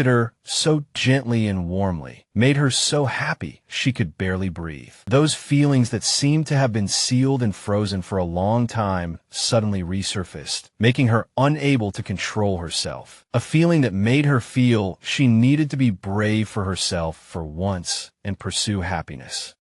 at her so gently and warmly made her so happy she could barely breathe. Those feelings that seemed to have been sealed and frozen for a long time suddenly resurfaced, making her unable to control herself. A feeling that made her feel she needed to be brave for herself for once and pursue happiness.